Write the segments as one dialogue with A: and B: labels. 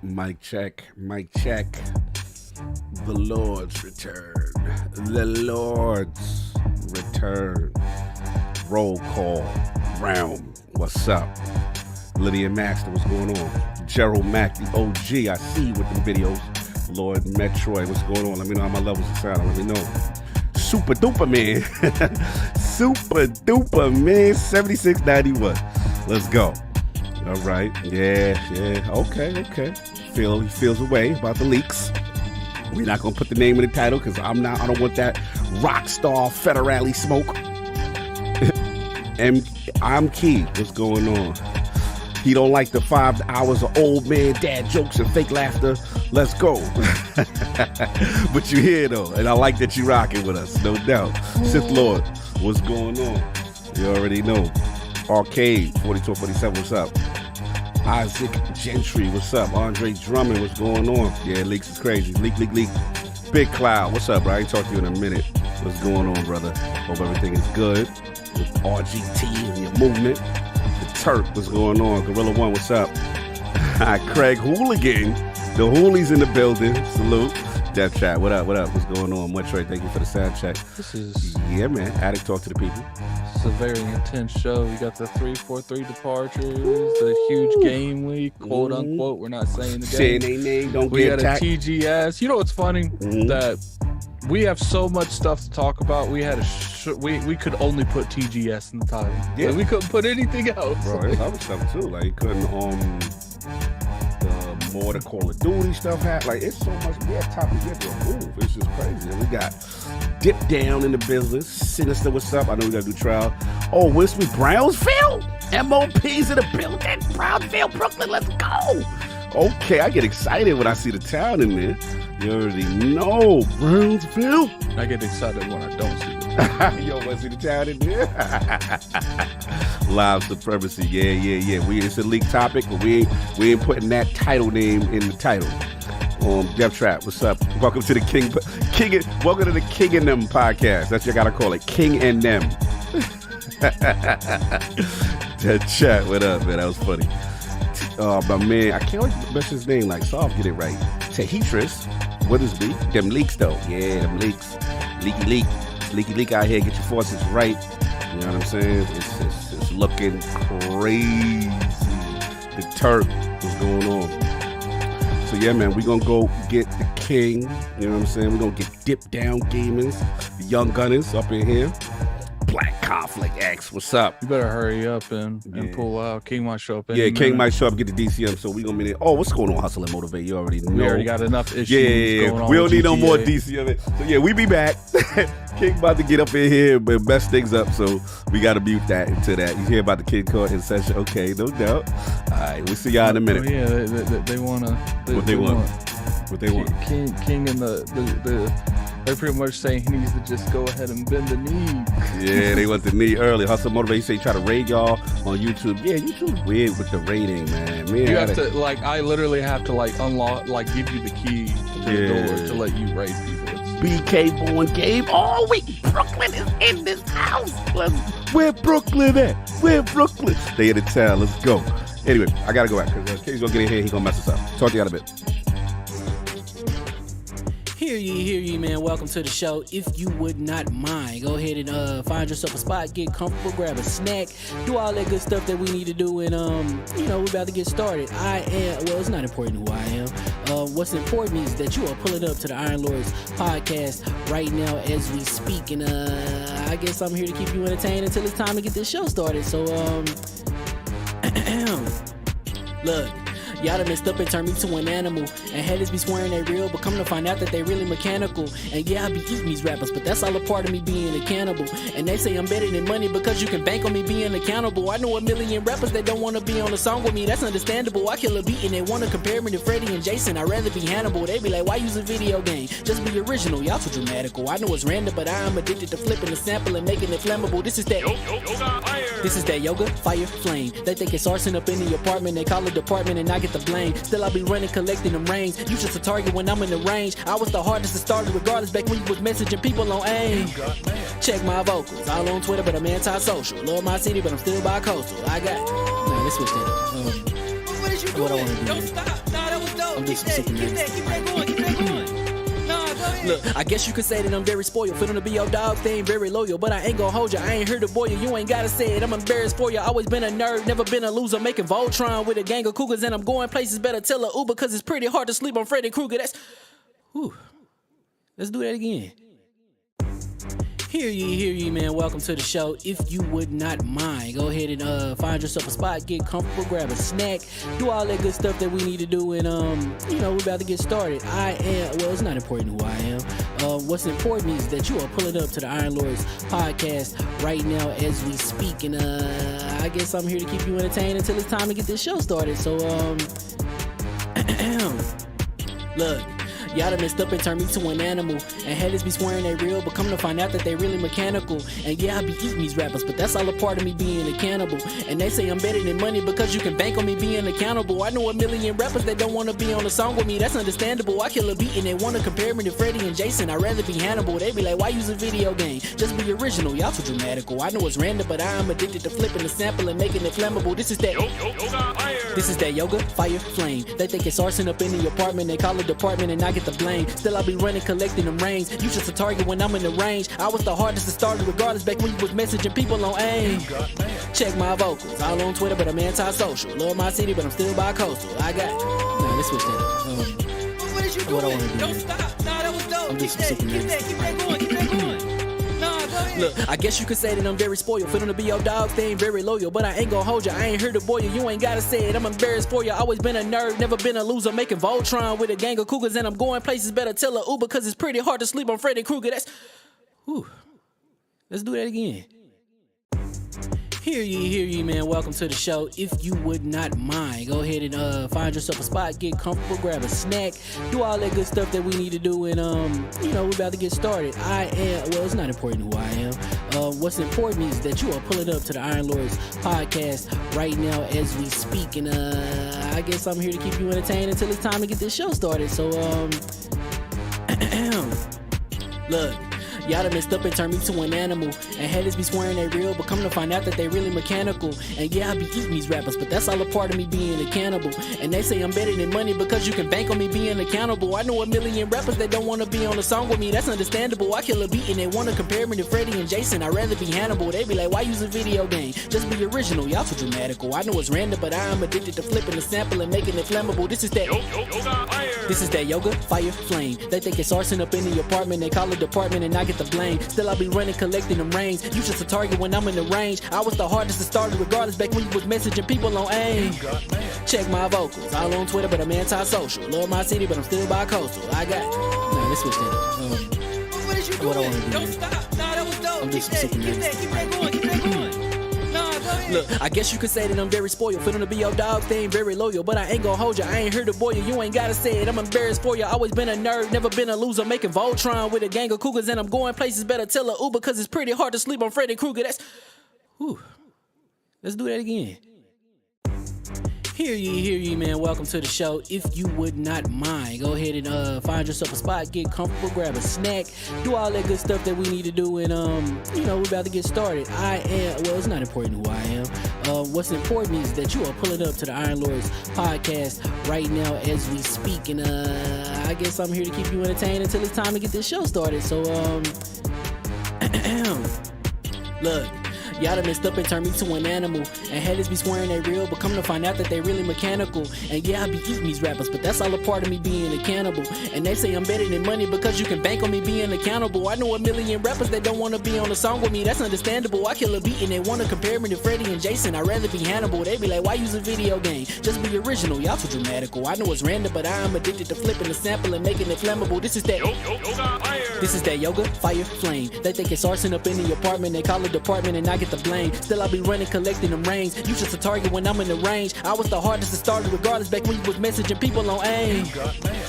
A: Mic check. The Lord's return. The Lord's return. Roll call. Round. What's up? Lydia Master, what's going on? Gerald Mack, the OG. I see you with the videos. Lord Metroid, what's going on? Let me know how my levels are sounding. Let me know. Super duper man. Super duper man. 7691. Let's go. All right. Yeah. Okay. He feels away about the leaks. We're not gonna put the name in the title because I don't want that Rockstar Federale smoke. And I'm Key. What's going on? He don't like the 5 hours of old man dad jokes and fake laughter. Let's go. But you here though, and I like that you rocking with us, no doubt. Sith Lord, what's going on? You already know. Arcade 4247, what's up? Isaac Gentry, what's up? Andre Drummond, what's going on? Yeah, leaks is crazy. Leak. Big Cloud, what's up, bro? I ain't talked to you in a minute. What's going on, brother? Hope everything is good with RGT and your movement. The Turk, what's going on? Gorilla One, what's up? Craig Hooligan, the Hoolies in the building. Salute. Death Chat, what up? What's going on? Metroid, thank you for the sound check. Yeah, man. Addict, talk to the people.
B: It's a very intense show. You got the 343 departures, the huge game week, quote unquote. We're not saying the game.
A: Saying name, don't
B: we
A: get
B: got a TGS. You know what's funny? That we have so much stuff to talk about. We had we could only put TGS in the title. Yeah, like, we couldn't put anything else.
A: Bro, there's other stuff too. Like you couldn't more the Call of Duty stuff happen. Like, it's so much. We have topics yet to remove. It's just crazy. And we got Dip Down in the business. Sinister, what's up? I know we got to do trial. Oh, Winston Brownsville? MOP's in the building. Brownsville, Brooklyn, let's go. Okay, I get excited when I see the town in there. You already know. Brownsville.
B: I get excited when I don't see it.
A: You want to see the town in there? Live supremacy. Yeah. It's a leaked topic, but we ain't putting that title name in the title. Death Trap, what's up? Welcome to the welcome to the King and Them podcast. That's what you gotta call it. King and Them. Death Chat, what up, man? That was funny. My man, I can't always mention his name like so I'll get it right. Tehitris, Withersby. Them leaks though. Yeah, them leaks. Leaky out here, get your forces right. You know what I'm saying? It's looking crazy. The Turk, what's going on? So yeah, man, we gonna go get the king. You know what I'm saying? We gonna get Dip Down Gamers, the young gunners up in here. Black Conflict X, what's up?
B: You better hurry up and pull out. King might show up.
A: King might show up, get the DCM. So we gonna be there. Oh, what's going on? Hustle and Motivate. You already know.
B: We already got enough issues going on.
A: We don't need no more DCM. So yeah, we be back. King about to get up in here and mess things up. So we gotta mute that into that. You hear about the King Court in session? Okay, no doubt. All right, we'll see y'all in a minute.
B: Yeah, they wanna.
A: What they want? What they want?
B: King and the. They're pretty much saying he needs to just go ahead and bend the knee.
A: Yeah, they want the knee early. Hustle Motivate, you say try to raid y'all on YouTube. Yeah, YouTube's weird with the rating, man.
B: You have to, I literally have to, unlock, give you the key to the door to let you raid people.
A: BK Born Game all week. Brooklyn is in this house. Where Brooklyn at? Where Brooklyn? They in the town. Let's go. Anyway, I got to go out because King's going to get in here. He's going to mess us up. Talk to you in a bit.
C: Hear ye, man. Welcome to the show. If you would not mind, go ahead and find yourself a spot, get comfortable, grab a snack, do all that good stuff that we need to do, and we're about to get started. It's not important who I am. What's important is that you are pulling up to the Iron Lords podcast right now as we speak, and I guess I'm here to keep you entertained until it's time to get this show started. So look. Y'all done messed up and turned me to an animal. And haters be swearing they real, but come to find out that they really mechanical. And yeah, I be eating these rappers, but that's all a part of me being a cannibal. And they say I'm better than money because you can bank on me being accountable. I know a million rappers that don't want to be on a song with me, that's understandable. I kill a beat and they want to compare me to Freddie and Jason. I'd rather be Hannibal. They be like, why use a video game? Just be original. Y'all too dramatical. I know it's random, but I am addicted to flipping the sample and making it flammable. This is that yoga, fire, flame. They think it's arson up in the apartment. They call it department and I get the blame. Still I be running, collecting them rings. You just a target when I'm in the range. I was the hardest to start regardless back when you was messaging people on AIM. Check my vocals. All on Twitter, but I'm anti-social. Love my city, but I'm still bi-coastal. I got it. Nah, let's switch that up. What I want to do.
D: Don't stop. Nah, that was dope.
C: I'm just super Look, I guess you could say that I'm very spoiled. Feeling to be your dog, they ain't very loyal. But I ain't gon' hold ya, I ain't here to boil you. You ain't gotta say it, I'm embarrassed for ya. Always been a nerd, never been a loser. Making Voltron with a gang of cougars. And I'm going places, better tell a Uber. Cause it's pretty hard to sleep on Freddy Krueger. Whew. Let's do that again. Hear ye, man. Welcome to the show. If you would not mind, go ahead and find yourself a spot, get comfortable, grab a snack, do all that good stuff that we need to do, and we're about to get started. It's not important who I am. What's important is that you are pulling up to the Iron Lords podcast right now as we speak, and I guess I'm here to keep you entertained until it's time to get this show started. So look. Y'all done messed up and turned me to an animal. And haters be swearing they real, but come to find out that they really mechanical. And yeah, I be eating these rappers, but that's all a part of me being a cannibal. And they say I'm better than money because you can bank on me being accountable. I know a million rappers that don't wanna be on a song with me, that's understandable. I kill a beat and they wanna compare me to Freddie and Jason. I'd rather be Hannibal. They be like, why use a video game? Just be original, y'all too dramatical. I know it's random, but I am addicted to flipping the sample and making it flammable. This is that yoga, fire, flame. They think it's arson up in the apartment, they call it department and I get the blame. Still I be running, collecting them rains. You just a target when I'm in the range. I was the hardest to start regardless back when you was messaging people on AIM. Check my vocals, all on Twitter, but I'm anti-social. Love my city, but I'm still bi-coastal. Let's switch that up.
D: What is you doing?
C: What I wanna do?
D: Don't stop. Nah, that was dope.
C: I'm just
D: Keep
C: super
D: that going. Nah, go ahead.
C: Look, I guess you could say that I'm very spoiled. Feeling to be your dog, they ain't very loyal. But I ain't gon' hold ya, I ain't here to boil you. You ain't gotta say it, I'm embarrassed for ya. Always been a nerd, never been a loser. Making Voltron with a gang of cougars. And I'm going places, better tell a Uber. Cause it's pretty hard to sleep on Freddy Krueger. Whew. Let's do that again. Hear ye, man. Welcome to the show. If you would not mind, go ahead and find yourself a spot, get comfortable, grab a snack, do all that good stuff that we need to do, and we're about to get started. It's not important who I am. What's important is that you are pulling up to the Iron Lords podcast right now as we speak, and I guess I'm here to keep you entertained until it's time to get this show started. So look. Y'all done messed up and turned me to an animal. And haters be swearing they real, but come to find out that they really mechanical. And yeah, I be eating these rappers, but that's all a part of me being a cannibal. And they say I'm better than money because you can bank on me being accountable. I know a million rappers that don't wanna be on a song with me, that's understandable. I kill a beat and they wanna compare me to Freddie and Jason. I'd rather be Hannibal. They be like, why use a video game? Just be original, y'all too dramatical. I know it's random, but I am addicted to flipping the sample and making it flammable. This is that yoga, fire, flame. They think it's arson up in the apartment, they call it department and I get the blame. Still I be running, collecting them rains. You just a target when I'm in the range. I was the hardest to start regardless back when you was messaging people on AIM. Check my vocals, all on Twitter, but I'm anti-social. Love my city, but I'm still bi-coastal. Let's switch that up.
D: What is you doing?
C: What I wanna do?
D: Don't stop. Nah, that was dope.
C: I'm just
D: Keep that going. Nah, go ahead.
C: Look, I guess you could say that I'm very spoiled. Feeling to be your dog, they ain't very loyal. But I ain't gon' hold ya, I ain't here to boil you. You ain't gotta say it, I'm embarrassed for ya. Always been a nerd, never been a loser. Making Voltron with a gang of cougars. And I'm going places, better tell a Uber. Cause it's pretty hard to sleep on Freddy Krueger. Whew. Let's do that again. Hear ye, man. Welcome to the show. If you would not mind, go ahead and find yourself a spot, get comfortable, grab a snack, do all that good stuff that we need to do, and we're about to get started. It's not important who I am. What's important is that you are pulling up to the Iron Lords podcast right now as we speak, and I guess I'm here to keep you entertained until it's time to get this show started. So look. Y'all done messed up and turned me to an animal. And haters be swearing they real, but come to find out that they really mechanical. And yeah, I be eating these rappers, but that's all a part of me being a cannibal. And they say I'm better than money because you can bank on me being accountable. I know a million rappers that don't wanna be on a song with me, that's understandable. I kill a beat and they wanna compare me to Freddie and Jason. I'd rather be Hannibal. They be like, why use a video game? Just be original, y'all too dramatical. I know it's random, but I am addicted to flipping the sample and making it flammable. This is that yoga, fire, flame. They think it's arson up in the apartment, they call it department and I get the blame. Still I be running, collecting them rains. You just a target when I'm in the range. I was the hardest to start regardless back when you was messaging people on AIM.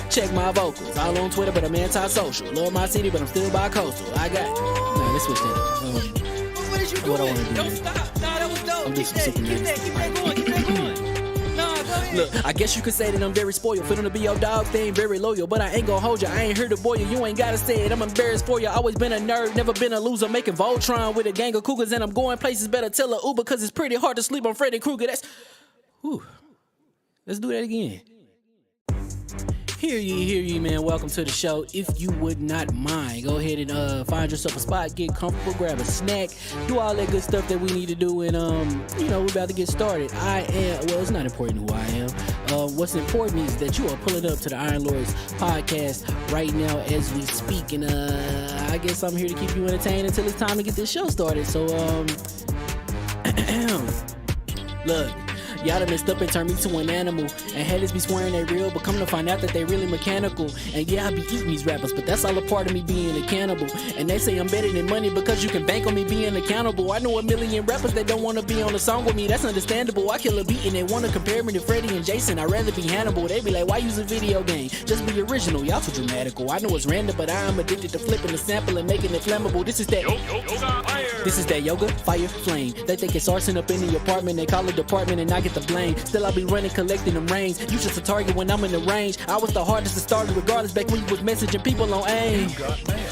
C: Check my vocals, all on Twitter, but I'm anti-social. Love my city, but I'm still bi-coastal. Let's switch that up.
D: What is you doing?
C: What I wanna do?
D: Don't stop. Nah, that was dope.
C: I'm just
D: Keep
C: super
D: that going. Nah, go ahead.
C: Look, I guess you could say that I'm very spoiled. Feeling to be your dog, they ain't very loyal. But I ain't gon' hold ya, I ain't here to boil you. You ain't gotta say it, I'm embarrassed for ya. Always been a nerd, never been a loser. Making Voltron with a gang of cougars. And I'm going places, better tell a Uber. Cause it's pretty hard to sleep on Freddy Krueger. Whew. Let's do that again. Hear ye, man. Welcome to the show. If you would not mind, go ahead and find yourself a spot, get comfortable, grab a snack, do all that good stuff that we need to do, and we're about to get started. It's not important who I am. What's important is that you are pulling up to the Iron Lords podcast right now as we speak, and I guess I'm here to keep you entertained until it's time to get this show started. So, look. Y'all done messed up and turned me to an animal. And haters be swearing they real, but come to find out that they really mechanical. And yeah, I be eating these rappers, but that's all a part of me being a cannibal. And they say I'm better than money because you can bank on me being accountable. I know a million rappers that don't want to be on a song with me, that's understandable. I kill a beat and they want to compare me to Freddie and Jason. I'd rather be Hannibal. They be like, why use a video game? Just be original, y'all too dramatical. I know it's random, but I am addicted to flipping the sample and making it flammable. This is that yoga, fire, flame. They think it's arson up in the apartment, they call it department and I get the blame. Still I be running, collecting them rains. You just a target when I'm in the range. I was the hardest to start regardless back when you was messaging people on AIM.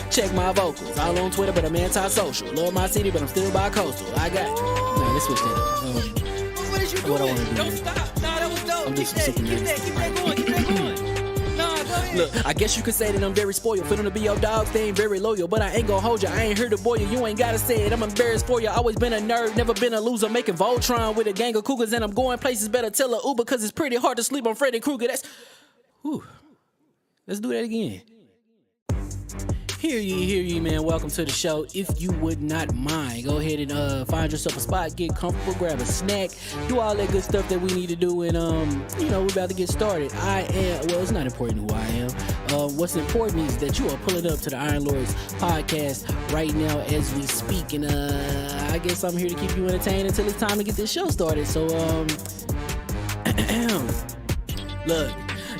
C: Check my vocals, all on Twitter but I'm anti-social. Love my city but I'm still bi-coastal. I got let's switch that up.
D: What is you doing?
C: What I wanna do?
D: Don't stop. Nah, that was dope.
C: I'm just
D: Keep that going. Keep that going. Nah, go ahead.
C: Look, I guess you could say that I'm very spoiled. For them to be your dogs, they ain't very loyal. But I ain't gon' hold ya, I ain't here to boil you. You ain't gotta say it, I'm embarrassed for ya. Always been a nerd, never been a loser. Making Voltron with a gang of cougars. And I'm going places, better tell a Uber. Cause it's pretty hard to sleep on Freddy Krueger. Let's do that again. Hear ye, man. Welcome to the show. If you would not mind, go ahead and find yourself a spot, get comfortable, grab a snack, do all that good stuff that we need to do, and we're about to get started. It's not important who I am. What's important is that you are pulling up to the Iron Lords podcast right now as we speak, and I guess I'm here to keep you entertained until it's time to get this show started. So, look.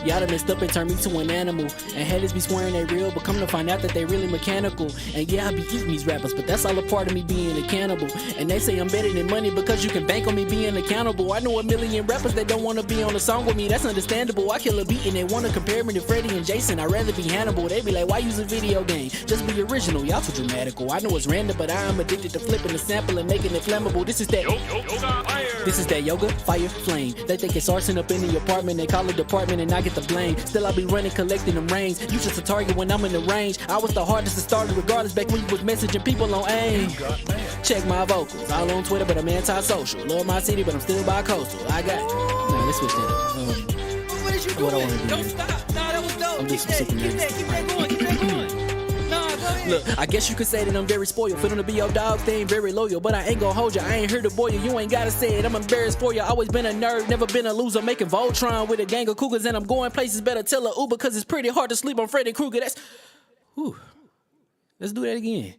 C: Y'all done messed up and turned me to an animal. And haters be swearing they real, but come to find out that they really mechanical. And yeah, I be eating these rappers, but that's all a part of me being a cannibal. And they say I'm better than money because you can bank on me being accountable. I know a million rappers that don't want to be on a song with me, that's understandable. I kill a beat and they want to compare me to Freddie and Jason. I'd rather be Hannibal. They be like, why use a video game? Just be original, y'all too dramatical. I know it's random, but I am addicted to flipping the sample and making it flammable. This is that yoga, fire, flame. They think it's arson up in the apartment, they call it department and I get the blame. Still I be running, collecting them rains. You just a target when I'm in the range. I was the hardest to start regardless back when you was messaging people on AIM. Check my vocals, all on Twitter but I'm anti-social. Love my city but I'm still bi-coastal. I got let's switch that up.
D: What is you doing?
C: What I wanna do?
D: Don't stop. Nah, that was dope.
C: I'm just
D: Keep that going. Keep that going. Nah, go ahead.
C: Look, I guess you could say that I'm very spoiled. For them to be your dogs, they ain't very loyal. But I ain't gon' hold ya, I ain't here to boil you. You ain't gotta say it, I'm embarrassed for ya. Always been a nerd, never been a loser. Making Voltron with a gang of cougars. And I'm going places, better tell a Uber. Cause it's pretty hard to sleep on Freddy Krueger. Let's do that again.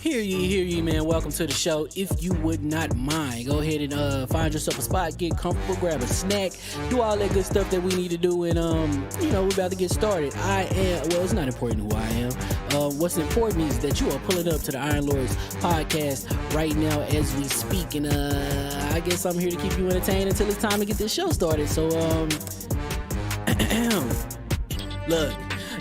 C: Hear ye, man. Welcome to the show. If you would not mind, go ahead and find yourself a spot, get comfortable, grab a snack, do all that good stuff that we need to do, and we're about to get started. It's not important who I am. What's important is that you are pulling up to the Iron Lords podcast right now as we speak, and I guess I'm here to keep you entertained until it's time to get this show started. So, look.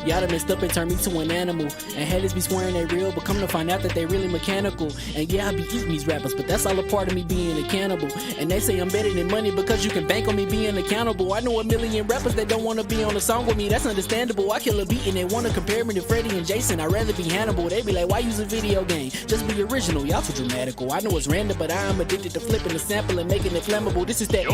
C: Y'all done messed up and turned me to an animal. And haters be swearing they real, but come to find out that they really mechanical. And yeah, I be eating these rappers, but that's all a part of me being a cannibal. And they say I'm better than money because you can bank on me being accountable. I know a million rappers that don't want to be on a song with me, that's understandable. I kill a beat and they want to compare me to Freddie and Jason. I'd rather be Hannibal. They be like, why use a video game? Just be original, y'all too dramatical. I know it's random, but I am addicted to flipping the sample and making it flammable. This is that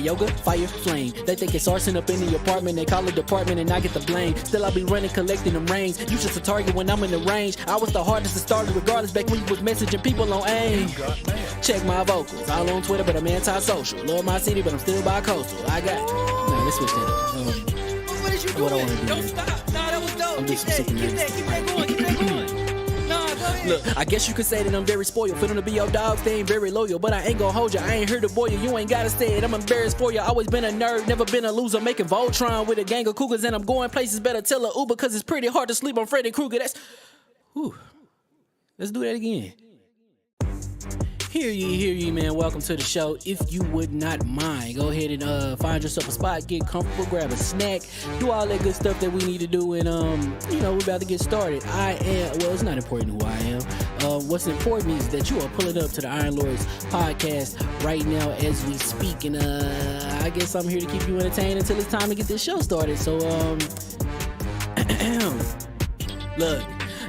C: yoga, fire, flame. They think it's arson up in the apartment, they call it department and I get the blame. Still I be running, collecting them rains. You just a target when I'm in the range. I was the hardest to start regardless back when you was messaging people on AIM. Check my vocals, all on Twitter but I'm anti-social. Love my city but I'm still bi-coastal. I got let's switch that up.
D: What is you doing?
C: What I wanna do?
D: Don't stop. Nah, that was dope.
C: I'm just
D: Keep that going. Keep that going. Nah, go ahead.
C: Look, I guess you could say that I'm very spoiled. For them to be your dogs, they ain't very loyal. But I ain't gon' hold ya, I ain't here to boil you. You ain't gotta say it, I'm embarrassed for ya. Always been a nerd, never been a loser. Making Voltron with a gang of cougars. And I'm going places, better tell a Uber. Cause it's pretty hard to sleep on Freddy Krueger. Let's do that again. Hear ye, man. Welcome to the show. If you would not mind, go ahead and find yourself a spot, get comfortable, grab a snack, do all that good stuff that we need to do, and we're about to get started. It's not important who I am. What's important is that you are pulling up to the Iron Lords podcast right now as we speak, and I guess I'm here to keep you entertained until it's time to get this show started. So, look.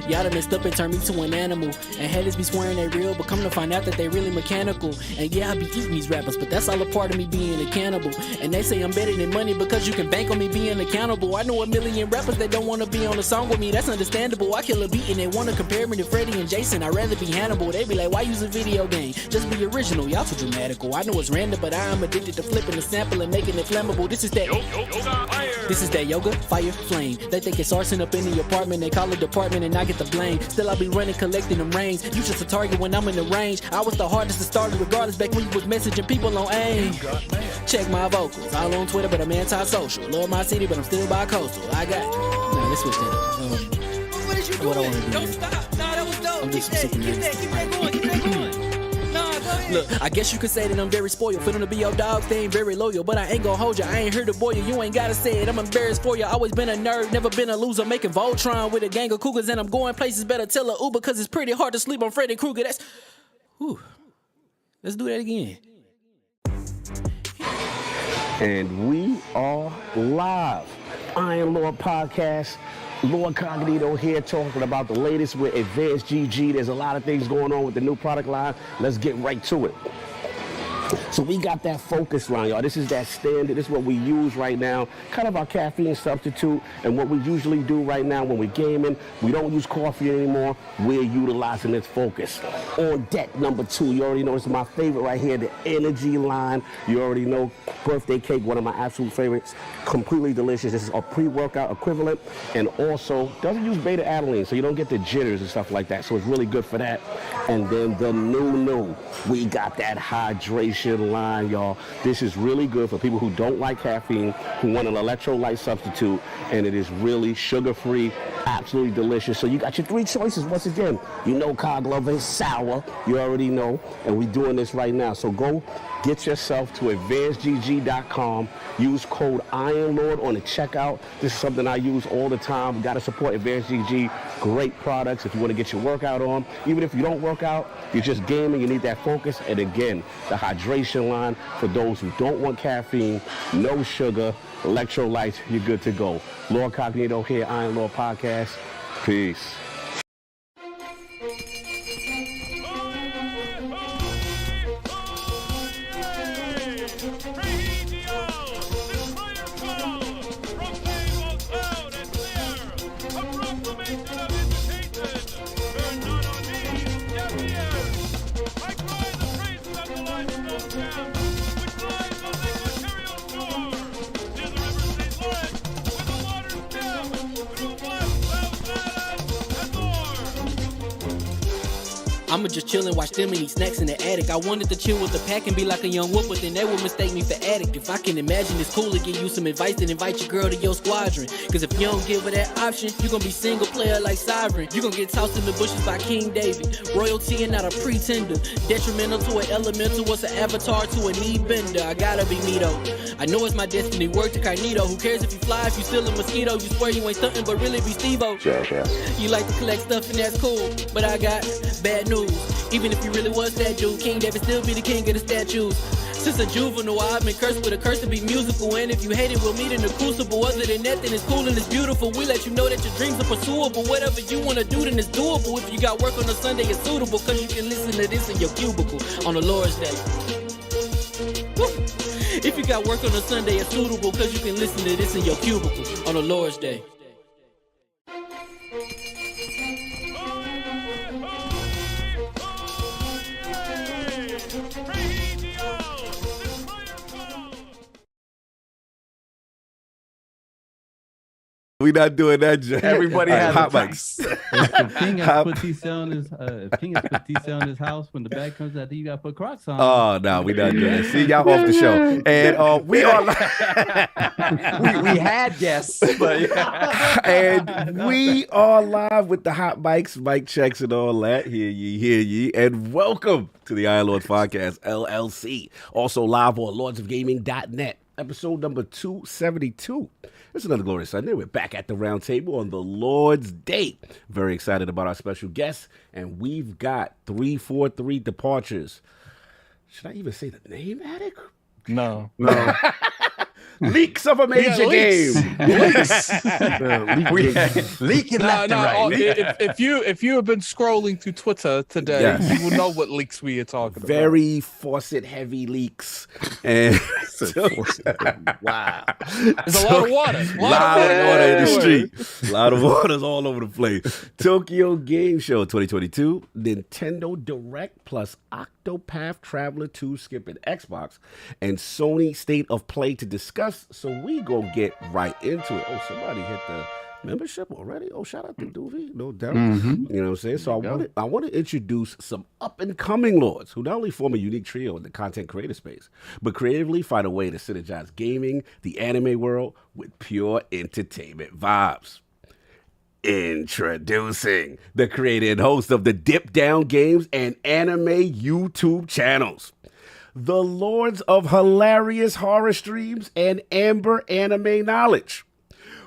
C: Y'all done messed up and turned me to an animal. And haters be swearing they real, but come to find out that they really mechanical. And yeah, I be eating these rappers, but that's all a part of me being a cannibal. And they say I'm better than money because you can bank on me being accountable. I know a million rappers that don't want to be on a song with me, that's understandable. I kill a beat and they want to compare me to Freddie and Jason. I'd rather be Hannibal. They be like, why use a video game? Just be original, y'all too dramatical. I know it's random, but I am addicted to flipping the sample and making it flammable. This is that yoga, fire, flame. They think it's arson up in the apartment, they call it department and I get the blame. Still I be running, collecting them rains. You just a target when I'm in the range. I was the hardest to start regardless back when you was messaging people on AIM. Check my vocals, all on Twitter but I'm anti-social. Love my city but I'm still bi-coastal. Let's switch that up.
D: What is you doing? Don't stop. Nah, that was dope. Keep that going.
C: Look, I guess you could say that I'm very spoiled. Feeling to be your dog, they ain't very loyal. But I ain't gonna hold you, I ain't here to boil you. You ain't gotta say it, I'm embarrassed for you. Always been a nerd, never been a loser. Making Voltron with a gang of cougars. And I'm going places, better tell a Uber. Cause it's pretty hard to sleep on Freddy Krueger. Let's do that again.
A: And we are live. Iron Lord Podcast. LordCognito here talking about the latest with Advanced GG. There's a lot of things going on with the new product line. Let's get right to it. So we got that focus line, y'all. This is that standard. This is what we use right now. Kind of our caffeine substitute. And what we usually do right now when we're gaming, we don't use coffee anymore. We're utilizing this focus. On deck number 2, you already know this is my favorite right here, the energy line. You already know, birthday cake, one of my absolute favorites. Completely delicious. This is a pre-workout equivalent. And also doesn't use beta-alanine, so you don't get the jitters and stuff like that. So it's really good for that. And then the new, we got that hydration line, y'all. This is really good for people who don't like caffeine, who want an electrolyte substitute, and it is really sugar-free, absolutely delicious. So you got your 3 choices. Once again, you know Cog Lover is sour. You already know, and we're doing this right now. So go get yourself to advancedgg.com. Use code IronLord on the checkout. This is something I use all the time. We got to support Advanced GG. Great products if you want to get your workout on. Even if you don't work out, you're just gaming, you need that focus. And again, the hydration line for those who don't want caffeine, no sugar, electrolytes, you're good to go. LordCognito here, Iron Lord Podcast. Peace.
C: I'ma just chill and watch them and eat snacks in the attic. I wanted to chill with the pack and be like a young whoop, but then they would mistake me for addict. If I can imagine it's cool to give you some advice, then invite your girl to your squadron. Cause if you don't give her that option, you gon' be single player like Sovereign. You gon' get tossed in the bushes by King David. Royalty and not a pretender. Detrimental to an elemental, what's an avatar to a knee bender. I gotta be me though. I know it's my destiny, word to Cognito. Who cares if you fly, if you still a mosquito? You swear you ain't stunting, but really be Steve-O. You like to collect stuff and that's cool, but I got bad news. Even if you really was that dude, King David still be the king of the statues. Since a juvenile, I've been cursed with a curse to be musical. And if you hate it, we'll meet in the crucible. Other than that, then it's cool and it's beautiful. We let you know that your dreams are pursuable. Whatever you wanna do, then it's doable. If you got work on a Sunday, it's suitable. Cause you can listen to this in your cubicle on the Lord's Day. Woo. If you got work on a Sunday, it's suitable. Cause you can listen to this in your cubicle on the Lord's Day.
A: We not doing that, Jay.
E: Everybody
A: All
E: has
A: hot
E: a price.
F: If King has put TC on his, if King has put TC on his house, when the bag comes out, then you gotta put Crocs on.
A: Oh no, we not doing that. See y'all off the show, and we are
E: we had guests, but
A: and we are live with the hot mics, mic checks, and all that. Hear ye, and welcome to the ILP Podcast LLC. Also live on lordsofgaming.net. Episode number 272. It's another glorious Sunday. We're back at the round table on the Lord's Day. Very excited about our special guests, and we've got 343 departures. Should I even say the name, Attic?
B: No.
A: Leaks of a major game.
E: leaking left and right.
B: If you have been scrolling through Twitter today,
A: Yes.
B: you will know what leaks we are talking about.
A: Very faucet-heavy leaks. And
E: Wow.
B: There's a lot of water.
A: A lot of water in the street. A lot of waters all over the place. Tokyo Game Show 2022, Nintendo Direct plus Octopath Traveler 2 skipping Xbox, and Sony State of Play to discuss. So we gonna get right into it. Oh, somebody hit the membership already. Oh, shout out to Doovie, no doubt. You know what I'm saying? So I want to introduce some up and coming lords who not only form a unique trio in the content creator space, but creatively find a way to synergize gaming, the anime world, with pure entertainment vibes. Introducing the creator and host of the DipDownGames and anime YouTube channels, the lords of hilarious horror streams and amber anime knowledge,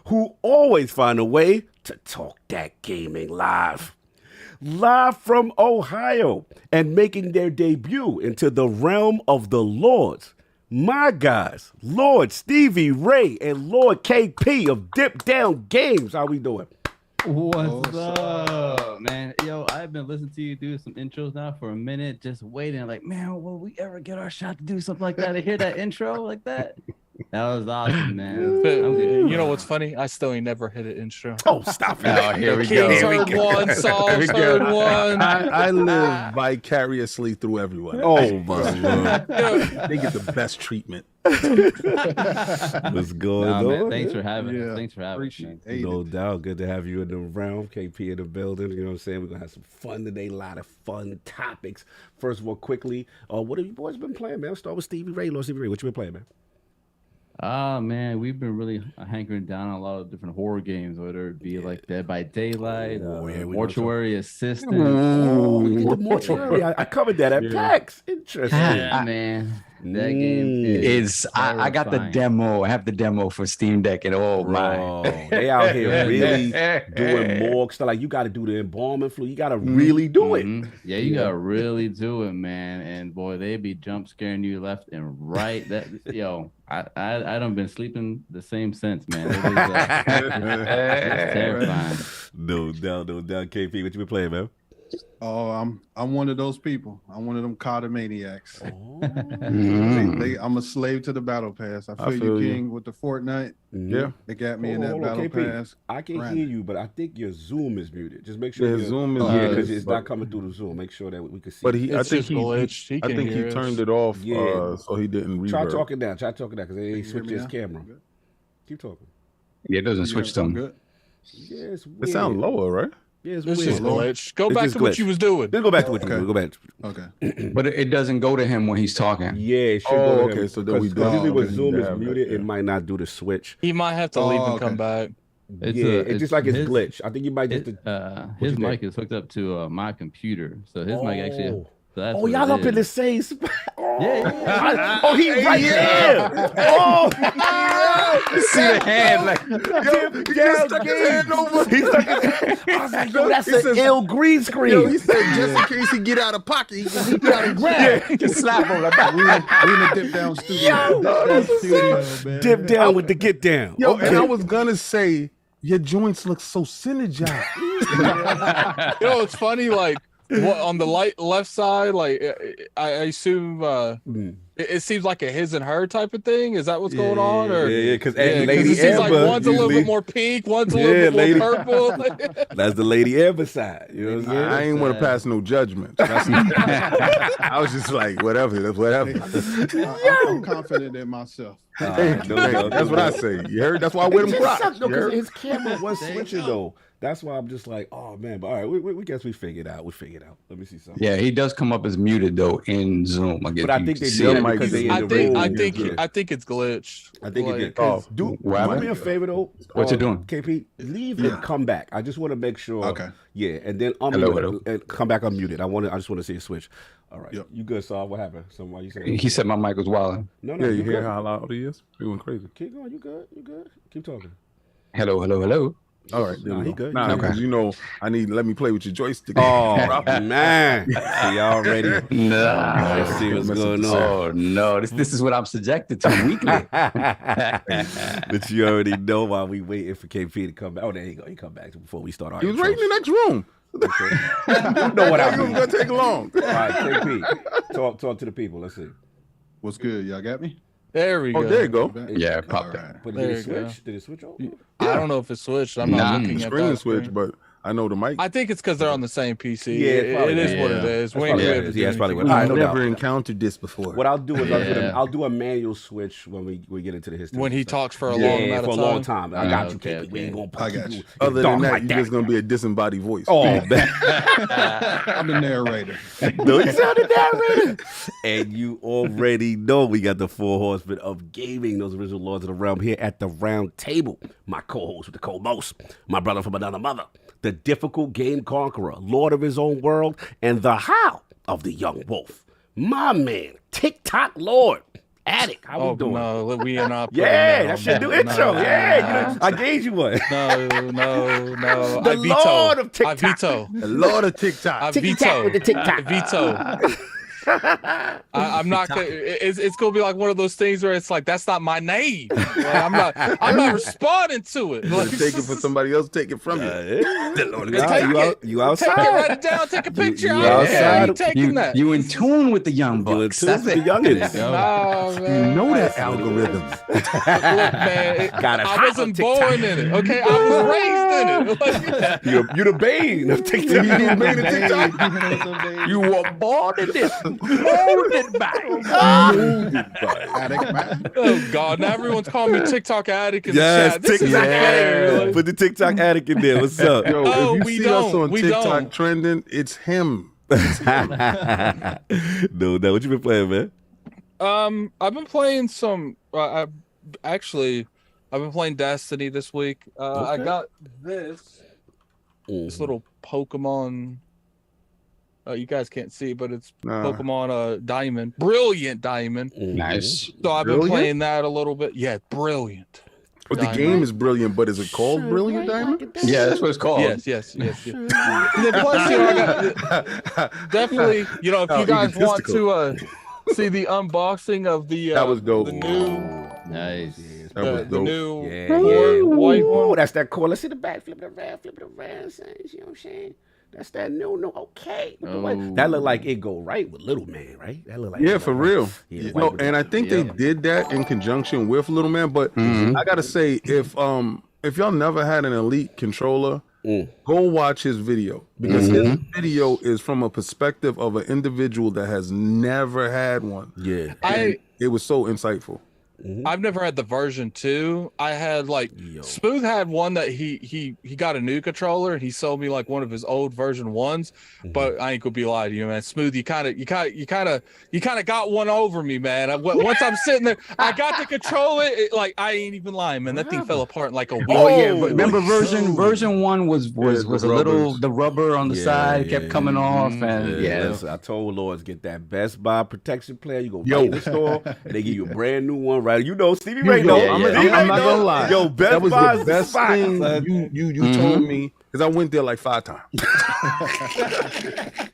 A: who always find a way to talk that gaming live. Live from Ohio and making their debut into the realm of the lords, my guys, Lord Stevie Ray and Lord KP of DipDownGames. How we doing?
F: What's up, man? Yo, I've been listening to you do some intros now for a minute, just waiting. Like, man, will we ever get our shot to do something like that? To hear that intro like that? That was awesome, man.
B: You know what's funny? I still ain't never hit an intro.
A: Oh, stop it.
E: Oh, here we go.
B: Kings heard one, Saul's heard one.
G: I live vicariously through everyone.
A: Oh, my Lord.
G: They get the best treatment.
A: What's going
F: Nah,
A: on?
F: man, thanks for having us. Thanks for having us,
G: Appreciate
F: man.
G: it.
A: No doubt. Good to have you in the realm. KP in the building. You know what I'm saying? We're going to have some fun today. A lot of fun topics. First of all, quickly, what have you boys been playing, man? Let's start with Stevie Ray. Lord Stevie Ray, what you been playing, man?
F: Man, we've been really hankering down on a lot of different horror games, whether it be like Dead by Daylight, Mortuary Assistant.
A: We did the mortuary. I covered that at PAX. Interesting.
F: Yeah, man. That game is
E: I got the demo. I have the demo for Steam Deck, and oh my,
A: they out here really doing more stuff. Like, you got to do the embalming fluid. You got to really do it.
F: Yeah, you gotta really do it, man. And boy, they be jump scaring you left and right. That I don't been sleeping the same since, man. It was, it's terrifying.
A: No doubt. KP, what you been playing, man?
G: Oh, I'm one of those people. I'm one of them Carter maniacs.
A: Oh.
G: I'm a slave to the battle pass. I feel you, King, with the Fortnite. Yeah, they got me in that battle
A: KP.
G: pass.
A: I can hear you, but I think your Zoom is muted. Just make sure
G: your Zoom is
A: because it's not coming through the Zoom. Make sure that we can see.
G: But
B: I think he
G: turned it off, so he didn't reverb.
A: Try talking down because they ain't switched his camera. Keep talking.
E: Yeah, it doesn't switch to him.
A: Yeah, it's weird.
G: It sounds lower, right?
A: Yeah, it's
B: This
A: weird.
B: is glitch. Go
A: It's
B: back
A: just
B: to what
A: glitch.
B: you was doing.
A: Let's go back to what you were doing. Go back.
G: Okay.
E: But it doesn't go to him when he's talking.
A: Yeah, it should
G: Oh,
A: go to
G: okay,
A: him.
G: so then we do-
A: usually when
G: okay,
A: Zoom
G: you
A: is
G: have
A: muted,
G: that,
A: it might not do the switch.
B: He might have to leave and come back.
A: It's just like it's glitch. I think you might just.
F: His mic is hooked up to my computer, so his mic actually. So that's what
A: y'all
F: it
A: up in the
F: is.
A: same spot.
F: Yeah.
A: Oh, he right there. Oh,
E: See the hand like
A: He stuck his hand. I was like, yo, that's an ill green screen.
G: He said just in case he get out of pocket, he can reach out and grab.
E: you can slap him like that.
G: We in the dip down studio.
A: Dip down with the get down.
G: Yo, and I was gonna say your joints look so synergized.
B: You know, it's funny. Like What on the left side? Like I assume it seems like a his and her type of thing. Is that what's going on? Or
A: because
B: it
A: Lady
B: seems like
A: Amber
B: one's a little bit more pink, one's a little bit more purple.
A: That's the Lady Amber side. You know what I'm saying?
H: I ain't want to pass no judgment. I was just like, whatever. That's whatever.
G: I'm confident in myself.
H: That's what I say. You heard? That's why I wear them Crocs.
A: His camera was switching though. That's why I'm just like, oh man. But all right, we guess we figured out. Let me see something.
E: Yeah, he does come up as muted though in Zoom.
A: But I think they did because they in the room.
B: I think it's glitched.
A: I think it did. Do me a favor though.
E: What you doing?
A: KP, leave and come back. I just want to make sure.
G: Okay.
A: Yeah, and then and come back unmuted. I just want to see a switch. All right. Yep. You good, Saul? What happened? Why you saying?
E: He said my mic was wilding.
A: No,
H: yeah, you hear how loud he is? He went crazy.
A: Keep going. You good? Keep talking.
E: Hello.
H: All right,
A: he good.
H: Nah, because you know let me play with your joystick.
A: Oh man, see already.
E: Let's
A: see what's going on.
E: Oh no, this is what I'm subjected to weekly.
A: But you already know while we waiting for KP to come back. Oh, there you go. He come back before we start our.
H: He was right in the next room.
A: Okay. You know what I mean.
H: It's gonna take long.
A: All right, KP, talk to the people. Let's see.
G: What's good? Y'all got me?
B: There we go.
H: Oh, there you go.
E: Yeah, popped up.
A: But did it switch? Did it switch over?
B: I don't know if it switched. I'm not looking at
H: screen
B: that
H: switch, but I know the mic.
B: I think it's because they're on the same PC.
A: Yeah,
B: it is what it is.
A: That's probably what.
H: I've never encountered this before.
A: What I'll do is I'll do a manual switch when we get into the history.
B: When he talks for a long time.
A: I got you, KP. We ain't gonna put you.
H: Other than that, you're just gonna be a disembodied voice.
A: Oh, man.
G: I'm the narrator.
A: No, you sound the narrator. And you already know we got the 4 horsemen of gaming, those original lords of the realm here at the round table. My co-host with the co-most, my brother from another mother, the difficult game conqueror, lord of his own world, and the how of the young wolf. My man, TikTok Lord, Attic. How we doing?
B: No, we are not.
A: That's your new intro. I gave you one.
B: No.
A: The Lord of TikTok.
B: I veto.
H: The Lord of TikTok.
B: I veto.
A: With the TikTok.
B: I veto. I'm not gonna. It's gonna be like one of those things where it's like that's not my name. Like, I'm not responding to it.
H: Like, take it for somebody else. Take it from you.
A: You outside.
B: Take it, write it down. Take a picture.
A: You outside.
B: Taking that.
E: You in tune with the young bucks.
A: That's the youngins.
B: No, man.
H: You know that algorithm.
B: Look, man. I wasn't born in it. Okay, I was raised in it.
A: You're the bane of TikTok.
H: You the bane of TikTok.
E: You were born in this. Molded by.
B: Oh God! Now everyone's calling me TikTok Addict in the
A: Yes,
B: chat. This is unfair.
A: Put the TikTok Addict in there. What's up?
H: Yo, if you see us on TikTok trending, it's him.
A: No. What you been playing, man?
B: I've been playing some. I've been playing Destiny this week. I got this little Pokemon. You guys can't see, but it's Pokemon Diamond, Brilliant Diamond.
E: Nice.
B: So I've been playing that a little bit. Yeah, Brilliant.
H: But the game is brilliant, but is it called Brilliant Diamond?
E: Yeah, that's what it's called.
B: Yes. And then plus, I got definitely, if you guys want to see the unboxing of the
H: that was dope.
B: The new
F: nice.
H: That was dope.
B: The new white one.
A: That's that core. Let's see the back. Flip it around. You know what I'm saying? That's that no. Okay. That look like it go right with Little Man, right? That look like
H: for real.
A: Yeah,
H: no, and I think they did that in conjunction with Little Man. But I gotta say, if y'all never had an Elite controller, go watch his video because his video is from a perspective of an individual that has never had one.
A: Yeah,
H: it was so insightful.
B: I've never had the version 2. I had Smooth had one that he got a new controller and he sold me like one of his old version 1s. But I ain't gonna be lying to you, man. Smooth, you kind of got one over me, man. Once I'm sitting there, I got the controller. I ain't even lying, man. That thing fell apart in like a week.
E: Oh yeah, but remember version 1 was a little the rubber on the side kept coming off, and
A: I told Lords get that Best Buy protection plan. You go in the store and they give you a brand new one. Right, Stevie Ray know.
H: I'm not gonna lie.
A: Yo,
H: that was
A: Best
H: the best thing you told me because I went there like 5 times. He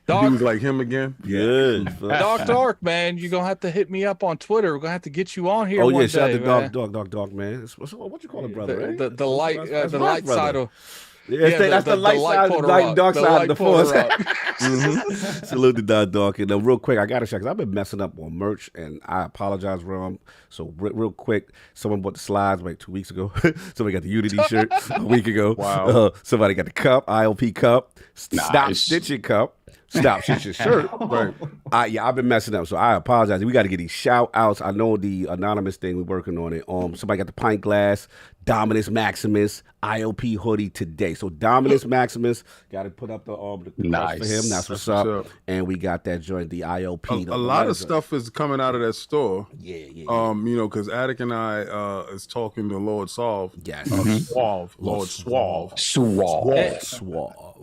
H: was like him again.
A: Good.
B: Dark, man. You're gonna have to hit me up on Twitter. We're gonna have to get you on here.
A: Oh
B: one
A: yeah, shout
B: day,
A: out to Dark, man. What you call it, brother?
B: The light side of.
A: That's the light side, dark side of the force. Salute to Don Dark. And real quick, I got to check because I've been messing up on merch, and I apologize, Ron. So real quick, someone bought the slides like 2 weeks ago. Somebody got the Unity shirt a week ago.
H: Wow.
A: Somebody got the cup, ILP cup, Stop Stitching cup. Stop Stitching shirt. Right. I've been messing up, so I apologize. We got to get these shout outs. I know the anonymous thing, we're working on it. Somebody got the pint glass, Dominus Maximus, ILP hoodie today. So Dominus Maximus got to put up the nice for him. That's what's up. And we got that joint, the ILP.
H: A lot of stuff is coming out of that store.
A: Yeah.
H: You know, because Attic and I is talking to Lord Solve.
A: Yes.
H: Lord Suave.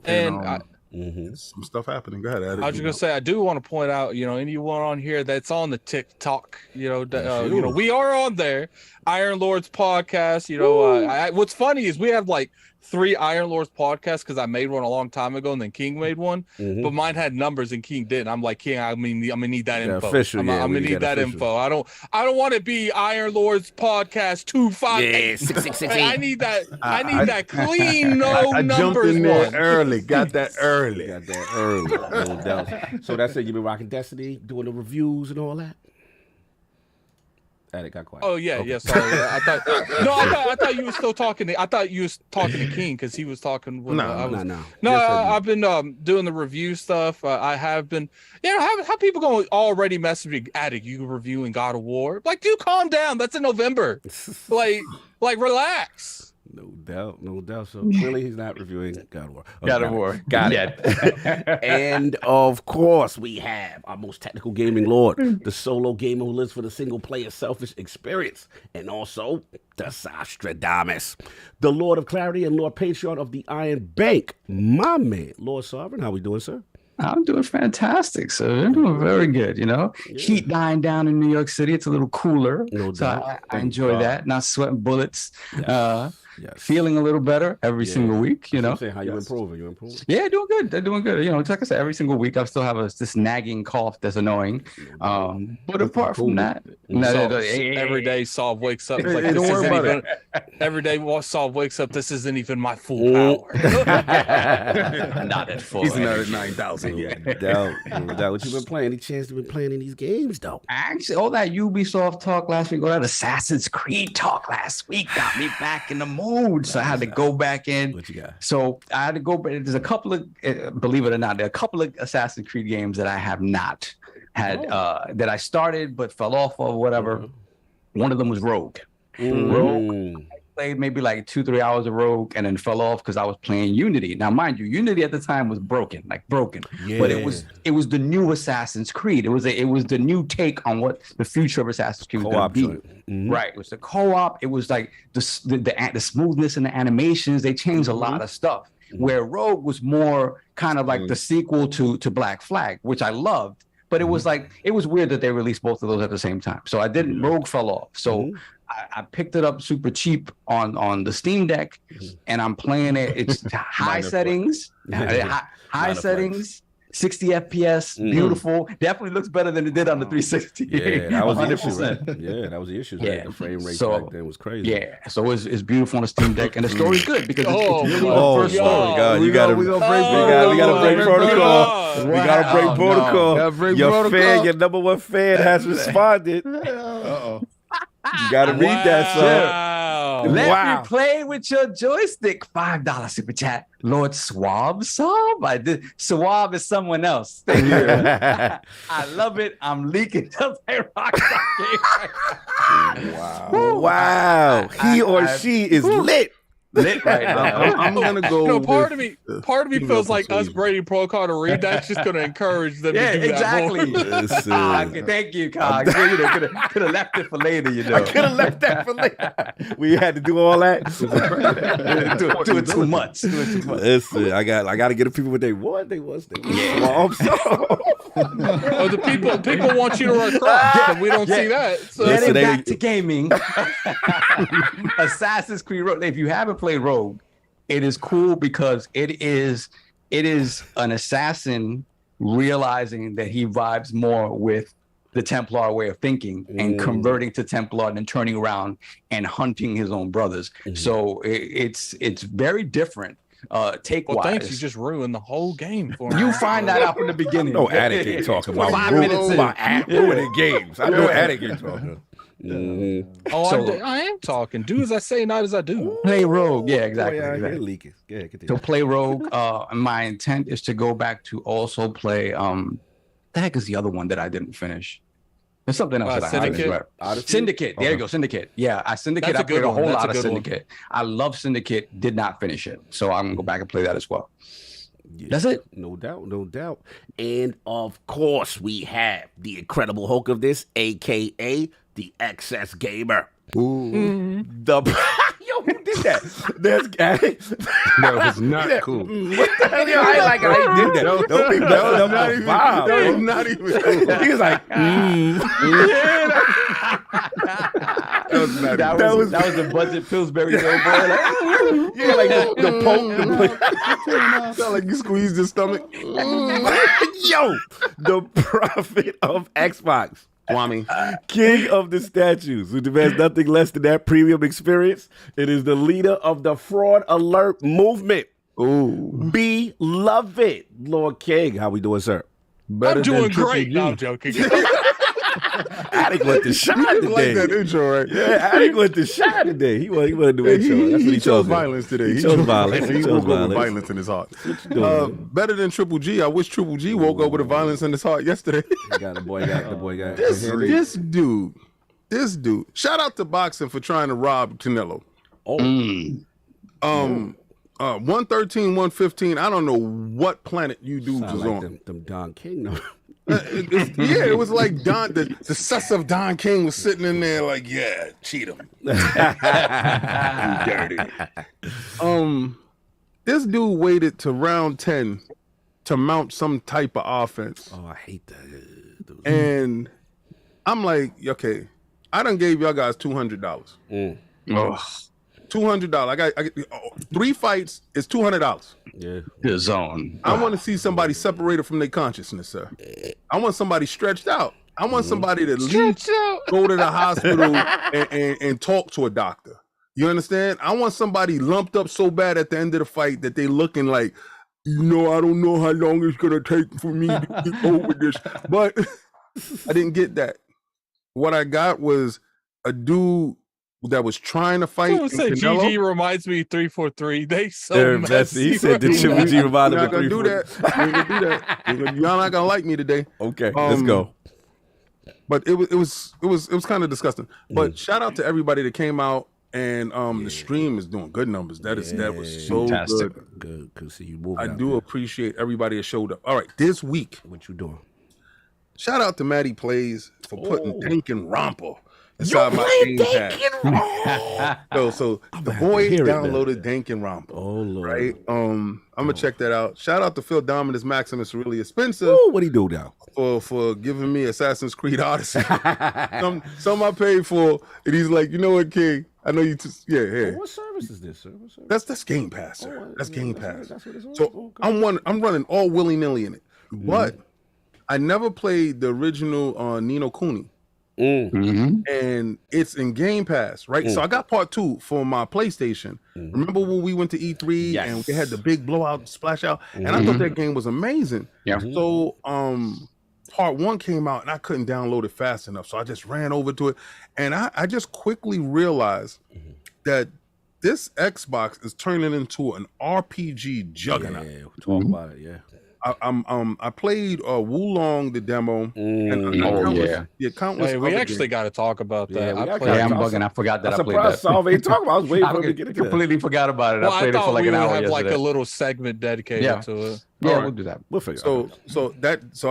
A: And
H: some stuff happening. Go ahead, Attic.
B: I was just gonna say, I do want to point out, anyone on here that's on the TikTok, we are on there. Iron Lords podcast. What's funny is we have like 3 Iron Lords podcasts because I made one a long time ago and then King made one, but mine had numbers and King didn't. I'm like, King, I'm gonna need that info. I'm gonna need that info. I don't want to be Iron Lords podcast 258.
A: 666.
B: I need that. I need that clean
H: I
B: numbers
H: jumped in there
B: one.
H: early. Got that early.
A: No doubt. So that's it. You been rocking Destiny, doing the reviews and all that. It got quiet.
B: Oh yeah, okay. Sorry. I thought you were still talking. I thought you was talking to King because he was talking.
A: No.
B: I've been doing the review stuff. I have been. How people going already messaging Attic? You reviewing God of War? Like, dude, calm down. That's in November. like, relax.
A: No doubt. So clearly he's not reviewing God of War.
E: God of War.
A: Got it. And of course we have our most technical gaming lord, the solo gamer who lives for the single player selfish experience, and also the Sastradamus, the Lord of Clarity and Lord Patreon of the Iron Bank, my man, Lord Sovereign. How we doing, sir?
E: I'm doing fantastic, sir. I'm doing very good, Heat dying down in New York City. It's a little cooler.
A: No doubt.
E: I enjoy that. Not sweating bullets. Feeling a little better every single week,
A: I'm saying, how you improving? You improving?
E: Yeah, doing good. They're doing good. Like I said, every single week I still have this nagging cough that's annoying. But apart from that,
B: every day Solve wakes up. Like,
H: don't worry about it.
B: Every day Solve wakes up. This isn't even my full power.
E: Not at full.
H: He's not at 9,000 yet.
A: What you been playing? Any chance you've been playing in these games though?
E: Actually, all that Ubisoft talk last week, all that Assassin's Creed talk last week got me back in the mood. So I had to go back in.
A: What you got?
E: So I had to go back. There's a couple of, believe it or not, there are a couple of Assassin's Creed games that I have not had, that I started but fell off or whatever. One of them was Rogue. Rogue. I played maybe like 2-3 hours of Rogue and then fell off because I was playing Unity. Now, mind you, Unity at the time was broken.
A: Yeah.
E: But it was the new Assassin's Creed. It was the new take on what the future of Assassin's Creed was going to be. Right. It was the co-op. It was like the smoothness and the animations. They changed a lot of stuff. Where Rogue was more kind of like the sequel to Black Flag, which I loved. But it was weird that they released both of those at the same time. So I didn't. Rogue fell off. So I picked it up super cheap on the Steam Deck, and I'm playing it. It's high settings, 60 FPS, beautiful. Definitely looks better than it did on the 360.
A: Yeah, that was the issue. Right? Yeah, that was the issue. Right? The frame rate back then was crazy.
E: Yeah, so it's beautiful on the Steam Deck, and the story's good because it's really the first story.
A: God, we gotta break protocol. We gotta break protocol. Your number one fan has responded. You gotta read that, sir.
E: Let me play with your joystick. $5 super chat. Lord Suave. Suave is someone else. I love it. I'm leaking just like Rockstar game.
A: Wow. He or she is lit.
E: Lit right now.
H: I'm gonna go.
B: Part of me feels like us grading protocol to read that's just gonna encourage them.
E: Yeah,
B: to do
E: exactly.
B: That more.
E: Thank you, Cog. Could have left it for later.
A: I could have left that for later. We had to do all that.
E: do it too much.
A: Listen, I got to get the people what they want. They want.
B: The people want you to run cross, and we don't see that. So.
E: Getting back to gaming, Assassin's Creed Rogue. If you haven't played Rogue, it is cool because it is an assassin realizing that he vibes more with the Templar way of thinking and converting to Templar and then turning around and hunting his own brothers. So it's very different. take
B: Well,
E: wise.
B: thanks. You just ruined the whole game for me.
E: You find that out from the beginning.
A: No Attic ain't talking about
E: 5 minutes in.
A: ruining games. I know Attic ain't talking.
B: Oh,
E: So-
B: I am talking. Do as I say, not as I do.
E: Play Rogue. Yeah, exactly.
A: Oh, yeah,
E: exactly.
A: they're leaking. Yeah, continue.
E: So play Rogue. My intent is to go back to also play. The heck is the other one that I didn't finish? There's something else that I
B: Syndicate?
E: finished. Right?
A: Odyssey?
E: Syndicate. There you go. Syndicate. Yeah, Syndicate.
B: That's a
E: I played
B: good
E: a
B: one.
E: whole
B: That's
E: lot
B: a
E: of
B: good one.
E: Syndicate. I love Syndicate. Did not finish it, so I'm gonna go back and play that as well.
A: Yeah,
E: That's it.
A: No doubt, no doubt. And of course, we have the Incredible Hulk of this, aka the Excess Gamer.
H: Ooh.
A: The yo, who did that? That's Attic.
H: That was not cool.
A: What the hell? Yo, I ain't like how he did that. Don't be messing up my vibe.
H: That was not even cool.
A: He was like,
E: That was the budget Pillsbury Hill boy. Like,
A: yeah, like the poke.
H: Sound like you squeezed his stomach.
A: Yo, the prophet of Xbox.
H: Swami.
A: King of the statues, who demands nothing less than that premium experience. It is the leader of the fraud alert movement.
H: Ooh.
A: Beloved Lord King. How we doing, sir?
H: Better
B: I'm doing
H: than Triple
B: great.
H: G.
B: No, I'm joking.
A: Attic went to shine
H: You
A: today.
H: like that intro, right?
A: Yeah, Attic went to shine today. He wanted to do
H: Yeah,
A: intro. That's what
H: he chose
A: me.
H: violence today.
A: He chose violence.
H: He
A: He chose
H: woke up with
A: violence.
H: violence in his heart.
A: doing?
H: Better than Triple G. I wish Triple G woke up with a violence in his heart yesterday.
A: The boy got.
H: This dude. Shout out to boxing for trying to rob Canelo.
A: Oh,
H: 113, 115. I don't know what planet you dudes
A: sound
H: was
A: like
H: on.
A: them Don King. No.
H: It was like Don, the success of Don King was sitting in there like, yeah, cheat him. You dirty. This dude waited to round 10 to mount some type of offense.
A: Oh, I hate that.
H: And I'm like, okay, I done gave y'all guys $200. $200. I got 3 fights is $200.
A: Yeah.
E: the zone.
H: I want to see somebody separated from their consciousness, sir. I want somebody stretched out. I want somebody to go to the hospital and talk to a doctor. You understand? I want somebody lumped up so bad at the end of the fight that they looking like, I don't know how long it's gonna take for me to get over this. But I didn't get that. What I got was a dude that was trying to fight.
B: I say
H: Canelo.
B: GG reminds me 343. They so
A: That's,
B: messy.
A: he said the Triple G
H: We're
A: reminded
H: not
A: me
H: gonna do that. We ain't gonna do that. Y'all not gonna like me today.
A: Okay, let's go.
H: But it was kind of disgusting. But shout out to everybody that came out, and the stream is doing good numbers. That was so
E: Fantastic.
H: good.
A: Good to see you moving.
H: I
A: out
H: do
A: there.
H: appreciate everybody that showed up. All right, this week,
A: What you doing?
H: shout out to Maddie Plays for putting
A: Oh.
H: Dankin Romper inside my game pass. So the boy
A: hear it, man.
H: downloaded Dankin Romper.
A: Oh Lord!
H: Right, I'm gonna check that out. Shout out to Phil Dominus Maximus Aurelia Spencer
A: Ooh, what he do now?
H: for giving me Assassin's Creed Odyssey. some I paid for, and he's like, you know what, King? I know you. Yeah.
A: What service is this, sir? What service?
H: That's Game Pass, sir. That's Game Pass.
A: That's what it's on?
H: So
A: Okay.
H: I'm running all willy nilly in it, but I never played the original Nino Kuni. And it's in Game Pass, right? So I got part 2 for my PlayStation. Remember when we went to E3
A: Yes.
H: and we had the big blowout splash out, and I thought that game was amazing.
E: Yeah.
H: So part 1 came out and I couldn't download it fast enough, so I just ran over to it, and I just quickly realized that this Xbox is turning into an RPG juggernaut.
A: Yeah, talk about it. Yeah.
H: I played Wulong the demo, and countless
B: Hey, we
H: other
B: actually
H: games.
B: got to talk about
A: Yeah,
B: that.
A: we
B: I
A: actually-
B: played-
E: Yeah, I'm
A: I'm
E: bugging. I forgot that
A: I'm
E: I played
A: surprised
E: that.
A: Salve ain't talking about. I was waiting for him to get into that.
E: completely forgot about it.
B: well,
E: I played it for
B: thought
E: like
B: we
E: an
B: would
E: hour
B: have like
E: yesterday.
B: a little segment dedicated
E: Yeah.
B: to it.
E: Yeah,
H: All right.
E: we'll do that.
A: We'll figure it out.
H: So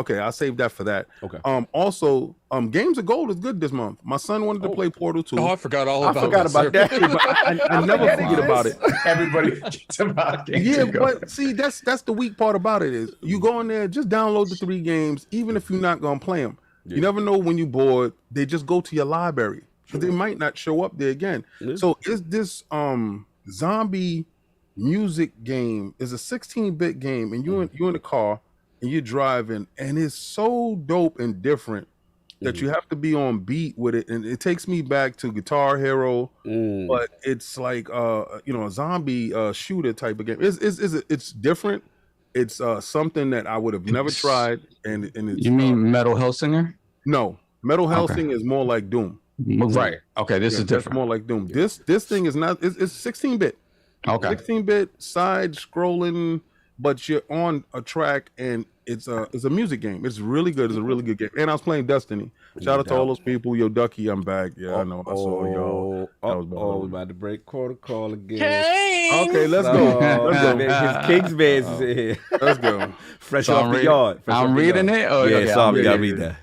H: okay, I'll save that for that.
A: Okay.
H: Also, Games of Gold is good this month. My son wanted to play Portal 2.
B: Oh, I forgot all
A: I
B: about
A: forgot
B: this.
A: about that.
H: but I never forget about it.
E: Everybody forgets about games.
H: Yeah,
E: to go.
H: but see, that's the weak part about it is you go in there, just download the 3 games, even if you're not gonna play them. You never know when you're bored. They just go to your library. So they might not show up there again. So is this zombie music game is a 16-bit game, and you in the car and you're driving, and it's so dope and different that you have to be on beat with it, and it takes me back to Guitar Hero, but it's like a zombie shooter type of game. It's different. It's something that I would have never tried. And it's,
E: you mean Metal Hellsinger?
H: No, Metal Hellsinger is more like Doom.
E: Right. Okay, this is different.
H: That's more like Doom. This thing is not. It's 16-bit.
E: Okay.
H: 16-bit side scrolling, but you're on a track, and it's a music game. It's really good. It's a really good game. And I was playing Destiny. Shout out to all those people. Yo, Ducky, I'm back. Yeah, I know. I saw y'all.
A: We about to break protocol again.
B: Hey!
H: Okay, let's go. Let's go.
A: His King's Vans is in here.
H: Let's go.
A: Fresh off the yard.
E: I'm reading it. Oh,
A: yeah,
E: okay,
A: sorry, you gotta read that.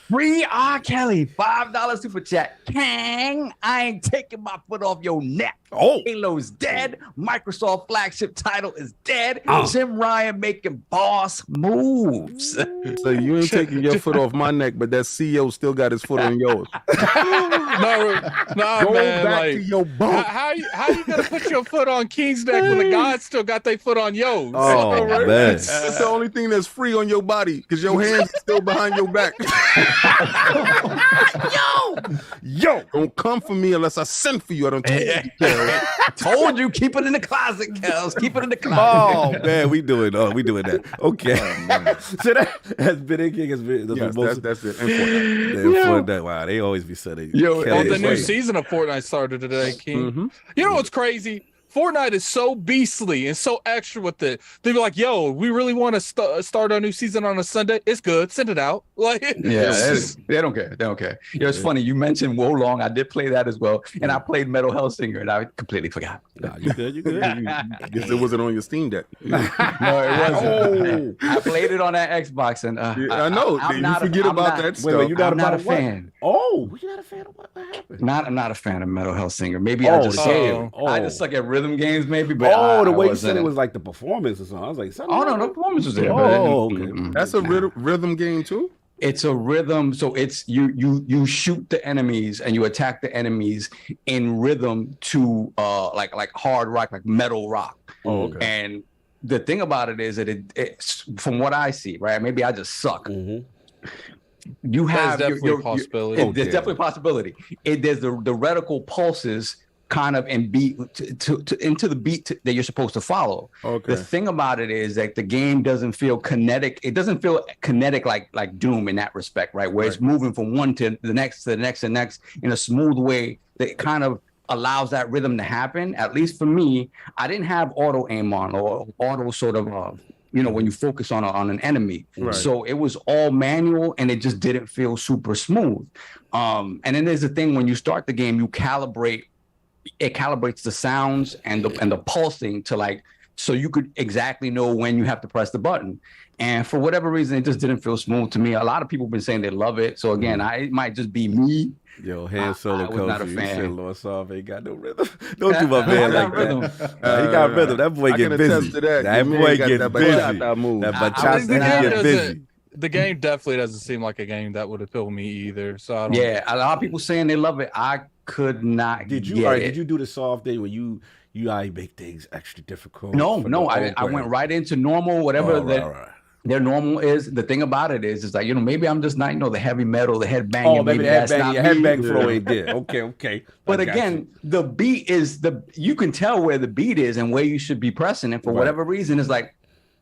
E: Free R. Kelly, $5 super chat. Kang, I ain't taking my foot off your neck.
A: Oh,
E: Halo's dead. Microsoft flagship title is dead. Jim Ryan making boss moves.
H: So you ain't taking your foot off my neck, but that CEO still got his foot on yours.
B: No,
H: Go
B: man.
H: back
B: Like,
H: to your bunk.
B: how you gonna put your foot on King's neck when the gods still got their foot on yours?
A: Oh, man.
H: That's the only thing that's free on your body, because your hands are still behind your back. Yo, don't come for me unless I send for you. I don't tell you.
E: Told you, keep it in the closet, Kels. Keep it in the
A: Oh
E: closet.
A: man, we doing that. Okay, so that has been it. King has been
H: That's it.
A: Wow, they always be setting.
B: The new season of Fortnite started today, King.
H: Mm-hmm.
B: You know what's crazy? Fortnite is so beastly and so extra with it. They be like, "Yo, we really want to start our new season on a Sunday. It's good. Send it out." Like,
E: they don't care. They don't care. It's funny. You mentioned Wolong. I did play that as well, and I played Metal Hellsinger, and I completely forgot.
A: Nah, you good? You good?
H: I guess it wasn't on your Steam Deck.
E: No, it wasn't. I played it on that Xbox, and
H: I know. You forget about that stuff.
A: Wait, you're not
E: a fan.
A: Oh, you're not a fan of what happened?
E: I'm not a fan of Metal Hellsinger. Maybe I just suck at rhythm games, maybe. But
A: the way you said it was like the performance or something. I was like,
E: the performance was there.
A: Okay.
H: That's a rhythm game too.
E: It's a rhythm, so it's you shoot the enemies and you attack the enemies in rhythm to like hard rock, like metal rock.
A: Oh, okay.
E: And the thing about it is that it's from what I see, right? Maybe I just suck.
A: Mm-hmm.
E: You have
B: definitely a possibility.
E: There's definitely a possibility. There's the reticle pulses kind of in beat into the beat that you're supposed to follow.
H: Okay.
E: The thing about it is that the game doesn't feel kinetic. It doesn't feel kinetic like Doom in that respect, right? Where it's moving from one to the next to the next and next in a smooth way that kind of allows that rhythm to happen. At least for me, I didn't have auto aim on or auto sort of when you focus on an enemy.
H: Right.
E: So it was all manual and it just didn't feel super smooth. And then there's the thing, when you start the game, it calibrates the sounds and the pulsing to so you could exactly know when you have to press the button. And for whatever reason, it just didn't feel smooth to me. A lot of people have been saying they love it. So again, it might just be me.
A: Yo, Han Solo
E: was not a
A: coach.
E: fan.
A: You said Lord Sarv ain't got no rhythm. Don't do my man like that. He got rhythm. That boy get busy.
H: That
A: boy get busy. That
B: I
A: bachata get busy.
B: The game definitely doesn't seem like a game that would appeal to me either. So I don't.
E: Yeah, a lot of people saying they love it. I could not.
A: Did you do the soft thing where you make things extra difficult?
E: No. I went right into normal, whatever their normal is. The thing about it is like, maybe I'm just not, the heavy metal, the headbanging.
A: Oh, maybe the headbang flow ain't there. Okay.
E: But again, the beat is you can tell where the beat is and where you should be pressing it for whatever reason. It's like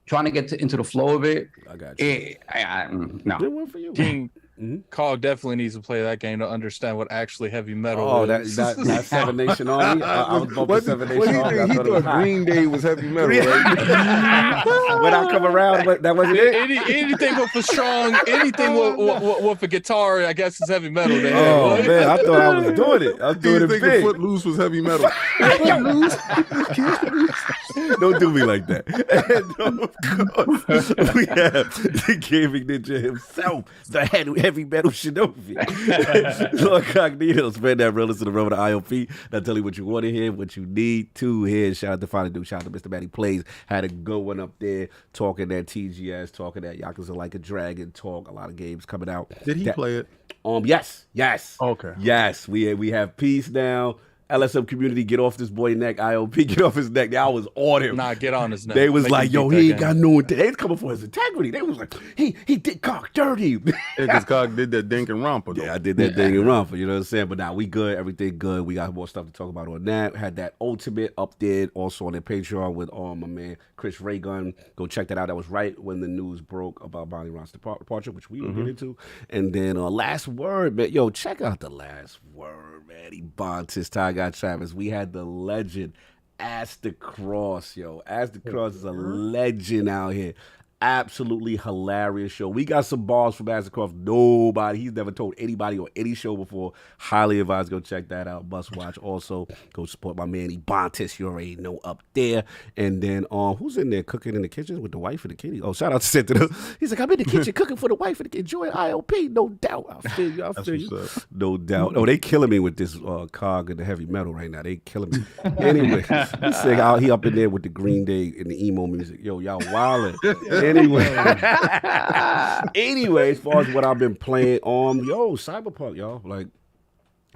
E: trying to get into the flow of it.
A: I got you.
E: No.
A: Good one for you.
B: King Cog definitely needs to play that game to understand what actually heavy metal is.
A: That Seven Nation Army. I was bumping Seven Nation Army.
H: He thought Green Day was heavy metal, right?
A: When I come around, that wasn't it.
B: Anything with a strong, anything with a guitar, I guess is heavy metal.
A: Oh man, I thought I was doing it. I was doing it big.
H: Footloose was heavy metal.
A: Don't do me like that. And of course, we have the gaming ninja himself, the heavy metal shinobi. LordCognito, spread that realness to the road of the ILP. Now tell you what you want to hear, what you need to hear. Shout out to Final Dude, shout out to Mr. Matty Plays. Had a good one up there, talking that TGS, talking that Yakuza Like a Dragon, talk a lot of games coming out.
H: Did he play it?
A: Yes.
H: Okay.
A: Yes, we have Peace now. LSM community, get off this boy neck. ILP, get off his neck. I was on him.
B: Nah, get on his neck.
A: They was
B: Make
A: like,
B: him
A: yo,
B: beat
A: he
B: that
A: ain't got
B: game.
A: no integrity. They was coming for his integrity. They was like, he did cock dirty.
H: Because Cog did that dink and romper, though.
A: Yeah, I did that thing in Rumford, you know what I'm saying? But now we good, everything good. We got more stuff to talk about on that. Had that Ultimate up there also on their Patreon with my man Chris Raygun. Go check that out. That was right when the news broke about Bonnie Ron's departure, which we will get into. And then last word, man. Yo, check out the last word, man. Ebontis, Ty got Travis. We had the legend Ask the Cross, yo. Ask the Cross is a legend out here. Absolutely hilarious show. We got some bars from Ask the Cross. He's never told anybody on any show before. Highly advised, go check that out. Must watch. Also, go support my man Ebontis. You already know up there. And then who's in there cooking in the kitchen with the wife and the kitty? Oh, shout out to Sentinel. He's like, I'm in the kitchen cooking for the wife and the kid. Enjoy ILP, no doubt. I feel you. I feel you. No doubt. Oh, they killing me with this cog and the heavy metal right now. They killing me. Anyway, he said he up in there with the Green Day and the emo music. Yo, y'all wildin'. Anyway, as far as what I've been playing Cyberpunk, y'all, like,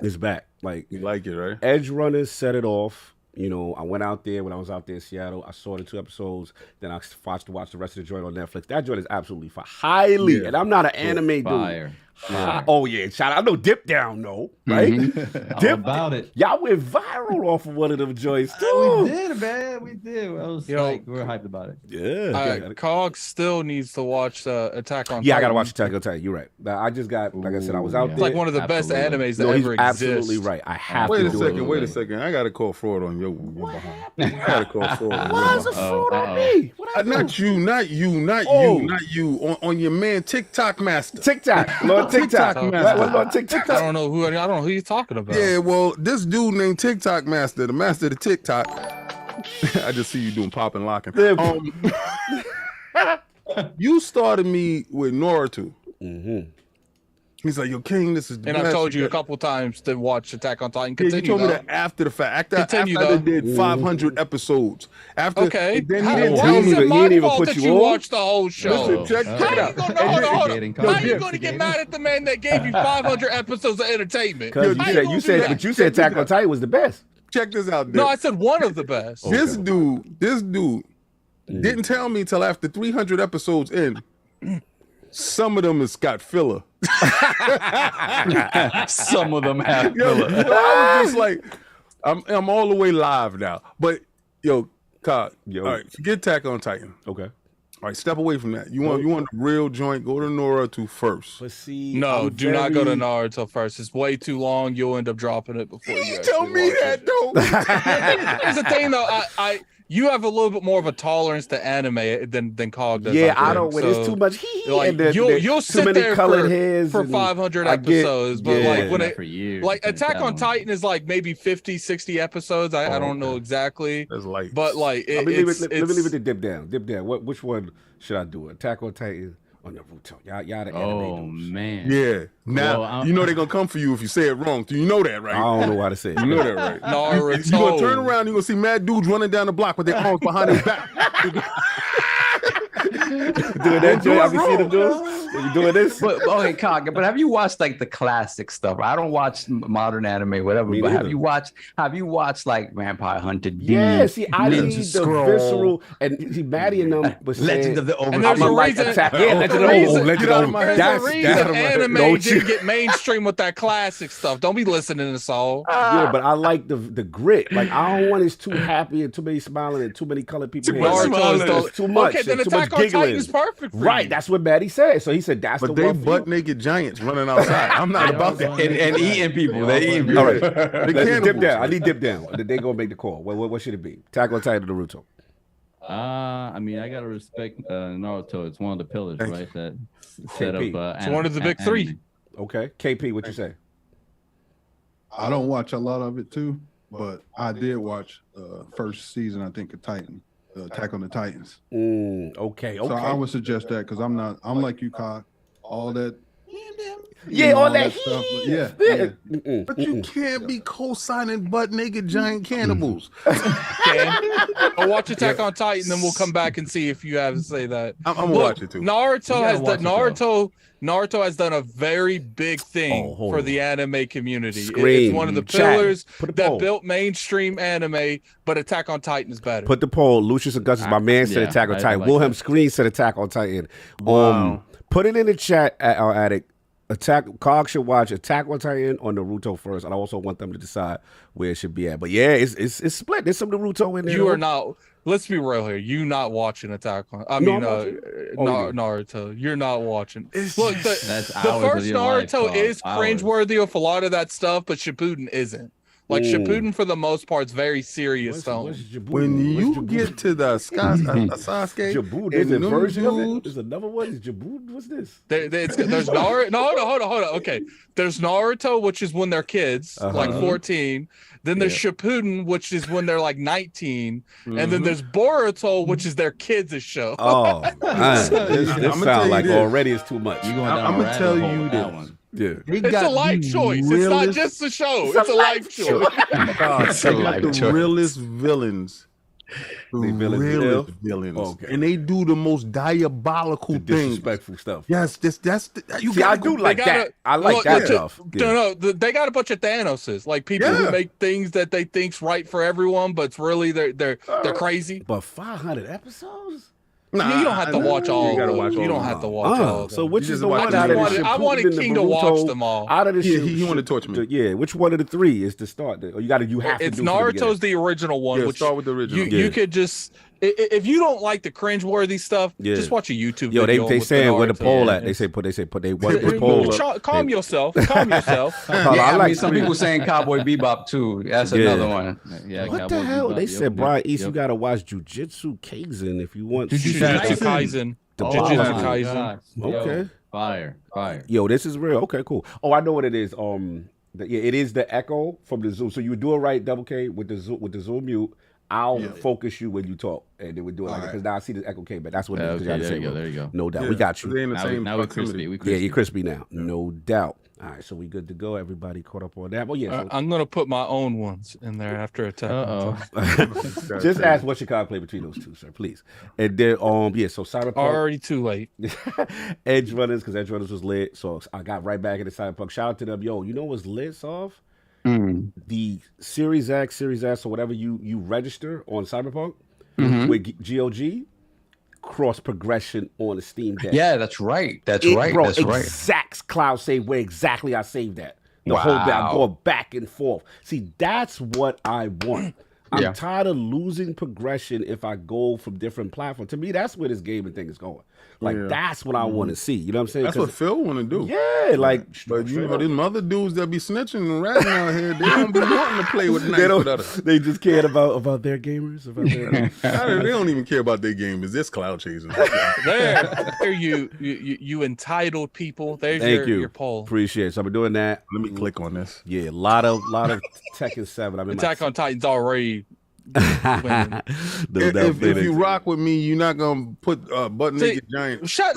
A: it's back. Like,
H: you like it, right?
A: Edge Runners set it off. You know, I went out there when I was out there in Seattle. I saw the 2 episodes. Then I watched the rest of the joint on Netflix. That joint is absolutely fire. Highly. And I'm not an anime dude. Oh, yeah. Shout out. I know Dip Down, though. Right?
F: Dip about it.
A: Y'all went viral off of one of them joints, too.
F: We did, man. We did. I was like, we were hyped about it.
A: Yeah.
B: Cog still needs to watch Attack on Titan.
A: Yeah, I got to watch Attack on Titan. You're right. I just got, like I said, I was out there.
B: It's like one of the best animes that ever
A: he's
B: exist.
A: Absolutely right. I have to do it.
H: Wait a second. I got to call fraud on your behind. I got to call fraud.
A: Why is a fraud on me?
H: Not you. On your man TikTok master.
A: Lord TikTok. What's Lord TikTok?
B: I don't know who you're talking about.
H: Yeah, well, this dude named TikTok Master, the master of the TikTok. I just see you doing pop and locking. You started me with Naruto. He's like, yo, King, this is the
B: And I've told you a couple times to watch Attack on Titan.
H: Continue, you told me that after the fact. After they did 500 episodes.
B: Okay.
H: Then
B: How
H: he didn't
B: is it my
A: even
B: fault
A: put
B: that
A: you
B: you
A: on?
B: watched the whole show?
H: Listen, check it out.
B: Hold on. How you going to get mad at the man that gave you 500 episodes of entertainment?
A: Because you said Attack on Titan was the best.
H: Check this out, dude.
B: No, I said one of the best.
H: This dude didn't tell me till after 300 episodes in. Some of them has got filler.
E: Some of them have filler.
H: I was just like, I'm all the way live now. But yo, Cog, all right, forget Attack on Titan.
A: Okay.
H: All right, step away from that. You want the real joint? Go to Naruto first.
A: But see,
B: No, do not go to Naruto first. It's way too long. You'll end up dropping it before you
H: tell me that, though.
B: Here's the thing, though. You have a little bit more of a tolerance to anime than Cog does.
A: Yeah, I don't. When it's too much,
B: you'll sit there for 500 episodes, but
A: like
B: when Attack on Titan is like maybe 50, 60 episodes. I don't know exactly.
H: That's light.
B: But like,
A: let me leave it to Dip Down. Which one should I do? Attack on Titan or Naruto? Y'all the anime dudes.
F: Man.
H: Yeah. Now you know they're gonna come for you if you say it wrong. You know that, right?
A: I don't know how to say it.
H: You know that, right?
B: Naruto.
H: You're gonna turn around, you're gonna see mad dudes running down the block with their arms behind their back.
A: Doing that, Joe? Have you seen them doing? You doing this?
E: But okay, Cog, but have you watched like the classic stuff? I don't watch modern anime, whatever. But have you watched like Vampire Hunter D?
A: Yeah, see, I need
E: Ninja
A: the
E: Scroll,
A: visceral, and see, Maddie and them was
E: Legend of the
B: And there's a reason.
A: Legend of
B: Reason anime didn't get mainstream with that classic stuff. Don't be listening to Saul.
A: Yeah, but I like the grit. Like, I don't want it's too happy and too many smiling and too many colored people. Too much.
B: Okay, then Attack on Titan is perfect for
A: right,
B: you.
A: that's what Maddie said. So he said that's
H: but
A: the one.
H: But they butt naked giants running outside. I'm not about that.
E: and eating people. They eating people.
A: All right, let's dip down. I need Dip Down. They gonna make the call. What should it be? Attack on Titan or Naruto?
F: I mean, I gotta respect Naruto. It's one of the pillars, right? That set up.
B: It's one of the big three.
A: Okay, KP, what you say?
G: I don't watch a lot of it too, but I did watch first season, I think, of Titan, Attack on the Titans.
A: Okay.
G: So I would suggest that because I'm like you, Cog. All that
A: Yeah, all that
G: stuff.
A: heat.
G: Yeah.
H: But you can't be co-signing butt naked giant cannibals.
B: I'll watch Attack on Titan, then we'll come back and see if you have to say that.
H: I'm gonna watch it too.
B: Naruto has done a very big thing for the anime community.
A: Scream.
B: It's one of the pillars that built mainstream anime, but Attack on Titan is better.
A: Put the poll. Lucius Augustus, my man, said Attack on Titan. Wilhelm Screen said Attack on Titan. Put it in the chat, Addict. Cog should watch Attack on Titan or Naruto first. I also want them to decide where it should be at. But yeah, it's split. There's some Naruto in there.
B: You are not. Let's be real here. You not watching Attack on? Naruto. You're not watching. Look, the first Naruto is cringeworthy with a lot of that stuff, but Shippuden isn't. Like Shippuden, for the most part, is very serious tone.
H: When you get to the Sasuke,
A: Jabud, there's a version of it. There's another one. Is Jabud? What's this?
B: There's Naruto. No, hold on. Okay, there's Naruto, which is when they're kids, like 14. Then there's Shippuden, which is when they're like 19, and then there's Boruto, which is their kids' show.
A: Oh, this sounds like already it's too much.
H: I'm gonna tell you this.
A: Yeah.
B: It's a life choice. It's not just a show. It's a life choice.
H: They got the realest villains. Realest villains. Okay. And they do the most diabolical things.
A: Disrespectful stuff.
H: Yes,
A: I do like that. I like that stuff.
B: No, they got a bunch of Thanoses, like people who make things that they think's right for everyone, but it's really they're crazy.
A: But 500 episodes?
B: Nah, you don't have to watch all. You don't have to watch all.
A: So which is the one out of the
B: I wanted King to watch them all.
A: Out of the
H: he wanted to torture me.
A: Yeah, which one of the three is to start? Or you have to.
B: It's Naruto's the original one.
H: Yeah,
B: which
H: start with the original.
B: You could just. If you don't like the cringeworthy stuff, just watch a YouTube video.
A: They saying where the poll at. They put the poll.
B: Calm yourself. Calm yourself.
E: I like some people saying Cowboy Bebop too. That's another one.
A: Yeah. What the hell? They said Brian East, you gotta watch Jujutsu Kaisen if you want.
B: Jujutsu Kaisen. Jujutsu Kaisen.
A: Okay.
F: Fire.
A: Yo, this is real. Okay, cool. Oh, I know what it is. It is the echo from the Zoom. So you do it right, Double K, with the Zoom mute. I'll focus you when you talk, and then we do it like that. Because now I see the echo came back. That's what it is.
F: Okay, there you go.
A: No doubt. We got you.
F: Now we're crispy.
A: Yeah, you're crispy now. No doubt. All right, so we good to go. Everybody caught up on that. Well, yeah. So,
B: I'm gonna put my own ones in there after Attack.
A: Just ask what Chicago play between those two, sir, please. And then, so Cyberpunk.
B: Already too late.
A: Edge Runners, because Edge Runners was lit. So I got right back into Cyberpunk. Shout out to them. Yo, you know what's lit off? The Series X or whatever you register on Cyberpunk with GOG, cross progression on the Steam Deck.
E: Yeah, that's right. That's right.
A: Exact cloud save where exactly I saved that. The whole bit, I'm going back and forth. See, that's what I want. I'm tired of losing progression if I go from different platforms. To me, that's where this gaming thing is going. Like, that's what I want to see. You know what I'm saying?
H: That's what Phil want to do.
A: Yeah, like.
H: But you know, them other dudes that be snitching and ratting out here, they don't be wanting to play with nice with others.
A: They just care about their gamers.
H: They don't even care about their gamers. This cloud chasing.
B: There you entitled people. There's your poll.
A: Appreciate it. So I've been doing that.
H: Let me click on this.
A: Yeah, a lot of Tekken 7.
B: Attack on Titan's already.
H: If you rock with me, you're not gonna put butt naked giant.
B: Stop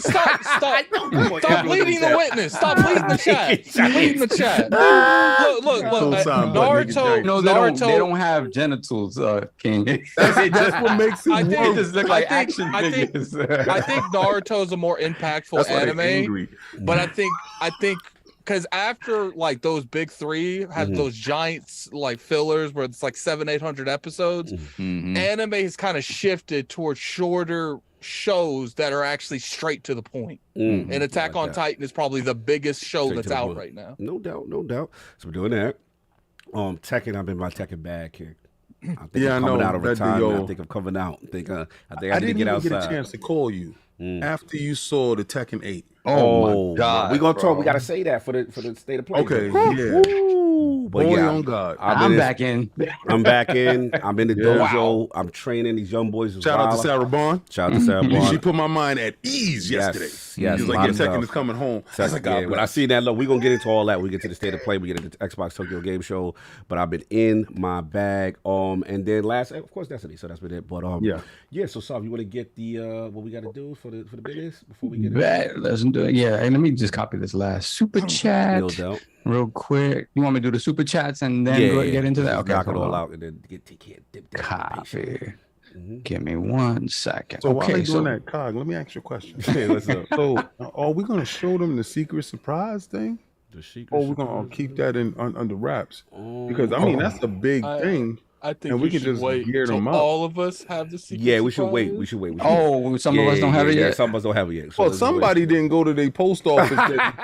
B: leading the witness. Stop leading the chat. Leading the chat. Look. Naruto.
E: No, they don't have genitals, King.
H: That's what makes it work.
E: They just look like action figures.
B: I think Naruto is a more impactful anime, but I think. Because after like those big three have those giants like fillers where it's like 700-800 episodes, anime has kind of shifted towards shorter shows that are actually straight to the point. And Attack on Titan is probably the biggest show that's out right now.
A: No doubt. So we're doing that. Tekken, I'm in my Tekken bag here. I think I'm coming out of retirement. I think I'm coming out. I think I need to get outside.
H: Get a chance to call you after you saw the Tekken 8.
A: Oh my God! We're gonna talk. We gotta say that for the state of play.
H: Okay, yeah.
A: But yeah,
H: on God.
E: I'm back in.
A: I'm back in. I'm in the dojo. I'm training these young boys.
H: Shout out to Sarah Bond.
A: Shout out to Sarah Bond.
H: She put my mind at ease yesterday.
A: Yes.
H: She's like, Tekken is coming home.
A: When I see that, look, we're going to get into all that. We get to the state of play. We get into the Xbox Tokyo Game Show. But I've been in my bag. And then last, of course, Destiny. So that's been it. But so Sav, you want to get the what we got to do for the business before we get it?
E: Let's do it. Yeah, and let me just copy this last super chat.
A: No doubt.
E: Real quick. You want me to do the super chats and then get into that? Okay,
A: knock it all out and then get
E: copy. Give me 1 second.
H: So while they're doing that, Cog, let me ask you a question.
A: Hey, what's up?
H: So are we going to show them the secret surprise thing? Or we're going to keep that under wraps? Because, I mean, that's a big thing.
B: I think
H: and we can just
B: wait
H: gear them up.
B: All of us have the secret.
A: Yeah, we should wait. We should wait.
E: Some of us don't have it yet.
A: Some of us don't have it yet.
H: Well, somebody didn't go to their post office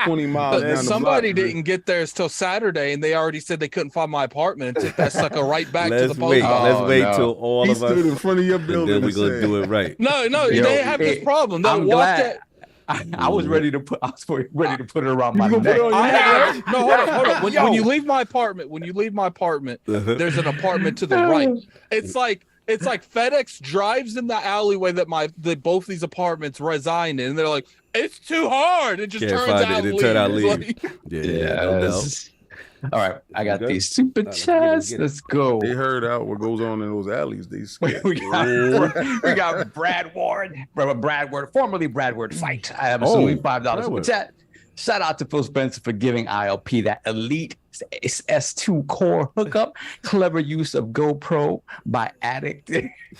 H: 20 miles down the block.
B: Somebody didn't get there till Saturday, and they already said they couldn't find my apartment and took that sucker right back to the post office.
A: Let's wait till all of us
H: stood in front of your building.
A: And then we're gonna do it right.
B: No, they have this problem. They
E: I'm glad. I was ready to put it around my neck.
B: Hold on. When you leave my apartment, there's an apartment to the right. It's like FedEx drives in the alleyway that both these apartments reside in, and they're like, it's too hard. It just turns out leave.
E: All right, I got these super chats. Let's go.
H: They heard out what goes on in those alleys.
E: We got Brad Ward, formerly Brad Ward Fight. I have assuming $5 super chat. Shout out to Phil Spencer for giving ILP that elite S2 core hookup. Clever use of GoPro by Addict.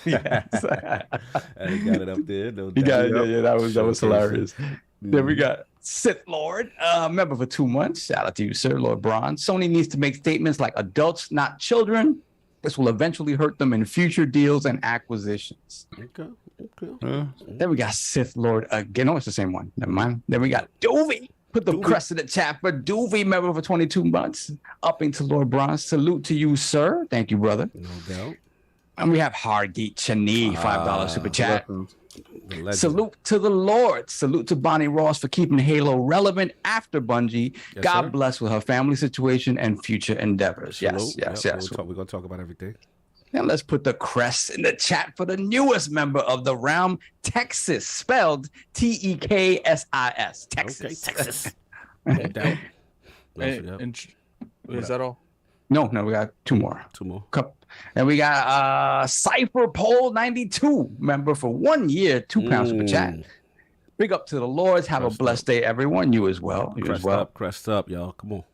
E: Yes,
A: Addict got it up there.
E: That was hilarious. Then we got Sith Lord, member for 2 months. Shout out to you, sir, Lord Braun. Sony needs to make statements like adults, not children. This will eventually hurt them in future deals and acquisitions.
A: Okay.
E: Then we got Sith Lord again. No, it's the same one. Never mind. Then we got Doovie. Put the crest in the chat for Doovie, member for 22 months. Upping to Lord Braun. Salute to you, sir. Thank you, brother.
A: No doubt.
E: And we have Hargeet Chani, $5 super chat. Salute to the Lord. Salute to Bonnie Ross for keeping Halo relevant after Bungie. God bless with her family situation and future endeavors. Yes.
A: We're going to talk about everything.
E: Now let's put the crest in the chat for the newest member of the realm, Texas, spelled Teksis. Texas.
A: Okay, Texas.
B: Is that all?
E: No, we got two more. And we got Cypher Pole 92 member for 1 year, £2 super chat. Big up to the Lords. Have a blessed day, everyone. You as well.
A: Crest up, y'all. Come on.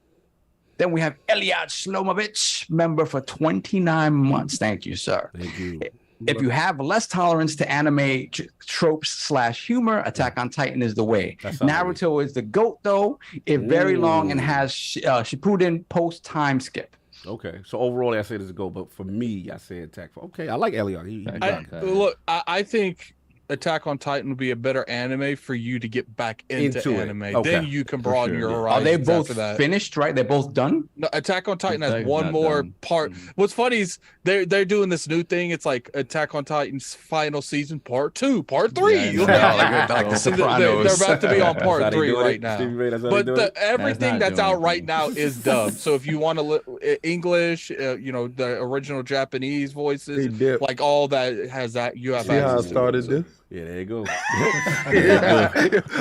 E: Then we have Eliad Shlomovich, member for 29 months. Thank you, sir.
A: Thank you.
E: If you have less tolerance to anime tropes / humor, Attack on Titan is the way. Naruto is the GOAT, though. It's very long and has Shippuden post-time skip.
A: Okay, so overall, I say this is a GOAT, but for me, I say Attack. Okay, I like Eliad.
B: Look, I think Attack on Titan would be a better anime for you to get back into anime.
A: Okay.
B: Then you can broaden your horizons.
E: Are they both finished, right? They're both done?
B: No, Attack on Titan has one more part. What's funny is they're doing this new thing. It's like Attack on Titan's final season, part 2, part 3.
E: Like the Sopranos.
B: They're about to be on part 3 right now. But everything that's out right now is dubbed. So if you want to English, the original Japanese voices, like all that has that. You have
H: access how I started this.
A: Yeah, there you go.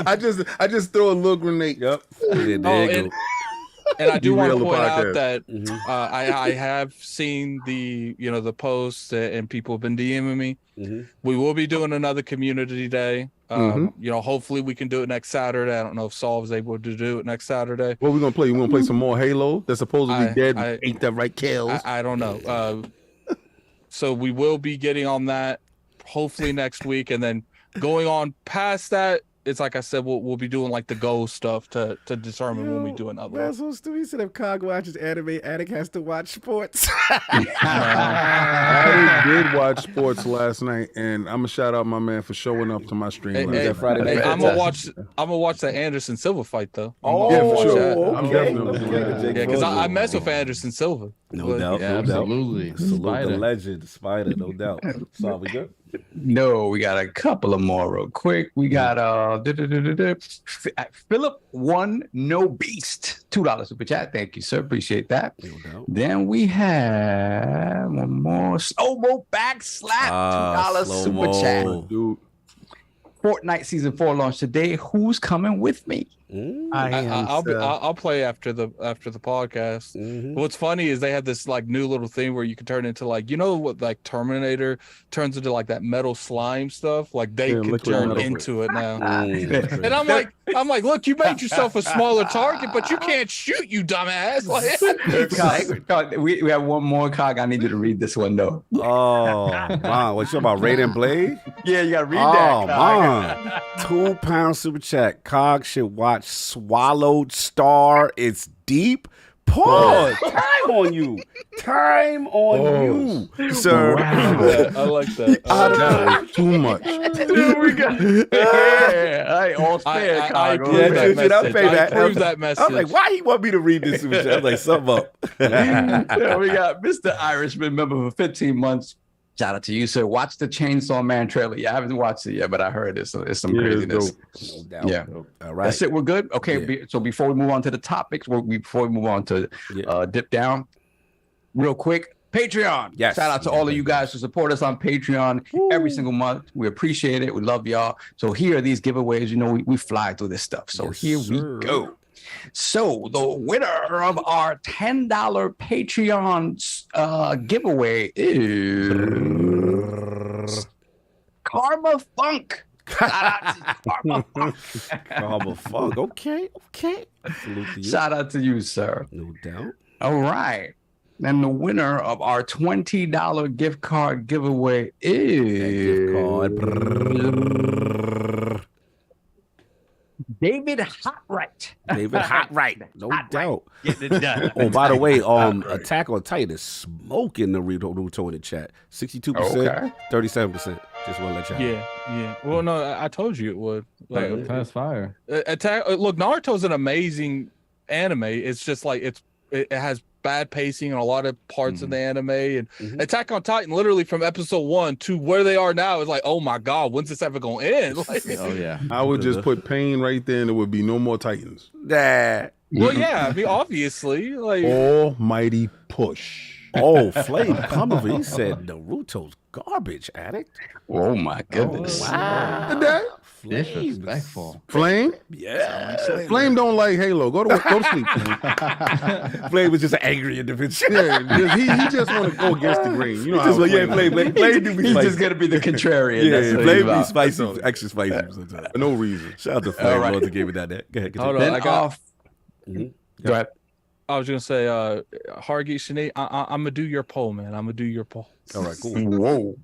H: I just throw a little grenade.
A: Yep. There you go.
B: And I do want to point out that I have seen the posts and people have been DMing me. We will be doing another community day. Hopefully we can do it next Saturday. I don't know if Saul is able to do it next Saturday.
H: What are we gonna play? You gonna play some more Halo? That's supposedly dead. Ain't that right, kills?
B: I don't know. So we will be getting on that hopefully next week, and then going on past that, it's like I said, we'll be doing like the goal stuff to determine when we do another one.
A: That's so stupid. He said if Cog watches anime, Attic has to watch sports.
H: I did watch sports last night, and I'm gonna shout out my man for showing up to my stream.
A: Friday night.
B: I'm gonna watch that Anderson Silva fight though.
H: Yeah, for sure. I'm definitely
B: because I mess with Anderson Silva.
A: No doubt.
F: Yeah, absolutely.
A: Salute the legend, Spider, no doubt. So we good?
E: No, we got a couple of more real quick. We got Philip One No Beast, $2 super chat. Thank you, sir. Appreciate that.
A: No doubt.
E: Then we have one more Slowmo Backslap, $2 super chat.
H: Dude.
E: Fortnite season 4 launched today. Who's coming with me?
B: I'll play after the podcast. What's funny is they have this like new little thing where you can turn into like, you know what, like Terminator turns into like that metal slime stuff. Like they can turn into it now. And I'm like, look, you made yourself a smaller target, but you can't shoot, you dumbass.
E: Cog, we have one more, Cog. I need you to read this one though.
A: Oh, wow. What you about Raiden Blade?
E: Yeah, you gotta read that.
A: Oh, man. £2 super chat. Cog should watch Swallowed Star. It's deep. Pause. Time on you. Time on you, sir.
B: Wow. I like that.
H: That was too much.
E: We got all fair, Cog.
B: I approve that message.
A: I was like, why he want me to read this super chat? I was like, something up.
E: We got Mr. Irishman member for 15 months. Shout out to you, sir. Watch the Chainsaw Man trailer. Yeah, I haven't watched it yet, but I heard it's some craziness.
A: No doubt.
E: Yeah.
A: All right.
E: That's it. We're good. Okay. So before we move on to the topics, before we move on to Dip Down, real quick, Patreon.
A: Yes.
E: Shout out to all of you guys who support us on Patreon every single month. We appreciate it. We love y'all. So here are these giveaways. You know, we fly through this stuff. So here we go. So the winner of our $10 Patreon giveaway is Karma Funk. Karma
A: Funk. Okay. Salute to you.
E: Shout out to you, sir.
A: No doubt.
E: All right. And the winner of our $20 gift card giveaway is David Hotright.
A: David Hotright. No doubt.
E: Getting it done.
A: Oh, by the way, Attack on Titan is smoking the Naruto in the chat. 62%, 37%. Just want to let y'all know.
B: Yeah. Well, no, I told you it would. Like,
F: that's fire.
B: Look, Naruto's an amazing anime. It's just like it has bad pacing in a lot of parts of the anime, and Attack on Titan, literally from episode 1 to where they are now, is like, oh my god, when's this ever gonna end? Like,
F: oh yeah,
H: I would just put pain right there, and there would be no more Titans.
A: Nah.
B: Well, yeah, I mean, obviously, like
H: almighty push.
A: Oh, Flame come over. He said Naruto's garbage, addict.
E: Oh my goodness!
A: Wow.
F: Disrespectful.
H: Flame?
A: Yeah.
H: Flame don't like Halo. Go to sleep.
A: Flame was just an angry individual.
H: Yeah, he just want to go against the grain. You know how
A: Flame do be
E: He's just gonna be the contrarian.
A: Yeah, Flame be spicy, extra spicy sometimes.
H: For no reason.
A: Shout out to Flame. Lord to give me that. Go ahead.
B: Hold on, I got.
E: Go ahead.
B: I was gonna say, Hargi Shani, I'm gonna do your poll, man. I'm gonna do your poll.
A: All right, cool.
E: Whoa.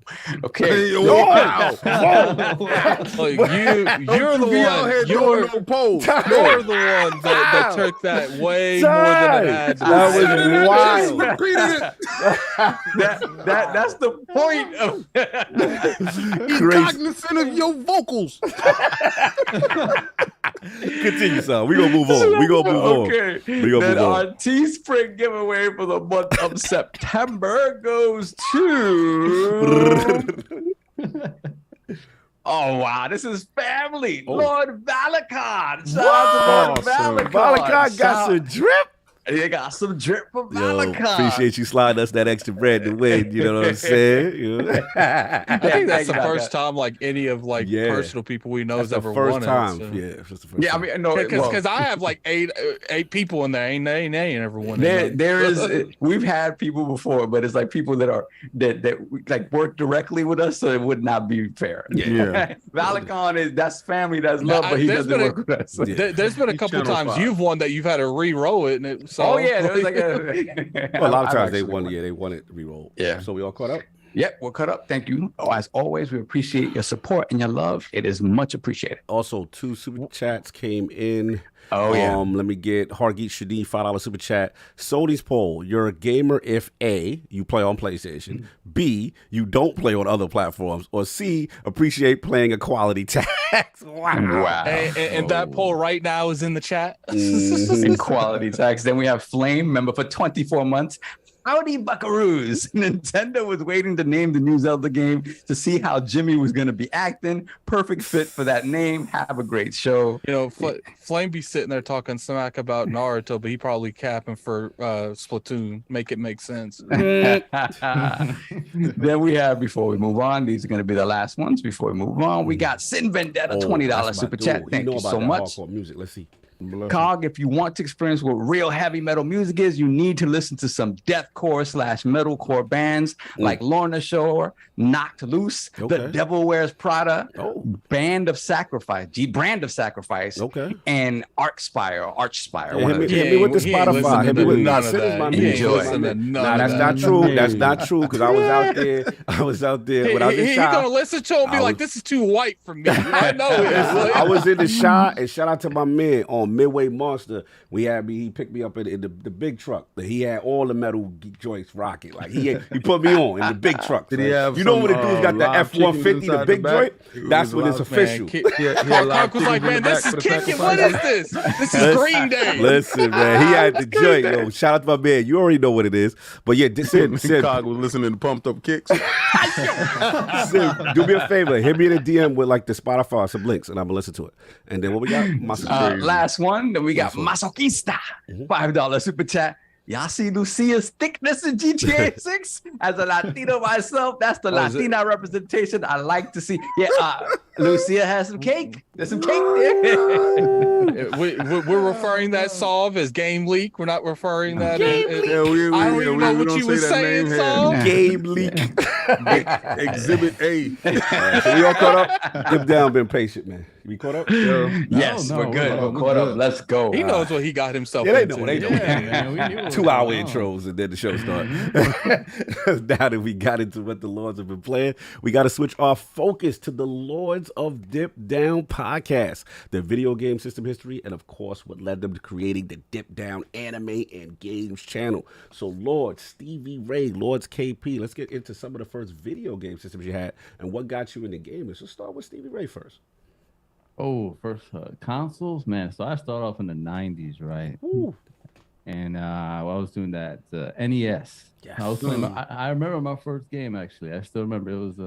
E: Okay.
H: Wow.
B: Like, you're the one. You're the one that took that way more than it had.
A: That was wild.
E: That's the point of
H: be cognizant of your vocals.
A: Continue, son. We're gonna move on.
E: Okay. Then our Teespring giveaway for the month of September goes to oh wow, this is family. Lord Valakon. Shout out to Lord Valakon.
A: Valakon got some drip.
E: They got some drip from Valakon.
A: Appreciate you sliding us that extra bread to win. You know what I'm saying? You know?
B: I think that's the first time like any of like personal people we know has ever won it.
A: So. Yeah, it's the first time.
E: I mean, no,
B: because I have like eight people in there. Ain't ever won it.
E: There is. We've had people before, but it's like people that like work directly with us, so it would not be fair.
A: Yeah.
E: Valakon that's family, that's love, but he doesn't work with us.
B: There's been a couple times you've won that you've had to re-roll it, and it.
E: So, there was like
A: a lot of times they won it re-roll.
E: Yeah.
A: So we all caught up?
E: Yep, we're caught up. Thank you. As always, we appreciate your support and your love. It is much appreciated.
A: Also, 2 super chats came in.
E: Oh, yeah.
A: Let me get Hargeet Shadeen, $5 super chat. Sony's poll. You're a gamer if A, you play on PlayStation, B, you don't play on other platforms, or C, appreciate playing a quality tax. Wow.
B: And that poll right now is in the chat.
E: In quality tax. Then we have Flame, member for 24 months. Howdy, buckaroos. Nintendo was waiting to name the new Zelda game to see how Jimmy was going to be acting. Perfect fit for that name. Have a great show.
B: You know, Flame be sitting there talking smack about Naruto, but he probably capping for Splatoon. Make it make sense.
E: Then we have, before we move on, these are going to be the last ones before we move on. We got Sin Vendetta, $20 super chat. Thank you so much.
A: Music. Let's see.
E: Cog, if you want to experience what real heavy metal music is, you need to listen to some deathcore/metalcore bands like Lorna Shore, Knocked Loose, The Devil Wears Prada, Brand of Sacrifice, and Archspire.
A: Hit me with the Spotify. Hit me with that's not true. That's not true because I was out there. When I was in
B: He's gonna listen to it and be like, "This is too white for me." I know it is.
A: I was in the shot, and shout out to my man on Midway Monster. He picked me up in the big truck. He had all the metal joints rocking. Like he put me on in the big truck. Did he have? You know when the dude's got the F-150, the big joint? That's when it's official.
B: Mark was like, "Man, this is kicking. What is this? This is Green Day."
A: Listen, man, he had the joint. Yo, shout out to my man. You already know what it is. But yeah, Sid
H: Cog was listening to Pumped Up Kicks.
A: Sid, do me a favor. Hit me in a DM with like the Spotify or some links, and I'm gonna listen to it. And then what we got?
E: Last one. Then we got Masochista, $5 super chat. Y'all see Lucia's thickness in GTA 6? As a Latino myself, that's the Latina representation I like to see. Yeah, Lucia has some cake. There's some cake there.
B: We're referring that Solve as Game Leak. We're not referring that as... I don't even know what you were saying, Solve.
A: Game Leak.
H: Exhibit A.
A: So we all caught up? Dip Down been patient, man. We caught up?
E: Yes, we're good. We're caught up. Let's go.
B: He knows what he got himself
A: into.
B: They
A: know. Yeah, 2-hour intros and then the show started. Now that we got into what the Lords have been playing, we got to switch our focus to the Lords of Dip Down Podcast, their video game system history, and of course what led them to creating the Dip Down Anime and Games channel. So Lord Stevie Ray, Lords KP, let's get into some of the first video game systems you had and what got you in the game. Let's start with Stevie Ray first.
F: Oh, first consoles, man. So I started off in the 90s, right?
A: Ooh.
F: And I was doing that NES. Yes. I was playing. I remember my first game actually. I still remember it was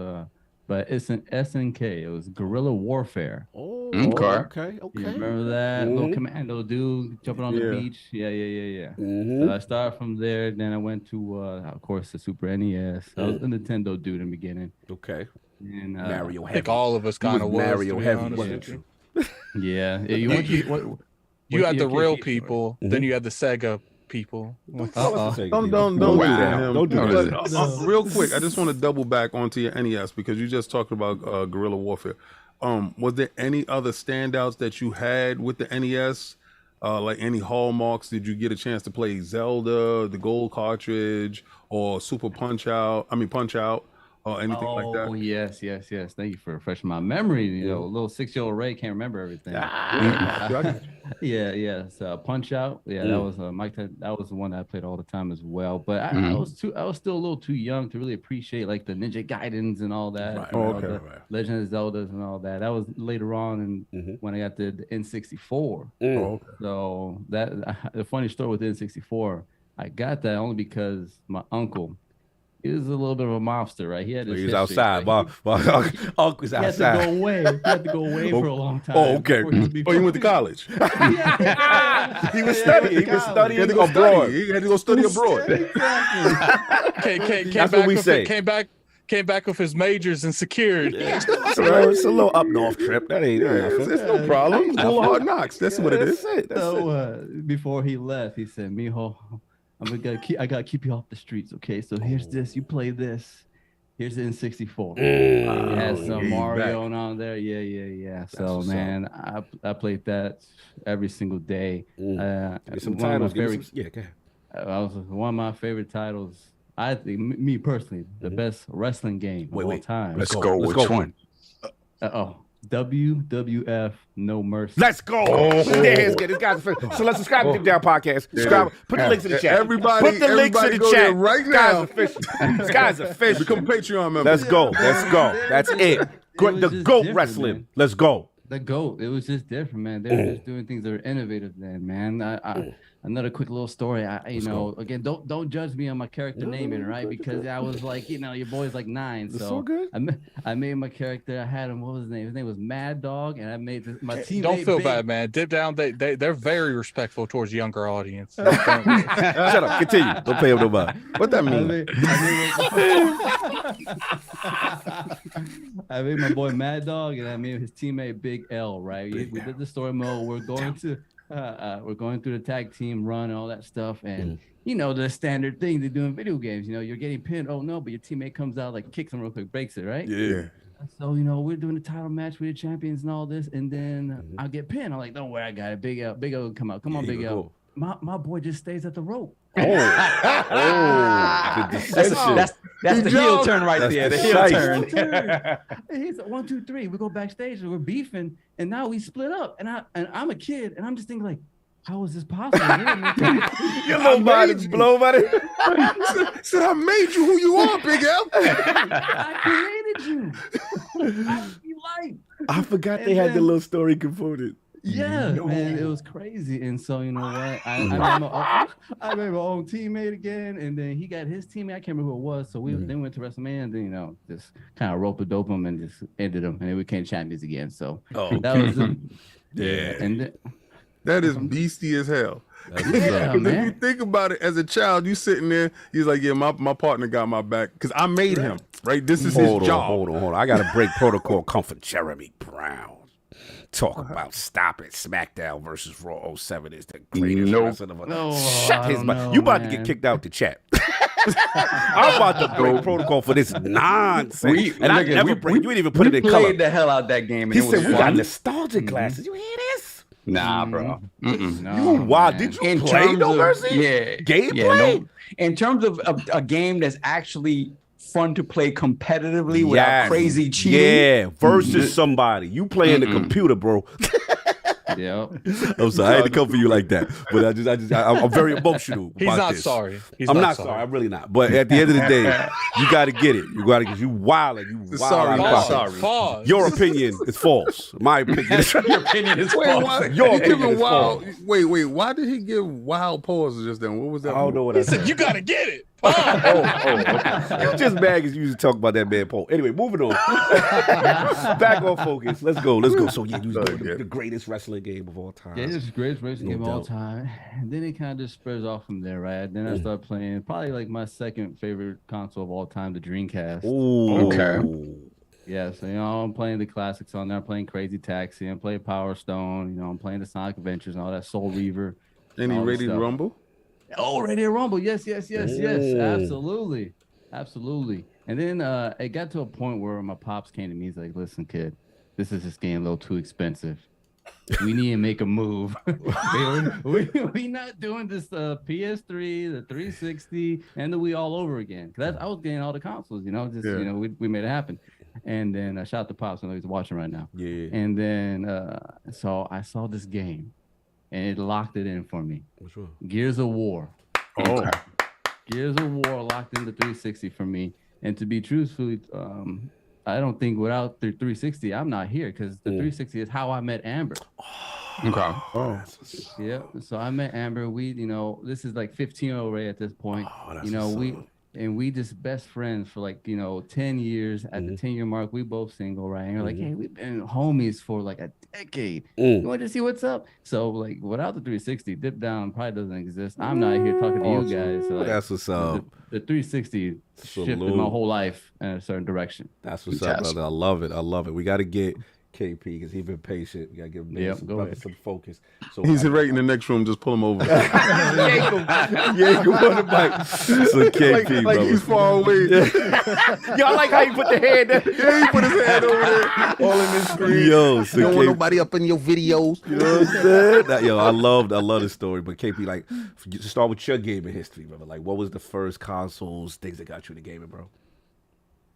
F: but it's an SNK. It was Guerrilla Warfare.
A: Oh, okay.
F: You remember that little commando dude jumping on the beach? Yeah. So I started from there. Then I went to, of course, the Super NES. I was a Nintendo dude in the beginning.
A: Okay.
F: And
A: Mario
B: heavy. I think all of us kind of was
A: Mario heavy, wasn't you?
F: Yeah.
B: You had the real people, then you had the Sega people.
H: Don't do that. Don't do that. Real quick, I just want to double back onto your NES because you just talked about Guerrilla Warfare. Was there any other standouts that you had with the NES? Like any hallmarks? Did you get a chance to play Zelda, the Gold cartridge, or Super Punch Out? Or anything like that?
F: Oh, yes. Thank you for refreshing my memory. You know, little 6-year-old Ray can't remember everything. Yeah. So Punch Out. Yeah, that was Mike. That was the one that I played all the time as well. But I was still a little too young to really appreciate like the Ninja Gaidens and all that. Right. Legend of Zeldas and all that. That was later on, and when I got the N64. So the funny story with the N64, I got that only because my uncle. He was a little bit of a mobster, right? He had
A: was outside. My uncle's outside.
F: He had to go away for a long time.
A: Oh, okay.
H: You went to college.
A: He was studying. He was studying abroad.
H: He had to go study abroad.
B: Came back with his majors in security.
A: It's a little up north trip. That ain't nothing.
H: It's no problem. School of Hard Knocks. That's what it is.
F: So before he left, he said, "Mijo, I gotta keep you off the streets, okay? So here's this. You play this. Here's the N64. It has some Mario on there. Yeah. So man, I played that every single day.
A: Some titles. Go ahead.
F: Was one of my favorite titles. I think me personally, the best wrestling game of all time.
E: Let's go. Which one?
F: WWF No Mercy.
A: Let's go. This guy's so let's subscribe to Dip Down Podcast. Subscribe. Put the links in the chat. Put the links in the chat
H: right now.
A: This guy's official.
H: Become Patreon member.
A: Let's go. That's it. The GOAT wrestling. Man. Let's go.
F: The GOAT. It was just different, man. They were just doing things that were innovative then, man. another quick little story. Again, don't judge me on my character naming, right? Because I was like, your boy's like 9, so
A: good.
F: I made my character. I had him. What was his name? His name was Mad Dog, and I made my team.
B: Don't feel bad, man. Dip Down, they're very respectful towards younger audience.
A: Shut up. Continue. Don't pay him no mind. What that mean?
F: I made my boy Mad Dog, and I made his teammate Big L. Right? We did the story mode. We're going through the tag team run and all that stuff, and the standard thing they do in video games. You're getting pinned. Oh no, but your teammate comes out, like kicks him real quick, breaks it, right?
A: Yeah.
F: So we're doing the title match with the champions and all this, and then I get pinned. I'm like, don't worry, I got it. Big L will come out. Come on, Big L. My boy just stays at the rope.
A: The
E: that's the heel turn right there. The heel turn.
F: He's like, 1, 2, 3. We go backstage and we're beefing, and now we split up. And I'm a kid, and I'm just thinking like, how is this possible?
A: Your little body's blown by it.
H: Said I made you who you are, Big L.
F: I created you.
A: I forgot they had the little story component.
F: Yeah, man, it was crazy. And so you know what? I made my own teammate again, and then he got his teammate. I can't remember who it was. So we then went to WrestleMania, and then just kind of rope a dope him and just ended him, and then we became champions again. So that was and
H: that is beastie as hell.
F: Yeah, man.
H: If you think about it, as a child, you sitting there, he's like, yeah, my partner got my back because I made him, right? This is his job.
A: Hold on. I got to break protocol. Come for Jeremy Brown. Talk about stop it. SmackDown versus Raw 07 is the greatest wrestling of all. Shut his mouth. You about to get kicked out the chat. I'm about to break protocol for this nonsense. You didn't even put it in color.
E: We played the hell out that game. And
A: he said, we got nostalgia glasses. You hear this?
E: Nah, bro.
A: No, wow. Did you play No Mercy?
E: Yeah.
A: Gameplay?
E: In terms of a game that's actually fun to play competitively without crazy cheating.
A: Yeah, versus somebody. You playing the computer, bro.
F: Yeah.
A: I'm sorry. I had to come for you like that. But I'm very emotional.
B: He's not
A: this.
B: sorry.
A: I'm not sorry. I'm really not. But at the end of the day, you got to get it. You got to get you wilding. You
H: Sorry.
A: Your opinion is false. My opinion.
E: Your opinion is false.
A: Your opinion is false.
H: Wait. Why did he give wild pauses just then? What was that?
A: I don't know what I said.
B: You got to get it.
A: Okay. You just mad because you used to talk about that man Paul. Anyway, moving on. Back on focus. Let's go. So you the greatest wrestling game of all time.
F: Yeah, it's the greatest wrestling game of all time. And then it kind of just spreads off from there, right? Then I started playing probably like my second favorite console of all time, the Dreamcast.
A: Ooh.
E: Okay.
F: Yeah, so I'm playing the classics on there. I'm playing Crazy Taxi. I'm playing Power Stone. I'm playing the Sonic Adventures and all that. Soul Reaver.
H: Any Ready to Rumble?
F: Oh, Ready to Rumble. Yes. Absolutely. And then it got to a point where my pops came to me. He's like, listen, kid, this is just getting a little too expensive. We need to make a move. we not doing this PS3, the 360, and the Wii all over again. Cause I was getting all the consoles, we made it happen. And then shout out to Pops, I know he's watching right now.
A: Yeah.
F: And then so I saw this game. And it locked it in for me.
A: Which one?
F: Gears of War.
E: Okay.
F: Gears of War locked in the 360 for me. And to be truthfully, I don't think without the 360, I'm not here because the 360 is how I met Amber.
E: Okay.
A: Oh.
F: Yeah. So I met Amber. We, this is like 15-year-old Ray at this point. We just best friends for like 10 years. At the 10-year mark, we both single, right? And we're like, hey, we've been homies for like a decade. You want to see what's up? So like, without the 360, Dip Down probably doesn't exist. I'm not here talking to you guys. So, like,
A: that's what's up.
F: The 360 shifted my whole life in a certain direction.
A: That's what's up, brother. I love it. We got to get KP because he's been patient. We got to give him some focus. So
H: he's right in the next room. Just pull him over.
A: Yank him on the mic. So KP,
H: like he's far away.
A: Yo, I like how you put the hand there.
H: Yeah, he put his hand over there, all in this screen.
A: Yo, so
H: you don't want nobody up in your videos.
A: You know what I'm saying? Yo, I love this story. But KP, like, just start with your gaming history, brother. Like, what was the first consoles, things that got you into gaming, bro?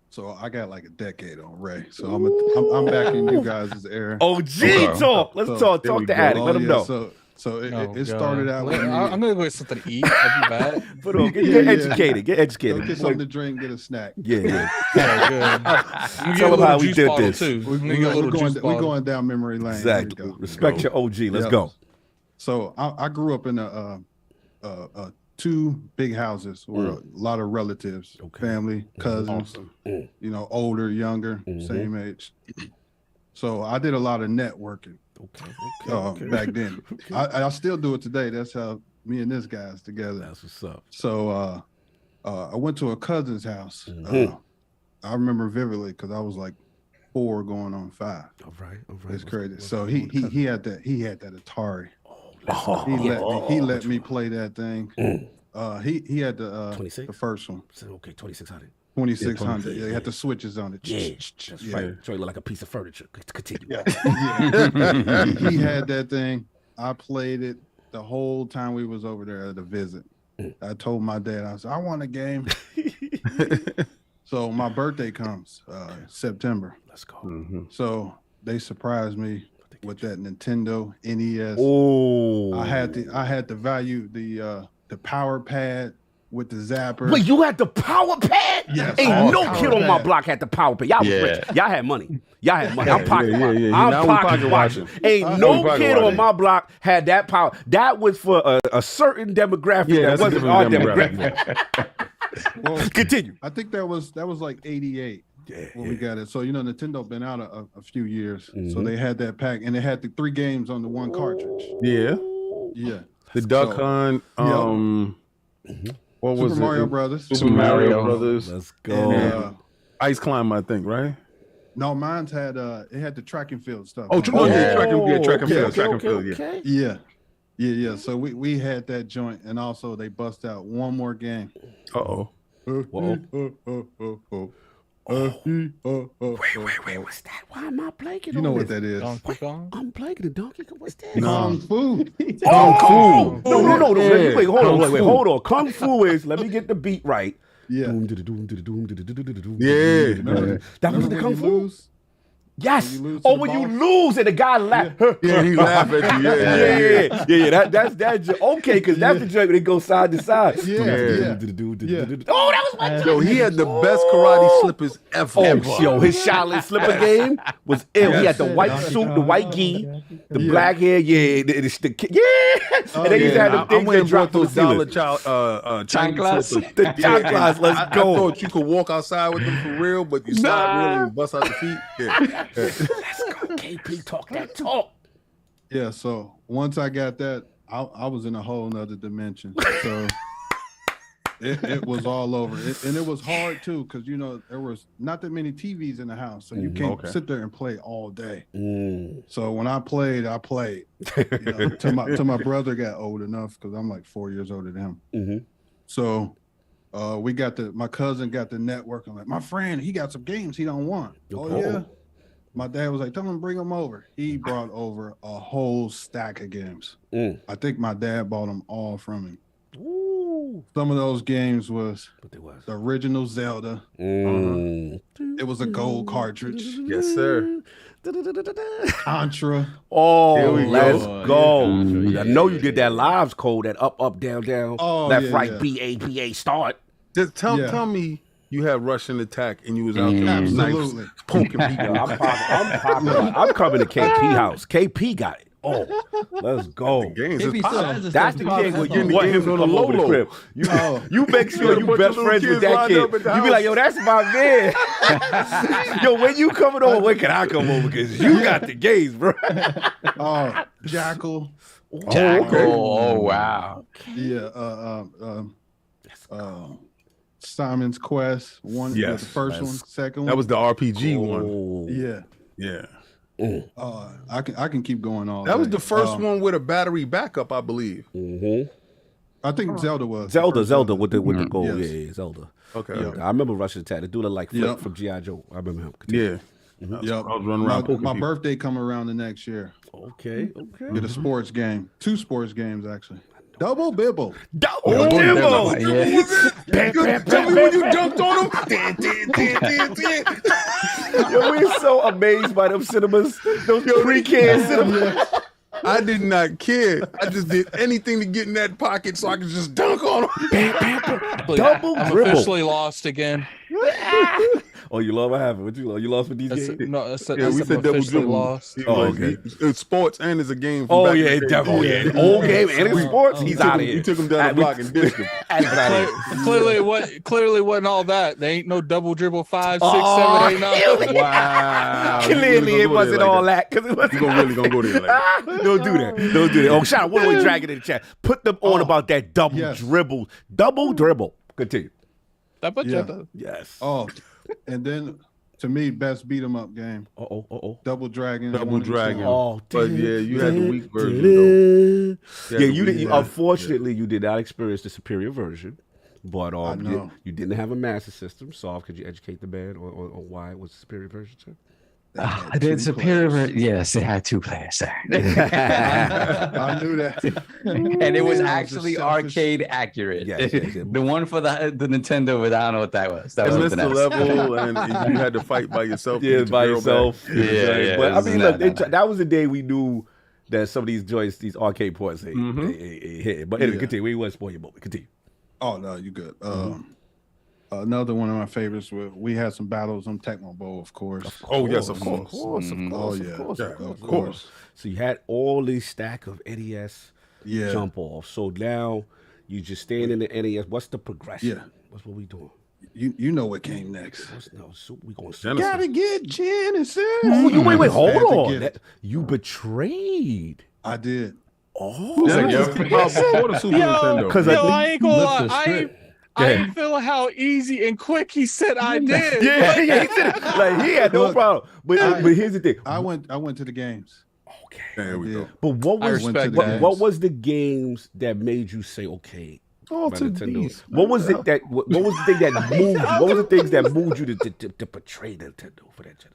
G: So I got like a decade on Ray. So I'm back in you guys' era.
A: OG talk. Let's talk to Addict. Let him know.
G: So it started out with
B: I'm gonna go get something to eat. I'll be back.
A: But get educated. Get educated.
G: Go get something to drink, get a snack.
A: Yeah.
B: Good.
A: Tell them how we did this.
G: We're going down memory lane.
A: Exactly. Respect your OG. Let's go.
G: So I grew up in a 2 big houses where a lot of relatives, family, cousins, you know, older, younger, same age. So I did a lot of networking back then. I still do it today. That's how me and this guy's together.
A: That's what's up.
G: So I went to a cousin's house. I remember vividly because I was like 4 going on 5.
A: All right.
G: It's crazy. So he had that Atari. He let me play that thing. He had the first one.
A: Okay, 2600.
G: 2600. Yeah, he had the switches on it.
A: Yeah, that's right. So it looked like a piece of furniture. Continue.
G: Yeah. He had that thing. I played it the whole time we was over there at a visit. I told my dad, I said, I want a game. So my birthday comes September.
A: Let's go.
G: So they surprised me with that Nintendo NES.
A: Oh,
G: I had to value the power pad with the zapper.
A: Wait, you had the power pad?
G: Yes.
A: Ain't no kid on my block had the power pad. Y'all was rich. Y'all had money. I'm pocket watching. I'm pocket watching. Ain't no kid on my block had that power. That was for a certain demographic. That wasn't our demographic.
G: Well,
A: continue.
G: I think that was like 88 when we got it. So, you know, Nintendo been out a few years. So they had that pack and they had the 3 games on the 1 cartridge.
H: Yeah. The Duck Hunt. What was
G: Super Mario Brothers.
H: Super Mario Brothers.
A: Let's go.
G: And,
H: Ice Climb, I think, right?
G: no, mine's had it had the track and field stuff.
H: Oh, track and field.
G: Yeah. So we had that joint, and also they bust out one more game.
A: Wait, what's that? Why am I blanking?
G: You know what that is?
B: Donkey Kong?
A: I'm blanking the Donkey Kong. What's that?
G: Kung Fu.
A: Kung Fu. No. Wait, hold on. Kung Fu is. Let me get the beat right.
G: Yeah.
A: That was the Kung Fu.
G: Lose,
A: yes.
G: when
A: You lose and the guy laugh.
H: Yeah, he laugh at you.
A: Yeah. That's okay, because that's the joke. They go side to side.
G: Yeah.
A: Oh, that was my joke.
H: Yo, he had the best karate slippers ever.
A: Yo, his Shaolin slipper game was ill. He had the white suit, the white gi, the black hair. Yeah. And they used to have the things that drop to the ceiling.
H: Chanclas.
A: The chanclas. Let's go.
H: I thought you could walk outside with them for real, but you slide really and bust out the feet. Yeah.
A: Let's go. KP, talk that talk.
G: Yeah. So once I got that, I was in a whole nother dimension. So it was all over. And it was hard too, because you know there was not that many TVs in the house, so you can't sit there and play all day. So when I played. You know, till my brother got old enough, because I'm like 4 years older than him. So my cousin got the network. I'm like, my friend, he got some games he don't want. Oh yeah. My dad was like, tell him to bring them over. He brought over a whole stack of games. I think my dad bought them all from him. Some of those games was the original Zelda. It was a gold cartridge.
H: Yes, sir.
G: Contra.
A: Oh, let's go. I know you did that lives code, that up, down, left, right, B, A, start.
H: Just tell me you had Russian attack and you was out there
G: Absolutely
H: poking people.
A: I'm popular. I'm coming to KP house. KP got it. Oh, let's go.
F: That's
A: the game where you want him to come over the crib. You make sure you best friends with that kid. You be like, yo, that's my man. Yo, when you coming over, when can I come over? Because you got the games, bro.
G: Jackal.
E: Oh, wow.
G: Yeah. Simon's Quest. One, the first one, second one.
H: That was the RPG one.
G: Yeah. I can keep going on.
H: That was the first one with a battery backup, I believe.
G: I think Zelda was.
A: Zelda with the gold. Yes. Yeah, Zelda.
H: Okay.
A: I remember Russian Attack. The dude like Flip from G.I. Joe. I remember him.
H: Yeah. I was running around.
G: My birthday coming around the next year.
A: Okay.
G: Get a sports game. 2 sports games, actually. Double Bibble.
A: Double Bibble.
H: Tell me when you dunked on him.
A: Yo, we're so amazed by them cinemas. Those pre-can cinemas.
H: I did not care. I just did anything to get in that pocket so I could just dunk on him.
A: Double
B: I'm
A: dribble.
B: officially lost again.
A: Oh, you lost? What happened? What you lost? You lost with these games?
B: No, that's
H: Yeah, we said double dribble.
B: lost.
A: Oh, okay.
H: It's sports and it's a game. From
A: Oh
H: back
A: yeah,
H: in the day.
A: definitely. Yeah, old game and it's sports. He's out of here.
H: We took him down the block and dished him.
B: Clearly, it wasn't all that. There ain't no double dribble 5, 6, 7, 8, 9.
H: Wow.
A: Clearly, it wasn't all that because it was.
H: You really gonna go there like that?
A: Don't do that. Don't do that. Oh, shout out one way dragon in the chat. Put them on about that double dribble. Double dribble. Continue. Yes.
G: Oh, and then to me, best beat 'em up game. Double Dragon.
A: Oh,
H: but yeah, you had the weak version. Though.
A: Yeah, you didn't. Unfortunately, you did not experience the superior version. But you didn't have a master system. So could you educate the man on why it was a superior version, sir?
E: I did superior. Yes, it had 2 players, sir.
G: I knew that.
E: And it was actually arcade accurate.
A: Yes.
E: The one for the Nintendo, I don't know what that was. That
H: was
E: was
H: the level, and you had to fight by yourself.
A: Yeah, by yourself.
E: Yeah.
A: But I mean, look, that was the day we knew that some of these joints, these arcade ports, they hit. But anyway, continue. We want to spoil your moment. Continue.
G: Oh no, you good. Another one of my favorites. We had some battles on Tecmo Bowl, of course.
H: Oh yes, of course.
G: Of course.
A: So you had all these stack of NES jump off. So now you just stand in the NES. What's the progression?
G: Yeah.
A: What's what we doing?
G: You know what came next.
A: We going
H: Genesis.
G: Gotta get Genesis.
A: Oh, you wait, hold on. You betrayed.
G: I did.
A: Oh,
H: before the Super Nintendo.
A: Because
B: I ain't gonna lie. I ain't feeling how easy and quick he said I did.
A: Yeah, he said it. Like he had no problem. But here's the thing.
G: I went to the games.
A: Okay.
H: There we go.
A: But what
B: what
A: was the games that made you say okay?
H: Nintendo.
A: What was it that? What was the thing that moved you? What was the things that moved you to betray Nintendo for that?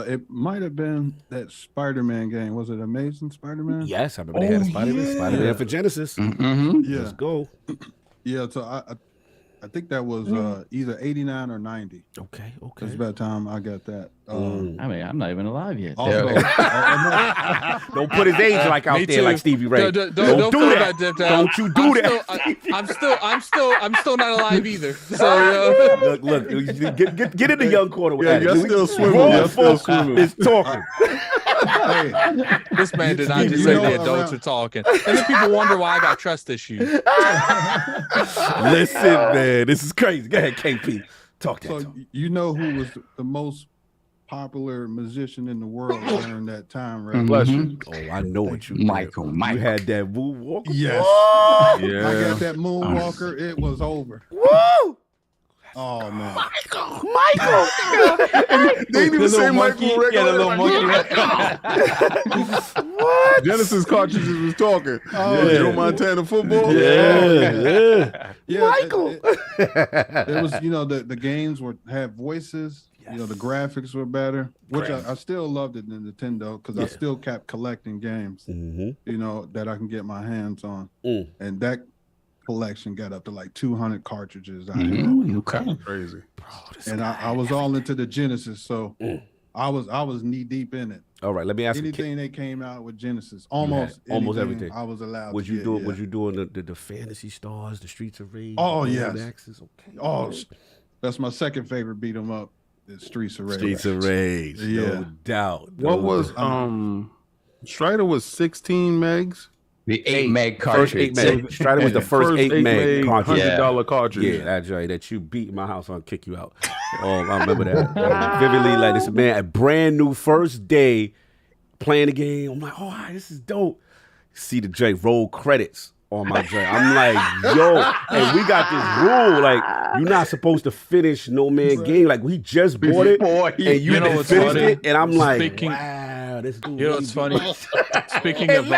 G: It might have been that Spider-Man game. Was it Amazing Spider-Man?
A: Yes, I remember they had a Spider-Man. Spider-Man for Genesis.
G: Yeah.
A: Let's go.
G: Yeah, so I think that was either 89 or 90.
A: Okay.
G: That's about time I got that.
F: I mean, I'm not even alive yet.
G: Also,
A: don't put his age like out there like Stevie Ray.
B: Don't
A: do that. Don't you do that.
B: I'm still not alive either. So
A: look, get in the young corner with that.
H: You're still swimming. You're still swimming.
A: Is talking.
B: This man did not just say the adults are talking. And then people wonder why I got trust issues.
A: Listen, man, this is crazy. Go ahead, KP. Talk that.
G: So you know who was the most popular musician in the world during that time, right?
H: Bless you.
A: Oh, I know what you did.
E: Michael.
A: You had that moonwalker.
G: Yes.
A: Whoa!
H: Yeah.
G: I got that moonwalker. It was over.
A: Woo!
G: Oh man.
A: Michael.
H: They didn't even say Michael Rick.
E: Yeah, the little monkey.
A: What?
H: Genesis cartridges was talking.
G: Oh,
H: Joe Montana football.
A: Yeah.
G: Michael. It was, the games had voices. The graphics were better, which I still loved it in Nintendo because I still kept collecting games, that I can get my hands on. And that collection got up to like 200 cartridges.
H: Crazy.
G: And I was all into the Genesis, so I was knee deep in it.
A: All right, let me ask
G: anything that came out with Genesis, almost everything I was allowed.
A: Was you doing the Fantasy Stars, the Streets of Rage?
G: Oh yes.
A: Axis? Okay.
G: Oh, that's my second favorite beat 'em up. Is Streets of Rage.
A: Streets of Rage, no doubt.
H: What was Strider was 16 megs?
E: The 8 meg cartridge.
A: First 8 meg. Strider was the first 8 meg cartridge.
H: $100 cartridge.
A: Yeah, that's right. That you beat my house on, kick you out. Oh, I remember that. Vividly, like this man, a brand new first day playing the game. I'm like, oh, this is dope. See the J roll credits on my joint. I'm like, yo, and we got this rule, like, you're not supposed to finish no man game. Like, we just bought it, and you finished it, and I'm like, wow, this dude.
B: You know what's funny? Speaking of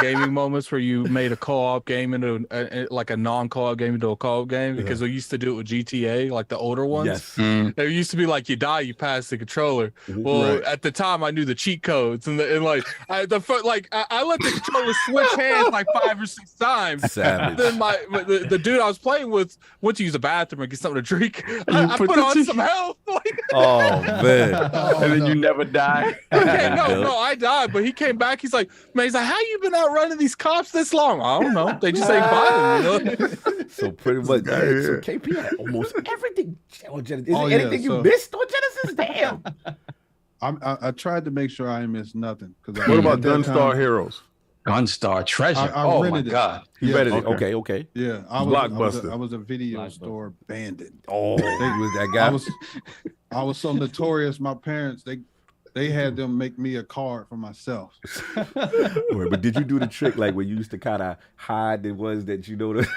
B: gaming moments where you made a co-op game into like a non-co-op game into a co-op game, because we used to do it with GTA, like the older ones.
A: Yes.
B: There used to be like you die, you pass the controller. Well, at the time I knew the cheat codes and like I let the controller switch hands like 5 or 6 times.
A: Savage.
B: Then the dude I was playing with went to use a bathroom and get something to drink. I put on some health. Like,
A: Oh man.
E: And then you never die.
B: Okay, no, I died, but he came back. He's like, how you been outrunning these cops this long? I don't know. They just ain't fighting, you know.
A: So pretty much, so KP had almost everything on Genesis. Is there anything you
G: so-
A: missed on Genesis? Damn.
G: I tried to make sure I ain't missed nothing.
H: What about Gunstar Heroes?
E: Gunstar Treasure.
G: I
E: Oh my
G: rented it.
E: God.
A: You
G: Yeah,
A: read it? Okay.
G: Yeah,
H: Blockbuster.
G: I was a video store bandit.
A: Oh, he was that guy.
G: I was so notorious. My parents they had them make me a card for myself.
A: Wait, but did you do the trick like when you used to kind of hide the ones that you know the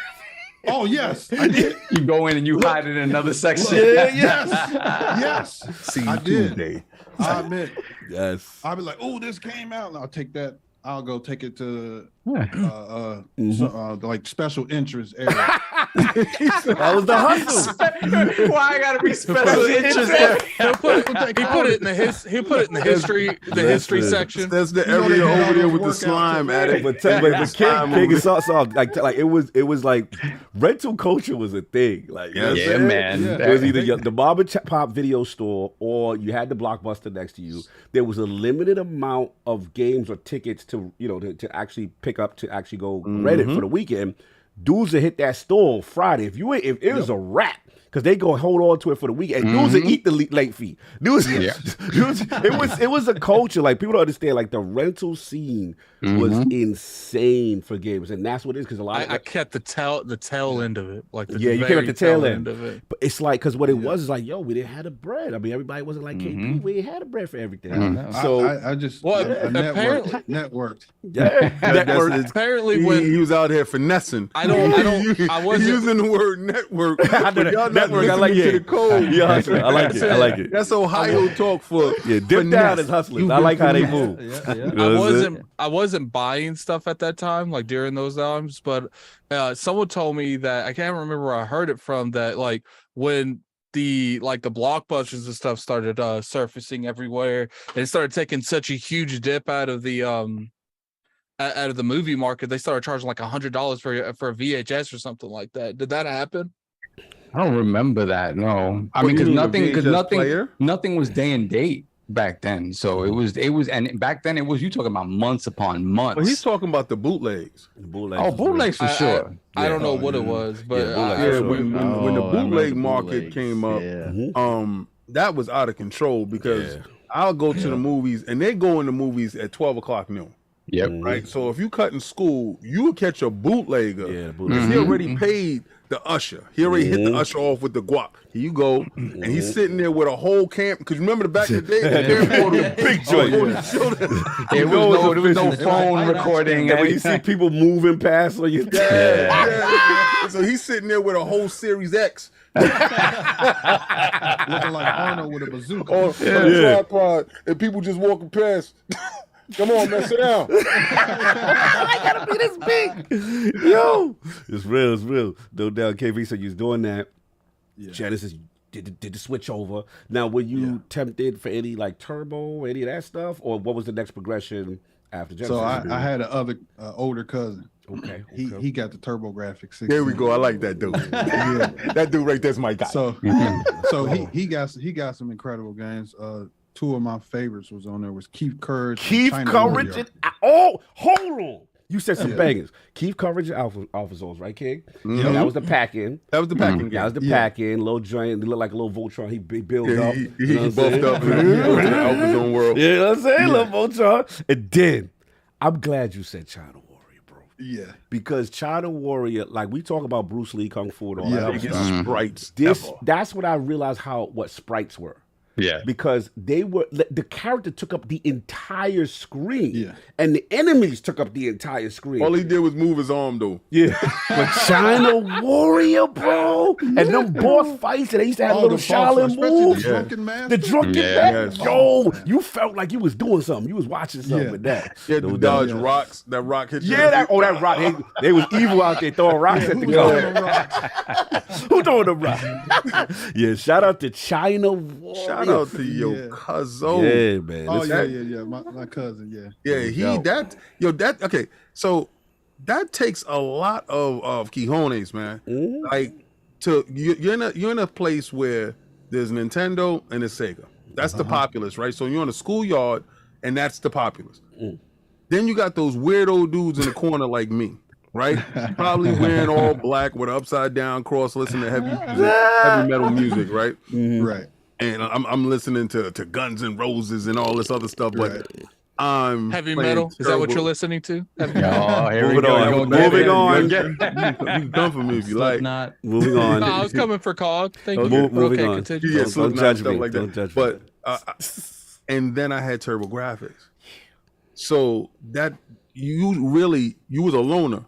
G: Oh yes, I did.
E: You go in and you hide it in another section.
G: Yes.
H: See,
G: I did.
H: Tuesday.
G: I admit.
A: Yes.
G: I'll be like, oh, this came out, and I'll take that. I'll go take it to like special interest area.
A: That was the hustle.
E: Why I gotta be special interest there?
B: He put it in the history section.
H: That's the
G: You know they
H: area
G: did all
H: over there
G: those
H: with the
G: workouts
H: slime
G: too.
H: at it.
A: But King saw like it was like rental culture was a thing. Like you know what I'm
E: Yeah,
A: saying?
E: man.
G: Yeah.
A: It was either the Barber Pop video store or you had the Blockbuster next to you. There was a limited amount of games or tickets to to actually pick up to actually go rent it for the weekend. Dudes would hit that store on Friday. If it was a wrap. Because they go hold on to it for the weekend. Dudes would eat the late fee. Dudes, it was a culture. Like people don't understand. Like the rental scene was insane for games, and that's what it is. Because a lot of
B: I kept the tail end of it, like
A: you came at the tail end
B: of it.
A: But it's like because what it was is like, yo, we didn't have the bread. I mean, everybody wasn't like KP. We ain't had the bread for everything. So
G: I just
B: apparently-
G: networked.
B: Apparently,
H: He
B: when
H: was out here finessing.
B: I wasn't
H: using the word network.
A: I know that.
H: Y'all not
A: Network, I like
H: listening to
A: it.
H: the code.
A: Yeah, hustling. I like it. I like it.
H: That's Ohio talk for
A: Yeah, dip down is hustling. I like how they move.
F: Yeah.
A: You know what I'm saying?
B: I wasn't buying stuff at that time, like during those times, but someone told me that I can't remember where I heard it from, that like when the blockbusters and stuff started surfacing everywhere, and it started taking such a huge dip out of the movie market, they started charging like $100 for a VHS or something like that. Did that happen?
E: I don't remember that. No, I mean, nothing was day and date back then. So it was, and back then it was, you talking about months upon months.
H: But he's talking about the bootlegs.
E: Bootlegs for sure.
B: I don't know what it was, but
H: When the
F: I
H: bootleg
F: remember
H: market
F: bootlegs.
H: came up,
F: Yeah.
H: that was out of control because I'll go to the movies and they go in the movies at 12 o'clock noon.
E: Yep.
H: Right. So if you cut in school, you would catch a bootlegger.
A: Yeah, the
H: Because
A: bootleg.
H: he already paid the usher. He already hit the usher off with the guap. Here you go. And he's sitting there with a whole camp. Because remember the back in the day, the camcorder,
A: Big joint.
E: There was no phone recording.
A: And when you see people moving past on you,
H: So he's sitting there with a whole Series X.
G: Looking like Arnold with a bazooka.
H: on a tripod, and people just walking past. Come on, man, sit down.
A: I gotta be this big. Yo, it's real. No doubt, KV. So you was doing that.
G: Yeah.
A: Genesis did the switch over. Now, were you tempted for any like turbo, any of that stuff, or what was the next progression after Genesis?
G: So I had another older cousin.
A: Okay.
G: He got the TurboGrafx 16.
H: There we go. I like that dude. That dude right there's my guy.
G: So he got some incredible games. Two of my favorites was on there was Keith Courage.
A: Keith
G: and China
A: Courage.
G: Warrior.
A: Hold on. You said some bangers. Keith Courage and Alpha Zones, right, King?
H: Mhm.
A: That was the pack-in.
H: That was the packing game.
A: That was the pack-in. Little joint. He looked like a little Voltron. He built up.
H: He
A: You know what I'm
H: buffed
A: saying?
H: up in the Alpha Zone world.
A: You know what I'm saying? Little Voltron. And then, I'm glad you said China Warrior, bro.
G: Yeah.
A: Because China Warrior, like we talk about Bruce Lee, Kung Fu, and all that.
H: Biggest sprites ever.
A: That's when I realized what sprites were.
E: Yeah.
A: Because the character took up the entire screen.
G: Yeah.
A: And the enemies took up the entire screen.
H: All he did was move his arm, though.
A: Yeah. But China Warrior, bro. And them boss fights, and they used to have little Shaolin moves.
G: The drunken master.
A: The drunken
H: Yes.
A: man. Yo, you felt like you was doing something. You was watching something
G: Yeah.
A: with that.
H: Yeah,
A: No
H: to
A: doubt.
H: dodge rocks. That rock hit you.
A: Yeah, that rock. They was evil out there throwing rocks at the guy. Who throwing the rock? Yeah, shout out to China Warrior.
H: Shout out to your
G: Yeah.
H: cousin.
A: Yeah, man.
G: Oh
A: Listen,
G: yeah. My cousin. Yeah.
H: Yeah, okay. So that takes a lot of cojones, man. Like you're in a place where There's Nintendo and there's Sega. That's the populace, right? So you're on a schoolyard, and that's the populace. Then you got those weirdo dudes in the corner like me, right? Probably wearing all black with an upside down cross, listening to heavy metal music, right?
G: Right.
H: And I'm listening to Guns N' Roses and all this other stuff, but I'm
B: Heavy metal. Is that what you're listening to?
A: Moving on. Moving on.
H: You can come for me if you like.
F: Not
A: Moving on.
B: No, I was coming for COG. Thank you.
A: Moving on.
B: Continue.
H: Yeah,
A: Don't judge me.
H: like
A: Don't
H: that.
A: judge me.
H: But and then I had Turbo Graphics. So that you was a loner.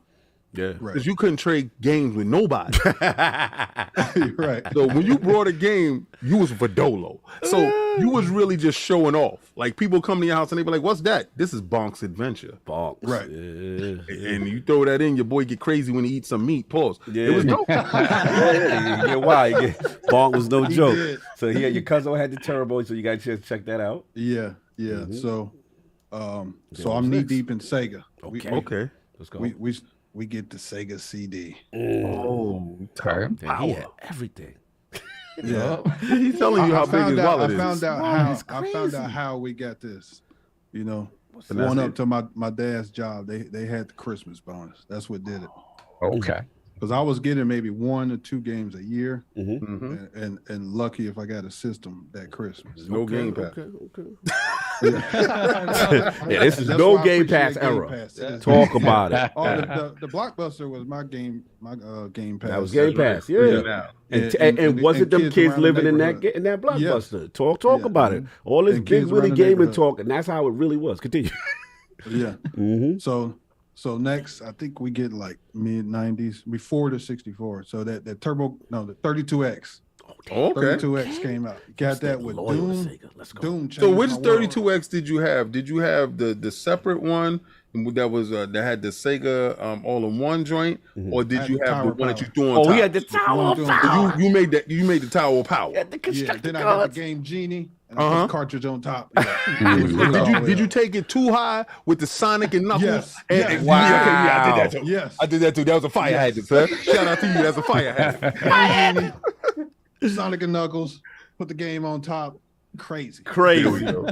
A: Yeah.
H: Because you couldn't trade games with nobody.
G: Right.
H: So when you brought a game, you was Vidolo. So you was really just showing off. Like people come to your house and they be like, "What's that?" This is Bonk's Adventure.
A: Bonks.
G: Right.
A: Yeah.
H: And you throw that in, your boy get crazy when he eats some meat. Pause.
A: Yeah.
H: It was dope.
A: Yeah, you get wild. Bonk was no joke.
G: did.
A: So your cousin had the Turbo, so you got to check that out.
G: Yeah. So I'm knee deep in Sega.
H: Okay.
A: Let's go.
G: We get the Sega CD.
H: Oh,
A: Damn, he had everything.
G: Yeah.
H: He's telling you how big his wallet is.
G: I found out how we got this. You know, going up to my dad's job, they had the Christmas bonus. That's what did it.
E: Okay.
G: Because I was getting maybe 1 or 2 games a year, and lucky if I got a system that Christmas.
H: No Game Pass.
A: Yeah, this is no Game Pass era. Talk about it.
G: The Blockbuster was my Game Pass.
A: That was Game Pass, yeah. And wasn't them kids living in that Blockbuster? Talk about it. All this big Willie gaming talk, and that's how it really was. Continue.
G: Yeah. So next, I think we get like mid 90s before the 64. So that the 32X.
H: Okay.
G: 32X came out. Got that with Doom.
A: Let's go.
G: Doom.
H: So which
G: changed my world.
H: 32X did you have? Did you have the separate one that was that had the Sega all-in-one joint, or did you have the one that you threw on top?
A: Oh, he had the Tower of Power.
H: You made that. You made the Tower of Power.
A: Yeah, the
G: Yeah,
A: constructor
G: then I got
A: cards.
G: the Game Genie and I put the cartridge on top.
H: Did you take it too high with the Sonic and Knuckles?
G: Yes.
H: Wow.
G: Yes.
H: I did that too.
G: Yes.
H: I did that too. That was a fire hazard, sir. Shout out to you. That's a fire hazard.
G: Sonic and Knuckles, put the game on top. Crazy.
A: Crazy.
G: No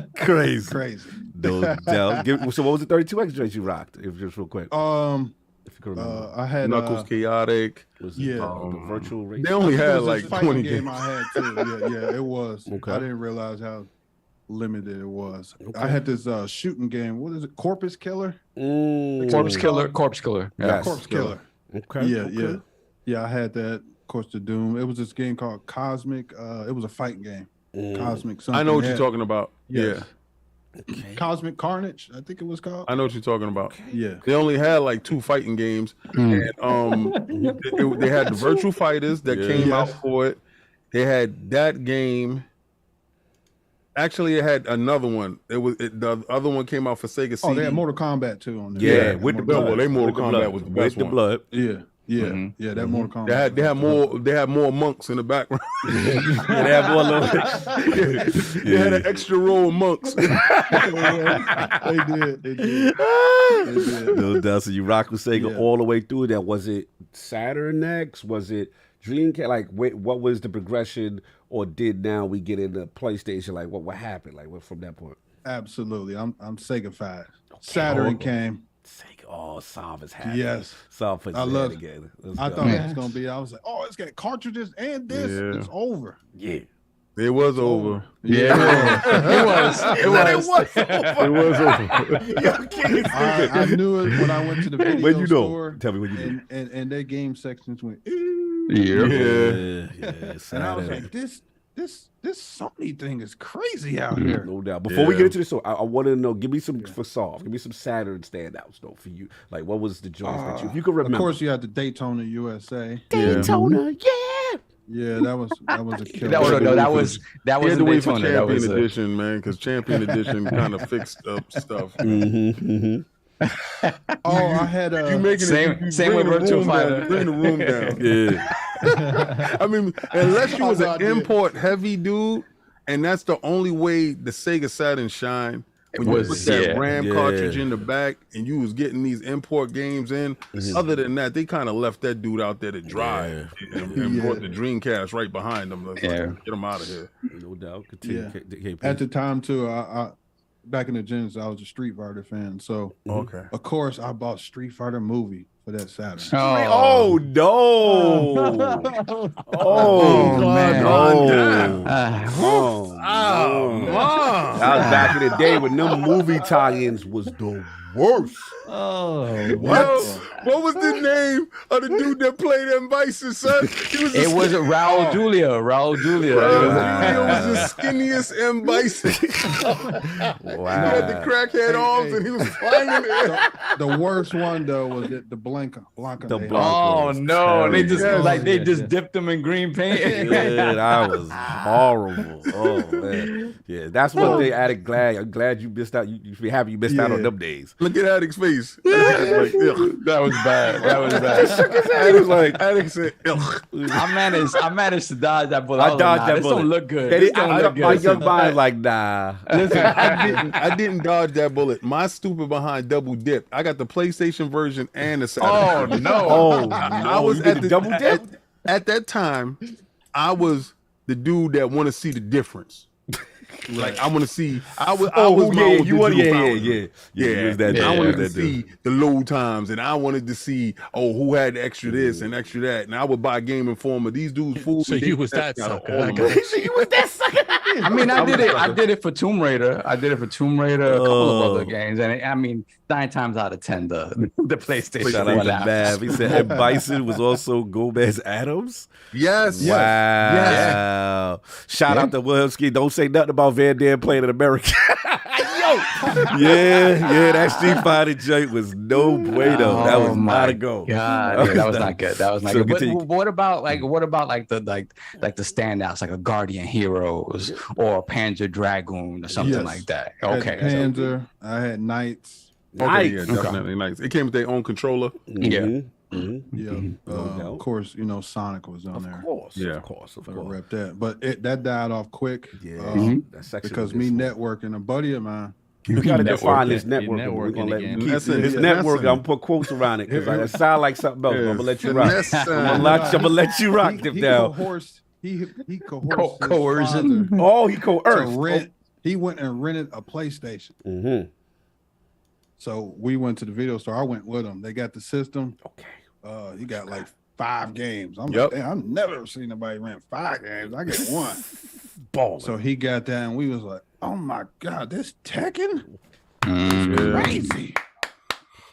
G: doubt.
A: So what was the 32X joint you rocked? If just real quick. If you can remember.
G: I had
H: Knuckles Chaotic.
A: Was
G: yeah.
A: the virtual race?
H: They only had
G: it was
H: like
G: a fighting
H: 20
G: game
H: games.
G: I had too. Yeah, it was.
A: Okay.
G: I didn't realize how limited it was. I had this shooting game. What is it? Corpse Killer?
E: Corpse Killer. Yeah.
A: Yes.
G: Corpse Killer.
A: Okay.
G: Yeah. I had that. Of course, the Doom. It was this game called Cosmic. It was a fighting game. Cosmic something.
H: I know what you're talking about.
G: Yes.
H: Yeah.
A: Okay.
G: Cosmic Carnage, I think it was called.
H: I know what you're talking about.
G: Yeah.
H: They only had like 2 fighting games, and they had the Virtual Fighters that came out for it. They had that game. Actually, it had another one. The other one came out for Sega CD.
G: Oh, they had Mortal Kombat too on there.
A: Yeah, with the blood.
H: Well, they Mortal Kombat was the best
A: with the
H: one.
A: blood.
G: Yeah, that Mortal Kombat.
H: They had more monks in the background.
A: Yeah, they have more little.
H: They had an extra row of monks.
G: They did.
A: No doubt. So you rock with Sega
G: Yeah.
A: all the way through that. Was it Saturn X? Was it Dreamcast? Like, what was the progression? Or did now we get into PlayStation? Like, what happened? Like, what from that point?
G: Absolutely. I'm Sega-fied. Saturn came.
A: Sega. Oh, Solve is happy.
G: Yes.
A: Solve is
G: I love it.
A: again.
G: I thought it was gonna be. I was like, oh, it's got cartridges and this.
H: Yeah.
G: It's over.
A: Yeah.
H: It was over.
E: Yeah. It was
H: over.
G: I knew it when I went to the video
A: When you know.
G: store.
A: Tell me when you know.
G: And their game sections went.
E: Yeah.
G: And I was like, this Sony thing is crazy out here.
A: No doubt. Before we get into this, so I wanted to know. Give me some for Solve. Give me some Saturn standouts though for you. Like, what was the joints that if you could remember?
G: Of course, you had the Daytona USA.
A: Daytona, yeah.
G: Yeah, that was a killer.
E: That was
H: You had
E: the
H: to wait for
E: Daytona. That
H: Champion
E: was
H: Edition, man, because Champion Edition kind of fixed up stuff.
G: Oh, I had
H: You making
E: Same with Virtual Fighter.
H: Bring the room down.
A: Yeah.
H: I mean, unless you was
G: I
H: an
G: did.
H: import heavy dude, and that's the only way the Sega Saturn shine When you put that RAM cartridge in the back and you was getting these import games in, other than that, they kind of left that dude out there to dry and brought the Dreamcast right behind them. Like, get them out of here.
A: No doubt.
G: At the time, too, I back in the Genesis, I was a Street Fighter fan. So, of course, I bought Street Fighter movie for that Saturn.
A: Oh no!
H: Man!
A: That was back in the day when them movie tie-ins was the worst.
H: What was the name of the dude that played M. Bison, son?
E: It was Raul Julia. Raul Julia.
H: Julia was the skinniest M. Bison.
A: Wow.
H: He had the crackhead arms and he was flying in the air.
G: The worst one though was the Blanca.
E: Oh no! They just dipped them in green paint.
A: Yeah, that was horrible. Oh man, yeah, that's one thing. Addict, I'm glad you missed out. You should be happy you missed out on them days.
H: Look at Addict's face.
E: That was bad. That was bad.
A: He shook his head. He was like,
H: Addict said,
E: I managed to dodge that bullet.
A: I dodged that
E: this
A: bullet.
E: Don't look good.
A: My young mind like, nah.
H: Listen, I didn't dodge that bullet. My stupid behind double dip. I got the PlayStation version and the Saturn.
E: Oh no!
H: I was at the double dip. At that time, I was the dude that want to see the difference. Like I want to see. I was my own digital fountain. I wanted to see the load times, and I wanted to see who had extra this and extra that, and I would buy Game Informer. These dudes fooled me.
B: So you was that sucker.
A: You was that sucker.
E: I mean, I did it for Tomb Raider. A couple of other games, and I mean, 9 times out of 10, the PlayStation.
A: Shout out to Bav. He said Ed Bison was also Gomez Adams.
H: Yes.
A: Wow.
H: Yes.
A: Shout out to Wilhelmski. Don't say nothing about Van Damme playing in America. Yeah, that Street Fighter joint was no bueno. That was not a go.
E: God, that was not good. That was not good. But what about the standouts, like a Guardian Heroes or a Panzer Dragoon or something like that? Okay,
G: Panzer. I had Knights.
H: Definitely Knights. It came with their own controller.
G: Of course, Sonic was on there.
A: Of course.
G: Rep that, but that died off quick. Because me networking, a buddy of mine.
A: You got to define this network. We're gonna let this network. I'm gonna put quotes around it because it sound like something else. I'm gonna let you rock. I'm gonna let you rock.
G: He coerced
E: coercion.
G: He coerced. He went and rented a PlayStation. So we went to the video store. I went with him. They got the system.
A: Okay.
G: He got like 5 games. I'm like, damn, I've never seen nobody rent 5 games. I get 1.
A: Ballin'.
G: So he got that, and we was like, oh my God, this Tekken is crazy.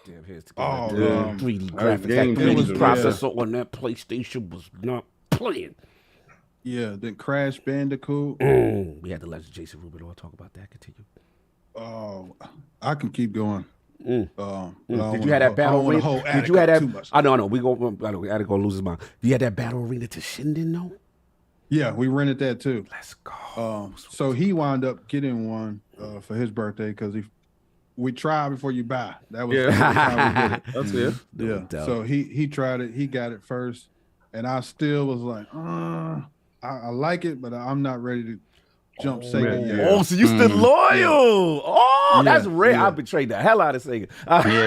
A: Damn, here's the
G: 3D
A: graphics. That 3D processor on that PlayStation was not playing.
G: Yeah, then Crash Bandicoot.
A: We had the Legend of Jason Rubin. I'll talk about that. Continue.
G: I can keep going.
A: Did you have that battle arena? Did you have that? I know. I had to go lose his mind. You had that battle arena to Shinden, though?
G: Yeah, we rented that too.
A: Let's go.
G: So he wound up getting one for his birthday because we try before you buy. That was how we did it.
H: That's it.
G: Yeah. So he tried it. He got it first, and I still was like, I like it, but I'm not ready to jump Sega yet.
A: Oh, so you still loyal? Oh, that's rare. I betrayed the hell out of Sega.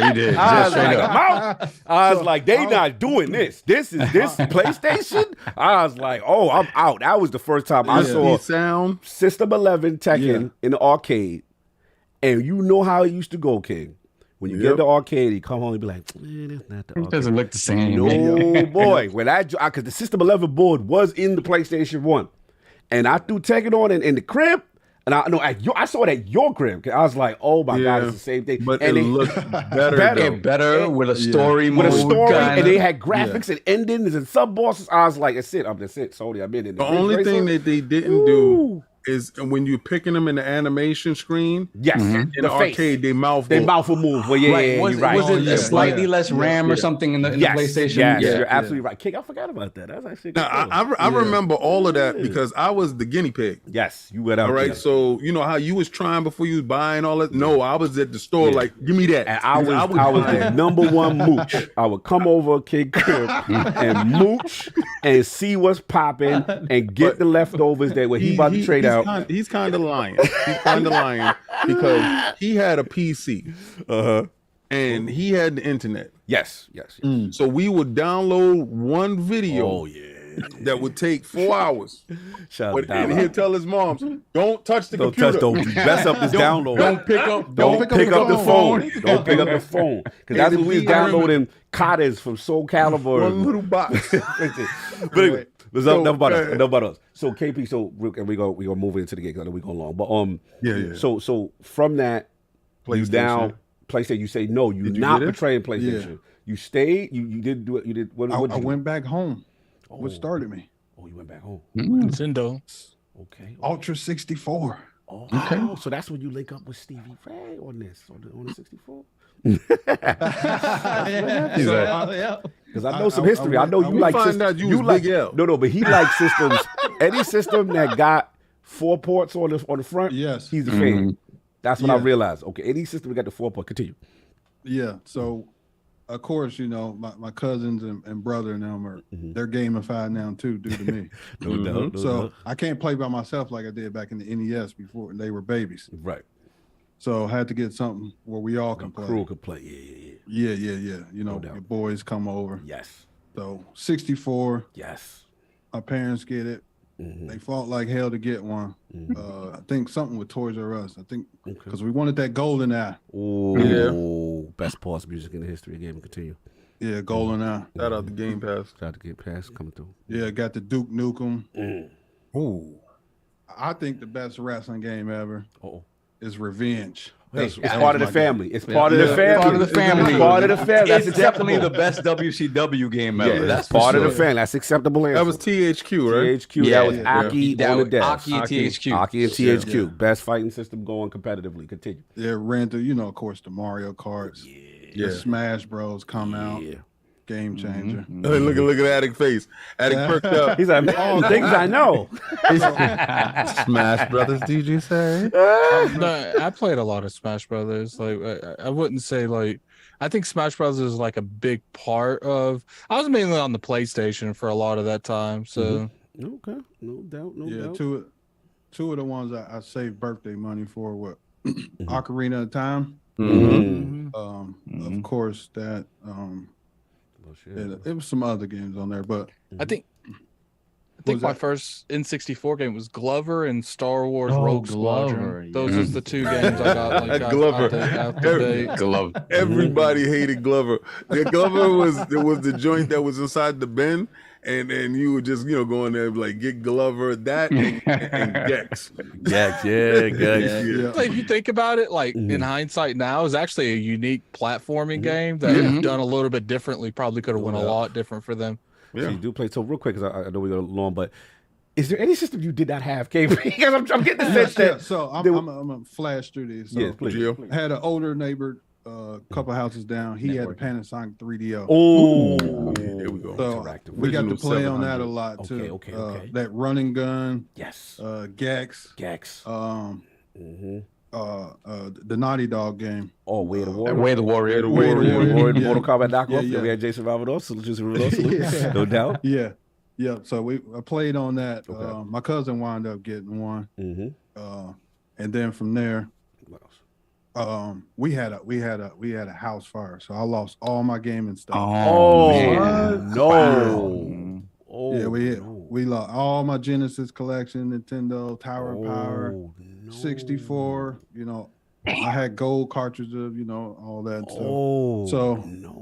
E: You did.
A: I was like, they not doing this. This PlayStation. I was like, I'm out. That was the first time I saw System 11 Tekken in the arcade. And you know how it used to go, King. When you get the arcade, you come home and be like, that's not the arcade.
E: It doesn't look the same.
A: No, boy. Because the System 11 board was in the PlayStation 1. And I threw Tekken on in the crib, and I saw it at your crib. I was like, "Oh my God, it's the same thing."
H: But it looked
E: better with a story mode.
A: With a story, and they had graphics and endings and sub bosses. I was like, "That's it, Sony. I'm in it."
H: The only thing that they didn't do is when you're picking them in the animation screen.
A: Yes,
H: in the arcade, they mouth will
A: move. Well, yeah,
E: was it slightly less RAM or something in the PlayStation?
A: Yes, you're absolutely right. King, I forgot about that. That's actually
H: I remember all of that because I was the guinea pig.
A: Yes, you went out.
H: All right, so you know how you was trying before you was buying all that. No, I was at the store like, give me that.
A: And I was the number one mooch. I would come over King Crib and mooch and see what's popping and get the leftovers that he about to trade out.
H: He's kind of lying. He's kind of lying because he had a PC. And he had the internet.
A: Yes.
H: So we would download one video.
A: Oh yeah.
H: That would take 4 hours. And he'd tell his moms, "Don't touch the computer.
A: Don't mess up this download.
H: Don't pick up
A: the phone. Don't pick up the phone." Because that's when we was downloading Cotters from Soul Calibur.
H: One little box.
A: But anyway, enough about us. So KP, and we go move into the game because I know we go long. But So from that, you down PlayStation. You say no. You're not betraying PlayStation.
G: Yeah.
A: You stayed. You didn't do it. You did. What
G: I went back home. What started me?
A: Oh, you went back home.
B: Nintendo.
A: Okay.
G: Ultra 64.
A: Oh, okay. So that's when you link up with Stevie Ray on this on the 64. Because I know some history. I know you like systems.
H: You like L.
A: No, but he likes systems. Any system that got 4 ports on the front.
G: Yes,
A: he's a fan. That's what I realized. Okay, any system that got the 4 port. Continue.
G: Yeah. So, of course, you know my cousins and brother and them are they're gamified now too, due to me.
A: No doubt.
G: So I can't play by myself like I did back in the NES before they were babies.
A: Right.
G: So I had to get something where we all can play.
A: Crew can play. Yeah.
G: You know, your boys come over.
A: Yes.
G: So 64.
A: Yes.
G: My parents get it. They fought like hell to get one. I think something with Toys R Us. I think because we wanted that Golden Eye.
A: Oh, best pause music in the history of gaming. Continue.
G: Yeah, Golden Eye.
H: Shout out the Game Pass.
A: Shout out to Game Pass coming through.
G: Yeah, got the Duke Nukem. Ooh. I think the best wrestling game ever is Revenge.
A: It's part of the family. It's part of the family.
E: Part of the family.
A: Part of the family. That's
E: It's definitely the best WCW game ever.
A: That's part of the family. That's acceptable answer.
H: That was THQ, right?
A: THQ.
E: Yeah,
A: that was Aki on the desk.
E: Aki and THQ.
A: Aki and THQ. Best fighting system going competitively. Continue.
G: Yeah, ran through, you know, of course, the Mario Karts. The Smash Bros. Come out. Game changer.
H: Look at Attic face. Attic perked up.
A: He's like, things I know.
H: Smash Brothers, did you say?
B: No, I played a lot of Smash Brothers. Like I wouldn't say like I think Smash Brothers is like a big part of. I was mainly on the PlayStation for a lot of that time. So
A: okay, no doubt.
G: Two of the ones I saved birthday money for were Ocarina of Time. Of course that. It was some other games on there, but
B: I think my first N64 game was Glover and Star Wars Rogue Squadron. Those are the 2 games I got. Like
H: Glover.
E: Glover.
H: Everybody hated Glover. Glover was the joint that was inside the bin, and you would just go in there like get Glover that and Gex.
A: Gex.
B: If you think about it, like in hindsight now, is actually a unique platforming game that if done a little bit differently probably could have went a lot different for them.
A: Yeah. So you do play. So real quick, because I know we go long, but is there any system you did not have, KP? Because I'm getting the sense that.
G: So I'm gonna flash through these. So
A: please.
G: I had an older neighbor, couple houses down. He had a Panasonic 3DO.
A: Oh, here we go.
G: So we got to play on that a lot too.
A: Okay.
G: That running gun.
A: Yes.
G: Gex. The Naughty Dog game.
A: Oh, Way of the Warrior.
E: Way of the Warrior.
A: Mortal Kombat knockoff. Yeah. We had Jason Valvados, no doubt.
G: Yeah. So I played on that. My cousin wound up getting one. And then from there, we had a house fire, so I lost all my gaming stuff.
A: No.
G: Yeah, we lost all my Genesis collection, Nintendo, Tower of Power, 64. I had gold cartridges, all that stuff.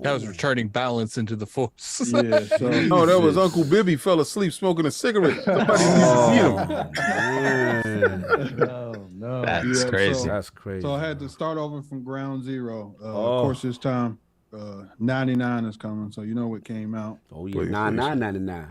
B: That was returning balance into the force.
G: Yeah. So,
H: that was Uncle Bibby fell asleep smoking a cigarette. Somebody needs to see him.
E: No. That's crazy.
A: That's crazy.
G: So I had to start over from ground zero. Of course, this time 99 is coming, so you know what came out.
A: Oh yeah, 99.99.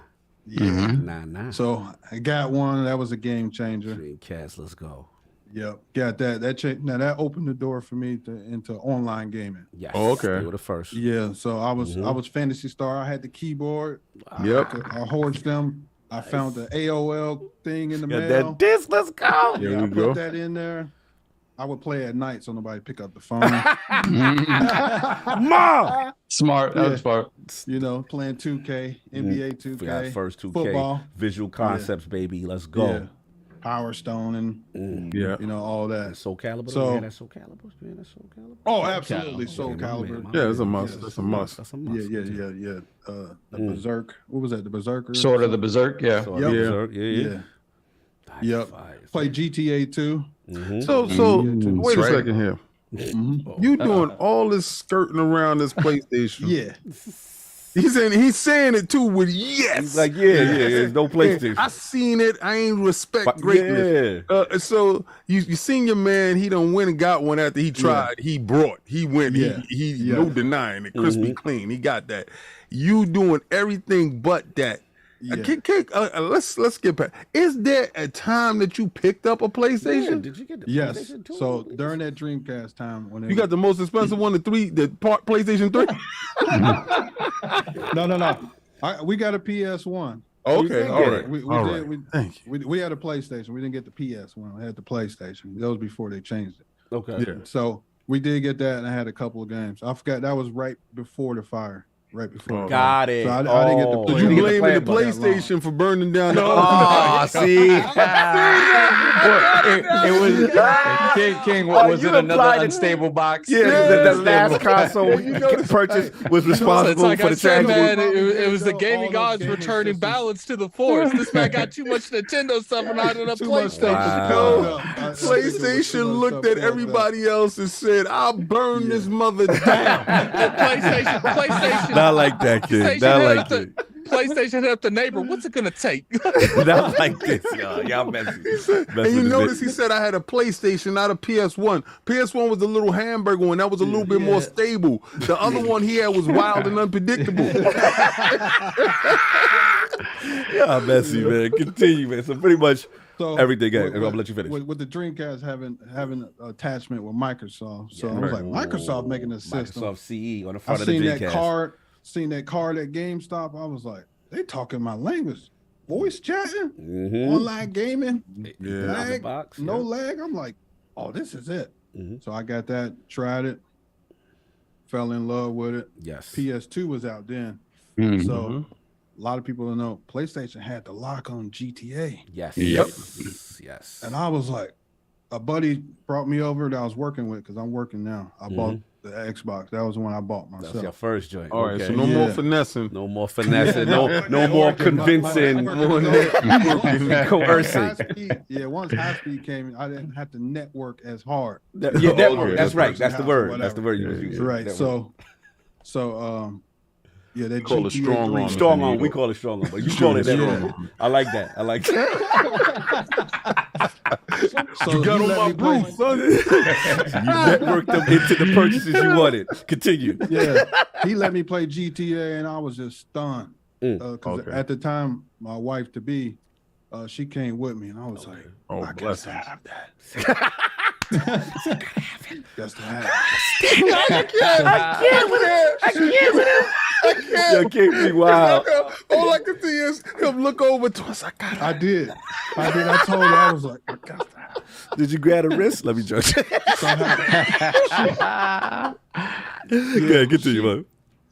G: Yeah,
A: 99.
G: So I got one. That was a game changer.
A: Dreamcast, let's go.
G: Yep, got that. That opened the door for me into online gaming.
A: Yes.
H: Oh, okay.
A: You were the first.
G: Yeah. So I was Phantasy Star. I had the keyboard.
H: Yep.
G: I hoarded them. I found the AOL thing in the mail.
A: That disc, let's go.
H: There
G: I
H: we go.
G: put that in there. I would play at night so nobody pick up the phone.
A: Ma!
E: Smart. That was smart.
G: You know, playing 2K, NBA 2K.
A: We got first 2K.
G: Football.
A: Visual Concepts, baby. Let's go.
G: Yeah. Power Stone and you know, all that.
A: Soul Calibur.
G: So,
A: yeah, that's Soul Calibur. Yeah, that's Soul Calibur.
G: Oh, absolutely. Soul Calibur.
H: Yeah, it's a must. That's a must.
A: That's a must.
G: Yeah. The Berserk. What was that? The Berserker?
E: Sort of the Berserk, yeah.
A: Berserk. Yeah.
G: Yep. Play GTA 2.
H: So wait a second here. You doing all this skirting around this PlayStation?
G: Yeah.
H: He's saying it too with yes.
A: He's like, there's no PlayStation.
H: I seen it. I ain't respect greatness. So you seen your man. He done went and got one after he tried. He brought. He went. He no denying it. Crispy clean. He got that. You doing everything but that. Let's get back. Is there a time that you picked up a PlayStation?
A: Yeah, did you get the
G: Yes.
A: PlayStation 2?
G: So during that Dreamcast time, when
H: You got the most expensive one, the PlayStation 3.
G: No. We got a PS1.
H: Okay, all right.
G: Thank you. We had a PlayStation. We didn't get the PS1. We had the PlayStation. That was before they changed it.
A: Okay.
G: Yeah. So we did get that, and I had a couple of games. I forgot that was right before the fire. Right before.
A: Got it.
G: So I didn't get the.
H: So you blaming the PlayStation for burning down the
A: see?
E: It was King. What was it? Another unstable box?
A: Yeah, the last console purchase was responsible
B: like
A: for
B: I
A: the
B: said,
A: tragedy.
B: man, it was the gaming gods returning balance to the force. This man got too much Nintendo stuff and not enough PlayStation.
H: PlayStation looked at everybody else and said, "I'll burn this mother down."
B: PlayStation.
A: Not like that, kid. Not like that.
B: PlayStation hit up the neighbor. What's it gonna take?
A: Not like this, y'all. Y'all messy.
H: And you notice he said I had a PlayStation, not a PS1. PS1 was a little hamburger one. That was a little bit more stable. The other one he had was wild and unpredictable.
A: Y'all messy, man. Continue, man. So pretty much everything. I'm gonna let you finish.
G: With the Dreamcast having an attachment with Microsoft, so I was like, Microsoft making a system.
A: Microsoft CE on the front
G: I
A: of the
G: seen
A: Dreamcast.
G: Seen that card at GameStop. I was like, they talking my language, voice chatting, online gaming, lag, no lag. I'm like, oh, this is it. So I got that, tried it, fell in love with it.
A: Yes.
G: PS2 was out then, so a lot of people don't know PlayStation had the lock on GTA.
A: Yes. Yes.
G: And I was like, a buddy brought me over that I was working with because I'm working now. I bought the Xbox. That was the one I bought myself.
A: That's your first joint.
H: All right, so no more finessing.
A: No more finessing. No more convincing. Coercing.
G: Once high speed came in, I didn't have to network as hard.
A: Network. That's right. That's the word.
G: Whatever.
A: That's the word you was using.
G: Right.
A: Network.
G: That
H: call it strong on.
A: Strong on. We call it strong on, but you call it network. I like that.
G: So
H: you got on my roof, son.
A: You networked them into the purchases you wanted. Continue.
G: Yeah, he let me play GTA, and I was just stunned. Because at the time, my wife to be, she came with me, and I was like, I can't have that. Just to have it.
A: I can't be wild.
H: All I can see is him look over to us.
G: I did. I told her, I was like, I got that.
A: Did you grab a wrist? Let me judge. Continue, man.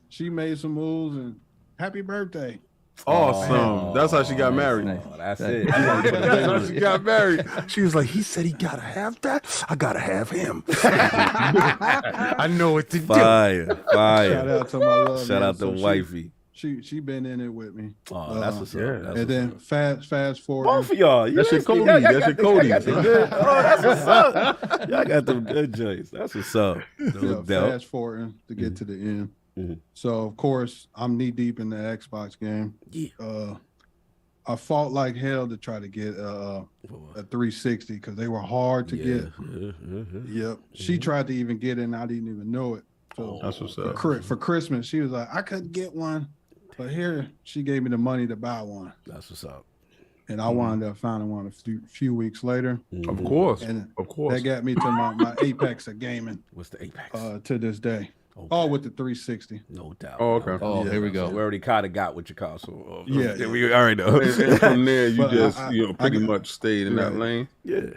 G: She made some moves, and happy birthday.
H: Awesome. That's how she got married.
A: Oh, that's it.
H: That's how she got married. She was like, he said he gotta have that. I gotta have him. I know what to do.
A: Fire.
G: Shout out to my love.
A: Shout out to wifey.
G: She been in it with me.
A: Oh, that's what's up.
G: And then fast forward.
A: Both of y'all.
H: That's your Cody. That's your Cody.
A: Oh, that's what's up. Y'all got them good joints. That's what's up. No doubt.
G: Fast forwarding to get to the end. So of course I'm knee deep in the Xbox game. I fought like hell to try to get a 360 because they were hard to get. Yep. She tried to even get it, and I didn't even know it. So
H: that's what's up.
G: For Christmas, she was like, I couldn't get one, but here she gave me the money to buy one.
A: That's what's up.
G: And I wound up finding one a few weeks later.
H: Of course.
G: And
H: of course.
G: That got me to my apex of gaming.
A: What's the apex?
G: To this day. Okay. All with the 360.
A: No doubt.
H: Oh, okay.
B: Oh, here we go.
A: We already kind of got what your console.
G: Yeah.
A: We already know.
H: And from there, you pretty much stayed in that lane.
A: Yeah.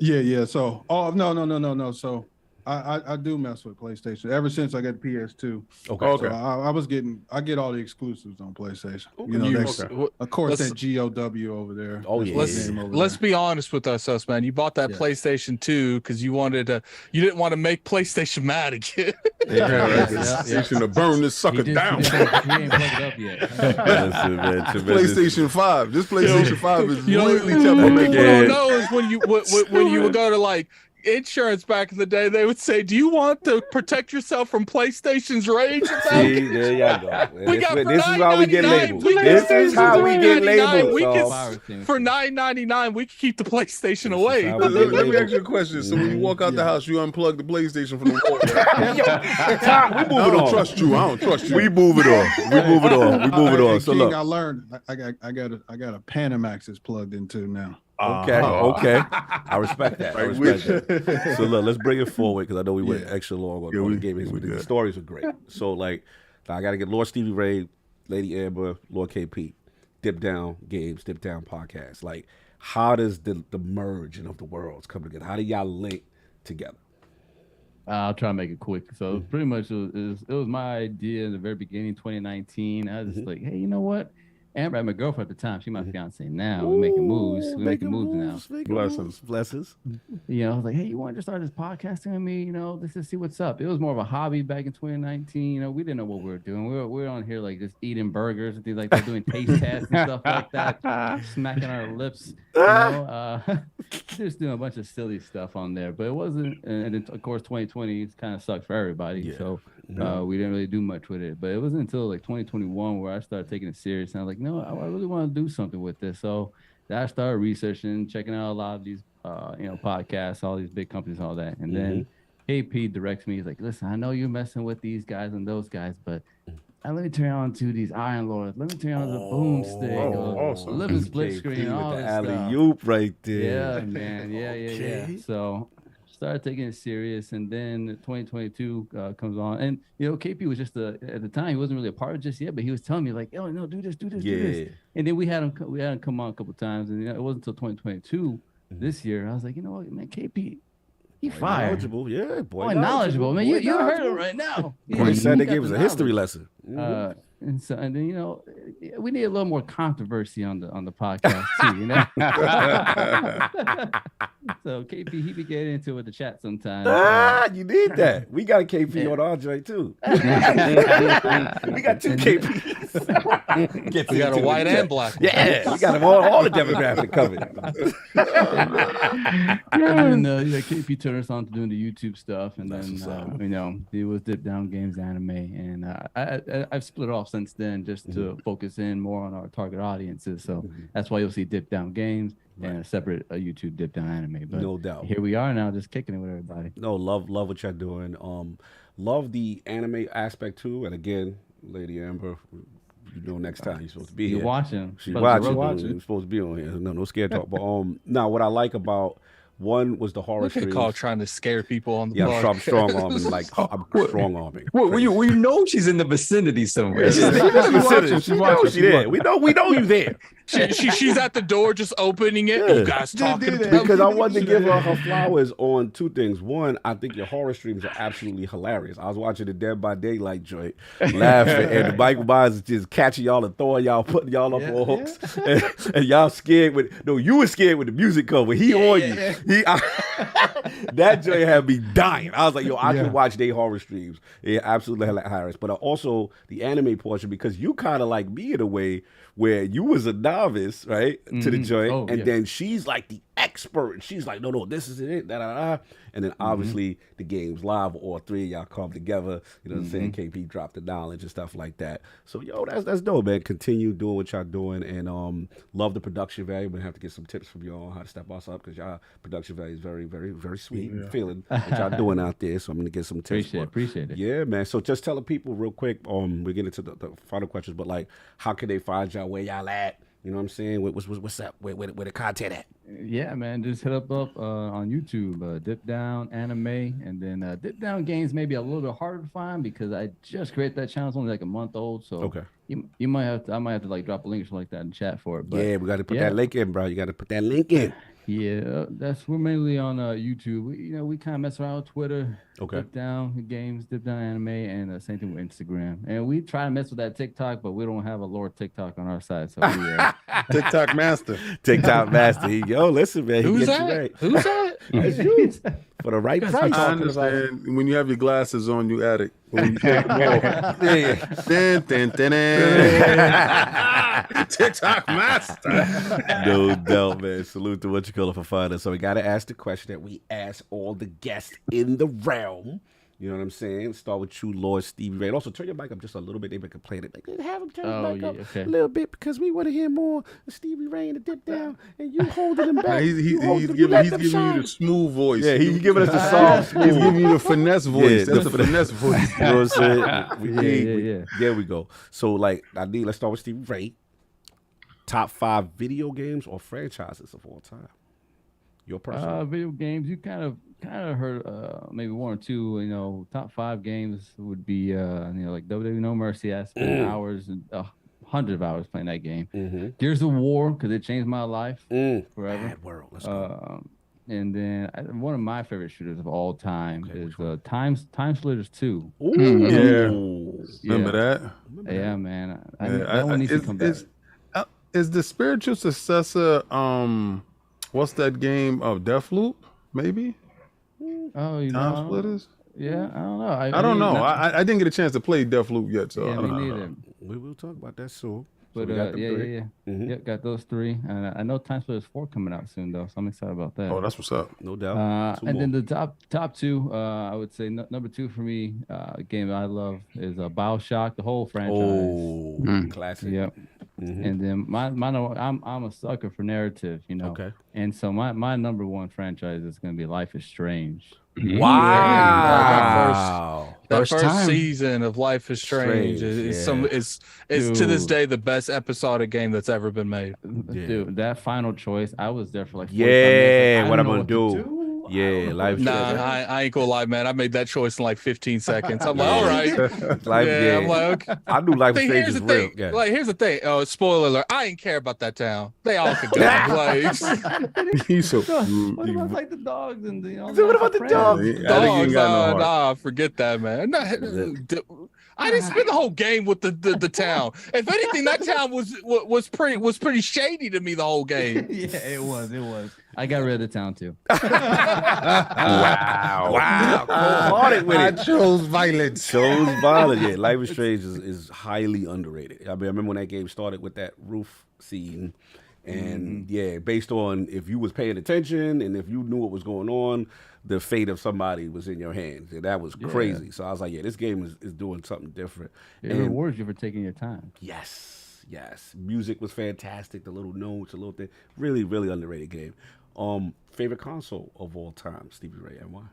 G: Yeah. So, no. So, I do mess with PlayStation ever since I got the PS2.
H: Okay.
G: So I get all the exclusives on PlayStation.
H: Okay.
G: You know, of course that GOW over there.
A: Oh, yeah.
B: Let's be honest with ourselves, man. You bought that PlayStation 2 because you didn't want to make PlayStation mad again.
H: PlayStation to burn this sucker down.
F: He ain't plugged it up yet.
A: Listen, man,
H: PlayStation 5. This PlayStation 5 is really tough to make.
B: When you would go to like insurance back in the day, they would say, "Do you want to protect yourself from PlayStation's rage?"
A: See, there you go.
B: This
A: is how we get labeled. This is how we get labeled.
B: For $9.99, we can keep the PlayStation away.
H: Let me ask you a question. So when you walk out the house, you unplug the PlayStation from the wall.
A: We move it on.
H: I don't trust you.
A: We move it on. So
G: King,
A: look,
G: I learned. I got a Panamax that's plugged into now.
A: Okay. I respect that. So look, let's bring it forward because I know we went extra long on the game. The stories were great. So like, I got to get Lord Stevie Ray, Lady Amber, Lord KP, Dip Down Games, Dip Down Podcast. Like, how does the merging of the worlds come together? How do y'all link together?
F: I'll try to make it quick. So pretty much it was my idea in the very beginning, 2019. I was just like, hey, you know what? Amber, my girlfriend at the time, she my fiance now. We're making moves. We're making moves now.
H: Blessings.
F: You know, I was like, hey, you want to start this podcasting with me? You know, let's just see what's up. It was more of a hobby back in 2019. You know, we didn't know what we were doing. We were on here like just eating burgers and things like that, doing taste tests and stuff like that, smacking our lips. You know, just doing a bunch of silly stuff on there. But it wasn't, and then, of course, 2020 kind of sucked for everybody. Yeah. So we didn't really do much with it. But it wasn't until like 2021 where I started taking it serious. And I was like, no, I really want to do something with this. So I started researching, checking out a lot of these, podcasts, all these big companies, all that. And then KP directs me. He's like, listen, I know you're messing with these guys and those guys, but let me turn on to these Iron Lords. Let me turn on the boomstick,
H: awesome.
F: living split screen, all
A: with
F: this
A: the
F: stuff.
A: alley-oop right there.
F: Yeah, man. Yeah. So started taking it serious, and then 2022 comes on, and KP was just at the time he wasn't really a part of it just yet, but he was telling me like, oh no, do this, do this. And then we had him come on a couple times, and it wasn't until 2022 this year I was like, you know what, man, KP, he fire.
A: Knowledgeable, yeah, boy.
F: Knowledgeable, man. You heard him right now.
A: He said they gave us a history lesson.
F: And then we need a little more controversy on the podcast too, So KP, he be getting into it with the chat sometimes.
A: You need that. We got a KP on our joint too. We got two KPs.
B: We got a white and black.
A: Yeah, we got them all the demographic covered.
F: And KP turned us on to doing the YouTube stuff, and then it was Dip Down Games Anime, and I've split off since then just to focus in more on our target audiences. So that's why you'll see Dip Down Games and a separate YouTube Dip Down Anime. But
A: no doubt,
F: here we are now, just kicking it with everybody.
A: No, love what you're doing. Love the anime aspect too. And again, Lady Amber, next time you're supposed to be here.
F: You're watching.
A: She's watching. You're supposed to be on here. No scared talk. But now what I like about one was the horror streams.
B: Call trying to scare people on the blog.
A: I'm strong arming. I'm strong arming.
E: Well, you know she's in the vicinity somewhere.
A: She's watching. She's there. We know you there.
B: She's at the door just opening it. You guys talking
A: because I wanted to give her flowers on two things. One, I think your horror streams are absolutely hilarious. I was watching the Dead by Daylight joint, laughing, and Michael Myers is just catching y'all and throwing y'all, putting y'all up on hooks, and y'all scared with. No, you were scared with the music cover. He on you. That joint had me dying. I was like, I can watch their horror streams. Yeah, absolutely hilarious. But also the anime portion, because you kind of like me in a way where you was a novice, right, to the joint, and then she's like the expert, and she's like, no, this is it, and then obviously the game's live, all three of y'all come together, you know what I'm saying, KP dropped the knowledge and stuff like that. So, that's dope, man. Continue doing what y'all doing, and love the production value. We're going to have to get some tips from y'all on how to step us up, because y'all production value is very, very, very sweet. Feeling what y'all doing out there, so I'm going to get some tips.
F: Appreciate it.
A: Yeah, man. So just tell the people real quick, we get into the final questions, but like, how can they find y'all, where y'all at? You know what I'm saying? What's up? Where the content at?
F: Yeah, man. Just hit up on YouTube, Dip Down Anime, and then Dip Down Games may be a little bit harder to find because I just created that channel. It's only like a month old, so I might have to like drop a link or something like that in chat for it. But
A: we got to put that link in, bro. You got to put that link in.
F: Yeah, we're mainly on YouTube. We kind of mess around with Twitter.
A: Okay.
F: DipDownGames, DipDownAnime, and same thing with Instagram. And we try to mess with that TikTok, but we don't have a Lord TikTok on our side. So
H: TikTok master.
A: TikTok master. Yo, listen, man.
B: Who's that?
A: Right.
B: Who's that?
A: That's you. For the right price.
H: I understand. When you have your glasses on, you addict. When you take them off. TikTok master.
A: No doubt, man. Salute to what you call it for finding. So we got to ask the question that we ask all the guests in the realm. You know what I'm saying? Start with you, Lord Stevie Ray. And also turn your mic up just a little bit. They've been complaining. Like, have him turn his mic up a little bit because we want to hear more of Stevie Ray and the Dip Down. And you holding him back.
H: He's giving you the smooth voice.
A: Yeah, he's giving us the soft, smooth.
H: He's giving you the finesse voice.
A: Yeah,
H: That's the finesse voice.
A: You know what I'm saying?
F: Yeah.
A: There we go. So, like, let's start with Stevie Ray. Top 5 video games or franchises of all time. Your personal
F: video games. You kind of heard maybe one or two. Top 5 games would be like WWE No Mercy. I spent hours and hundreds of hours playing that game.
A: Mm-hmm.
F: Gears of War, because it changed my life forever.
A: Bad world. Let's go.
F: And then one of my favorite shooters of all time is Time Splitters 2.
A: Ooh.
H: Yeah. Remember that?
F: Yeah, man. That one needs to come back.
H: Is the spiritual successor what's that game of Deathloop? Maybe.
F: Oh,
H: Time Splitters.
F: Yeah, I don't know.
H: I don't know. I didn't get a chance to play Deathloop yet, so
F: yeah,
H: I don't
F: me
H: know.
F: neither.
A: We will talk about that soon.
F: But
A: Yeah.
F: Yeah, got those 3. And I know Time Splitters 4 coming out soon though, so I'm excited about that.
H: Oh, that's what's up.
A: No doubt.
F: And then the top 2, I would say number 2 for me, game I love is BioShock, the whole franchise.
A: Oh, classic.
F: Yep.
A: Mm-hmm.
F: And then my number, I'm a sucker for narrative,
A: Okay.
F: And so my number 1 franchise is going to be Life is Strange.
A: Wow.
B: That first season of Life is Strange is to this day the best episodic game that's ever been made.
F: Dude, that final choice, I was there for like 45
A: Yeah,
F: minutes.
A: what I'm gonna do. Yeah, Life.
B: I ain't gonna lie, man. I made that choice in like 15 seconds. I'm like, all right.
A: I'm like, okay. I knew Life is Strange
B: here's
A: is
B: the
A: real.
B: thing.
A: Yeah.
B: Like, here's the thing. Oh, spoiler alert. I ain't care about that town. They all could go. Like,
H: He's so.
F: What about like the dogs and
A: what about the dogs?
B: Dogs, forget that, man. I didn't spend the whole game with the town. If anything, that town was pretty shady to me the whole game.
F: Yeah, it was. I got rid of the town too.
A: Wow. Cold-hearted with it.
H: I chose violence.
A: Yeah, Life is Strange is highly underrated. I mean, I remember when that game started with that roof scene. And based on if you was paying attention and if you knew what was going on, the fate of somebody was in your hands. And that was crazy. So I was like, this game is doing something different.
F: It rewards you for taking your time.
A: Yes. Music was fantastic. The little notes, the little thing. Really, really underrated game. Favorite console of all time, Stevie Ray, and why?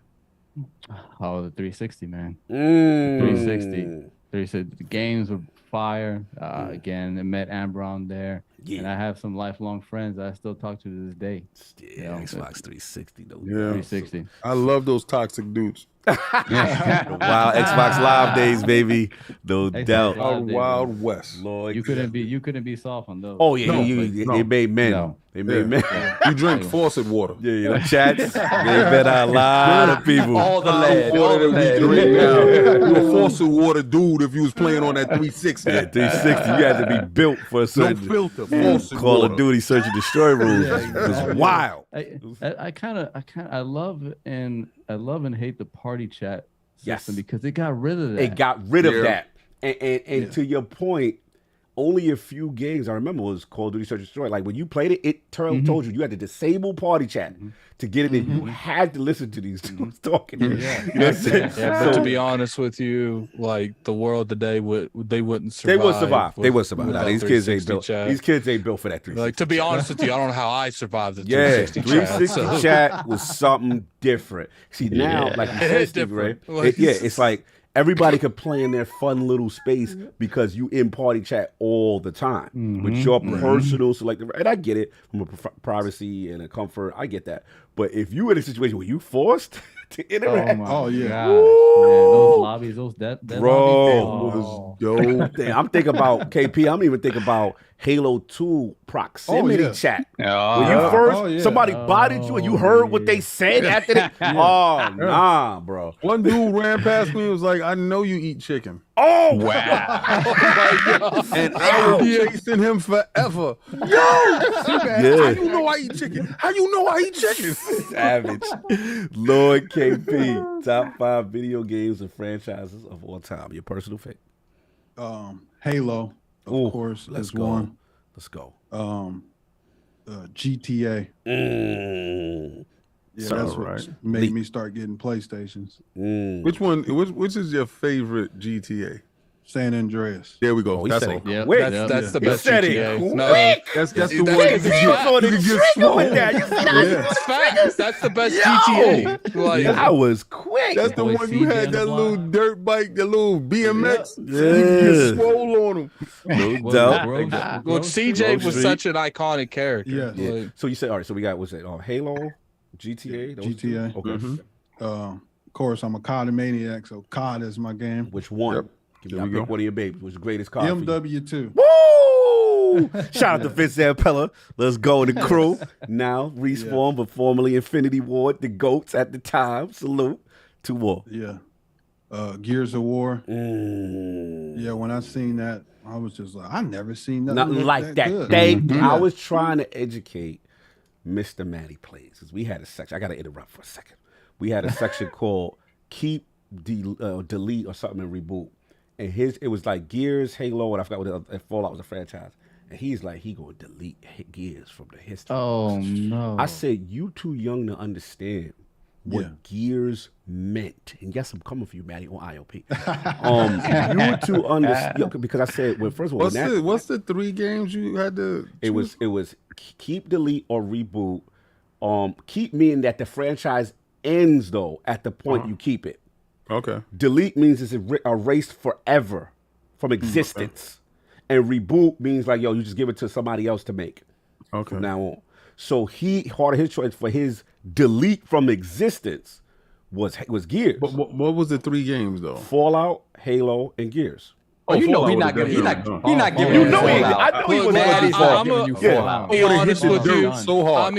F: Oh, the 360, man. 360. The games were fire. Again, I met Ambron there. Yeah. And I have some lifelong friends that I still talk to this day.
A: Yeah, Xbox 360 though.
H: Yeah.
F: 360.
H: I love those toxic dudes.
A: The wild Xbox Live days, baby. No doubt.
H: Wild West.
F: Lord, you couldn't be soft on those.
A: Oh yeah, they made men.
F: No.
A: They made men.
H: You drink faucet water.
A: Yeah, chats. They bet a lot of people.
E: All the lead.
H: You a faucet water dude if you was playing on that 360.
A: Yeah, 360. You had to be built for a certain
H: filter.
A: Call of Duty Search and Destroy rules. It was wild.
F: I love and hate the party chat system because it got rid of that.
A: It got rid of that. And to your point, only a few games I remember was Call of Duty Search and Destroy. Like when you played it, it told you had to disable party chat to get it in. You had to listen to these dudes talking. You know what I'm saying?
B: But to be honest with you, like the world today they wouldn't survive.
A: They would survive. Nah, these kids ain't built. These kids ain't built for that 360.
B: Like to be honest with you, I don't know how I survived the 360
A: 360 chat was something different. See now, like you said, Stevie Ray, it's like everybody could play in their fun little space because you in party chat all the time with your personal selective. And I get it from a privacy and a comfort. I get that. But if you in a situation where you forced to interact,
G: Oh yeah.
F: Gosh, man, those lobbies, that
A: Bro,
F: lobbies,
H: was dope.
A: Damn, I'm thinking about KP. I'm even thinking about Halo 2 proximity
G: yeah.
A: chat.
E: Oh,
A: When you first,
G: Oh, yeah.
A: somebody bodied you and you heard what they said after that. Oh, nah, bro.
H: One dude ran past me and was like, I know you eat chicken.
A: Oh,
E: wow.
H: And I was chasing him forever. Yo, how you know I eat chicken? How you know I eat chicken?
A: Savage. Lord KP, top 5 video games and franchises of all time. Your personal favorite.
G: Halo, of course,
A: let's
G: is
A: go.
G: one.
A: Let's go.
G: GTA. Yeah,
H: Sounds
G: that's what
H: right.
G: made me start getting PlayStations.
H: Which one? Which is your favorite GTA?
G: San Andreas.
H: There we go.
A: Oh, he
H: That's
A: said
H: all.
A: it.
F: Yep.
A: Quick.
B: That's the
A: He
B: best
A: said
B: GTA.
A: it
B: No,
A: quick.
H: That's the
B: That's
H: one.
B: the
A: He was on the
H: You can get
A: trigger with
H: swole.
A: that. You see that?
B: it's facts. That's the best
A: Yo!
B: GTA. Like,
A: I was quick.
H: That's the
F: Boy,
H: one you
F: CJ
H: had
F: on the
H: that
F: block.
H: little dirt bike, that little BMX.
A: Yeah.
H: So you can get swole on him.
A: No
F: Well,
A: doubt.
F: Grove-
B: well,
F: Grove
B: CJ
F: Street.
B: was such an iconic character.
G: Yes.
A: Yeah.
B: Like,
A: So you said, all right, so we got, what's it? Halo, GTA? Those two?
G: GTA.
A: Okay.
G: Of course, I'm a COD maniac, so COD is my game.
A: Which one?
H: Yep.
A: Give
H: There
A: me,
H: we
A: pick
H: go.
A: one of your babies. What's the greatest car?
G: MW2.
A: Woo! Shout out to Vince Zampella. Let's go, the crew. Now, Respawn, but formerly Infinity Ward, the GOATs at the time. Salute to war.
G: Yeah. Gears of War.
A: Mm.
G: Yeah, when I seen that, I was just like, I never seen nothing
A: Nothing like that.
G: good.
A: Thank you.
G: Yeah.
A: I was trying to educate Mr. Matty Plays. 'Cause we had a section. I got to interrupt for a second. We had a section called Keep, Delete, or something, and Reboot. And it was like Gears, Halo, and I forgot what the Fallout was a franchise. And he's like, he gonna delete Gears from the history.
F: Oh no!
A: I said, you too young to understand what Gears meant. And yes, I'm coming for you, Matty, on ILP. You to understand, because I said, well, first of all,
H: What's the 3 games you had to?
A: it was Keep, Delete, or Reboot. Keep meaning that the franchise ends though at the point you keep it.
H: Okay.
A: Delete means it's erased forever from existence. And reboot means like, yo, you just give it to somebody else to make from now on. So part of his choice for his delete from existence was Gears.
H: But what was the 3 games though?
A: Fallout, Halo, and Gears.
E: Oh, you know
H: Fallout
E: he's not
H: would've
E: giving.
H: definitely
E: He's not
H: done.
E: giving.
A: You know he did.
E: Fallout.
A: I know he
B: Look,
A: was
B: man,
A: giving
B: I'm
A: you
B: a-
A: Fallout.
B: be honest with you.
H: So hard.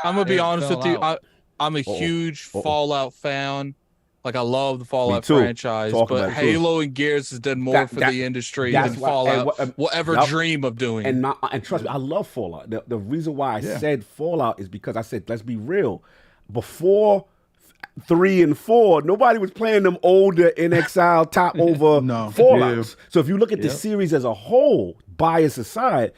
B: I'm gonna be honest with you.
F: Fallout.
B: I'm a huge Fallout fan. Like I love the Fallout
A: too.
B: franchise,
A: Talk
B: but
A: about it, too.
B: Halo and Gears has done more for the industry
A: that's
B: than
A: why-
B: Fallout
A: and
B: will ever
A: Yep.
B: dream of doing.
A: And trust me, I love Fallout. The reason why I said Fallout is because I said, let's be real. Before 3 and 4, nobody was playing them older NXL top over Fallouts. So if you look at the series as a whole, bias aside,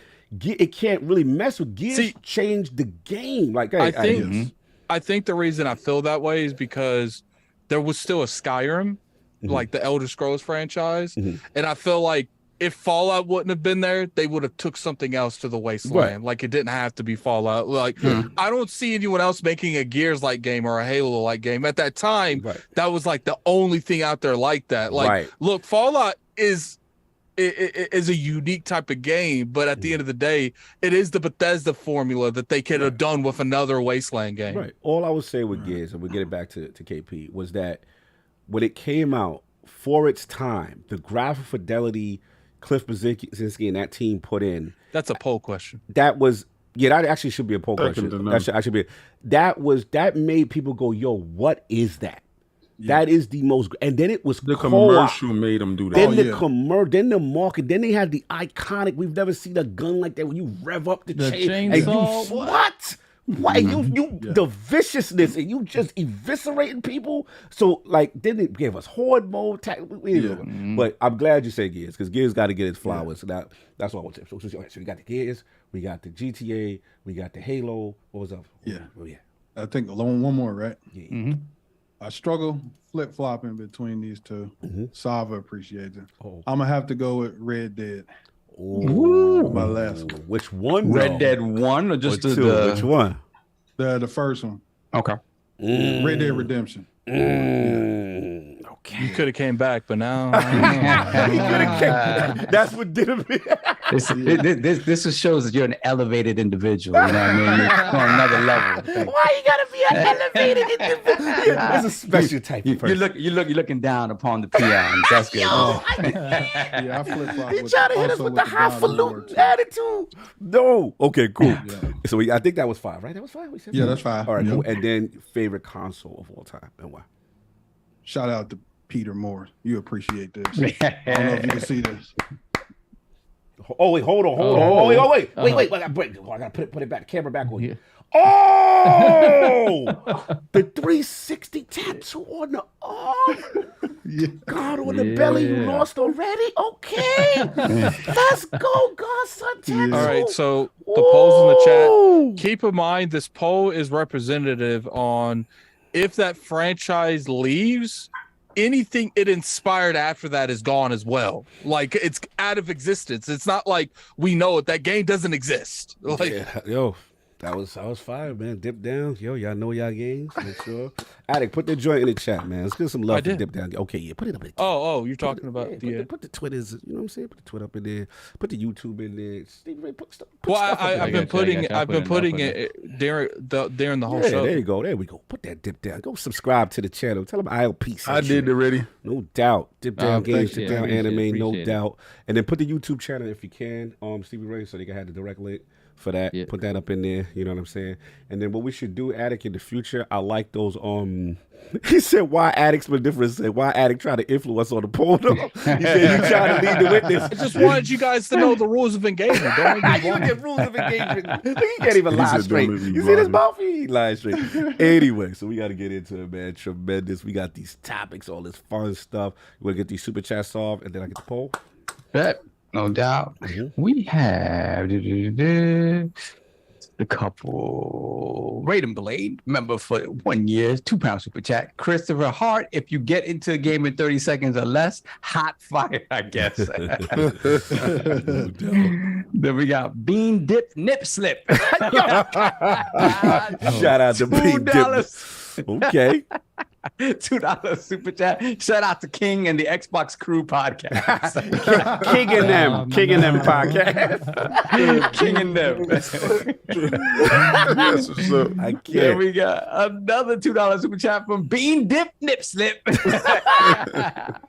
A: it can't really mess with Gears.
B: See,
A: change the game. Like
B: I think the reason I feel that way is because there was still a Skyrim, like the Elder Scrolls franchise, and I feel like if Fallout wouldn't have been there, they would have took something else to the wasteland.
A: Right.
B: Like it didn't have to be Fallout. Like I don't see anyone else making a Gears-like game or a Halo-like game at that time.
A: Right.
B: That was like the only thing out there like that. Like, look, Fallout is a unique type of game, but at the end of the day, it is the Bethesda formula that they could have done with another Wasteland game.
A: Right. All I would say with Gears, and we'll get it back to KP, was that when it came out, for its time, the graphic fidelity Cliff Bleszinski and that team put in.
B: That's a poll question.
A: That actually should be a poll question. That should actually be. That made people go, yo, what is that? Yeah. That is the most, and then it was
H: the commercial made them do that.
A: Then then the market, then they had the iconic. We've never seen a gun like that when you rev up the chain. And what? Why the viciousness and you just eviscerating people? So like, then it gave us horde mode. But I'm glad you said Gears because Gears got to get its flowers. So that's what I want to say. So we got the Gears, we got the GTA, we got the Halo. What was up?
G: I think one more, right?
A: Yeah.
G: I struggle flip-flopping between these two. Sava appreciates it. I'm going to have to go with Red Dead.
A: Ooh.
G: My last one.
A: Which one?
E: Red Dead 1 or just
A: or two? Which one?
G: The first one.
E: Okay.
G: Red Dead Redemption.
A: Okay. Okay.
B: You could have came back, but now
A: That's what did it.
E: This shows that you're an elevated individual. You know what I mean? You're on another level.
A: Why you gotta be an elevated individual? It's a special type of person.
E: You're looking down upon the peons. That's good.
G: Yeah, I flip flop.
A: You trying to hit us with the highfalutin attitude? No. Okay, cool. Yeah. So I think that was 5, right? That was 5. We said
G: That's 5.
A: All right, cool. And then favorite console of all time and why?
G: Shout out to Peter Moore. You appreciate this. I don't know if you can see this.
A: Oh wait, hold on. Wait. I gotta break. I gotta put it back. Camera back on here. Oh, the 360 tattoo on the arm. God, on the belly, you lost already. Okay, let's go, Godson tattoo.
B: All right, so the poll's in the chat. Keep in mind, this poll is representative on if that franchise leaves. Anything it inspired after that is gone as well. Like it's out of existence. It's not like we know it. That game doesn't exist. Like,
A: yo, that was fire, man. Dip down, yo, y'all know y'all games. Make sure. Addict, put the joint in the chat, man. Let's get some love for Dip Down. Okay, yeah, put it up in the chat.
B: Oh, you're talking about
A: put the Twitters. You know what I'm saying? Put the Twitter up in there. Put the YouTube in there.
B: I've been putting it during the whole show.
A: There you go. There we go. Put that Dip Down. Go subscribe to the channel. Tell them ILP.
H: I did already.
A: No doubt. Dip Down Games, Dip Down Anime, no doubt. And then put the YouTube channel if you can, Stevie Ray, so they can have the direct link for that. Yeah. Put that up in there. You know what I'm saying? And then what we should do, Addict, in the future, I like those. He said, why Addict's been different? He said, why Addict try to influence on the poll? He said, you trying to lead the witness.
B: I just wanted you guys to know the rules of engagement. Don't make me
A: get rules of engagement. He can't even lie straight. You see this mouth? He lie straight. Anyway, so we got to get into it, man. Tremendous. We got these topics, all this fun stuff. You want to get these super chats solved, and then I get the poll?
E: Bet. No doubt. We have the couple. Raiden Blade, member for 1 year, £2 super chat. Christopher Hart, if you get into a game in 30 seconds or less, hot fire, I guess. Then we got Bean Dip Nip Slip.
A: Shout out to Bean Dip. Okay.
E: $2 super chat. Shout out to King and the Xbox Crew podcast.
A: King and them podcast.
E: King and them.
H: That's what's up.
A: I can't.
E: Then we got another $2 super chat from Bean Dip Nip Slip.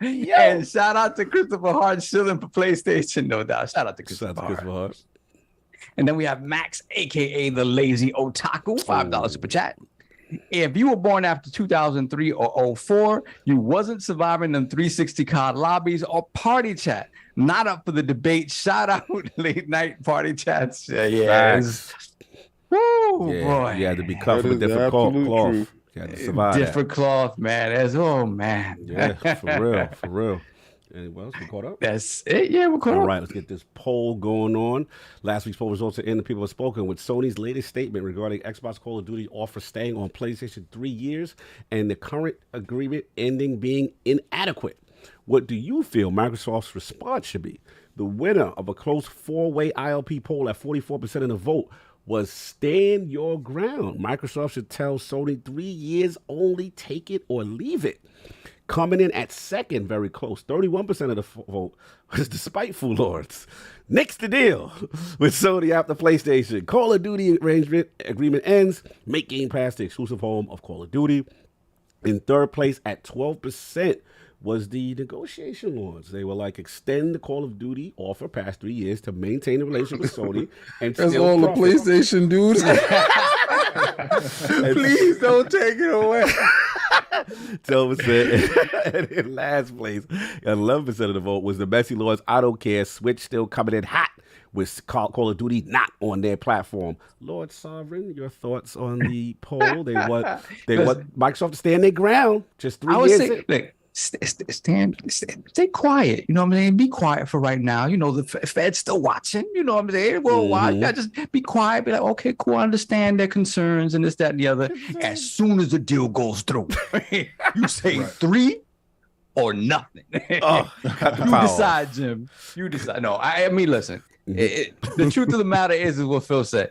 E: And shout out to Christopher Hart shilling for PlayStation, no doubt. Shout out to Christopher Hart. And then we have Max, aka the Lazy Otaku, $5 super chat. If you were born after 2003 or 04, you wasn't surviving them 360 card lobbies or party chat. Not up for the debate. Shout out late night party chats. Yes. Woo, boy.
A: You had to be cut from a different cloth. You had to survive
E: different cloth, man. Oh, man.
A: Yeah, for real. Anyone else? We caught up?
E: That's it. Yeah, we're caught up.
A: All right, let's get this poll going on. Last week's poll results are in. The people have spoken with Sony's latest statement regarding Xbox Call of Duty offer staying on PlayStation 3 years and the current agreement ending being inadequate. What do you feel Microsoft's response should be? The winner of a close 4-way ILP poll at 44% of the vote was stand your ground. Microsoft should tell Sony 3 years only, take it or leave it. Coming in at second, very close, 31% of the vote was the Spiteful Lords. Next the deal with Sony after PlayStation. Call of Duty agreement ends. Make Game Pass the exclusive home of Call of Duty. In third place at 12% was the Negotiation Lords. They were like, extend the Call of Duty offer past 3 years to maintain the relationship with Sony. And
H: that's all profit. The PlayStation dudes. Please don't take it away.
A: 12%. And in last place, 11% of the vote was the Messy Lords. I don't care. Switch still coming in hot with Call of Duty not on their platform. Lord Sovereign, your thoughts on the poll? They want Microsoft to stand their ground. Just 3 years.
E: I would say, stay quiet. You know what I'm saying? Be quiet for right now. You know, the Fed's still watching. You know what I'm saying? Worldwide. You gotta just be quiet. Be like, okay, cool. I understand their concerns and this, that, and the other. As soon as the deal goes through, you say 3 or nothing.
A: Oh,
E: you decide, Jim. You decide. No, I mean, listen. The truth of the matter is what Phil said.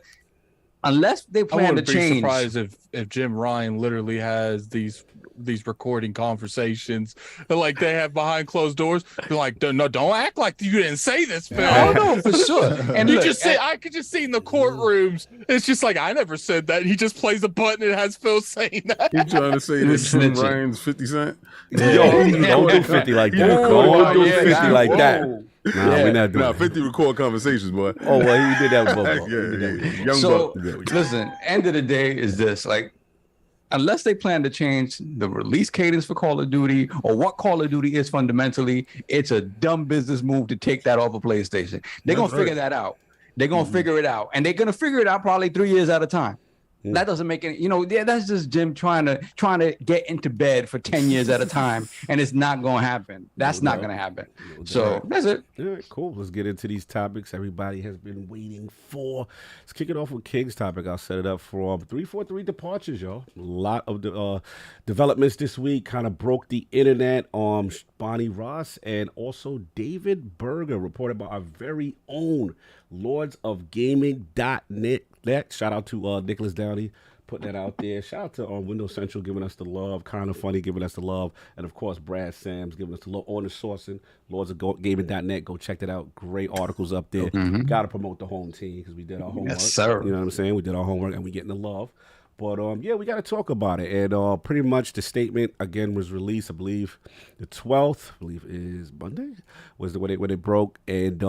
E: Unless they plan to change.
B: I wouldn't be surprised if Jim Ryan literally has these these recording conversations that like they have behind closed doors. They're like, no, don't act like you didn't say this, Phil.
E: Oh no, for sure. And look,
B: I could just see in the courtrooms. It's just like I never said that. He just plays a button and has Phil saying that.
H: You trying to say that Slim Ryan's 50 Cent?
A: Yo, don't do 50 like that. Don't do 50 like that. Nah, we're not doing
H: 50 record conversations, boy.
A: Oh, well, he did that with Bobo.
H: Young
E: so
H: buck.
E: listen, end of the day is this, like, unless they plan to change the release cadence for Call of Duty or what Call of Duty is fundamentally, it's a dumb business move to take that off of PlayStation. They're going to figure that out. They're going to figure it out. And they're going to figure it out probably 3 years at a time. That doesn't make any, that's just Jim trying to get into bed for 10 years at a time, and it's not going to happen. That's not going to happen. So that's it.
A: All right, cool. Let's get into these topics everybody has been waiting for. Let's kick it off with King's topic. I'll set it up for 343 departures, y'all. A lot of developments this week kind of broke the internet. Bonnie Ross and also David Berger, reported by our very own LordsOfGaming.net. Shout out to Nicholas Downey putting that out there. Shout out to Windows Central giving us the love, Kind of Funny giving us the love, and of course Brad Sams giving us the love on the sourcing. LordsOfGaming.net. Go check that out. Great articles up there. Got to promote the home team because we did our homework.
E: Yes, sir.
A: You know what I'm saying? We did our homework and we getting the love. But yeah, we got to talk about it. And pretty much the statement again was released, I believe, the 12th. I believe is Monday was when it broke. And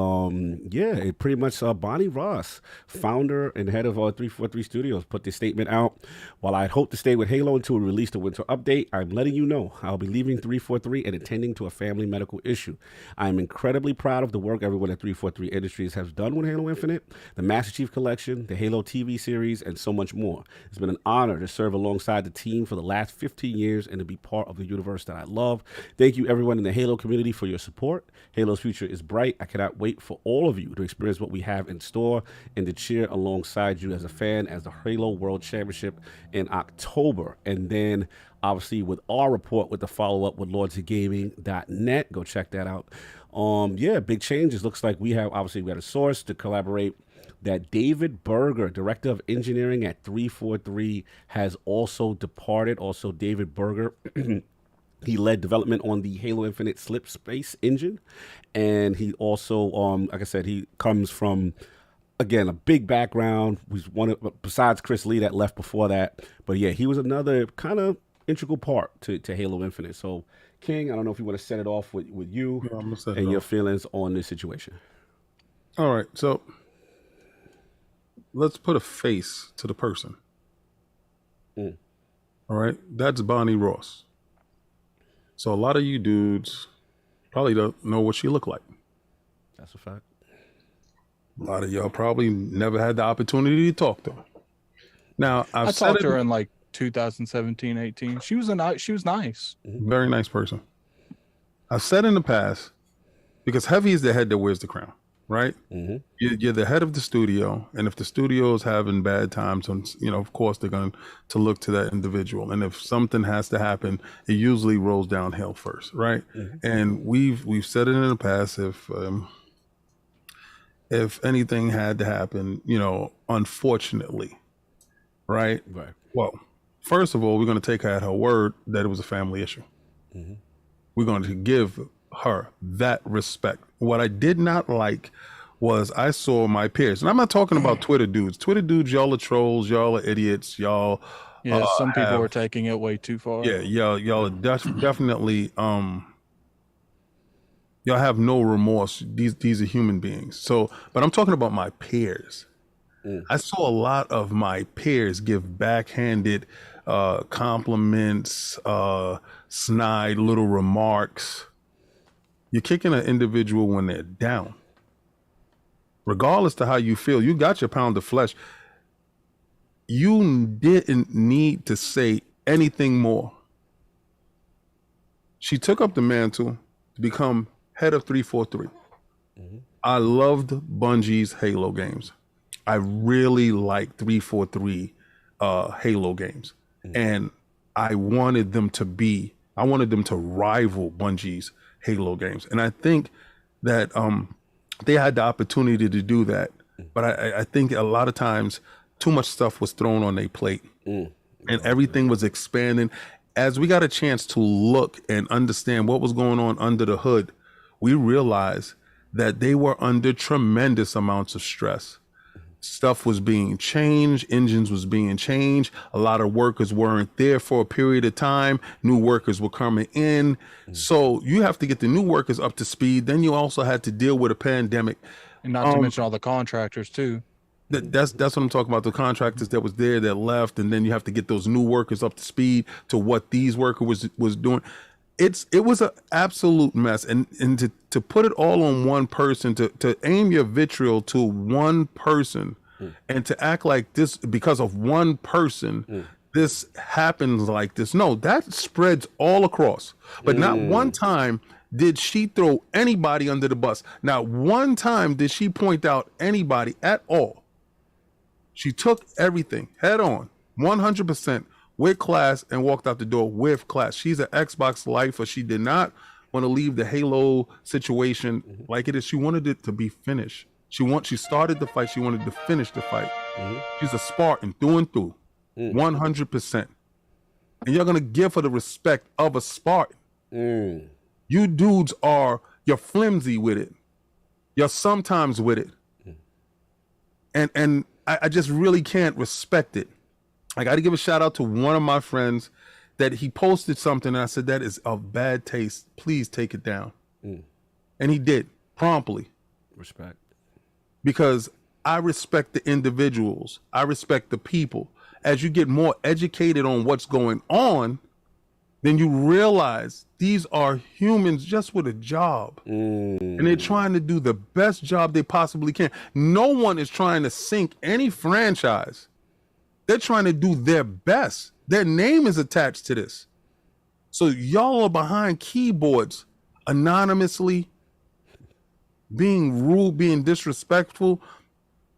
A: yeah, it pretty much Bonnie Ross, founder and head of 343 Studios, put this statement out. While I hope to stay with Halo until we release the winter update, I'm letting you know I'll be leaving 343 and attending to a family medical issue. I am incredibly proud of the work everyone at 343 Industries has done with Halo Infinite, the Master Chief Collection, the Halo TV series, and so much more. It's been an honor to serve alongside the team for the last 15 years and to be part of the universe that I love. Thank you everyone in the Halo community for your support. Halo's future is bright. I cannot wait for all of you to experience what we have in store and to cheer alongside you as a fan as the Halo World Championship in October. And then obviously with our report with the follow-up with LordsOfGaming.net, go check that out. Yeah, big changes. Looks like we had a source to collaborate that David Berger, Director of Engineering at 343, has also departed. Also, David Berger, he led development on the Halo Infinite Slip Space engine. And he also, like I said, he comes from, again, a big background. He's one of, besides Chris Lee that left before that. But yeah, he was another kind of integral part to Halo Infinite. So, King, I don't know if you want to set it off with you and your feelings on this situation.
H: All right, so let's put a face to the person. All right, that's Bonnie Ross. So a lot of you dudes probably don't know what she looked like.
A: That's a fact.
H: A lot of y'all probably never had the opportunity to talk to her. Now,
B: I talked to her in like 2017, 18. She was nice.
H: Very nice person. I've said in the past, because Heavy is the head that wears the crown, right? You're the head of the studio, and if the studio is having bad times, of course they're going to look to that individual. And if something has to happen, it usually rolls downhill first, right? And we've said it in the past, if anything had to happen, unfortunately, right? Well, first of all, we're going to take her at her word that it was a family issue. We're going to give her that respect. What I did not like was I saw my peers, and I'm not talking about Twitter dudes. Twitter dudes, y'all are trolls, y'all are idiots, y'all.
B: Yeah, some people are taking it way too far.
H: Yeah, y'all are definitely y'all have no remorse. These are human beings. So, but I'm talking about my peers. I saw a lot of my peers give backhanded compliments, snide little remarks. You're kicking an individual when they're down. Regardless to how you feel, you got your pound of flesh. You didn't need to say anything more. She took up the mantle to become head of 343. I loved Bungie's Halo games. I really liked 343 Halo games. And I wanted them to rival Bungie's Halo games. And I think that they had the opportunity to do that. But I think a lot of times too much stuff was thrown on their plate. And everything was expanding. as we got a chance to look and understand what was going on under the hood, we realized that they were under tremendous amounts of stress. Stuff was being changed, engines was being changed. A lot of workers weren't there for a period of time. New workers were coming in. So you have to get the new workers up to speed. Then you also had to deal with a pandemic.
B: And not to mention all the contractors too.
H: That's what I'm talking about. The contractors that was there that left, and then you have to get those new workers up to speed to what these workers was doing. It was an absolute mess, and to put it all on one person, to aim your vitriol to one person, and to act like this because of one person, this happens like this. No, that spreads all across. But not one time did she throw anybody under the bus. Not one time did she point out anybody at all. She took everything head on, 100%. With class, and walked out the door with class. She's an Xbox lifer. She did not want to leave the Halo situation like it is. She wanted it to be finished. She started the fight. She wanted to finish the fight. She's a Spartan through and through, 100%. And you're gonna give her the respect of a Spartan. You dudes you're flimsy with it. You're sometimes with it. And I just really can't respect it. I got to give a shout out to one of my friends that he posted something and I said, that is of bad taste. Please take it down. And he did promptly.
A: Respect.
H: Because I respect the individuals. I respect the people. As you get more educated on what's going on, then you realize these are humans just with a job. And they're trying to do the best job they possibly can. No one is trying to sink any franchise. They're trying to do their best. Their name is attached to this. So y'all are behind keyboards anonymously being rude, being disrespectful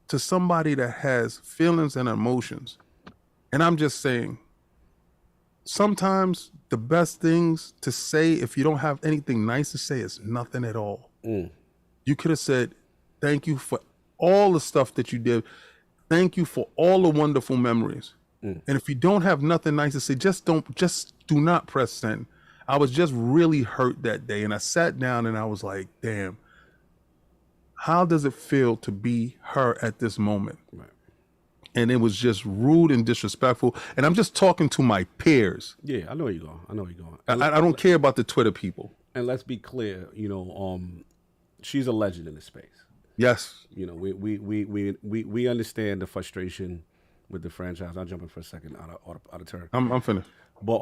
H: to somebody that has feelings and emotions. And I'm just saying, sometimes the best things to say if you don't have anything nice to say is nothing at all. You could have said, thank you for all the stuff that you did. Thank you for all the wonderful memories. And if you don't have nothing nice to say, just do not press send. I was just really hurt that day. And I sat down and I was like, damn, how does it feel to be her at this moment? Right. And it was just rude and disrespectful. And I'm just talking to my peers.
A: Yeah, I know where you're going.
H: I don't care about the Twitter people.
A: And let's be clear, she's a legend in the space.
H: Yes.
A: We understand the frustration with the franchise. I'll jump in for a second out of turn.
H: I'm finished.
A: But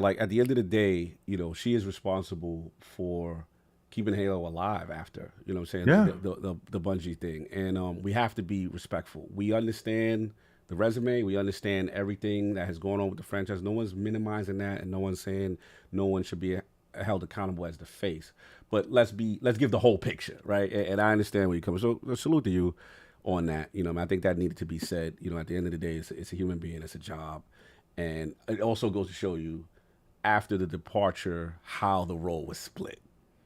A: like at the end of the day, she is responsible for keeping Halo alive after, what I'm saying?
H: Yeah.
A: The Bungie thing. And we have to be respectful. We understand the resume, we understand everything that has gone on with the franchise. No one's minimizing that, and no one's saying no one should be held accountable as the face. But let's give the whole picture, right? And I understand where you're coming. So salute to you on that. I think that needed to be said. At the end of the day, it's a human being, it's a job. And it also goes to show you after the departure how the role was split.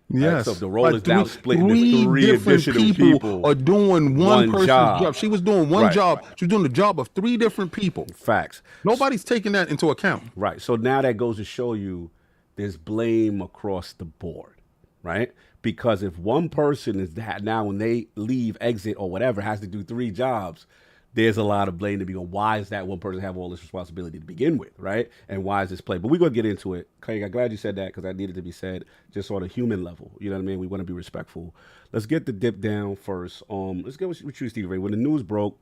H: Yes.
A: Right? So the role is now split into three
H: different
A: additional people
H: are doing one person's job. She was doing one job.
A: Right.
H: She was doing the job of three different people.
A: Facts.
H: Nobody's taking that into account.
A: Right. So now that goes to show you there's blame across the board, right? Because if one person is that now when they leave, exit, or whatever, has to do three jobs, there's a lot of blame to be on. Why is that one person have all this responsibility to begin with, right? And why is this play? But we're going to get into it. Craig, I'm glad you said that because that needed to be said just on a human level. You know what I mean? We want to be respectful. Let's get the dip down first. Let's get with you, Stevie Ray. When the news broke,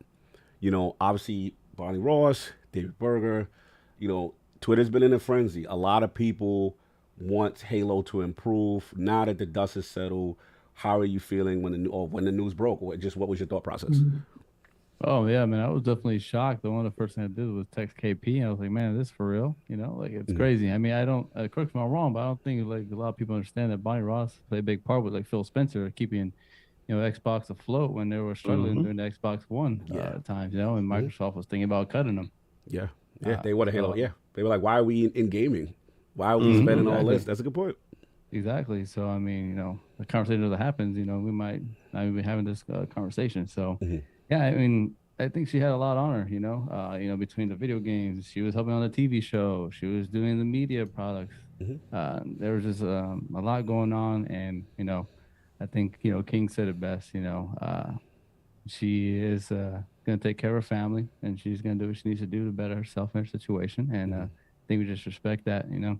A: obviously Barney Ross, David Berger, Twitter's been in a frenzy. A lot of people want Halo to improve. Now that the dust has settled, how are you feeling when the news broke? Or just what was your thought process?
F: Oh yeah, man, I was definitely shocked. One of the first things I did was text KP, and I was like, "Man, this is for real?" It's crazy. I mean, I don't correct me if I'm wrong, but I don't think a lot of people understand that Bonnie Ross played a big part with Phil Spencer keeping, Xbox afloat when they were struggling during the Xbox One times, and Microsoft was thinking about cutting them.
A: Yeah, they want a Halo. Yeah, they were like, "Why are we in gaming? Why are we spending all this?" That's a good point.
F: Exactly. So I mean, the conversation that happens, we might not even be having this conversation. So. Yeah, I mean, I think she had a lot on her, between the video games, she was helping on the TV show, she was doing the media products. There was just a lot going on, and I think King said it best. She is going to take care of her family, and she's going to do what she needs to do to better herself in her situation. And I think we just respect that, and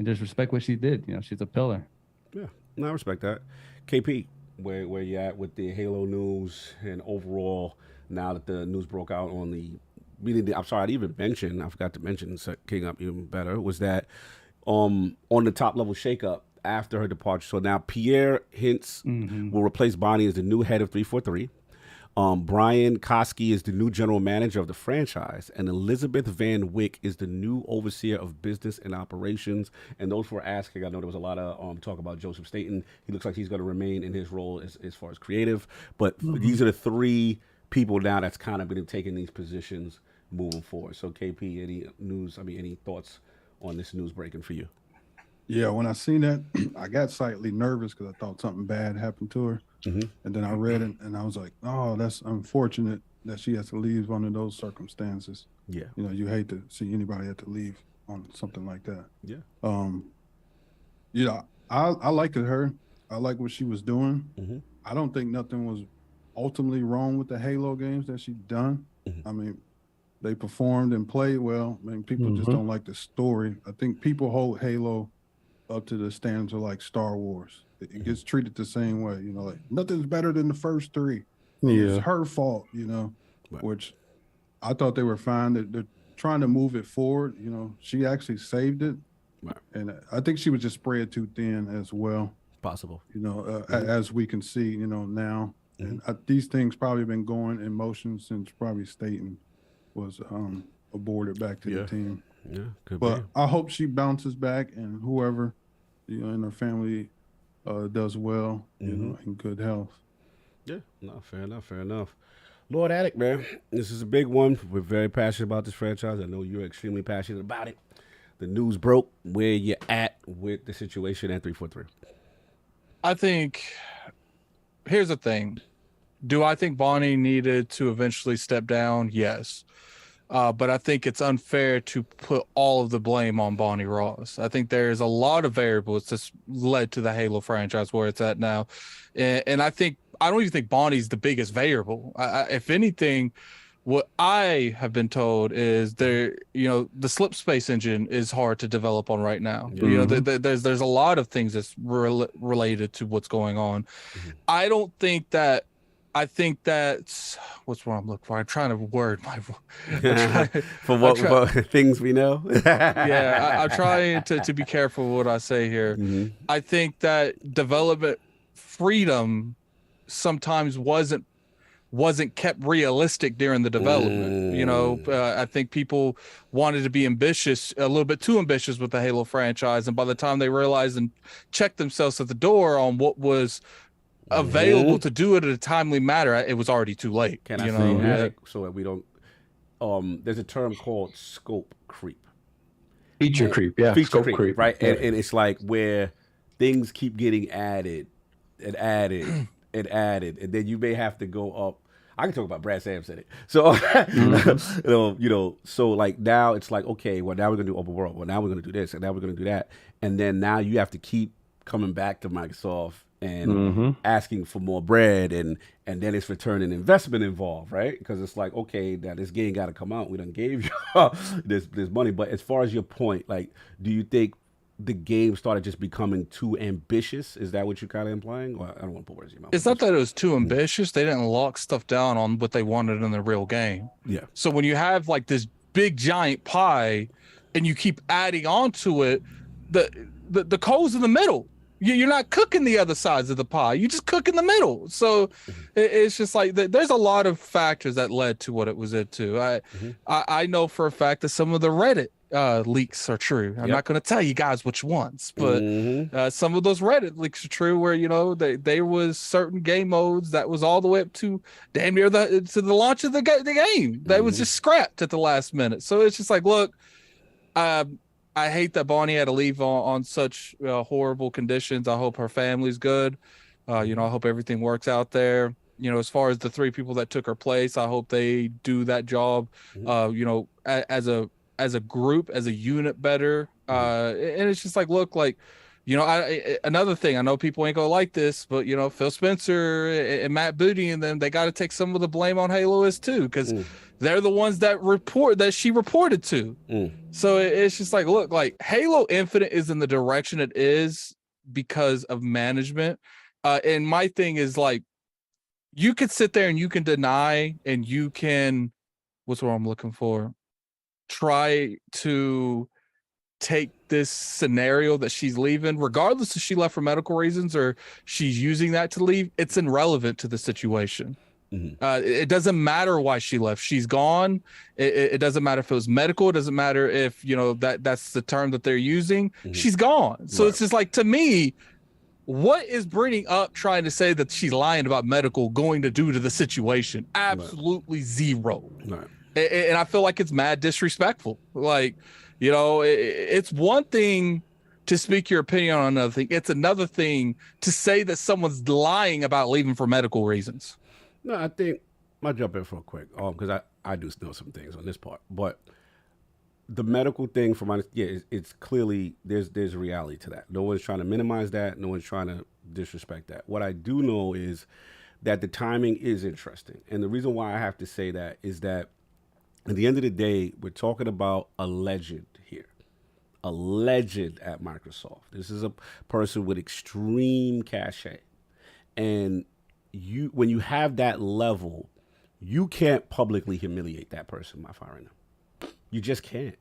F: just respect what she did. She's a pillar.
A: Yeah, no, I respect that. KP, where you at with the Halo news and overall? Now that the news broke out on I forgot to mention, set King up even better, was that on the top level shakeup after her departure. So now Pierre Hintz will replace Bonnie as the new head of 343. Brian Koski is the new general manager of the franchise, and Elizabeth Van Wyck is the new overseer of business and operations. And those who were asking, I know there was a lot of talk about Joseph Staten. He looks like he's going to remain in his role as far as creative. But these are the three people now that's kind of been taking these positions moving forward. So KP, any thoughts on this news breaking for you?
G: Yeah, when I seen that, I got slightly nervous because I thought something bad happened to her. And then I read it and I was like, oh, that's unfortunate that she has to leave under those circumstances.
A: Yeah.
G: You hate to see anybody have to leave on something like that.
A: Yeah.
G: I liked her. I like what she was doing. I don't think nothing was ultimately wrong with the Halo games that she done. I mean, they performed and played well. I mean, people just don't like the story. I think people hold Halo up to the standards of like Star Wars. It gets treated the same way, like nothing's better than the first three. It's her fault, which I thought they were fine. They're trying to move it forward. She actually saved it. And I think she was just spread too thin as well.
A: Possible.
G: As we can see, now. And these things probably been going in motion since probably Staten was aborted back to the team.
A: Yeah, could
G: but
A: be.
G: I hope she bounces back, and whoever in her family does well, in good health.
A: Yeah, no, fair enough. Lord Attic, man, this is a big one. We're very passionate about this franchise. I know you're extremely passionate about it. The news broke. Where you at with the situation at 343?
B: I think, here's the thing. Do I think Bonnie needed to eventually step down? Yes. But I think it's unfair to put all of the blame on Bonnie Ross. I think there's a lot of variables that's led to the Halo franchise where it's at now. And I don't even think Bonnie's the biggest variable. If anything, what I have been told is the slip space engine is hard to develop on right now. There's a lot of things that's related to what's going on. I think that's what's what I'm looking for. I'm trying to word my
A: for what things we know.
B: I'm trying to be careful what I say here. I think that development freedom sometimes wasn't kept realistic during the development. I think people wanted to be ambitious, a little bit too ambitious with the Halo franchise, and by the time they realized and checked themselves at the door on what was available to do it at a timely manner, it was already too late.
A: Can I say so that we don't? There's a term called scope creep.
E: Feature creep, yeah.
A: Feature creep, right? Yeah. And it's like where things keep getting added and added and added, and then you may have to go up. I can talk about Brad Sam said it. So, so like now it's like, okay, well now we're gonna do open world. Well now we're gonna do this, and now we're gonna do that, and then now you have to keep coming back to Microsoft and asking for more bread, and then it's return on investment involved, right? Because it's like, okay, now this game got to come out. We done gave you this money. But as far as your point, like, do you think the game started just becoming too ambitious? Is that what you're kind of implying? Or I don't want to put words in your mouth.
B: It's not that it was too ambitious. They didn't lock stuff down on what they wanted in the real game.
A: Yeah.
B: So when you have like this big giant pie and you keep adding on to it, the coal's in the middle. You're not cooking the other sides of the pie. You just cook in the middle. So it's just like there's a lot of factors that led to what it was into. I know for a fact that some of the Reddit leaks are true. I'm not going to tell you guys which ones, but some of those Reddit leaks are true where, there was certain game modes that was all the way up to damn near to the launch of the game. That was just scrapped at the last minute. So it's just like, look, I hate that Bonnie had to leave on such horrible conditions. I hope her family's good. I hope everything works out there. as far as the 3 people that took her place, I hope they do that job, as a group, as a unit better. And it's just like, look, like, another thing, I know people ain't gonna like this, but Phil Spencer and Matt Booty and them, they got to take some of the blame on Halo too, because they're the ones that she reported to. So it's just like, look, like Halo Infinite is in the direction it is because of management. And my thing is, like, you could sit there and you can deny, and you can, what's what I'm looking for, try to take this scenario that she's leaving, regardless if she left for medical reasons or she's using that to leave, it's irrelevant to the situation. It doesn't matter why she left. She's gone. It doesn't matter if it was medical. It doesn't matter if, that's the term that they're using. She's gone. So it's just like, to me, what is bringing up trying to say that she's lying about medical going to do to the situation? Absolutely zero. And I feel like it's mad disrespectful. Like, it's one thing to speak your opinion on another thing. It's another thing to say that someone's lying about leaving for medical reasons.
A: No, I think I'll jump in for a quick, because I do know some things on this part, but the medical thing, it's clearly there's a reality to that. No one's trying to minimize that. No one's trying to disrespect that. What I do know is that the timing is interesting, and the reason why I have to say that is that at the end of the day, we're talking about a legend here, a legend at Microsoft. This is a person with extreme cachet, and when you have that level, you can't publicly humiliate that person by firing them. You just can't.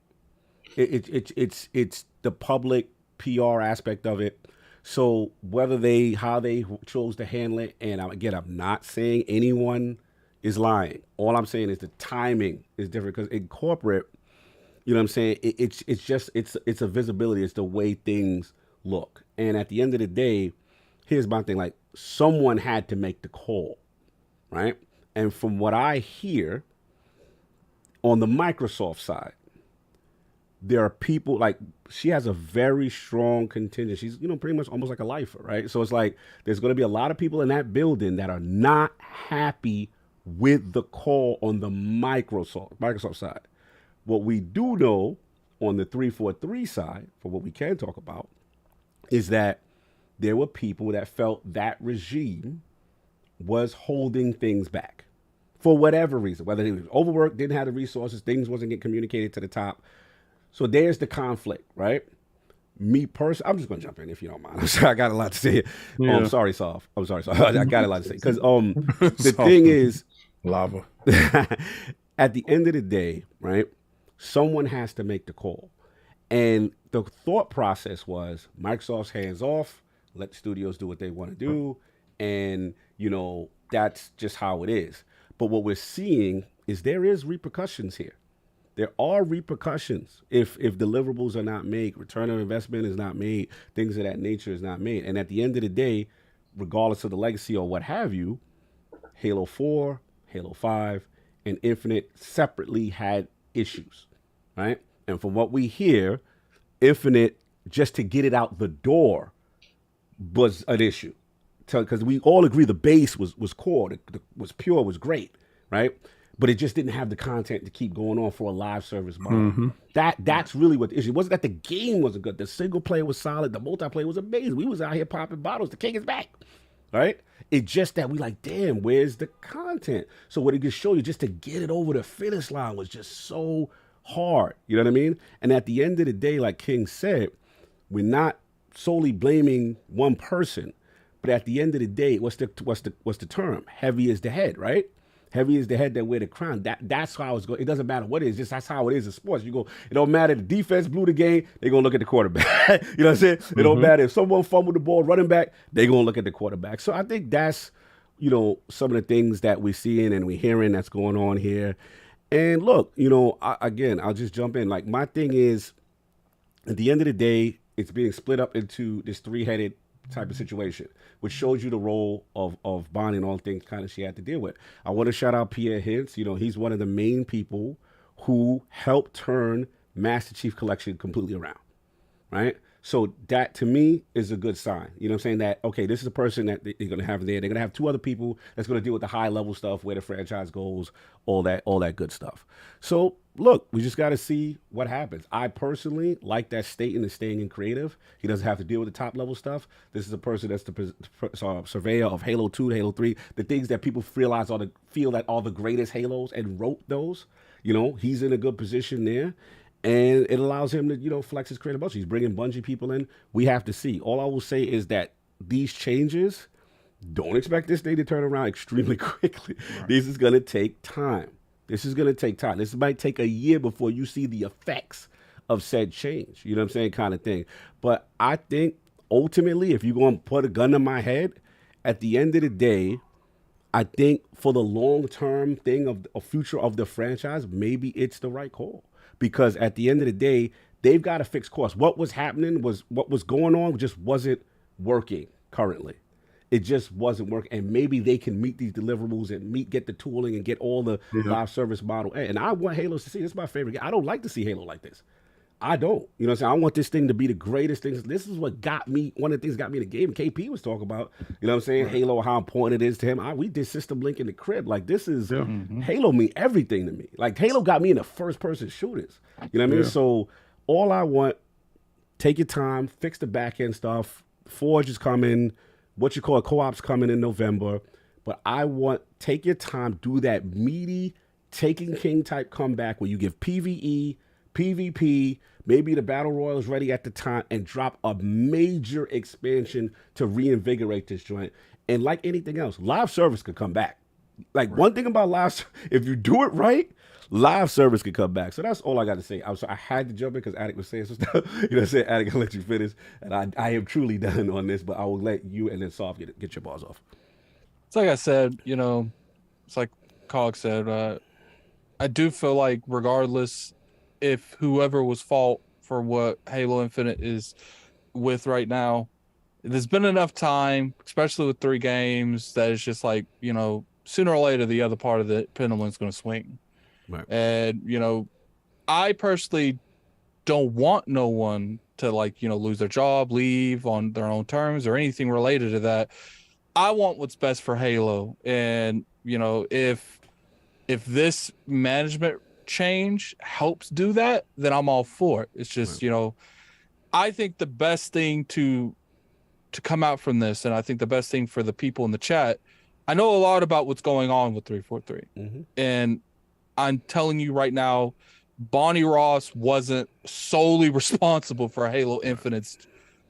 A: It's the public PR aspect of it. So how they chose to handle it, and again, I'm not saying anyone is lying. All I'm saying is the timing is different, because in corporate, you know what I'm saying, it's a visibility. It's the way things look. And at the end of the day, here's my thing, like, someone had to make the call, right? And from what I hear on the Microsoft side, there are people, like, she has a very strong contingent. She's, pretty much almost like a lifer, right? So it's like, there's going to be a lot of people in that building that are not happy with the call on the Microsoft side. What we do know on the 343 side, for what we can talk about, is that there were people that felt that regime was holding things back for whatever reason, whether it was overworked, didn't have the resources, things wasn't getting communicated to the top. So there's the conflict, right? Me personally, I'm just going to jump in if you don't mind. I'm sorry, I got a lot to say.
H: Yeah.
A: I'm sorry, Soph. I got a lot to say. Because the thing is,
H: lava.
A: At the end of the day, right, someone has to make the call. And the thought process was Microsoft's hands off, let the studios do what they want to do. And, that's just how it is. But what we're seeing is there is repercussions here. There are repercussions if deliverables are not made, return on investment is not made, things of that nature is not made. And at the end of the day, regardless of the legacy or what have you, Halo 4, Halo 5, and Infinite separately had issues, right? And from what we hear, Infinite, just to get it out the door, was an issue. Because we all agree the base was core, was pure, was great, right? But it just didn't have the content to keep going on for a live service model. That's really what the issue. It wasn't that the game wasn't good. The single player was solid. The multiplayer was amazing. We was out here popping bottles. The king is back, right? It's just that we like, damn, where's the content? So what it could show you, just to get it over the finish line was just so hard. You know what I mean? And at the end of the day, like King said, we're not solely blaming one person, but at the end of the day, what's the term? Heavy is the head, right? Heavy is the head that wear the crown. That's how it's going. It doesn't matter what it is. Just that's how it is in sports. It don't matter. The defense blew the game. They're going to look at the quarterback. You know what I'm saying? It don't matter. If someone fumbled the ball, running back, they're going to look at the quarterback. So I think that's, some of the things that we're seeing and we're hearing that's going on here. And look, again, I'll just jump in. Like, my thing is, at the end of the day, it's being split up into this three-headed type of situation, which shows you the role of Bonnie and all the things kind of she had to deal with. I want to shout out Pierre Hintz. He's one of the main people who helped turn Master Chief Collection completely around, right? So that to me is a good sign. You know what I'm saying? That, okay, this is a person that they're going to have there. They're going to have 2 other people that's going to deal with the high level stuff, where the franchise goes, all that good stuff. So look, we just got to see what happens. I personally like that statement is staying in creative. He doesn't have to deal with the top level stuff. This is a person that's the surveyor of Halo 2, Halo 3, the things that people feel that are the greatest Halos and wrote those. You know, he's in a good position there. And it allows him to, you know, flex his creative muscle. He's bringing Bungie people in. We have to see. All I will say is that these changes, don't expect this thing to turn around extremely quickly. Right. This is going to take time. This might take a year before you see the effects of said change. You know what I'm saying? Kind of thing. But I think ultimately, if you're going to put a gun to my head, at the end of the day, I think for the long-term thing of a future of the franchise, maybe it's the right call. Because at the end of the day, they've got to fix costs. What was happening was what was going on just wasn't working currently. It just wasn't working. And maybe they can meet these deliverables and get the tooling and get all the live service model. And I want Halo to see. This is my favorite game. I don't like to see Halo like this. I don't. You know what I'm saying? I want this thing to be the greatest thing. This is what got me, one of the things that got me in the game. KP was talking about, you know what I'm saying? Right. Halo, how important it is to him. We did System Link in the crib. Like, this is, Halo mean everything to me. Like, Halo got me into first-person shooters. You know what I mean? So, all I want, take your time, fix the back-end stuff. Forge is coming. What you call it, co-op's coming in November. But I want, take your time, do that meaty, Taken King type comeback where you give PvE, PvP, maybe the Battle Royale is ready at the time, and drop a major expansion to reinvigorate this joint. And like anything else, live service could come back. Like, one thing about live, if you do it right, live service could come back. So that's all I got to say. I had to jump in because Attic was saying some stuff. You know what I'm saying? Attic, I'll let you finish. And I am truly done on this, but I will let you and then Soft get your bars off.
B: It's like I said, you know, it's like Cog said, I do feel like regardless if whoever was fault for what Halo Infinite is with right now, there's been enough time, especially with 3 games, that it's just like, you know, sooner or later, the other part of the pendulum's going to swing. Right. And, you know, I personally don't want no one to, like, you know, lose their job, leave on their own terms or anything related to that. I want what's best for Halo. And, you know, if this management change helps do that, then I'm all for it. It's just, you know, I think the best thing to come out from this, and I think the best thing for the people in the chat, I know a lot about what's going on with 343, and I'm telling you right now, Bonnie Ross wasn't solely responsible for Halo Infinite's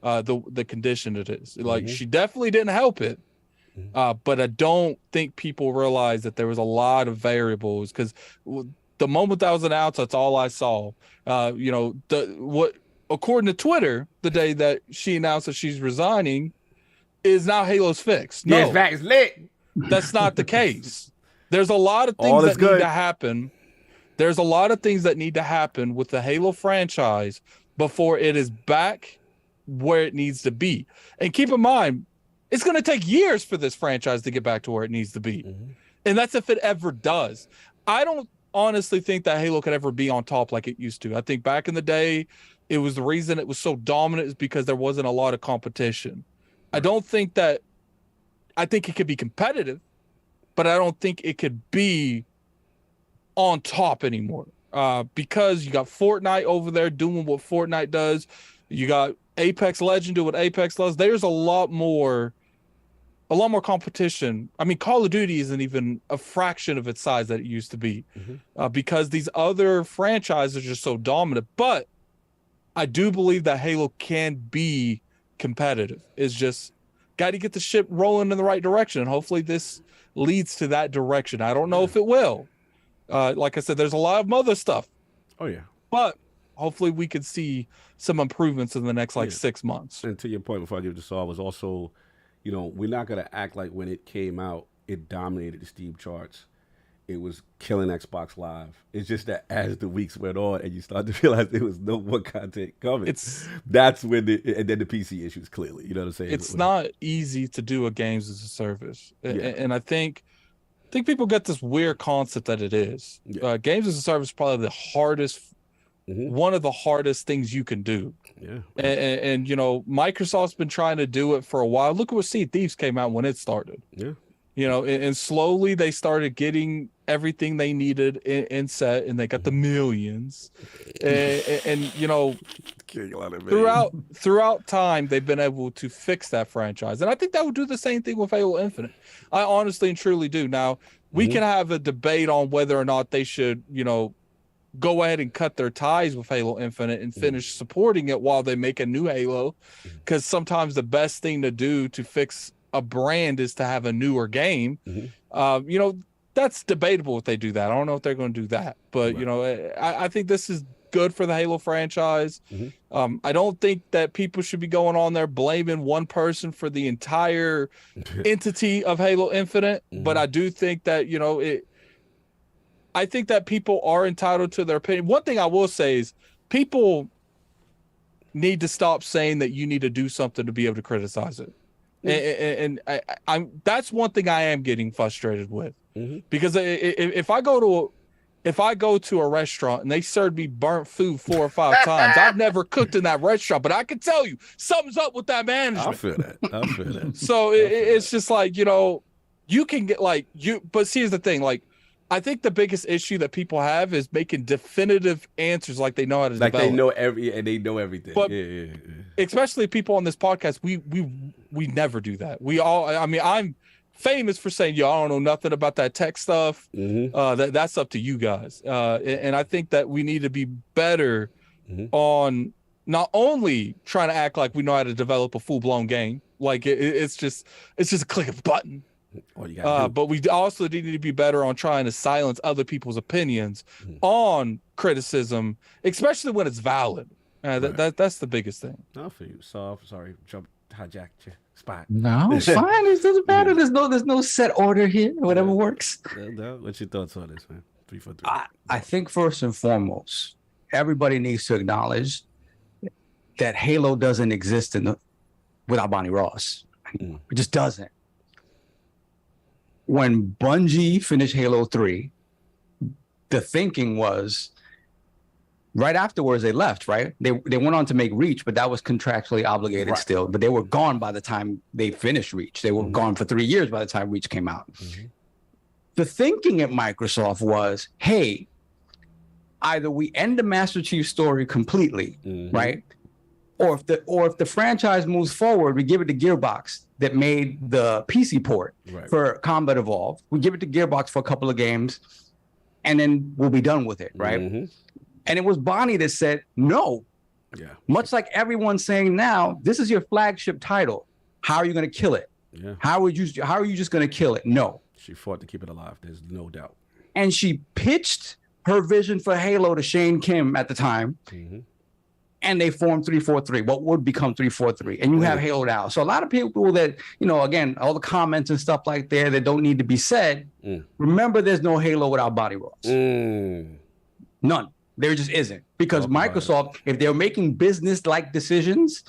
B: the condition it is. Like, she definitely didn't help it. But I don't think people realize that there was a lot of variables, because the moment that was announced, that's all I saw. You know, what according to Twitter, the day that she announced that she's resigning, is now Halo's fixed. No,
A: it's lit.
B: That's not the case. There's a lot of things that need to happen. There's a lot of things that need to happen with the Halo franchise before it is back where it needs to be. And keep in mind, it's going to take years for this franchise to get back to where it needs to be. And that's if it ever does. I don't honestly think that Halo could ever be on top like it used to. I think back in the day, it was the reason it was so dominant is because there wasn't a lot of competition. I think it could be competitive, but I don't think it could be on top anymore. Because you got Fortnite over there doing what Fortnite does. You got Apex Legends doing what Apex does. There's a lot more competition. I mean, Call of Duty isn't even a fraction of its size that it used to be, because these other franchises are just so dominant. But I do believe that Halo can be competitive. It's just got to get the ship rolling in the right direction, and hopefully this leads to that direction. I don't know if it will. Like I said, there's a lot of other stuff.
A: Oh yeah,
B: but hopefully we could see some improvements in the next 6 months.
A: And to your point, before I give it to Saul, was also, you know, we're not going to act like when it came out, it dominated the Steam charts. It was killing Xbox Live. It's just that as the weeks went on and you start to realize there was no more content coming, that's when and then the PC issues clearly, you know what I'm saying?
B: It's not easy to do a games as a service. And I think people get this weird concept that it is. Games as a service is probably the hardest one of the hardest things you can do.
A: Yeah.
B: And you know, Microsoft's been trying to do it for a while. Look at what Sea of Thieves came out when it started.
A: Yeah.
B: You know, and slowly they started getting everything they needed in set, and they got the millions. And you know, throughout time, they've been able to fix that franchise. And I think that would do the same thing with Halo Infinite. I honestly and truly do. Now, we can have a debate on whether or not they should, you know, go ahead and cut their ties with Halo Infinite and finish supporting it while they make a new Halo. Because sometimes the best thing to do to fix a brand is to have a newer game. You know, that's debatable if they do that. I don't know if they're going to do that, but you know, I think this is good for the Halo franchise. I don't think that people should be going on there blaming one person for the entire entity of Halo Infinite. But I do think that, you know, I think that people are entitled to their opinion. One thing I will say is people need to stop saying that you need to do something to be able to criticize it. And I'm that's one thing I am getting frustrated with, because if I go to a restaurant and they serve me burnt food 4 or 5 times, I've never cooked in that restaurant, but I can tell you something's up with that management.
A: I feel that.
B: So it's just like, you know, you can get like but see, here's the thing, like, I think the biggest issue that people have is making definitive answers like they know how to develop.
A: They know everything.
B: But especially people on this podcast, we never do that. We all, I mean, I'm famous for saying, yo, I don't know nothing about that tech stuff. That's up to you guys. And I think that we need to be better on not only trying to act like we know how to develop a full-blown game, like it's just a click of a button. But we also need to be better on trying to silence other people's opinions on criticism, especially when it's valid. That's the biggest thing.
A: No, for you. So I'm sorry, hijacked your spot.
E: No, it's fine. It doesn't matter. There's no set order here. Whatever works.
A: What's your thoughts on this, man? 3 for 3.
E: I think first and foremost, everybody needs to acknowledge that Halo doesn't exist without Bonnie Ross. It just doesn't. When Bungie finished Halo 3, the thinking was right afterwards they left, right? They went on to make Reach, but that was contractually obligated still. But they were gone by the time they finished Reach. They were gone for 3 years by the time Reach came out. The thinking at Microsoft was, hey, either we end the Master Chief story completely, right? Or if the franchise moves forward, we give it to Gearbox that made the PC port for Combat Evolved. We give it to Gearbox for a couple of games, and then we'll be done with it, right? And it was Bonnie that said no. Much like everyone's saying now, this is your flagship title. How are you going to kill it? How are you just going to kill it? No.
A: She fought to keep it alive. There's no doubt.
E: And she pitched her vision for Halo to Shane Kim at the time. And they formed 343, what would become 343. And you have Halo now. So a lot of people that, you know, again, all the comments and stuff like that don't need to be said. Remember, there's no Halo without Bonnie Ross. None. There just isn't. Because Microsoft, if they're making business-like decisions,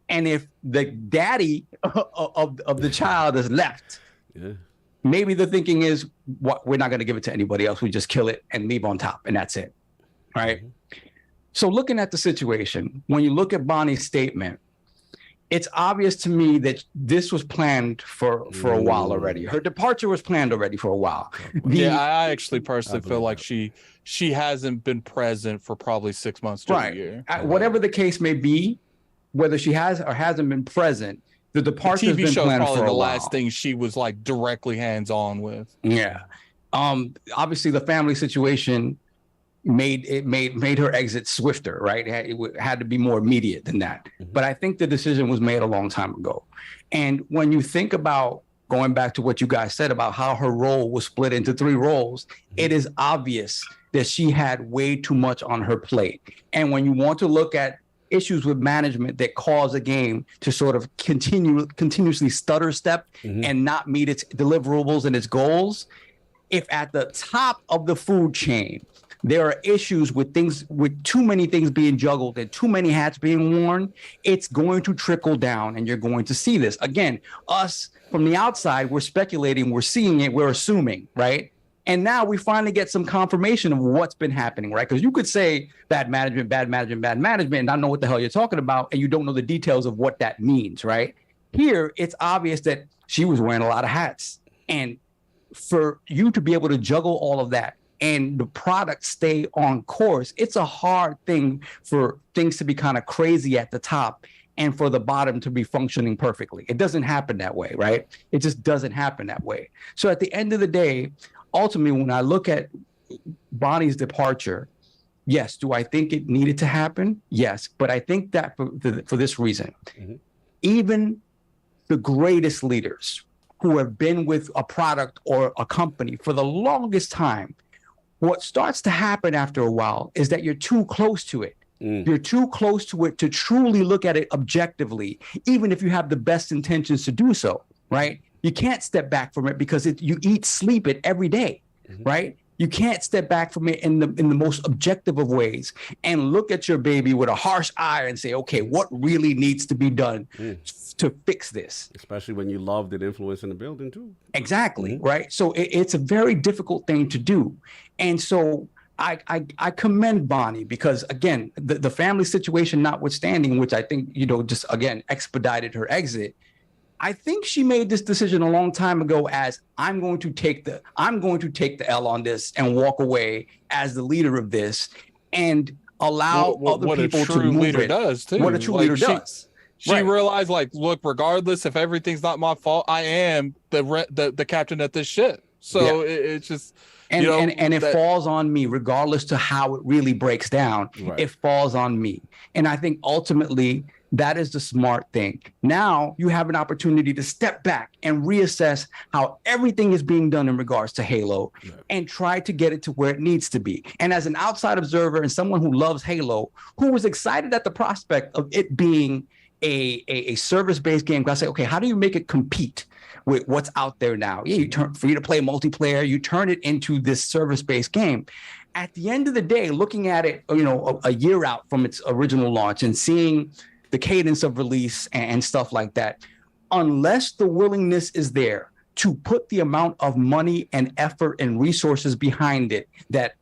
E: and if the daddy of the child is left, maybe the thinking is, we're not going to give it to anybody else. We just kill it and leave on top, and that's it. Right? So looking at the situation, when you look at Bonnie's statement, it's obvious to me that this was planned for a while already. Her departure was planned already for a while.
B: I actually personally feel like she hasn't been present for probably 6 months to a year.
E: Whatever the case may be, whether she has or hasn't been present, the departure has been planned for a while.
B: The last thing she was like directly hands-on with.
E: Obviously the family situation made her exit swifter, right? It had to be more immediate than that. But I think the decision was made a long time ago. And when you think about going back to what you guys said about how her role was split into 3 roles, it is obvious that she had way too much on her plate. And when you want to look at issues with management that cause a game to sort of continuously stutter step and not meet its deliverables and its goals, if at the top of the food chain there are issues with too many things being juggled and too many hats being worn, it's going to trickle down, and you're going to see this. Again, us from the outside, we're speculating, we're seeing it, we're assuming, right? And now we finally get some confirmation of what's been happening, right? Because you could say bad management, and not know what the hell you're talking about, and you don't know the details of what that means, right? Here, it's obvious that she was wearing a lot of hats. And for you to be able to juggle all of that and the product stay on course, it's a hard thing for things to be kind of crazy at the top and for the bottom to be functioning perfectly. It doesn't happen that way, right? It just doesn't happen that way. So at the end of the day, ultimately, when I look at Bonnie's departure, yes, do I think it needed to happen? Yes, but I think that for this reason, even the greatest leaders who have been with a product or a company for the longest time, what starts to happen after a while is that you're too close to it. You're too close to it to truly look at it objectively, even if you have the best intentions to do so, right? You can't step back from it because you eat, sleep it every day, right? You can't step back from it in the most objective of ways and look at your baby with a harsh eye and say, okay, what really needs to be done to fix this?
A: Especially when you loved and influence in the building too.
E: Exactly, right? So it's a very difficult thing to do. And so I commend Bonnie because, again, the family situation notwithstanding, which I think, just, again, expedited her exit, I think she made this decision a long time ago as I'm going to take the L on this and walk away as the leader of this and allow other people to move it. What a true leader does.
B: She realized, look, regardless if everything's not my fault, I am the captain of this ship. So it's just
E: and it falls on me, regardless to how it really breaks down. It falls on me, and I think ultimately that is the smart thing. Now you have an opportunity to step back and reassess how everything is being done in regards to Halo and try to get it to where it needs to be. And as an outside observer and someone who loves Halo, who was excited at the prospect of it being a service-based game, I say, okay, how do you make it compete with what's out there now? Yeah, for you to play multiplayer, you turn it into this service-based game. At the end of the day, looking at it, a year out from its original launch and seeing the cadence of release and stuff like that, unless the willingness is there to put the amount of money and effort and resources behind it that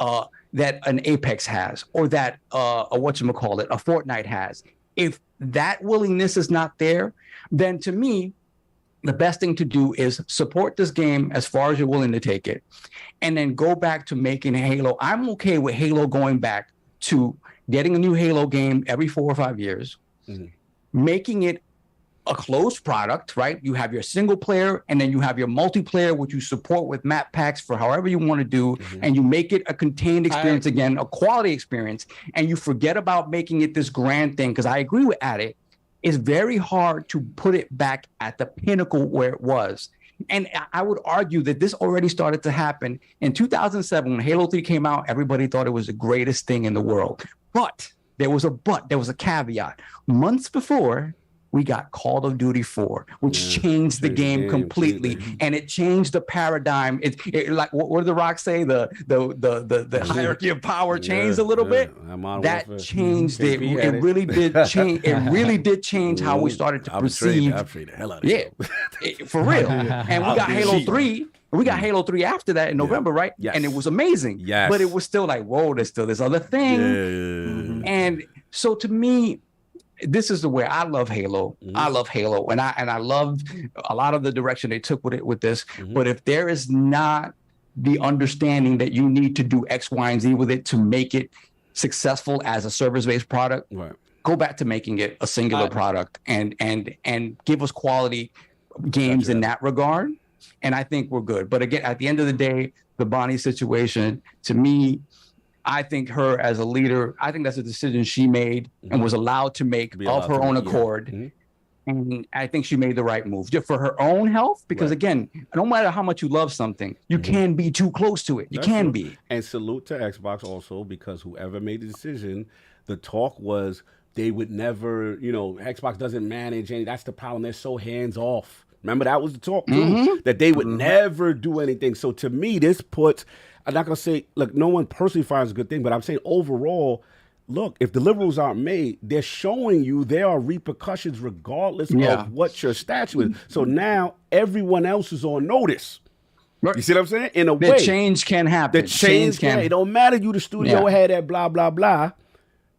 E: an Apex has, or that a Fortnite has, if that willingness is not there, then to me, the best thing to do is support this game as far as you're willing to take it, and then go back to making Halo. I'm okay with Halo going back to getting a new Halo game every 4 or 5 years, making it a closed product, right? You have your single player and then you have your multiplayer, which you support with map packs for however you want to do. And you make it a contained experience again, a quality experience. And you forget about making it this grand thing. Because I agree with Addict. It's very hard to put it back at the pinnacle where it was. And I would argue that this already started to happen in 2007 when Halo 3 came out. Everybody thought it was the greatest thing in the world. But there was a caveat. Months before, we got Call of Duty 4, which changed the game completely, and it changed the paradigm. It like what did The Rock say? The hierarchy of power changed a little bit. That changed it. It really did change. It really did change how we started to perceive. For real. And we got Halo 3. We got Halo 3 after that in November, right? Yes. And it was amazing. Yes. But it was still like, whoa, there's still this other thing. And so to me, this is the way I love Halo. I love Halo, and I love a lot of the direction they took with this. But if there is not the understanding that you need to do X, Y, and Z with it to make it successful as a service-based product, go back to making it a singular product and give us quality games in that regard. And I think we're good. But again, at the end of the day, the Bonnie situation, to me, I think her as a leader, I think that's a decision she made and was allowed to make of her own accord. And I think she made the right move just for her own health, because again, no matter how much you love something, you can be too close to it. You can be.
A: And salute to Xbox also, because whoever made the decision, the talk was they would never, Xbox doesn't manage any. That's the problem. They're so hands off. Remember, that was the talk too, that they would never do anything. So to me, this puts, I'm not going to say, look, no one personally finds a good thing, but I'm saying overall, look, if deliverables aren't made, they're showing you there are repercussions regardless of what your statue is. So now everyone else is on notice.
E: Right.
A: You see what I'm saying? In a
E: The
A: way,
E: change can happen.
A: the change can. It don't matter. You the studio head at blah blah blah.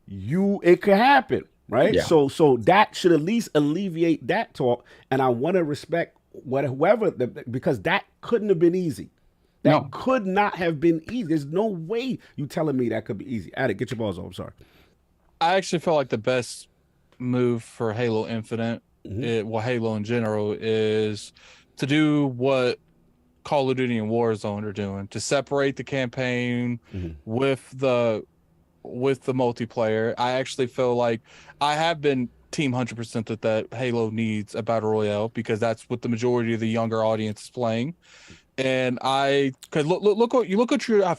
A: It could happen, right?
E: Yeah.
A: So that should at least alleviate that talk. And I want to respect whoever, because that couldn't have been easy. That could not have been easy. There's no way you telling me that could be easy. Addict, get your balls off. I'm sorry.
B: I actually felt like the best move for Halo Infinite, Halo in general, is to do what Call of Duty and Warzone are doing, to separate the campaign with the multiplayer. I actually feel like I have been team 100% that Halo needs a battle royale, because that's what the majority of the younger audience is playing. And because look what you have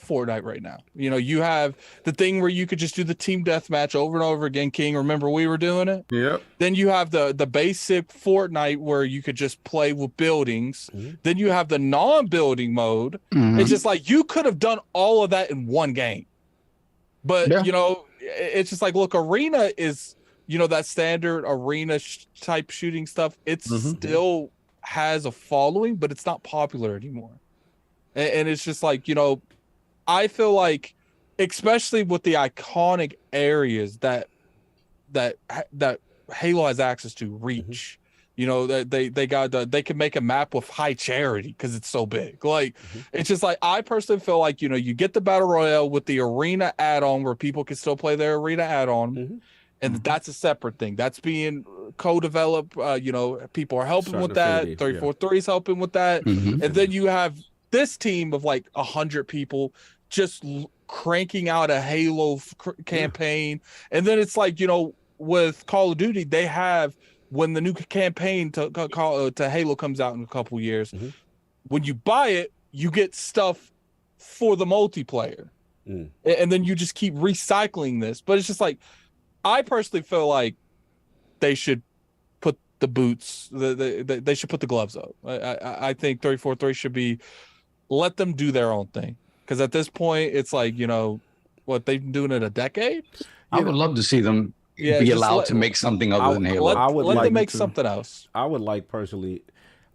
B: Fortnite right now. You know, you have the thing where you could just do the team deathmatch over and over again. King, remember we were doing it?
H: Yep.
B: Then you have the basic Fortnite where you could just play with buildings. Then you have the non-building mode. It's just like you could have done all of that in one game. But you know, it's just like, look, Arena is, you know, that standard arena type shooting stuff. It's still has a following, but it's not popular anymore. And it's just like, you know, I feel like, especially with the iconic areas that Halo has access to, reach, you know, that they can make a map with high charity because it's so big. Like, it's just like, I personally feel like, you know, you get the battle royale with the arena add-on where people can still play their arena add-on. And that's a separate thing. That's being co-developed. You know, people are helping with that. 343 is helping with that. And then you have this team of like 100 people just cranking out a Halo campaign. And then it's like, you know, with Call of Duty, they have, when the new campaign to Halo comes out in a couple years, when you buy it, you get stuff for the multiplayer. And then you just keep recycling this. But it's just like, I personally feel like they should put the boots, they should put the gloves up. I think 343 should let them do their own thing. Because at this point, it's like, you know, what, they've been doing it a decade?
E: I would love to see them be allowed to make something other than Halo.
B: Let them make something else.
A: I would like, personally,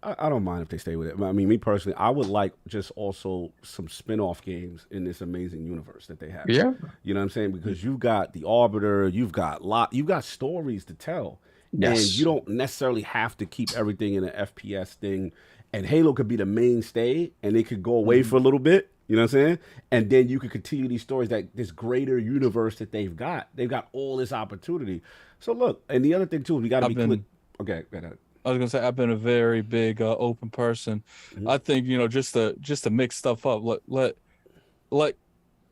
A: I don't mind if they stay with it. I mean, me personally, I would like just also some spin-off games in this amazing universe that they have. Yeah. You know what I'm saying? Because you've got the Arbiter, you've got stories to tell. Yes. And you don't necessarily have to keep everything in an FPS thing. And Halo could be the mainstay, and it could go away for a little bit. You know what I'm saying? And then you could continue these stories, that this greater universe that they've got. They've got all this opportunity. So look, and the other thing too, we got to be clear. Okay, go ahead.
B: I was gonna say, I've been a very big open person. I think, you know, just to mix stuff up, let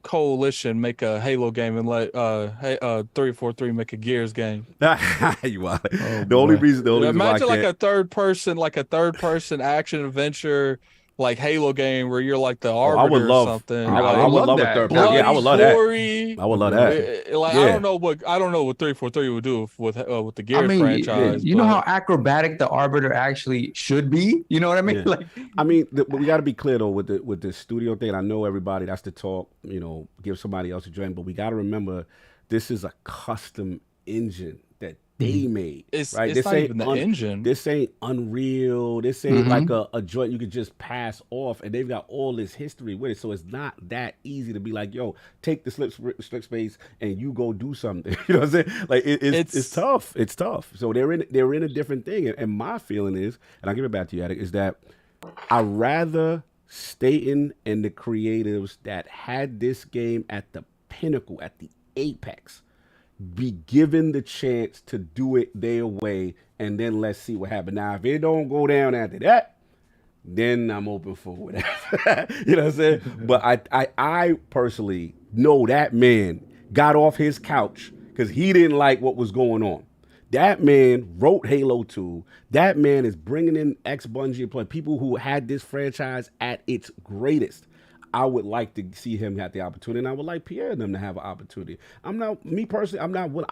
B: Coalition make a Halo game and let 343 make a Gears game.
A: You are. The only reason
B: imagine like a third person action adventure, like Halo game where you're like the Arbiter or something.
A: I would love a third person. Yeah, I would love that. I would love that.
B: Like, I don't know what 343 would do with the Gears franchise.
E: You know how acrobatic the Arbiter actually should be. You know what I mean?
A: Yeah. Like, I mean, but we got to be clear though with the studio thing. I know everybody, that's the talk. You know, give somebody else a join, but we got to remember this is a custom engine that they made.
B: It's
A: this
B: not even the engine.
A: This ain't Unreal. This ain't like a joint you could just pass off, and they've got all this history with it. So it's not that easy to be like, yo, take the slip space and you go do something. You know what I'm saying? Like it's tough. It's tough. So they're in a different thing. And my feeling is, and I'll give it back to you, Attic, is that I rather Staten and the creatives that had this game at the pinnacle, at the apex, be given the chance to do it their way, and then let's see what happens. Now, if it don't go down after that, then I'm open for whatever. You know what I'm saying? But I personally know that man got off his couch because he didn't like what was going on. That man wrote Halo 2. That man is bringing in ex-Bungie people who had this franchise at its greatest. I would like to see him have the opportunity, and I would like Pierre and them to have an opportunity. I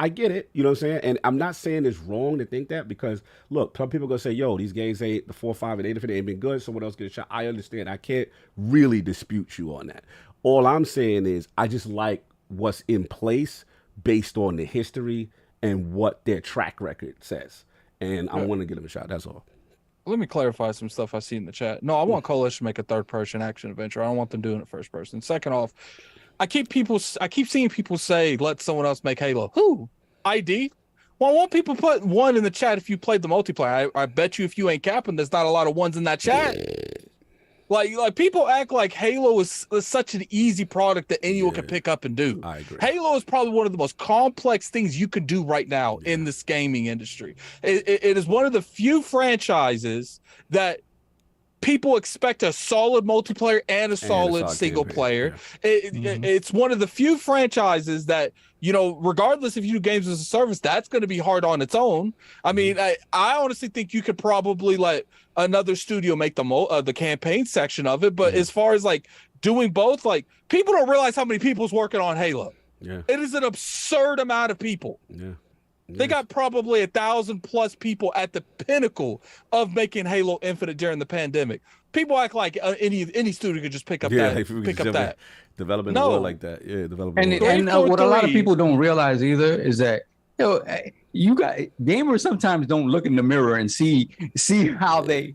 A: get it, you know what I'm saying? And I'm not saying it's wrong to think that, because, look, some people going to say, yo, these games ain't, the 4, 5, and 8 of it ain't been good, someone else get a shot. I understand. I can't really dispute you on that. All I'm saying is I just like what's in place based on the history and what their track record says. And I want to give them a shot. That's all.
B: let me clarify some stuff I see in the chat. No, I want Coalition to make a third-person action adventure. I don't want them doing it first person. Second off, I keep seeing people say, let someone else make Halo. Who? ID? Well, I want people put one in the chat if you played the multiplayer. I bet you if you ain't capping, there's not a lot of ones in that chat. Like people act like Halo is such an easy product that anyone can pick up and do.
A: I agree.
B: Halo is probably one of the most complex things you could do right now in this gaming industry. It is one of the few franchises that people expect a solid multiplayer and a solid single player. Yeah. It's one of the few franchises that, regardless if you do games as a service, that's going to be hard on its own. I mean, I honestly think you could probably let another studio make the campaign section of it. But as far as like doing both, like people don't realize how many people's working on Halo. Yeah. It is an absurd amount of people. Yeah. They got probably 1,000+ people at the pinnacle of making Halo Infinite during the pandemic. People act like any studio could just pick up that
A: development like that. Yeah, development.
E: And what a lot of people don't realize either is that gamers sometimes don't look in the mirror and see how the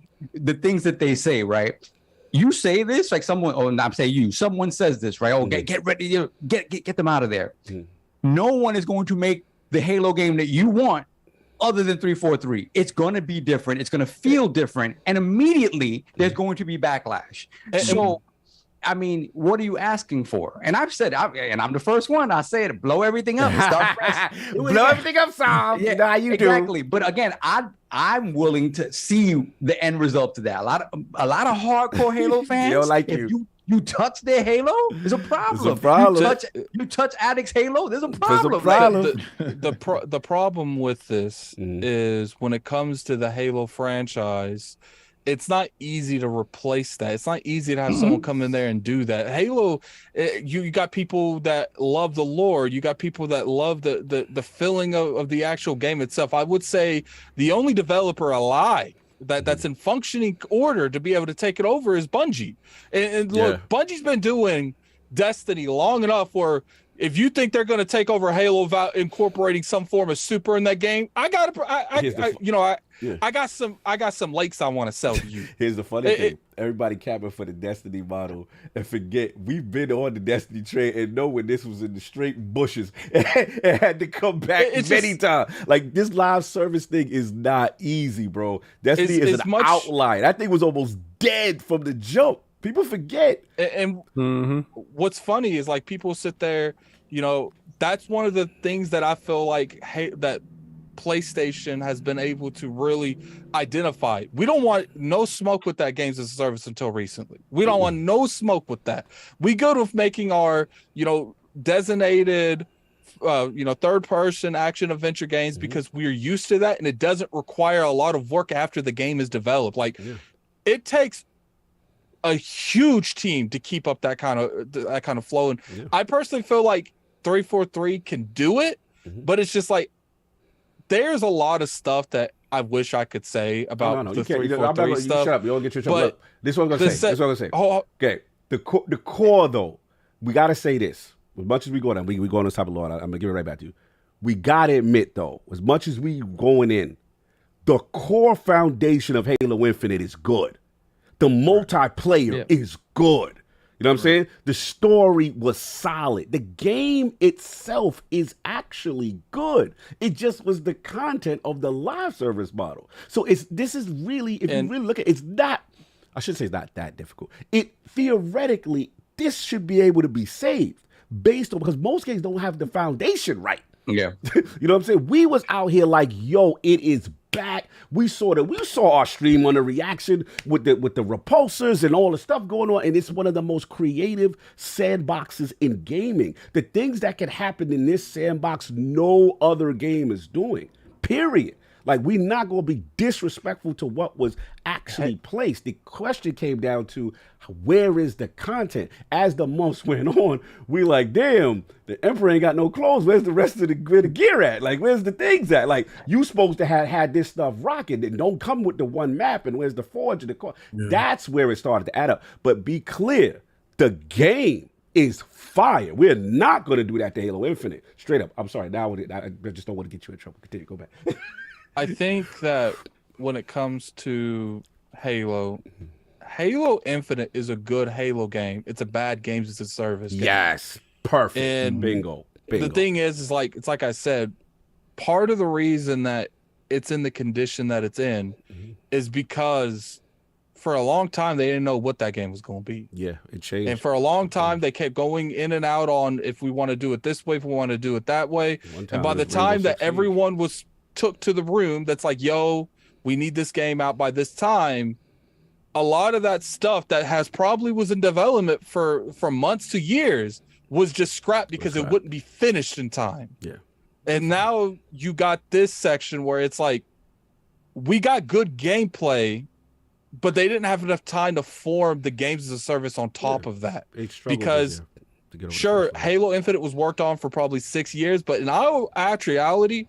E: things that they say, right? You say this like someone says this, right? Oh, get ready, get them out of there. No one is going to make the Halo game that you want other than 343. It's going to be different. It's going to feel different. And immediately there's going to be backlash. So, I mean, what are you asking for? And I've said, and I'm the first one, I say it, blow everything up. Start fresh.
A: Blow everything up, Sam. Yeah, nah, you
E: exactly. But again, I'm willing to see the end result to that. A lot of hardcore Halo fans, if you touch their Halo, there's a problem.
A: There's a problem.
E: You touch Addict's Halo, there's a problem. There's a problem.
B: The problem with this is when it comes to the Halo franchise, it's not easy to replace that. It's not easy to have someone come in there and do that. Halo, you got people that love the lore. You got people that love the feeling of the actual game itself. I would say the only developer alive that's in functioning order to be able to take it over is Bungie. And look, Bungie's been doing Destiny long enough where if you think they're going to take over Halo without incorporating some form of super in that game, I got some lakes I want to sell to you.
A: Here's the funny thing. Everybody capping for the Destiny model and forget we've been on the Destiny train and know when this was in the straight bushes and had to come back many times. Like this live service thing is not easy, bro. Destiny is an outlier. That thing was almost dead from the jump. People forget.
B: And what's funny is like people sit there, that's one of the things that I feel like that PlayStation has been able to really identify. We don't want no smoke with that games as a service until recently. We don't want no smoke with that. We go to making our, designated, third person action adventure games because we're used to that. And it doesn't require a lot of work after the game is developed. Like it takes a huge team to keep up that kind of flow. And I personally feel like 343 can do it, but it's just like, there's a lot of stuff that I wish I could say about the 343 stuff.
A: Shut up. You don't get your trouble. Look, this is what I'm going to say. Okay. The core, though, we got to say this. As much as we go down, we go on this type of Lord, I'm going to give it right back to you. We got to admit, though, as much as we going in, the core foundation of Halo Infinite is good. The multiplayer is good. You know what I'm saying? The story was solid. The game itself is actually good. It just was the content of the live service model. So this is really, if you really look at it, it's not, I should say it's not that difficult. It theoretically, this should be able to be saved based on, because most games don't have the foundation right.
E: Yeah.
A: You know what I'm saying? We was out here like, yo, it is back. We saw our stream on the reaction with the repulsors and all the stuff going on, and it's one of the most creative sandboxes in gaming. The things that can happen in this sandbox, no other game is doing. Period. Like, we're not going to be disrespectful to what was actually placed. The question came down to, where is the content? As the months went on, we like, damn, the Emperor ain't got no clothes. Where's the rest of the gear at? Like, where's the things at? Like, you supposed to have had this stuff rocking. It don't come with the one map, and where's the forge and the core? Yeah. That's where it started to add up. But be clear, the game is fire. We're not going to do that to Halo Infinite. Straight up. I'm sorry. Now I just don't want to get you in trouble. Continue. Go back.
B: I think that when it comes to Halo, Halo Infinite is a good Halo game. It's a bad games as a service game.
A: Yes, perfect.
B: And
A: bingo.
B: The thing is like it's like I said, part of the reason that it's in the condition that it's in is because for a long time they didn't know what that game was going to be.
A: Yeah, it changed.
B: And for a long time they kept going in and out on if we want to do it this way, if we want to do it that way. And by the time that everyone was took to the room, that's like, yo, we need this game out by this time. A lot of that stuff that has probably was in development for months to years was just scrapped because it wouldn't be finished in time.
A: Yeah.
B: And now you got this section where it's like, we got good gameplay, but they didn't have enough time to form the games as a service on top of that. Because sure, Halo Infinite was worked on for probably 6 years, but in our actuality,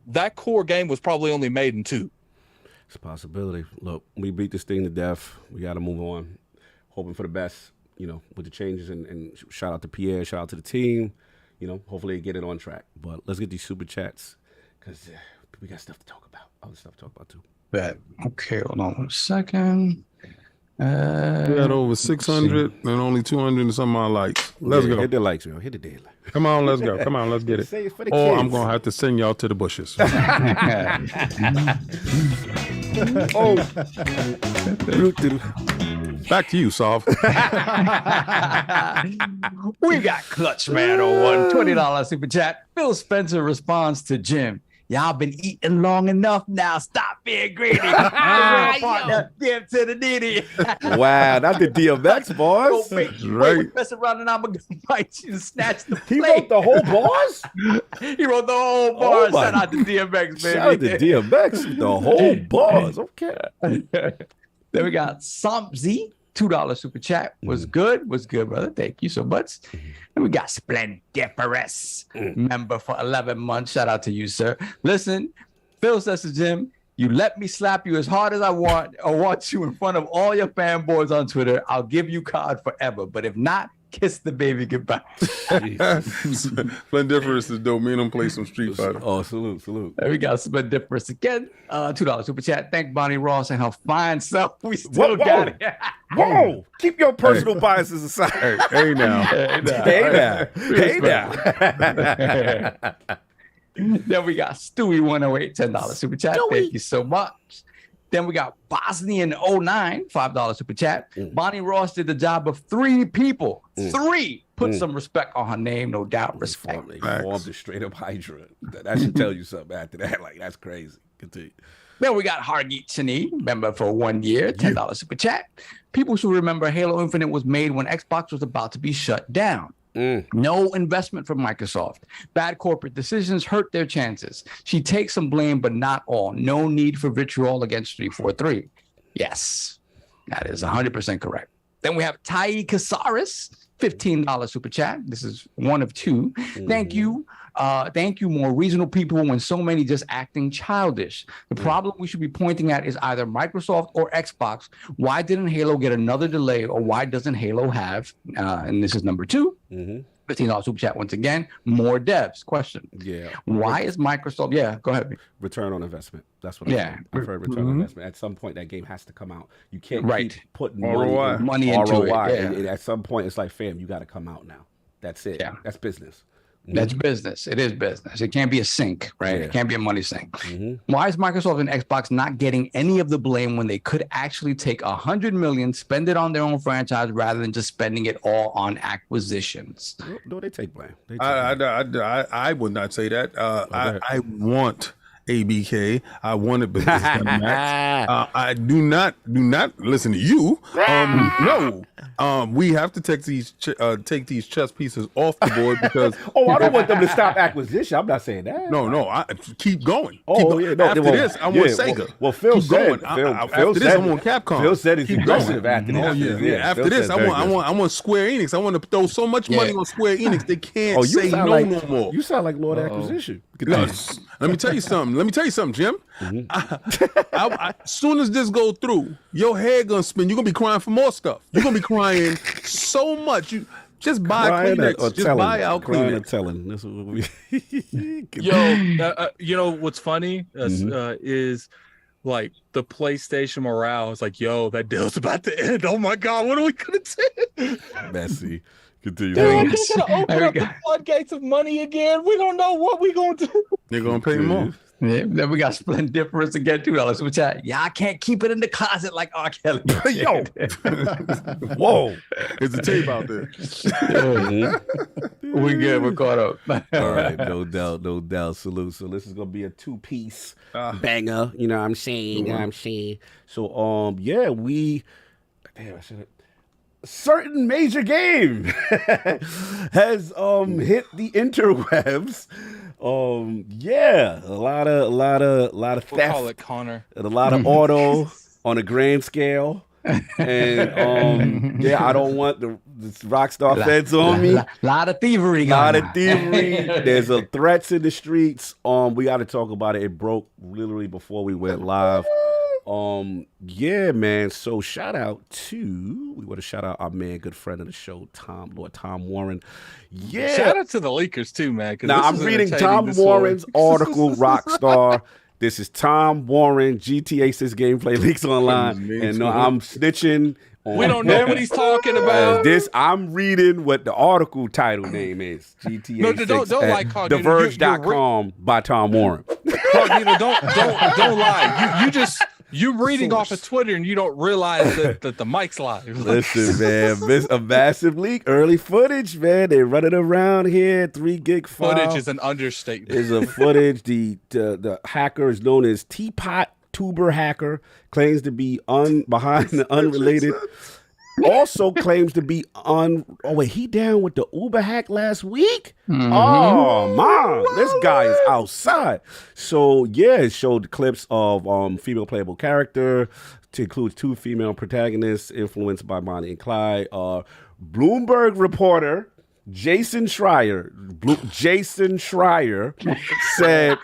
B: that core game was probably only made in 2.
A: It's a possibility. Look, we beat this thing to death. We got to move on. Hoping for the best, you know, with the changes. And shout out to Pierre, shout out to the team. You know, hopefully get it on track. But let's get these super chats because we got stuff to talk about. Other stuff to talk about, too.
E: Bet. Okay, hold on 1 second.
H: We got over 600 and only 200 and some odd likes. Let's go.
A: Hit the likes, man. Hit the deadline.
H: Come on, let's go. Come on, let's get it.
A: Say it for the
H: Or
A: kids.
H: I'm going to have to send y'all to the bushes. Back to you, Sov.
E: We got Clutch Man on one $20 super chat. Phil Spencer responds to Jim. Y'all been eating long enough now. Stop being greedy. Partner, give to the needy.
A: Wow, not the DMX bars.
E: Right. Mess around and I'm gonna bite you and snatch the plate.
A: He wrote the whole bars?
E: He wrote the whole bars. Shout out to DMX, baby.
A: Shout out to DMX. The whole bars. Okay.
E: Then we got Sompzy. $2 super chat. Was good, brother. Thank you so much. And we got Splendiferous, member for 11 months. Shout out to you, sir. Listen, Phil says to Jim, you let me slap you as hard as I want or want you in front of all your fanboys on Twitter. I'll give you card forever. But if not, kiss the baby goodbye.
H: Splendiferous is dope. Me and him play some Street Fighter.
A: Oh, salute.
E: There we go. Splendiferous again. $2 super chat. Thank Bonnie Ross and her fine self. We still got it.
A: Whoa! Keep your personal biases aside.
H: Hey now.
A: Hey now.
E: Then we got Stewie108, $10 super chat. Thank you so much. Then we got Bosnian 09, $5 super chat. Bonnie Ross did the job of 3 people. 3. Put some respect on her name, no doubt. Respect.
A: They formed the straight up Hydra. That should tell you something after that. Like, that's crazy. Continue.
E: Then we got Hargeet Chani, member for 1 year, $10 super chat. People should remember Halo Infinite was made when Xbox was about to be shut down. No investment from Microsoft. Bad corporate decisions hurt their chances. She takes some blame, but not all. No need for vitriol against 343. Yes, that is 100% correct. Then we have Tai Casares, $15 super chat. This is one of 2. Thank you. Thank you, more reasonable people when so many just acting childish. The problem we should be pointing at is either Microsoft or Xbox. Why didn't Halo get another delay, or why doesn't Halo have, and this is number 2, $15 super chat once again, more devs? Question.
A: Yeah.
E: Why is Microsoft, go ahead.
A: Return on investment. That's what I've heard return on investment. At some point, that game has to come out. You can't keep putting money into it. And at some point, it's like, fam, you got to come out now. That's it. Yeah. That's business.
E: That's business. It is business. It can't be a sink, right? It can't be a money sink. Why is Microsoft and Xbox not getting any of the blame when they could actually take $100 million, spend it on their own franchise rather than just spending it all on acquisitions?
A: No, they take blame.
H: I would not say that. I want ABK. I wanted business. I do not listen to you. No. We have to take these chess pieces off the board because
A: I don't want them to stop acquisition. I'm not saying that.
H: No, I keep going.
A: After
H: this, I want Sega.
A: Well, Phil said
H: after this, I want Capcom.
A: Phil said it's aggressive after this.
H: After this, I want Square Enix. I want to throw so much money on Square Enix they can't say no more.
A: You sound like Lord Acquisition.
H: Let me tell you something, Jim. As soon as this go through, your head gonna spin. You're gonna be crying for more stuff. You're gonna be crying so much. You just buy Kleenex. Just buy out Kleenex.
A: Telling. That's what we.
B: You know what's funny is like the PlayStation morale is like, yo, that deal's about to end. Oh my God, what are we gonna do?
A: Messy. Continue.
B: Dude, they're gonna open up the floodgates of money again. We don't know what we gonna do.
H: They're gonna pay more.
E: Yeah, then we got split difference again $2. Which I can't keep it in the closet like R. Kelly.
A: Yo, whoa,
H: There's a tape out there.
E: We good. We're caught up.
A: all right, no doubt. Salute. So this is gonna be a 2-piece banger. You know what I'm saying? So yeah, I should have. Certain major game has hit the interwebs. Yeah, a lot of theft.
B: We'll call it Connor.
A: And a lot of auto on a grand scale. And yeah, I don't want the Rockstar feds on me.
E: Lot of thievery.
A: There's threats in the streets. We got to talk about it. It broke literally before we went live. Yeah, man. So we want to shout out our man, good friend of the show, Lord Tom Warren. Yeah.
B: Shout out to the leakers too, man.
A: Now I'm reading Tom Warren's article, Rockstar. This is Tom Warren, GTA 6 gameplay leaks online, and no, I'm snitching.
B: We don't know what he's talking about.
A: I'm reading what the article title name is. GTA 6
B: don't like
A: TheVerge.com by Tom Warren.
B: Cognito, don't lie. You're reading off of Twitter and you don't realize that the mic's live.
A: Listen, man, a massive leak, early footage, man. They running around here, 3 gig file.
B: Footage is an understatement.
A: Is a footage. The hacker is known as Teapot Tuber Hacker, claims to be behind the unrelated. Also claims to be he down with the Uber hack last week? Mm-hmm. Oh, man, this guy is outside. So, yeah, it showed clips of female playable character to include 2 female protagonists influenced by Bonnie and Clyde. Bloomberg reporter Jason Schreier said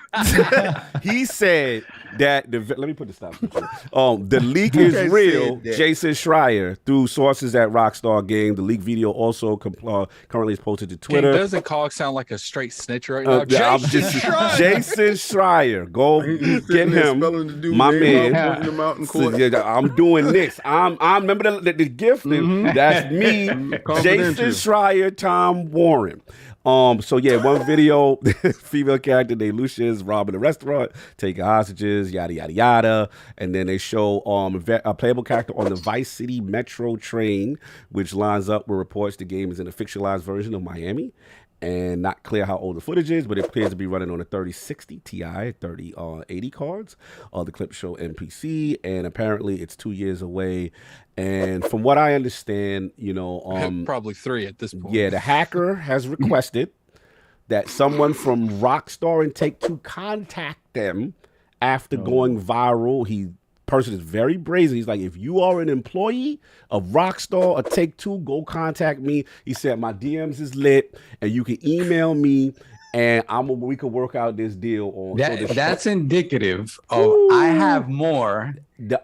A: he said that let me put the stop. The leak is real. Jason Schreier, through sources at Rockstar Game. The leak video also currently is posted to Twitter.
B: Doesn't Cog sound like a straight snitch right now?
A: Jason Schreier. Go get him, my man. So, I'm doing this. I'm remember the gift. That's me, Jason Schreier, Tom Warren. So yeah, one video, female character named Lucia is robbing a restaurant, taking hostages, yada yada yada, and then they show a playable character on the Vice City Metro train, which lines up with reports the game is in a fictionalized version of Miami. And not clear how old the footage is, but it appears to be running on a 3060 Ti, 3080 cards. The clips show NPC, and apparently it's 2 years away. And from what I understand,
B: probably 3 at this point.
A: Yeah, the hacker has requested that someone from Rockstar and Take-Two contact them after going viral. Person is very brazen. He's like, if you are an employee of Rockstar or Take-Two, go contact me. He said my DMs is lit, and you can email me, and we can work out this deal on.
E: That's indicative of I have more.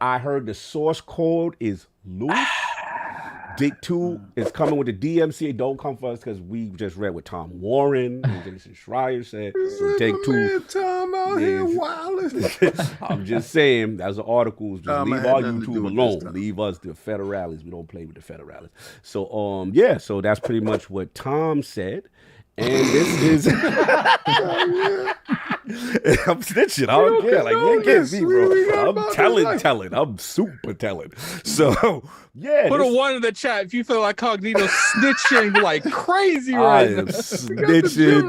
A: I heard the source code is loose. Take-Two is coming with the DMCA. Don't come for us because we just read what Tom Warren and Jason Schreier said. So Take-Two.
H: Tom out here wilding.
A: I'm just saying, that's an article. Just leave our YouTube alone. Leave us the federales. We don't play with the federales. So yeah, so that's pretty much what Tom said. And this is I'm snitching. I don't care. Like, you get me, bro. I'm telling. I'm super telling. So, yeah.
B: Put a 1 in the chat if you feel like Cognito snitching like crazy right now.
A: Snitching.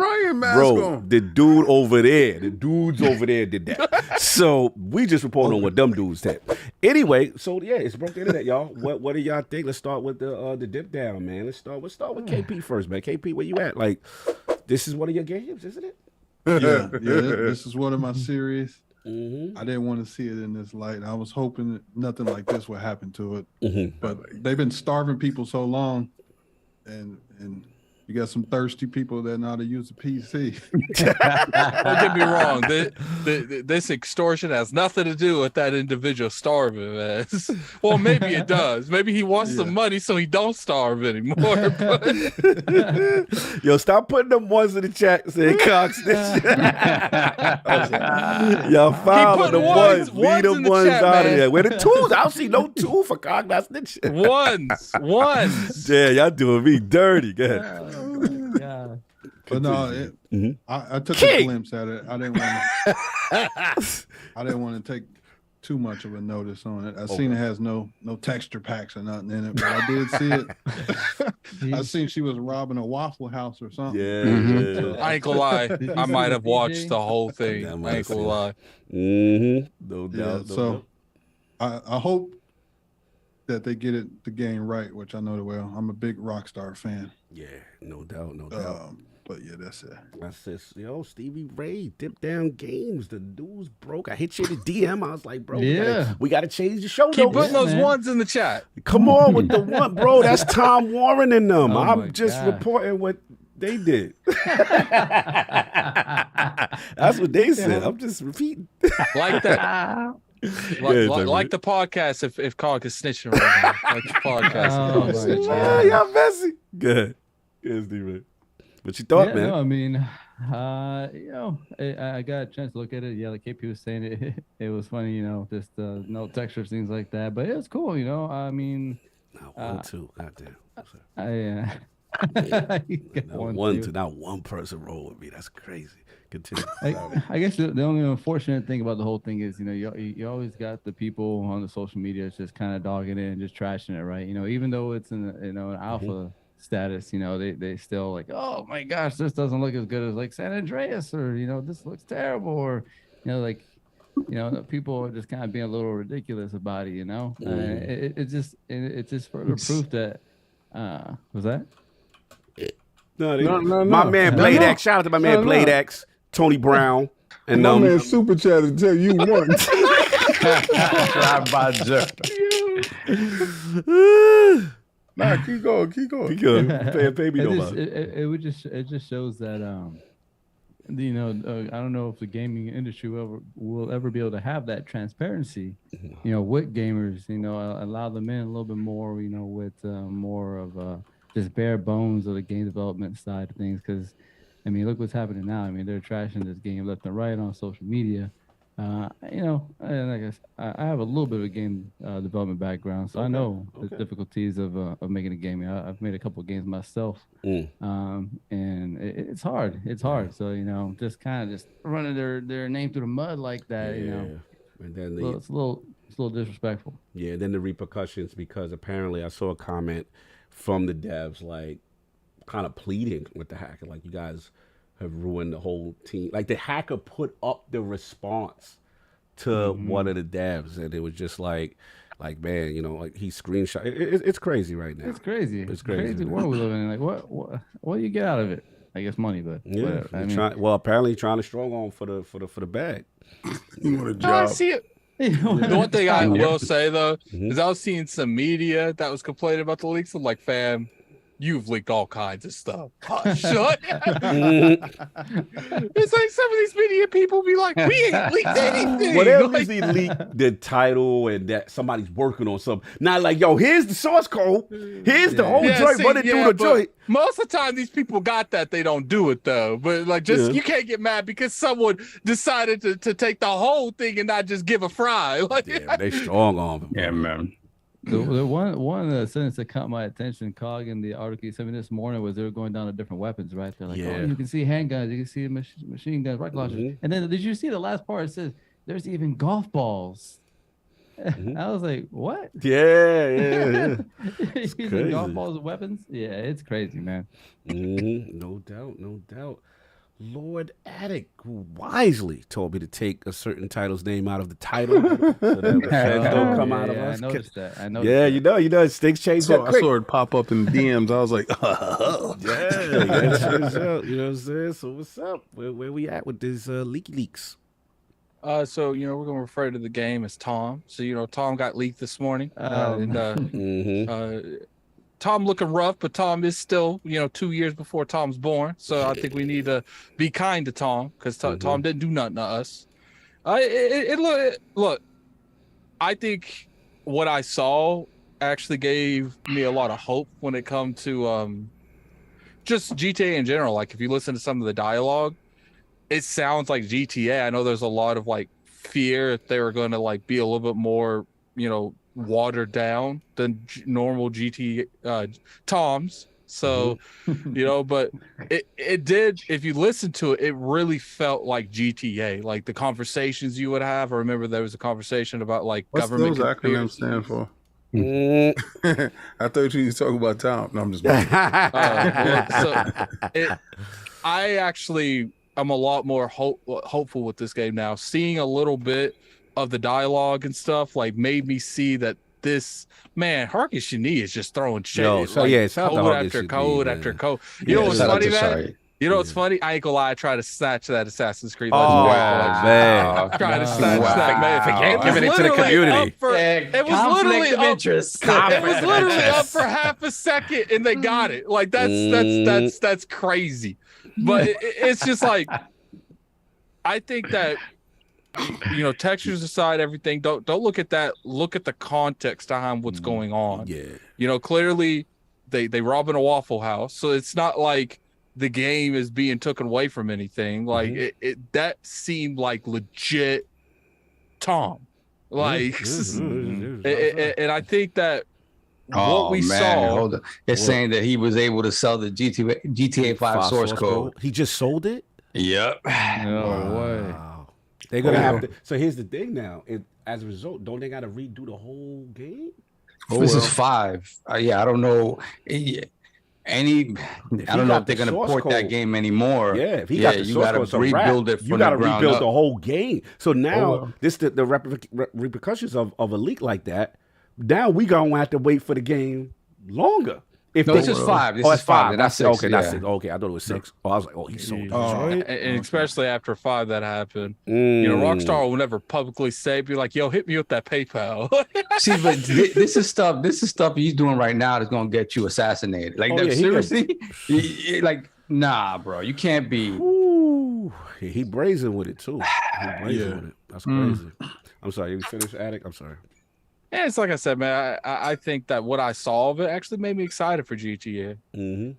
A: Bro, the dudes over there did that. So, we just reporting on what them dudes said. Anyway, so, yeah, it's broke the internet, y'all. What do y'all think? Let's start with the dip down, man. Let's start with KP first, man. KP, where you at? Like, this is one of your games, isn't it?
G: Yeah, this is one of my series. I didn't want to see it in this light. I was hoping that nothing like this would happen to it. But they've been starving people so long, and You got some thirsty people that know how to use a PC.
B: Don't get me wrong. This extortion has nothing to do with that individual starving, man. Well, maybe it does. Maybe he wants some money so he don't starve anymore. But...
A: Yo, stop putting them ones in the chat saying Cog snitch. Yo, follow the ones. Leave them ones chat, out of there. Where the twos? I don't see no two for Cog not snitch.
B: Ones.
A: Yeah, y'all doing me dirty. Go ahead.
F: Yeah.
G: But no, I took a glimpse at it. I didn't want to take too much of a notice on it. I seen it has no texture packs or nothing in it, but I did see it. I seen she was robbing a Waffle House or something.
A: Yeah.
B: I ain't gonna lie. I might have watched the whole thing. I ain't gonna lie.
A: No doubt.
G: So I hope that they get the game right, which I know they will. I'm a big Rockstar fan.
A: Yeah, no doubt.
G: But yeah, that's it.
A: That's it. Yo, Stevie Ray, Dip Down Games. The news broke. I hit you in the DM. I was like, bro, we gotta change the show.
B: Keep putting those ones in the chat.
A: Come on with the one, bro. That's Tom Warren and them. I'm just reporting what they did. That's what they said. I'm just repeating.
B: Like that. Like the podcast if Cog is snitching right now. Like the podcast.
A: Y'all messy. Good. Yes, Stevie. What you thought, man?
F: No, I mean, I got a chance to look at it. Yeah, like KP was saying, it was funny, just no texture, things like that. But it was cool, I mean.
A: Not one, two. Goddamn. Not one person roll with me. That's crazy. Continue.
F: I guess the only unfortunate thing about the whole thing is, you always got the people on the social media just kind of dogging it and just trashing it, right? Even though it's in an alpha status, they still like, oh my gosh, this doesn't look as good as like San Andreas, or this looks terrible, or people are just kind of being a little ridiculous about it. It's just further proof that was that
H: no.
A: My man Blade X. Shout out to my man Blade X, Tony Brown, and
H: my man Super Chat to tell you once. Nah, keep going.
A: Pay me no mind.
F: It just shows that I don't know if the gaming industry will ever be able to have that transparency, with gamers, allow them in a little bit more, with more of just bare bones of the game development side of things. Because I mean, look what's happening now. I mean, they're trashing this game left and right on social media. And I guess I have a little bit of a game development background, so I know the difficulties of making a game. I've made a couple of games myself, and it's hard. It's hard. So just kind of just running their name through the mud like that. And then it's a little disrespectful.
A: Yeah. Then the repercussions, because apparently I saw a comment from the devs like kind of pleading with the hacker, like, you guys have ruined the whole team. Like, the hacker put up the response to one of the devs, and it was just like man, like, he screenshot. It's crazy right now.
F: It's crazy. It's crazy world we live in. Like, what do you get out of it? I guess money, but
A: yeah. Apparently trying to strong on for the bag.
H: You want a job?
B: I see it. The one thing I will say though is I was seeing some media that was complaining about the leaks. I'm like, fam, you've leaked all kinds of stuff. Shut. It's like some of these media people be like, we ain't leaked anything.
A: Whatever they leak the title and that somebody's working on something. Not like, yo, here's the source code. Here's the whole joint. Running through the joint.
B: Most of the time, these people got that. They don't do it though. But like, you can't get mad because someone decided to take the whole thing and not just give a fry. Like,
A: they strong on them.
H: Yeah, man.
F: The one sentence that caught my attention, Cog, in the article you sent me this morning, was they were going down to different weapons, right? They're like, you can see handguns, you can see machine guns, rocket launchers. And then did you see the last part? It says there's even golf balls. I was like, what?
A: Yeah.
F: Using golf balls as weapons? Yeah, it's crazy, man.
A: No doubt. Lord Attic, who wisely told me to take a certain title's name out of the title so that the feds don't come out of us.
F: I noticed that.
A: Things change that quick.
H: I saw it pop up in the DMs. I was like,
A: you know what I'm saying? So what's up? Where we at with these leaky leaks?
B: So we're gonna refer to the game as Tom. So Tom got leaked this morning, and Tom looking rough, but Tom is still, 2 years before Tom's born. So I think we need to be kind to Tom because Tom didn't do nothing to us. Look, I think what I saw actually gave me a lot of hope when it comes to just GTA in general. Like if you listen to some of the dialogue, it sounds like GTA. I know there's a lot of like fear if they were going to like be a little bit more, watered down than normal GT Toms. So, but it did, if you listen to it, it really felt like GTA, like the conversations you would have. I remember there was a conversation about like
H: What's
B: government
H: those acronyms stand for? I thought you were talking about Tom. No, I'm just
B: I actually am a lot more hopeful with this game now. Seeing a little bit of the dialogue and stuff like made me see that this man Harkis Shani is just throwing shit. Code after code after code. You know what's funny, man? You know what's funny? I ain't gonna lie. I tried to snatch that Assassin's Creed.
A: Man!
B: I tried to snatch that, man.
A: Giving it to the community.
C: It was literally
B: up for half a second, and they got it. Like that's crazy. But it's just like, I think that. Textures aside, everything. Don't look at that. Look at the context behind what's going on. Yeah. Clearly, they robbing a Waffle House, so it's not like the game is being taken away from anything. Like that seemed like legit Tom. Like, and I think that what we saw.
E: Hold on. It's saying that he was able to sell the GTA 5 source code.
A: He just sold it.
E: Yep.
F: No way.
A: They're gonna have to. So here's the thing now. As a result, don't they got to redo the whole game?
E: This is 5. Yeah, I don't know. I don't know if they're gonna port that game anymore.
A: Yeah, if he got the source code,
E: rebuild it.
A: You got to rebuild the whole game. So now the repercussions of a leak like that. Now we gonna have to wait for the game longer.
E: This is 5. This is 5.
A: That's 6. Okay, that's 6. Okay, I thought it was 6. I was like, he sold it. Right?
B: And especially after 5 that happened. Rockstar will never publicly say, be like, yo, hit me with that PayPal.
E: See, but this is stuff he's doing right now that's gonna get you assassinated. Like seriously? Nah, bro. You can't be.
A: He brazen with it too. With it. That's crazy. I'm sorry, you finished, Attic? I'm sorry.
B: Yeah, it's like I said, man. I think that what I saw of it actually made me excited for GTA.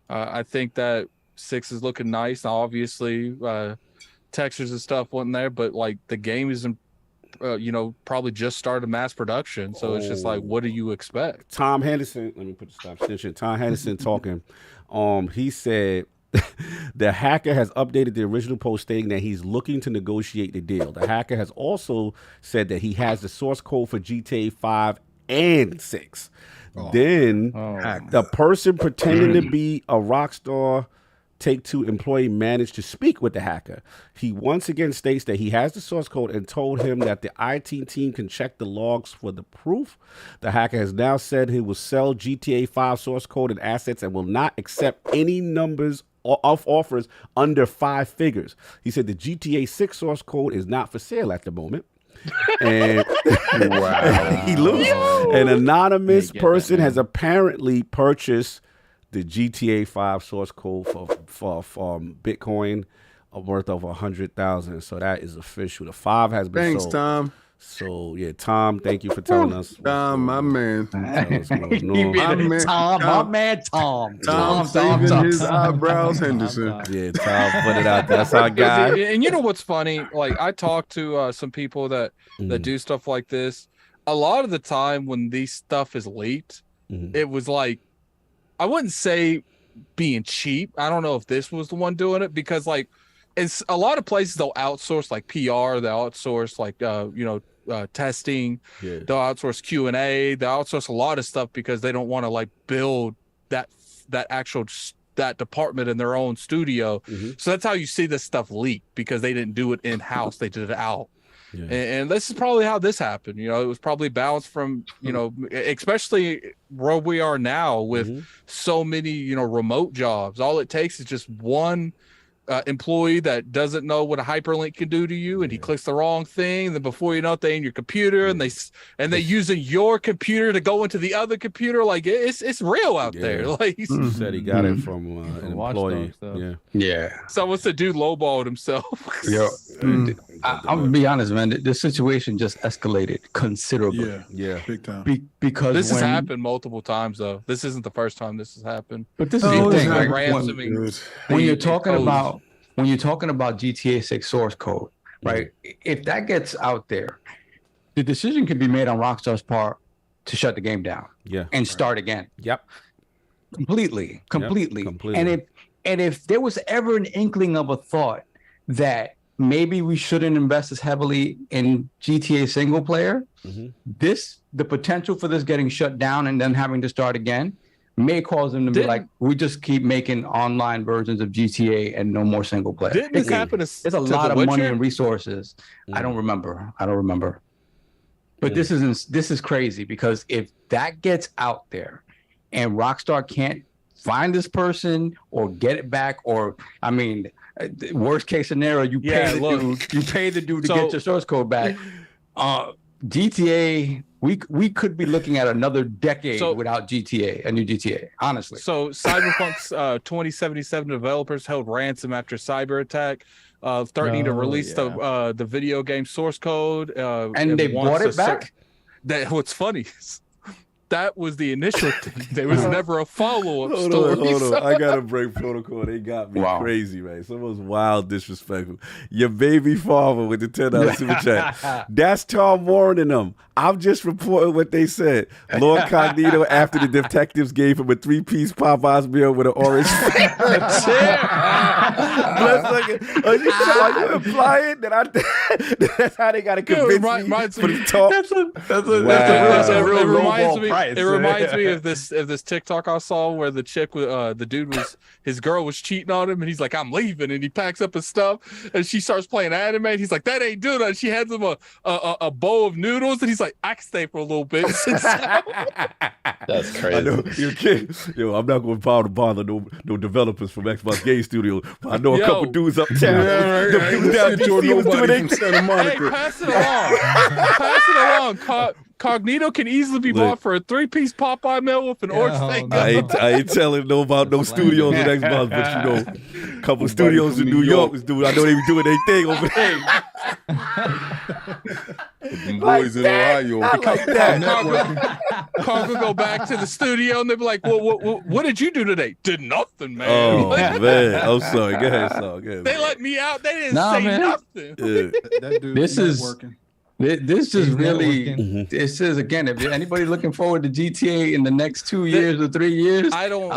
B: I think that 6 is looking nice. Now, obviously, textures and stuff wasn't there, but like the game isn't, probably just started mass production. So it's just like, what do you expect?
A: Tom Henderson, let me put the stop sign. Tom Henderson talking. He said the hacker has updated the original post stating that he's looking to negotiate the deal. The hacker has also said that he has the source code for GTA 5 and 6. The person pretending to be a Rockstar Take-Two employee managed to speak with the hacker. He once again states that he has the source code and told him that the IT team can check the logs for the proof. The hacker has now said he will sell GTA 5 source code and assets and will not accept any numbers of offers under 5 figures. He said the GTA 6 source code is not for sale at the moment. And he loses. An anonymous person has apparently purchased the GTA 5 source code for Bitcoin worth of 100,000. So that is official. The 5 has been sold.
H: Thanks, Tom.
A: So yeah, Tom, thank you for telling us.
H: Tom, my man.
E: Tom
H: saving his eyebrows, Henderson.
A: Yeah, Tom put it out there. That's our guy.
B: And you know what's funny? Like I talked to some people that do stuff like this. A lot of the time when these stuff is leaked, it was like, I wouldn't say being cheap. I don't know if this was the one doing it because like it's a lot of places they'll outsource like PR, they'll outsource like testing, they'll outsource Q&A, they'll outsource a lot of stuff because they don't want to like build that department in their own studio. So that's how you see this stuff leak because they didn't do it in-house, they did it out. And this is probably how this happened. It was probably bounced from, especially where we are now with so many, remote jobs. All it takes is just one employee that doesn't know what a hyperlink can do to you, and he clicks the wrong thing. Then before you know it, they in your computer, and they using your computer to go into the other computer. Like it's real out there. Like
A: he said, he got it from an employee.
E: Yeah.
B: Someone said, dude lowballed himself.
E: I'm gonna be honest, man. The situation just escalated considerably.
G: Yeah, big time.
E: Because
B: this has happened multiple times, though. This isn't the first time this has happened.
E: But this is the thing.
B: When
E: you're talking about GTA 6 source code, right? If that gets out there, the decision can be made on Rockstar's part to shut the game down, and start again.
A: Yep,
E: completely. And if there was ever an inkling of a thought that maybe we shouldn't invest as heavily in GTA single player, the potential for this getting shut down and then having to start again may cause them to be like, we just keep making online versions of GTA and no more single player.
B: Didn't this happen?
E: It's a lot of money and resources. I don't remember. But this is crazy, because if that gets out there and Rockstar can't find this person or get it back, or I mean, worst case scenario, you pay the dude to get your source code back. GTA, we could be looking at another decade without GTA, a new GTA, honestly.
B: So Cyberpunk's 2077 developers held ransom after cyber attack, threatening to release the video game source code.
E: And they bought it back?
B: What's funny is that was the initial thing. There was never a follow-up story.
A: Hold on. I gotta break protocol. They got me crazy, man. Some was wild disrespectful. Your baby father with the $10 super chat. That's Tom Warren and them. I'm just reporting what they said. LordCognito, after the detectives gave him a 3-piece Popeye's meal with an orange Are you implying that that's how they gotta convince me for the talk?
B: That's a real low price. It reminds me of this TikTok I saw where the chick, the dude was, his girl was cheating on him, and he's like, I'm leaving, and he packs up his stuff, and she starts playing anime, and he's like, that ain't doing it. She hands him a bowl of noodles, and he's like, I can stay for a little bit.
I: That's crazy.
A: I know, I'm not going to bother no developers from Xbox Game Studio. I know a couple dudes uptown.
B: Hey, pass it along. Pass it along. Cognito can easily be bought for a 3-piece Popeye meal with an orange thing.
A: I ain't telling no about no studios in Xbox, but a couple studios in New York was doing. I know they be doing their thing over there.
H: The boys in Ohio.
A: Like that.
B: Carl will go back to the studio and they'll be like, what did you do today? Did nothing, man.
A: Oh, man. I'm sorry. Go ahead, Saul.
B: They let me out. They didn't say nothing.
G: That dude
E: this is
G: working.
E: This just really, this is, again, if anybody looking forward to GTA in the next 2 years or 3 years,
B: I don't.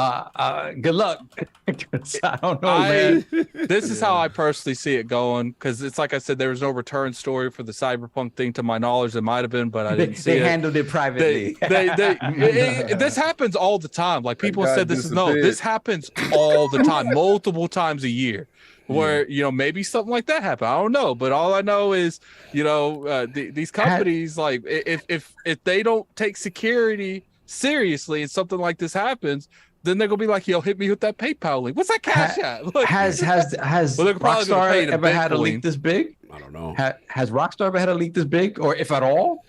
E: Good luck. I don't know, man.
B: This is how I personally see it going, because it's like I said, there was no return story for the Cyberpunk thing, to my knowledge. There might have been, but I didn't see it.
E: They handled it privately.
B: This happens all the time. Like people said, this happens all the time, multiple times a year. Where maybe something like that happened. I don't know, but all I know is these companies, like if they don't take security seriously and something like this happens, then they're gonna be like, yo, hit me with that PayPal link. What's that cash at? Like,
E: has Rockstar ever had a leak this big?
A: I don't know.
E: Has Rockstar ever had a leak this big, or if at all?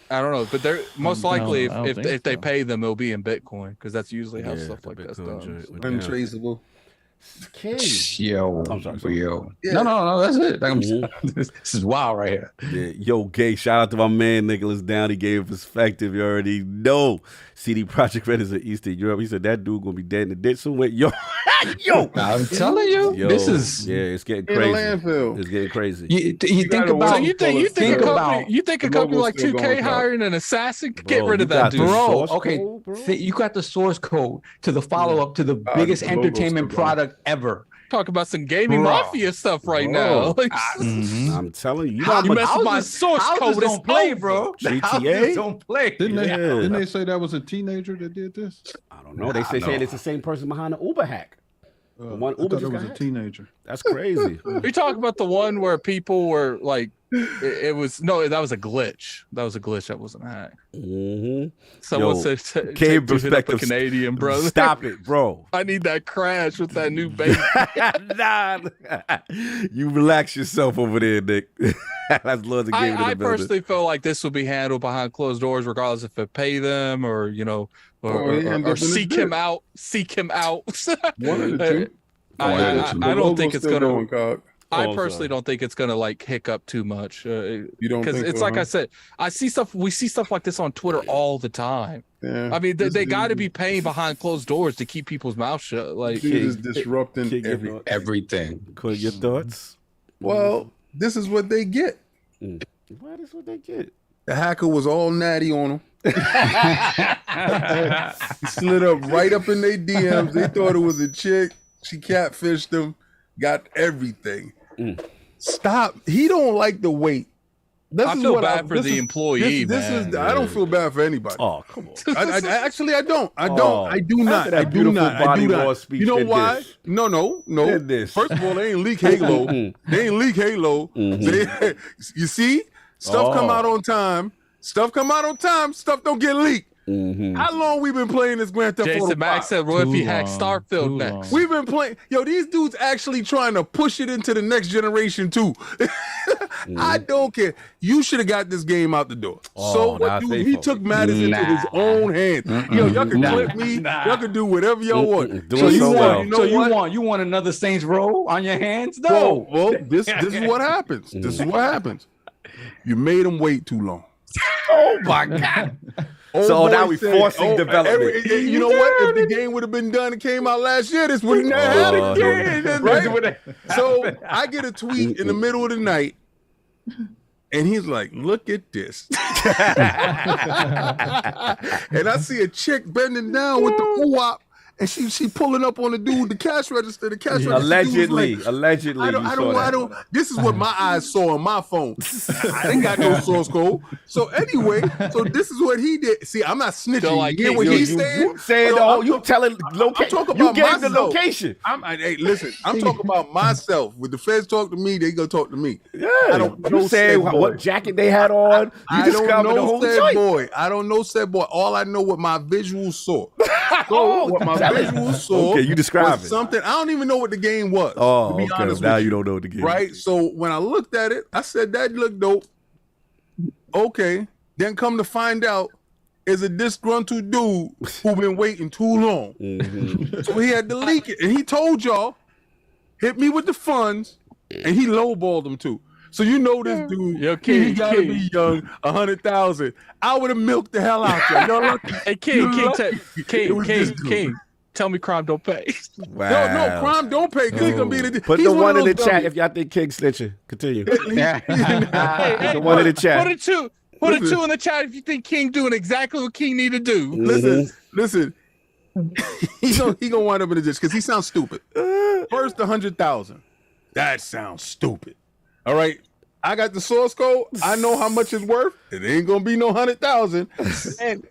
B: I don't know, but they're most likely if they pay them, it'll be in Bitcoin, because that's usually how stuff like that's done.
H: Untraceable.
E: Yo, I'm sorry. Yo. Yeah. No, that's it. This is wild right here.
A: Yeah. Yo, Gay, shout out to my man Nicholas Down. He gave a perspective. You already know. CD Projekt Red is in Eastern Europe. He said that dude gonna be dead in the ditch somewhere. Yo,
E: I'm telling you, this is
A: it's getting crazy. It's getting crazy.
E: You think about?
B: You think a company like 2K hiring an assassin? Get rid of that dude,
E: bro. Okay, you got the source code to the follow up to the biggest entertainment product ever.
B: Talk about some gaming mafia stuff right now.
A: I'm telling you,
B: you mess with my source code.
E: Don't play, bro.
A: GTA
E: don't play.
G: Didn't they say that was a teenager that did this?
A: I don't know. They say it's the same person behind the Uber hack.
G: I thought it was a teenager.
A: That's crazy.
B: You talking about the one where people were like, that was a glitch. That was a glitch. That wasn't a hack. Someone said,
A: Cave
B: hit up a
A: perspective.
B: Canadian brother.
A: Stop it, bro.
B: I need that crash with that new baby.
A: Nah, you relax yourself over there, Nick. That's Lord the Game.
B: I personally feel like this will be handled behind closed doors, regardless if it pay them or or seek him out. Seek him out.
H: One of the two.
B: I don't think it's gonna. I
A: Oh,
B: personally don't think it's gonna like hiccup too much.
H: You don't
B: Because
H: think
B: it's
H: so,
B: like
H: huh?
B: I said, we see stuff like this on Twitter all the time.
H: Yeah.
B: I mean, they got to be paying behind closed doors to keep people's mouths shut. Like,
H: Dude is disrupting
E: everything.
A: Quinn, your thoughts?
H: Well, this is what they get.
A: What is what they get?
H: The hacker was all natty on them. He slid up right up in their DMs. They thought it was a chick. She catfished them, got everything. Stop. He don't like the wait.
B: I feel bad for the employee, man.
H: I don't feel bad for anybody.
A: Oh, come on.
H: I don't. I do
A: After
H: not.
A: that
H: I do
A: beautiful
H: not. I
A: body
H: do not.
A: wall speech,
H: You know
A: did
H: why?
A: this.
H: No.
A: Did this.
H: First of all, they ain't leak Halo. They ain't leak Halo. They, you see, stuff come out on time. Stuff don't get leaked. How long we been playing this Grand Theft Auto?
B: Jason Max said, "What if he hacks Starfield next?"
H: We've been playing. Yo, these dudes actually trying to push it into the next generation too. I don't care. You should have got this game out the door. So what, dude? He took matters into his own hands. Yo, y'all can clip me. Y'all can do whatever y'all want.
A: So
E: you want another Saints Row on your hands? No.
H: Well, this is what happens. This is what happens. You made them wait too long.
A: Oh my God. So now we forcing development.
H: You know what? If the game would have been done and came out last year, this wouldn't have happened again. Right? So I get a tweet in the middle of the night, and he's like, "Look at this." And I see a chick bending down with the UWAP, and she pulling up on the dude, the cash register. The cash register.
A: Allegedly.
H: I don't. This is what my eyes saw on my phone. I ain't got no source code. So anyway, this is what he did. See, I'm not snitching.
B: Like,
H: you hear what he's saying?
A: You saying, you telling location.
H: talking
A: You
H: about
A: gave the
H: myself.
A: location.
H: Hey, listen, I'm talking about myself. When the feds talk to me, they go talk to me.
A: Yeah.
H: I don't
A: You
H: know
A: saying
H: said
A: what
H: boy.
A: jacket they had on.
H: I
A: You
H: don't
A: discovered the
H: know
A: whole
H: said
A: joint.
H: boy. I don't know said boy. All I know what my visuals saw.
A: Oh,
H: what my
A: tell it.
H: visuals saw.
A: Okay, you describe
H: was
A: it.
H: something. I don't even know what the game was.
A: Oh,
H: to be
A: okay.
H: honest
A: Now
H: with
A: you don't know the game.
H: Right? So when I looked at it, I said, that looked dope. Okay. Then come to find out, is a disgruntled dude who been waiting too long. So he had to leak it. And he told y'all, hit me with the funds, and he lowballed them too. So you know this dude,
B: Yo,
H: he
B: King,
H: gotta be young, 100,000. I would have milked the hell out y'all. Y'all lucky.
B: Hey, King,
H: It was this dude.
B: King, tell me crime don't pay.
A: Wow.
H: No, crime don't pay because he's gonna be the.
A: Put
H: he's
A: the one in
H: of
A: the
H: those
A: chat
H: dummies.
A: if y'all think King snitching. Continue.
B: Hey,
A: The one in the chat.
B: Put a two in the chat if you think King doing exactly what King need to do.
H: Listen. He gonna wind up in the ditch because he sounds stupid. First 100,000. That sounds stupid. All right. I got the source code. I know how much it's worth. It ain't gonna be no 100,000. And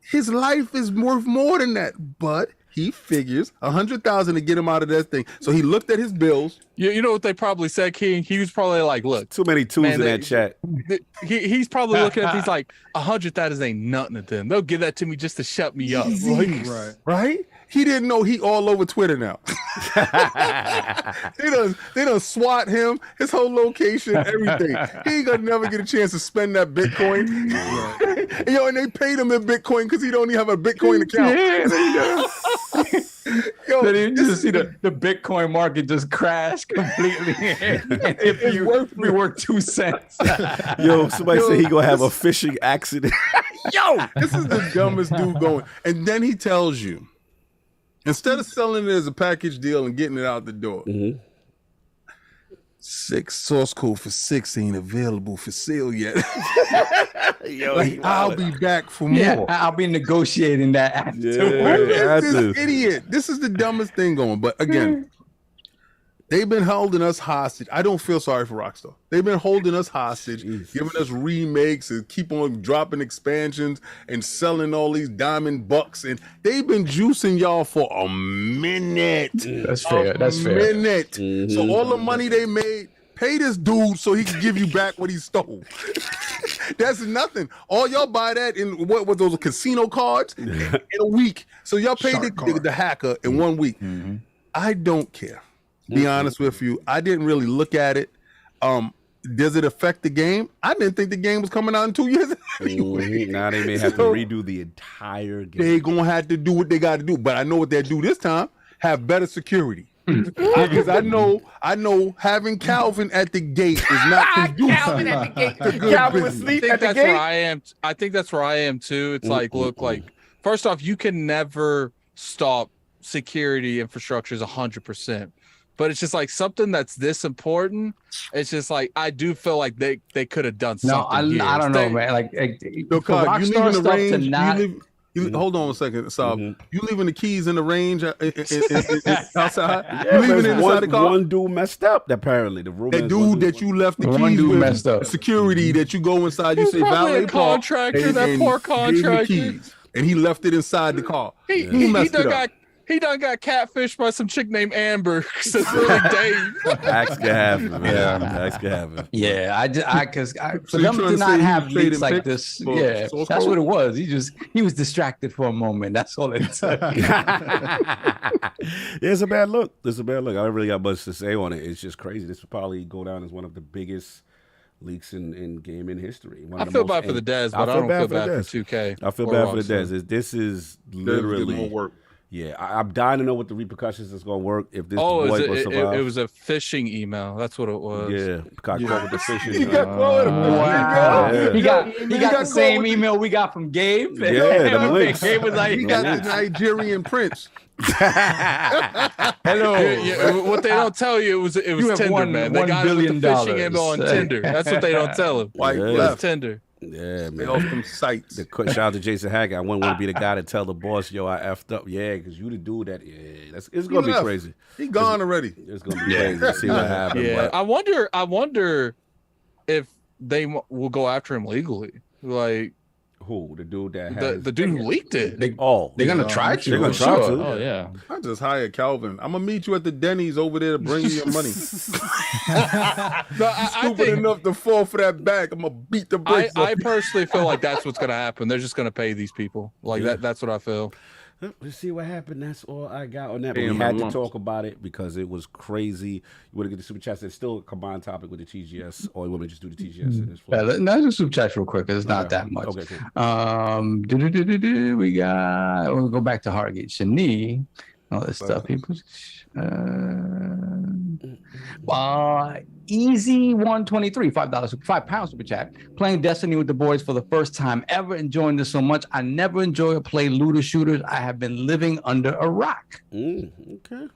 H: his life is worth more than that. But he figures 100,000 to get him out of that thing. So he looked at his bills.
B: You know what they probably said, King? He was probably like, look,
A: Too many twos in that chat.
B: He's probably looking at these like 100,000 ain't nothing to them. They'll give that to me just to shut me up. Like,
H: Right? He didn't know he all over Twitter now. They done SWAT him, his whole location, everything. He ain't gonna never get a chance to spend that Bitcoin. And they paid him in Bitcoin because he don't even have a Bitcoin account.
E: Then you just see the Bitcoin market just crash completely. If you worth 2 cents.
A: Yo, somebody said he gonna have a fishing accident.
H: Yo, this is the dumbest dude going. And then he tells you, instead of selling it as a package deal and getting it out the door, 6 source code for 6 ain't available for sale yet.
A: Yo,
H: I'll be back for more.
E: I'll be negotiating that after.
H: This idiot. This is the dumbest thing going. But again, They've been holding us hostage. I don't feel sorry for Rockstar. They've been holding us hostage, giving us remakes and keep on dropping expansions and selling all these diamond bucks. And they've been juicing y'all for a minute.
E: That's fair. That's fair.
H: Minute. So all the money they made, pay this dude so he can give you back what he stole. That's nothing. All y'all buy that in what were those casino cards in a week. So y'all paid the hacker in 1 week. I don't care. Be honest with you. I didn't really look at it. Does it affect the game? I didn't think the game was coming out in 2 years.
A: Now they may have to redo the entire game.
H: They're going to have to do what they got to do. But I know what they'll do this time. Have better security. Because I know having Calvin at the gate is not conducive.
E: Calvin at the gate.
B: Calvin was asleep at the gate. Where I am. I think that's where I am too. It's like, look, like first off, you can never stop security infrastructures 100%. But it's just like something that's this important. It's just like I do feel like they could have done something.
E: No, I don't know, man. Like
H: Rockstar stuff to not. Hold on a second, Saab. You leaving the keys in the range outside?
A: Yeah, you leaving it inside the car? One dude messed up. Apparently, the room.
H: That dude that you left the keys with, messed up. Security that you go inside. You say valet
B: contractor. That poor contractor.
H: And he left it inside the car.
B: He messed it up. He done got catfished by some chick named Amber. So it's really Dave.
A: That's gonna happen, man. Yeah, that's gonna happen.
E: Yeah, because for them to not have leaks like this, yeah, that's what it was. He was distracted for a moment. That's all it took.
A: It's a bad look. I don't really got much to say on it. It's just crazy. This will probably go down as one of the biggest leaks in gaming history.
B: I feel bad for the Dez, but I don't feel bad for 2K.
A: I feel bad for the Dez. This is literally more work. Yeah, I'm dying to know what the repercussions is going to work if this boy will survive.
B: It was a phishing email. That's what it was.
A: Yeah, got caught with the phishing.
E: He got caught with a He got the same email we got from Gabe.
A: Yeah, the links.
E: Gabe was like,
H: he got the Nigerian prince.
E: Hello.
B: Yeah, what they don't tell you, it was Tinder, man. They got it with the phishing email on Tinder. That's what they don't tell him.
H: Like
B: it was Tinder.
A: Yeah, man.
H: They off them sites.
A: Shout out to Jason Haggard. I wouldn't want to be the guy to tell the boss, yo, I effed up. Yeah, because you the dude that, it's going to be crazy.
H: He gone already.
A: It's going to be crazy to see what happens.
B: Yeah, I wonder if they will go after him legally. Like,
A: who? The dude that has...
B: The dude who leaked it.
E: They're going to try to.
A: They're going to try to.
F: Oh, yeah.
H: I just hired Calvin. I'm going to meet you at the Denny's over there to bring you your money. Stupid enough to fall for that bag. I'm going to beat the brakes
B: I personally feel like that's what's going to happen. They're just going to pay these people. Like, that's what I feel.
A: Let's see what happened. That's all I got on that. But we had to talk about it because it was crazy. You want to get the super chats? It's still a combined topic with the TGS, or you want me to just do the TGS in this floor?
E: Yeah, let's do super chats real quick because it's not that much.
A: Okay, cool.
E: We'll go back to Hargate Shani. All this stuff. People. Easy 123, £5 super chat. Playing Destiny with the boys for the first time ever. Enjoying this so much. I never enjoy or play looter shooters. I have been living under a rock.
A: Okay.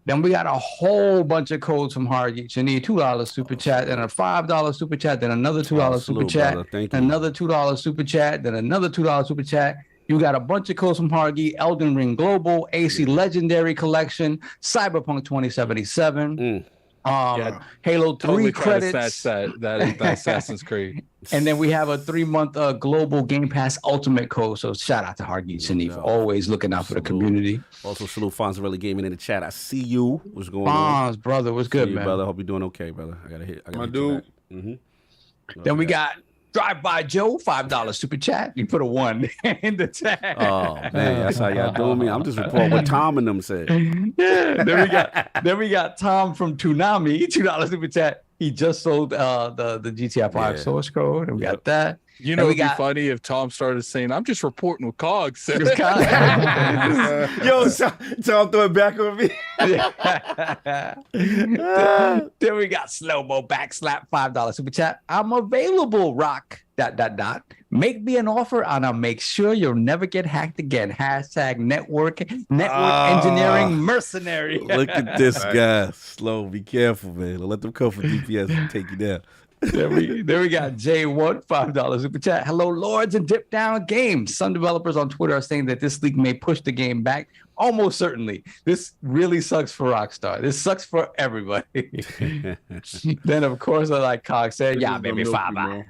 E: Then we got a whole bunch of codes from Hargate. You need $2 super chat, then a $5 super chat, then another $2 super chat, another $2 super chat, then another $2 super chat. You got a bunch of codes from Hargate, Elden Ring Global, AC Legendary Collection, Cyberpunk 2077. Halo 3
B: totally
E: credits.
B: That Assassin's Creed.
E: And then we have a 3-month global Game Pass Ultimate code. So shout out to Hargate Shani for always looking out for the community.
A: Also, salute Fonzarelli Gaming in the chat. I see you. What's going
E: on? Brother, what's good, man?
A: Brother, hope you're doing okay, brother. I gotta hit.
H: My dude.
E: Then we got Drive By Joe, $5 super chat. You put a 1 in the chat.
A: Oh man, that's how y'all doing me. I'm just reporting what Tom and them said.
E: Yeah. Then we got Tom from Toonami, $2 super chat. He just sold the GTI 5 source code, and we got that.
B: You know, it'd be funny if Tom started saying, "I'm just reporting what Cog said."
A: Yo, Tom throw it back on me.
E: Then we got Slow-Mo Backslap, $5 super chat. I'm available, rock, ... Make me an offer and I'll make sure you'll never get hacked again. # network engineering mercenary.
A: Look at this guy. Slow, be careful, man. Don't let them come for DPS and take you down.
E: Then we got J1, $5 super chat. Hello, Lords and Dip Down Games. Some developers on Twitter are saying that this leak may push the game back. Almost certainly. This really sucks for Rockstar. This sucks for everybody. Then, of course, like Cog said, yeah, baby, $5.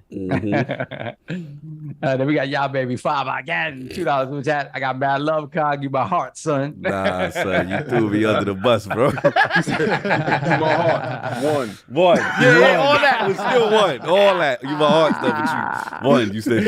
E: Then we got yeah, baby, $5 again. $2 super chat. I got bad love, Cog. You my heart, son.
A: Nah, son, you threw me under the bus, bro.
H: My heart. One.
A: Yeah, all that was still one. All that. You my heart stuff, but you one. You said.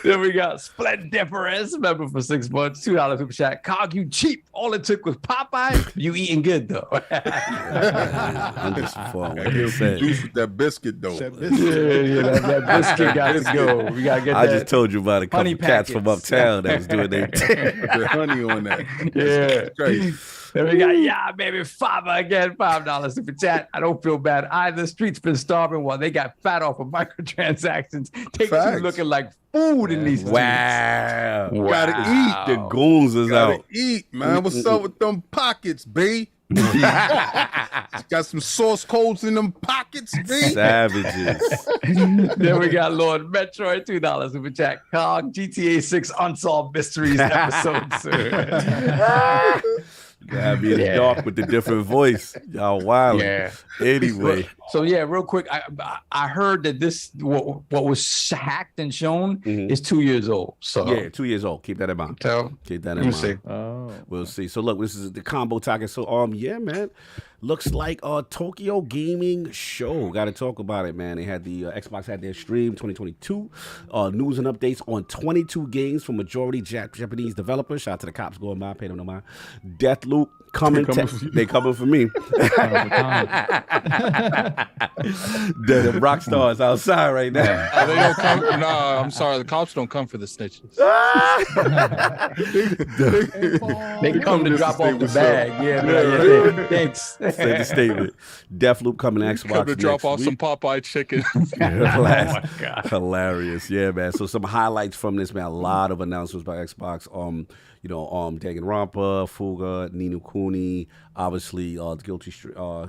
E: Then we got Splendiferous, member for 6 months, $2 super chat. Cog, you cheap. All it took was Popeye. You eating good though.
A: I'm just fun.
H: Juice with that biscuit though.
E: That biscuit got to go. We gotta get
A: I
E: that.
A: just told you about a couple
E: honey
A: cats
E: packets.
A: from uptown that was doing their
H: The honey on that.
E: Yeah.
H: Crazy.
E: Then we got yeah, baby, $5 again, $5 super chat. I don't feel bad either. Streets been starving while they got fat off of microtransactions. Take two
H: Facts.
E: looking like food in these streets.
A: wow.
H: Gotta eat.
A: The goons is
H: Gotta
A: out.
H: eat, man. What's up with them pockets, B? Got some source codes in them pockets, B.
A: Savages.
E: Then we got Lord Metroid, $2 super chat. Cog GTA 6 Unsolved Mysteries episode soon.
A: Gotta be in the dark with the different voice. Y'all wild.
E: Yeah.
A: Anyway.
E: So yeah, real quick, I heard that this what was hacked and shown is 2 years old. So
A: Yeah, 2 years old. Keep that in mind. Keep that in
E: we'll
A: mind.
E: see.
F: Oh.
A: We'll see. So look, this is the combo talking. So yeah, man. Looks like Tokyo Gaming Show. Got to talk about it, man. They had the Xbox had their stream 2022. News and updates on 22 games from majority Japanese developers. Shout out to the cops going by, pay them no mind. Deathloop coming. They coming for me. The rock stars outside right now.
B: They don't come. No, I'm sorry. The cops don't come for the snitches.
E: They come to drop off the bag. Yeah, thanks.
A: Say the statement. Deathloop coming to Xbox.
B: Come to drop
A: next
B: off
A: week.
B: some Popeye chicken.
A: Hilarious. Yeah, man. So some highlights from this, man. A lot of announcements by Xbox. Danganronpa, Fuga, Ni no Kuni, obviously Guilty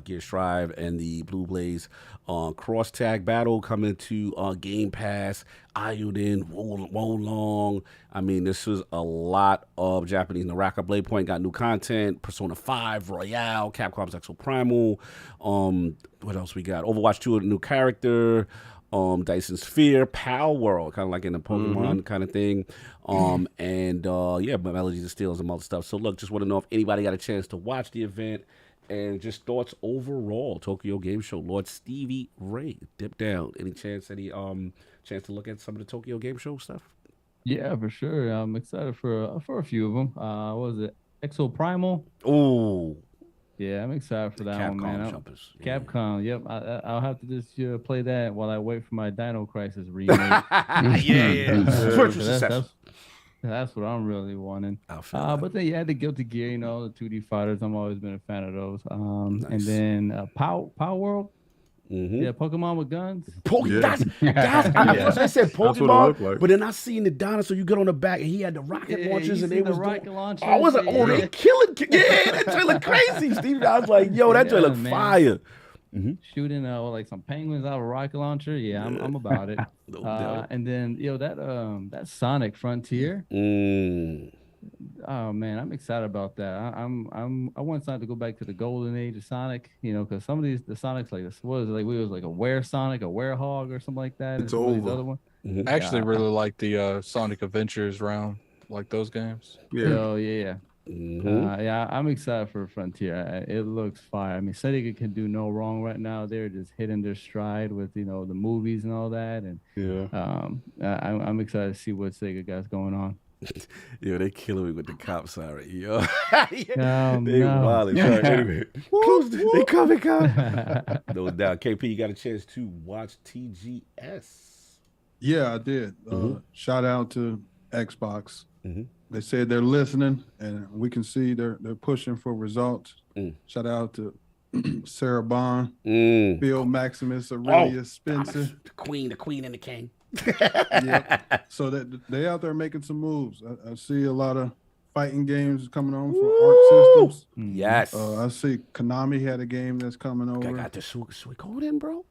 A: Gear Strive and the Blue Blaze cross tag battle coming to Game Pass. Ayuden, Wolong. I mean, this was a lot of Japanese. Naraka Blade Point got new content. Persona 5, Royale, Capcom's Exo Primal. What else we got? Overwatch 2, a new character. Dyson Sphere, Power World, kind of like in the Pokemon kind of thing. Melodies of Steel and some other stuff. So look, just want to know if anybody got a chance to watch the event and just thoughts overall. Tokyo Game Show. Lord Stevie Ray, Dip Down. Any chance to look at some of the Tokyo Game Show stuff?
F: Yeah, for sure. I'm excited for a few of them. What was it? Exo Primal.
A: Oh,
F: Yeah, I'm excited for that
A: Capcom
F: one, man.
A: jumpers.
F: Capcom, yep. I'll have to just play that while I wait for my Dino Crisis remake.
A: Virtual success.
F: That's what I'm really wanting.
A: But
F: then the Guilty Gear, the 2D fighters. I'm always been a fan of those.
A: Nice.
F: And then Power World. Yeah, Pokemon with guns.
A: I said Pokemon,
H: like.
A: but then I seen the dinosaur. You get on the back, and he had the rocket launchers, and they was
F: rocket launchers.
A: I was like, they killing. Yeah, that trailer look crazy, Steve. I was like, yo, that trailer look fire.
F: Shooting like some penguins out of a rocket launcher. Yeah, I'm about it. And then that Sonic Frontier. Oh man, I'm excited about that. I want Sonic to go back to the golden age of Sonic, because some of the Sonics like a were Sonic, a werehog or something like that.
H: It's
F: and some of these
H: over.
F: other ones.
B: I actually really like the Sonic Adventures round, like those games.
H: Yeah.
F: Oh yeah. I'm excited for Frontier. It looks fire. I mean, Sega can do no wrong right now. They're just hitting their stride with the movies and all that, and I'm excited to see what Sega got going on.
A: Yo, they killing me with the cop siren. Yo,
F: They
A: wild. Anyway, they coming. No doubt. KP, you got a chance to watch TGS.
G: Yeah, I did. Shout out to Xbox. They said they're listening, and we can see they're pushing for results. Shout out to Sarah Bond, Bill Maximus, Aurelia Spencer,
A: the queen and the king.
G: So that they out there making some moves. I see a lot of fighting games coming on for Arc Systems.
A: Yes.
G: I see Konami had a game that's coming over.
A: I got the Suikoden, bro.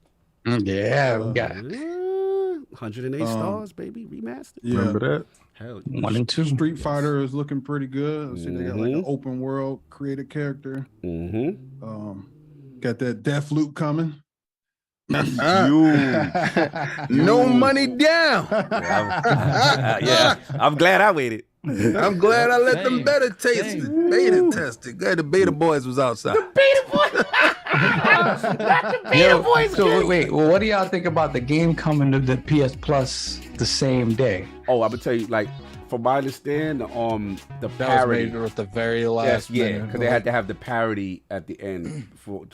E: Yeah, we got
A: 108 stars, baby, remastered.
G: Yeah.
H: Remember that?
A: Hell,
E: 1 and 2.
G: Street Fighter is looking pretty good. I see they got like an open world created character. Got that Deathloop coming.
H: No money down.
A: Yeah, I'm glad I waited.
H: I'm glad I let them beta taste it. Beta test it. Glad the beta boys was outside.
E: So wait, well, what do y'all think about the game coming to the PS Plus the same day?
A: Oh, I'm gonna tell you, like, from my understanding, the
B: That was
A: parody.
B: made at the very last
A: Yeah,
B: minute.
A: because they had to have the parody at the end for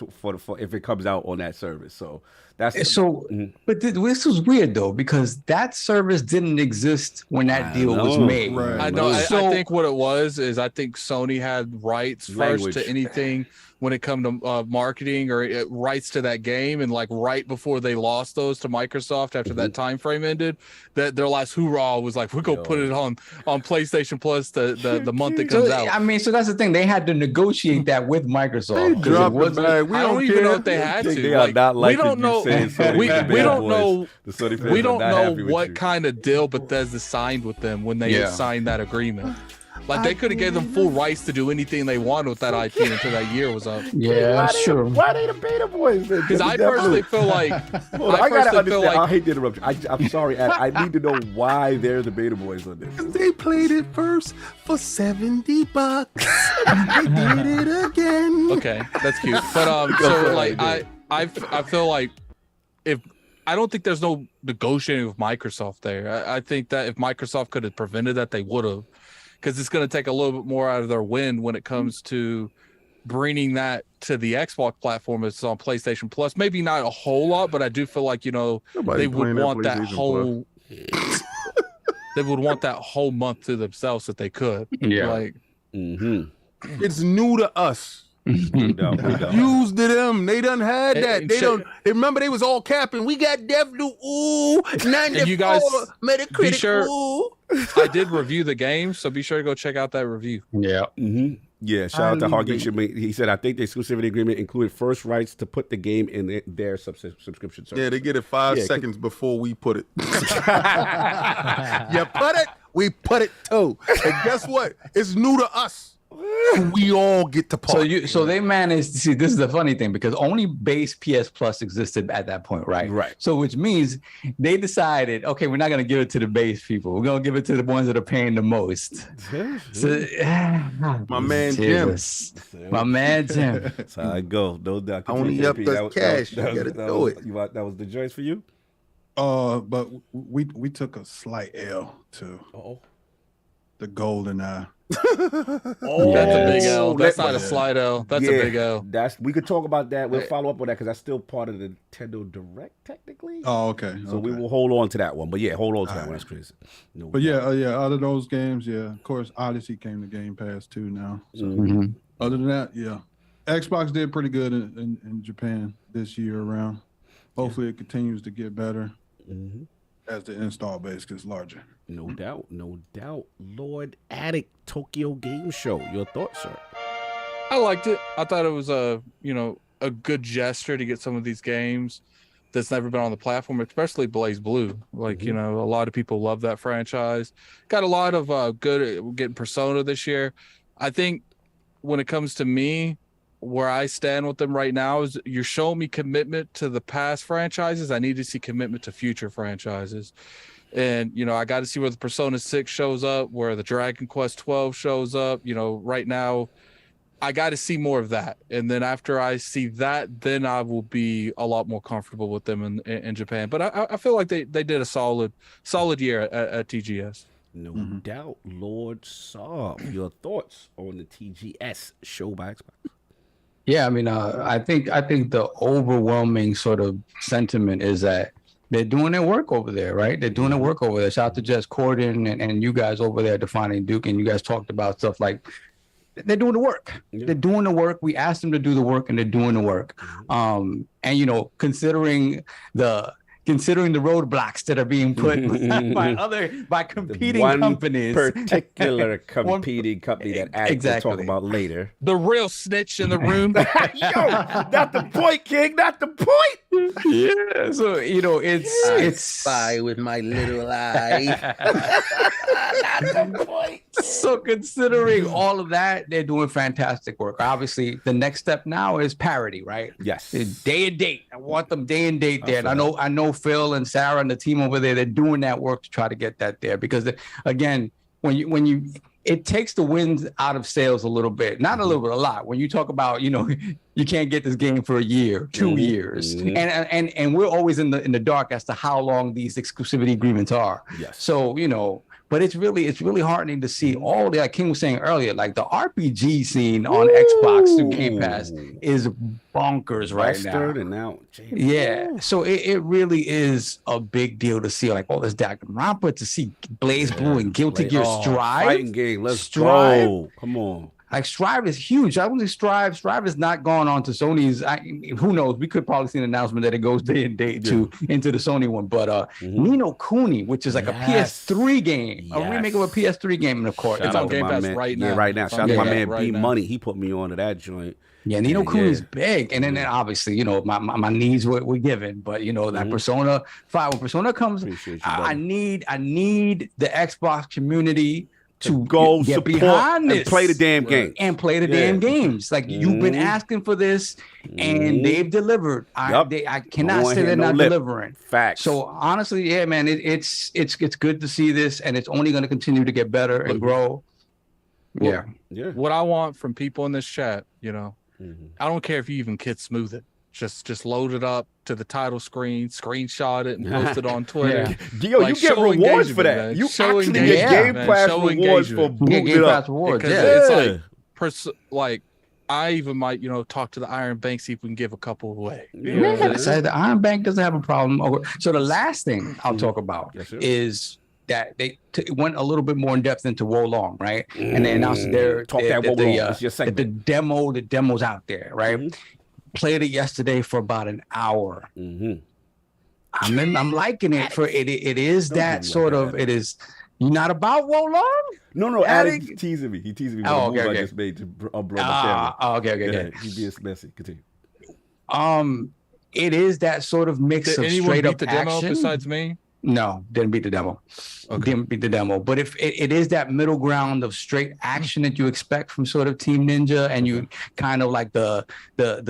A: if it comes out on that service. So that's
E: So, but this was weird though, because that service didn't exist when that deal was made.
G: Right.
B: I know. I
E: So-
B: think what it was is I think Sony had rights
A: Language.
B: first to anything when it come to marketing or rights to that game, and like right before they lost those to Microsoft after that time frame ended, that their last hoorah was like, we're gonna put it on PlayStation Plus the month it comes
E: So,
B: out.
E: I mean, so that's the thing. They had to negotiate that with Microsoft. 'cause it
H: Drop the
E: wasn't-
H: bag. We
B: I don't even know if they had to.
A: They are not
B: we
A: liking
B: don't
A: you
B: know.
A: saying Sony
B: We
A: was the bad
B: don't
A: boys.
B: know.
A: The Sony fans
B: We
A: are
B: don't
A: not
B: know
A: happy with
B: what
A: you.
B: kind of deal Bethesda signed with them when they
E: Yeah.
B: had signed that agreement. Like they could have gave them full rights to do anything they wanted with that IP until that year was up.
E: Yeah, that's true.
A: Why they the beta boys?
B: Because I personally feel like
A: I gotta
B: personally feel
A: understand. I
B: like
A: hate to interrupt you. I'm sorry, Ad. I need to know why they're the beta boys on this.
H: They played it first for $70. They did it again.
B: okay, that's cute. But so like I feel like if I don't think there's no negotiating with Microsoft there. I think that if Microsoft could have prevented that, they would have, because it's going to take a little bit more out of their wind when it comes to bringing that to the Xbox platform. It's on PlayStation Plus. Maybe not a whole lot, but I do feel like,
H: Nobody
B: they would
H: playing that
B: want that
H: PlayStation
B: whole. They would want that whole month to themselves if they could.
E: Yeah.
B: Like,
H: It's new to us.
A: No doubt.
H: Used to them. They done had that.
B: And
H: They
B: shit-
H: don't. Remember, they was all capping. We got Deathloop. Ooh, 94.
B: you guys
H: Metacritic.
B: be sure-
H: Ooh.
B: I did review the game, so be sure to go check out that review.
E: Yeah.
A: Yeah, shout out to Hargeisha. He said, I think the exclusivity agreement included first rights to put the game in their subscription service.
H: Yeah, they get it 5
A: Yeah,
H: seconds before we put it. You put it, we put it too. And guess what? It's new to us. We all get to party.
E: So they managed to see. This is the funny thing, because only base PS Plus existed at that point, right?
A: Right.
E: So which means they decided, okay, we're not going to give it to the base people. We're going to give it to the ones that are paying the most. So,
H: My man
E: Jesus. My man Jim.
A: That's how I go. No doubt.
H: Only up the cash. You gotta do it.
A: That was the choice for you?
G: But we took a slight L to the Golden Eye.
A: Oh,
B: That's a big L. That's
A: Let-
B: not a slide L. That's a big L.
A: We could talk about that. We'll follow up on that because that's still part of the Nintendo Direct, technically.
G: Oh, okay.
A: So we will hold on to that one. But yeah, hold on to that one. That's crazy. No
G: But
A: doubt.
G: yeah, out of those games, yeah, of course, Odyssey came to Game Pass too now. So
E: Mhm.
G: other than that, yeah, Xbox did pretty good in Japan this year around. Hopefully, it continues to get better as the install base gets larger.
A: No doubt. No doubt. Lord Addict Tokyo Game Show. Your thoughts, sir?
B: I liked it. I thought it was a good gesture to get some of these games that's never been on the platform, especially Blaze Blue. Like, a lot of people love that franchise. Got a lot of good getting Persona this year. I think when it comes to me, where I stand with them right now is you're showing me commitment to the past franchises. I need to see commitment to future franchises. And, I got to see where the Persona 6 shows up, where the Dragon Quest 12 shows up. Right now, I got to see more of that. And then after I see that, then I will be a lot more comfortable with them in Japan. But I feel like they did a solid year at TGS.
A: No doubt. Lord Saab, your thoughts on the TGS show by Xbox?
E: Yeah, I mean, I think the overwhelming sort of sentiment is that they're doing their work over there, right? They're doing their work over there. Shout out to Jess Corden and you guys over there, Defining Duke, and you guys talked about stuff like they're doing the work.
A: Yeah.
E: They're doing the work. We asked them to do the work, and they're doing the work. And considering the considering the roadblocks that are being put by competing companies.
A: Particular competing company that Addict will talk about later.
B: The real snitch in the room.
A: Yo, not the point, King, not the point.
E: Yeah, so it's
A: spy with my little eye. Not the point.
E: So considering all of that, they're doing fantastic work. Obviously, the next step now is parity, right?
A: Yes.
E: Day and date. I want them day and date there. And I know Phil and Sarah and the team over there, they're doing that work to try to get that there. Because again, when you it takes the wind out of sails a little bit, not a little bit, a lot. When you talk about, you can't get this game for a year, 2 years, and we're always in the dark as to how long these exclusivity agreements are.
A: Yes.
E: So but it's really heartening to see all the, like King was saying earlier, like the RPG scene on Xbox through Game Pass is bonkers right now. Yeah, so it really is a big deal to see like all this Danganronpa, to see Blaze Blue and Guilty Gear Strive.
A: Fighting game, let's go. Come on.
E: Like Strive is huge. I wouldn't say Strive has not gone on to Sony's. Who knows? We could probably see an announcement that it goes day and date into the Sony one. But Ni no Kuni, which is like a PS3 game, a remake of a PS3 game, and of course
B: it's on Game Pass right now.
A: Yeah, right now. Shout out to my man B Money. He put me on to that joint.
E: Yeah, Ni no Kuni is big, and then obviously my needs were given, but that Persona 5, when Persona comes, I need the Xbox community to
A: go
E: get
A: support
E: behind this
A: and play the damn game
E: and play the damn games. Like you've been asking for this, and they've delivered. I cannot say they're not delivering.
A: Facts.
E: So honestly, yeah, man, it's good to see this, and it's only going to continue to get better and grow.
B: Yeah. What I want from people in this chat, I don't care if you even kid smooth it. Just load it up to the title screen, screenshot it, and post it on Twitter.
A: Yo, you get rewards for that.
B: Man.
A: You actually get Game Pass rewards for booting it up.
B: It's like I even might, talk to the Iron Bank, see if we can give a couple away.
E: So the Iron Bank doesn't have a problem. So the last thing I'll talk about is that they went a little bit more in depth into Wolong, right? And they announced the demo's out there, right? Played it yesterday for about an hour. I'm liking it for it. It is that sort of. It is. You're not about Wolong?
A: No. Addict teasing me. He teasing me.
E: Okay.
A: I just made to blow my camera.
E: Okay.
A: He being messy. Continue.
E: It is that sort of mix of straight up
B: the
E: action.
B: demo besides me?
E: No, didn't beat the demo.
B: Okay.
E: Didn't beat the demo. But if it is that middle ground of straight action that you expect from sort of Team Ninja, and you kind of like the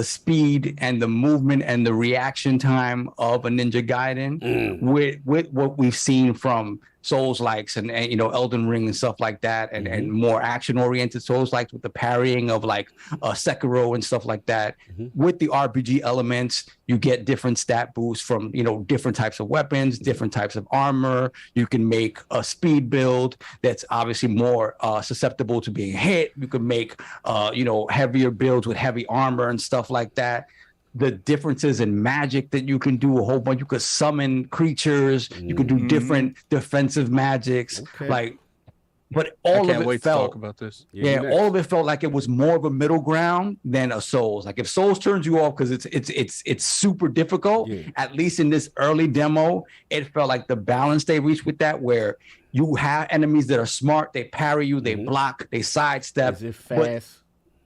E: speed and the movement and the reaction time of a Ninja Gaiden with what we've seen from Souls-likes and Elden Ring and stuff like that, and more action-oriented Souls-likes with the parrying of like Sekiro and stuff like that. With the RPG elements, you get different stat boosts from different types of weapons, different types of armor. You can make a speed build that's obviously more susceptible to being hit. You can make heavier builds with heavy armor and stuff like that. The differences in magic that you can do a whole bunch. You could summon creatures. You could do different defensive magics. But all of it felt.
B: To talk about this.
E: All of it felt like it was more of a middle ground than a Souls. Like if Souls turns you off because it's super difficult, at least in this early demo, it felt like the balance they reached with that, where you have enemies that are smart, they parry you, they block, they sidestep.
A: Is it fast?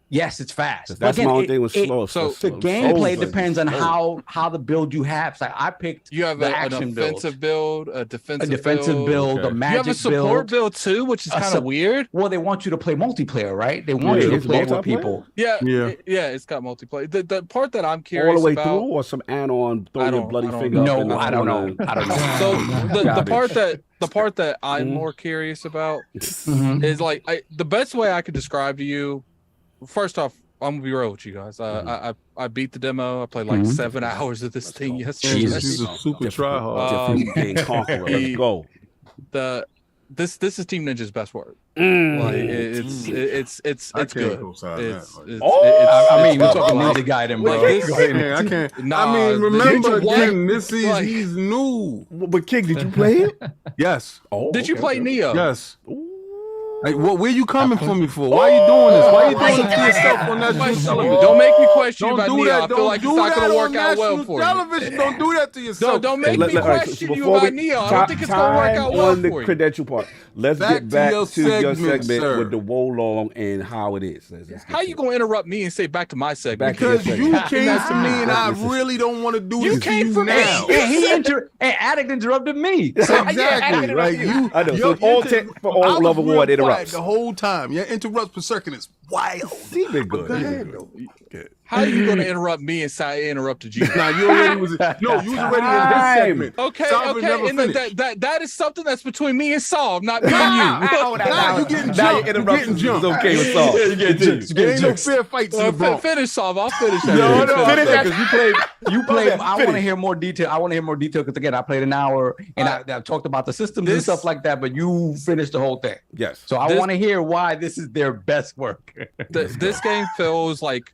E: Yes, it's fast.
A: That's my only thing was slow.
E: So the gameplay depends on how the build you have. So I picked
B: an offensive build, a defensive build,
E: a magic build.
B: You have a support build too, which is kind of weird.
E: Well, they want you to play multiplayer, right? They want you to play with people.
B: Yeah, it's got multiplayer. The part that I'm curious
A: all the way
B: about,
A: through, or some add-on, throw your bloody finger.
E: No, I don't know.
B: So the part that I'm more curious about is like the best way I could describe to you. First off, I'm gonna be real with you guys. I beat the demo. I played like 7 hours of this thing yesterday.
H: She's a super tryhard.
A: Let's go.
B: This is Team Ninja's best work. Like it's good.
E: I mean, we're talking Ninja Gaiden, bro.
H: I can't. I mean, remember again, this is he's new.
A: But King, did you play it?
H: Yes.
B: Did you play Neo?
H: Yes. Like, where you coming for me for? Why are you doing this? Why are you doing this to yourself on national television?
B: Don't make me question
H: Don't
B: about
H: do
B: Neo.
H: that.
B: I feel
H: Don't
B: like it's
H: do
B: not
H: that
B: going to
H: on
B: work out well
H: national
B: for you.
H: television. Don't do that to yourself.
B: Don't make me question you about Neo. I don't think it's going to work out well
A: on the
B: for you.
A: credential part. Let's
H: Back
A: get
H: to
A: back
H: your
A: to your
H: segment,
A: segment
H: sir.
A: with the Wolong and how it is. Let's get
B: How
A: to
B: you
A: it.
B: going to interrupt me and say back to my segment?
A: Back to your
H: Because
A: segment.
H: you came to me and I really don't want to do this to you now.
E: And Addict interrupted me.
H: Exactly. Like you,
A: I know. So
H: your
A: it's all
H: inter-
A: for all
H: I was
A: love of
H: real
A: war
H: quiet
A: interrupts.
H: the whole time. Your interrupts per second is wild.
A: He been good.
H: Go
A: He been
H: ahead,
A: good.
H: though. Okay.
B: How are you going to interrupt me and say I interrupted you?
H: Now you already was no, you was already in his segment.
B: Okay,
H: Sovereign never
B: okay, and then
H: finished.
B: that is something that's between me and Saul, not me and you.
H: Now you getting
A: Now
H: jumped.
A: your
H: You getting
A: interruptions is
H: jumped.
A: okay with Saul.
H: There ain't no fair fights in the Bronx.
B: Finish, Saul. I'll finish that.
E: No,
A: Finish that.
E: because you played. I want to
A: Finish.
E: hear more detail. I want to hear more detail because again, I played an hour and I talked about the systems and
B: This-
E: stuff like that. But you finished the whole thing,
A: Yes.
E: so I
B: This-
E: want to hear why this is their best work.
B: This game feels like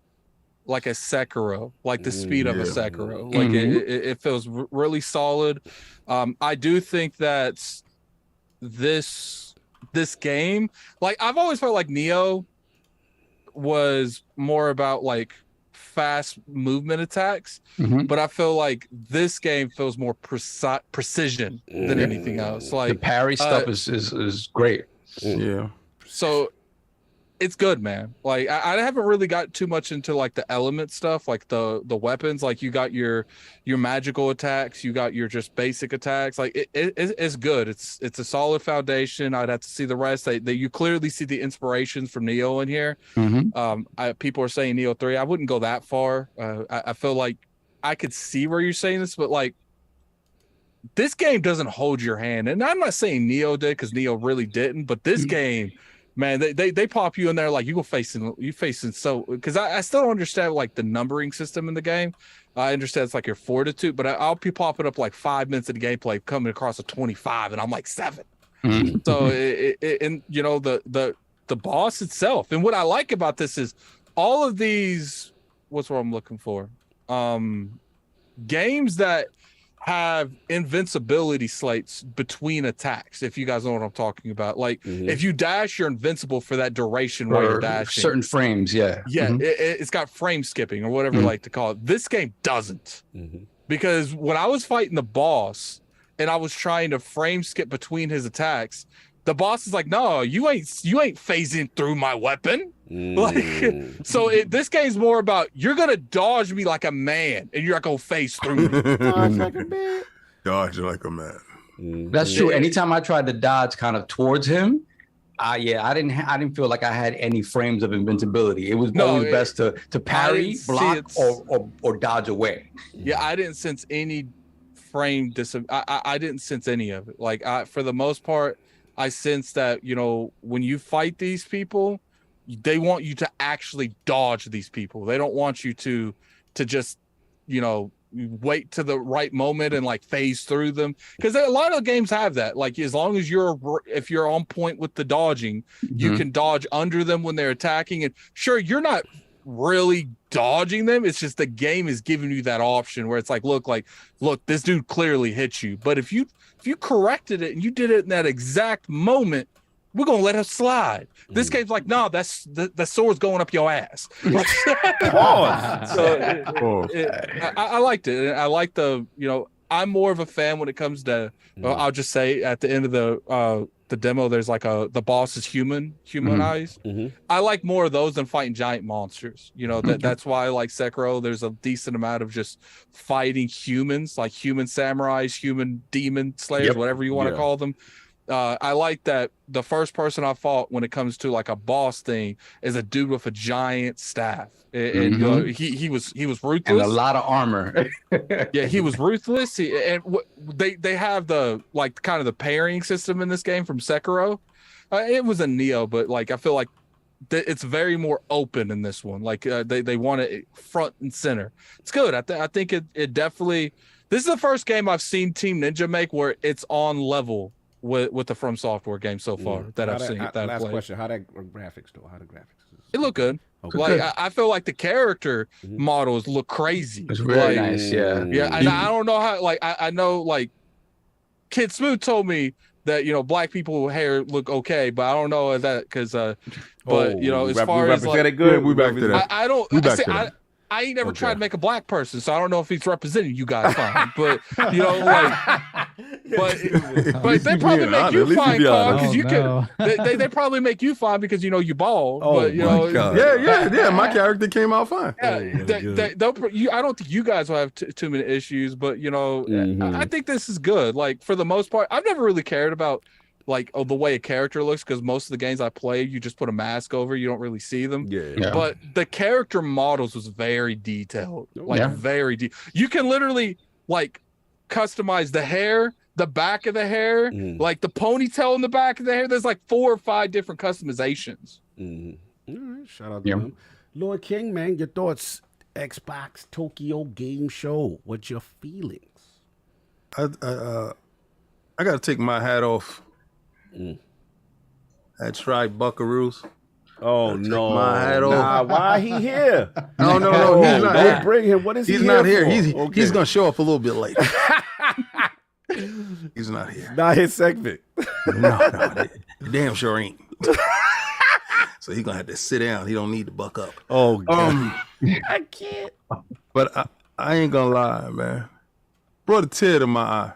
B: a Sekiro, like the speed of a Sekiro. Like it feels really solid. I do think that this game, like I've always felt like Neo was more about like fast movement attacks, but I feel like this game feels more precision than anything else.
E: The
B: Like
E: parry stuff is great.
H: Yeah.
B: so it's good, man. Like I haven't really got too much into like the element stuff, like the weapons. Like you got your magical attacks, you got your just basic attacks. Like it's good. It's a solid foundation. I'd have to see the rest. That you clearly see the inspirations from Neo in here. People are saying Neo 3. I wouldn't go that far. I feel like I could see where you're saying this, but like this game doesn't hold your hand. And I'm not saying Neo did because Neo really didn't, but this game. Man, they pop you in there like you facing so because I still don't understand like the numbering system in the game. I understand it's like your fortitude, but I'll be popping up like 5 minutes of the gameplay coming across a 25, and I'm like 7. So and you know the boss itself, and what I like about this is all of these. What's what I'm looking for? Games that have invincibility slates between attacks, if you guys know what I'm talking about. Like if you dash, you're invincible for that duration while you're dashing.
E: Certain frames, yeah.
B: It's got frame skipping or whatever you like to call it. This game doesn't, because when I was fighting the boss and I was trying to frame skip between his attacks, the boss is like, no, you ain't phasing through my weapon. Like, so this game's more about you're gonna dodge me like a man, and you're not gonna phase through me.
H: Dodge like a man.
E: That's true. Anytime I tried to dodge kind of towards him, I didn't feel like I had any frames of invincibility. It was always best to parry, block, or dodge away.
B: Yeah, I didn't sense any frame I didn't sense any of it. Like for the most part, I sense that, you know, when you fight these people, they want you to actually dodge these people. They don't want you to just, you know, wait to the right moment and like phase through them, because a lot of games have that. Like as long as if you're on point with the dodging, you can dodge under them when they're attacking. And sure, you're not really dodging them, it's just the game is giving you that option where it's like, look, this dude clearly hit you, but if you corrected it and you did it in that exact moment, we're gonna let it slide. This game's like, no, that's the sword's going up your ass. I liked it. I like the, you know, I'm more of a fan when it comes to. I'll just say at the end of the demo, there's like the boss is humanized. I like more of those than fighting giant monsters. You know, that's why I like Sekiro. There's a decent amount of just fighting humans, like human samurais, human demon slayers, whatever you want to call them. I like that the first person I fought when it comes to like a boss thing is a dude with a giant staff, and he was ruthless
E: and a lot of armor.
B: Yeah, he was ruthless. They have the like kind of the parrying system in this game from Sekiro. It was a Neo, but like I feel like it's very more open in this one. Like they want it front and center. It's good. I think it definitely. This is the first game I've seen Team Ninja make where it's on level with the From Software game so far that I've seen.
A: Last question: how the graphics though? How the graphics?
B: It look good. Okay. Like I feel like the character models look crazy.
E: It's really nice. Yeah.
B: Yeah, and I don't know how. Like I know like Kid Smooth told me that black people hair look okay, but I don't know that because as far as like
H: good, we back to that.
B: I don't. I ain't never tried to make a black person, so I don't know if he's representing you guys fine. But but they probably make you fine, because you can. They probably make you fine because you bald. But
H: yeah. My character came out fine.
B: I don't think you guys will have too many issues, but I think this is good. Like for the most part, I've never really cared about the way a character looks, because most of the games I play, you just put a mask over, you don't really see them. But the character models was very detailed, very deep. You can literally customize the hair, the back of the hair, like the ponytail in the back of the hair. There's 4 or 5 different customizations.
A: All right, shout out to him. Lord King, man, your thoughts? Xbox Tokyo Game Show. What's your feelings?
H: I gotta take my hat off. That's right, Buckaroos.
A: Oh no!
H: My hat off.
A: Why he here?
H: No, he's not here.
A: Bring him. What is he?
H: He's not here.
A: For?
H: He's gonna show up a little bit later. He's not here.
A: Not his segment.
H: No, damn sure ain't. So he's gonna have to sit down. He don't need to buck up.
A: Oh, God. I can't.
H: But I ain't gonna lie, man. Brought a tear to my eye.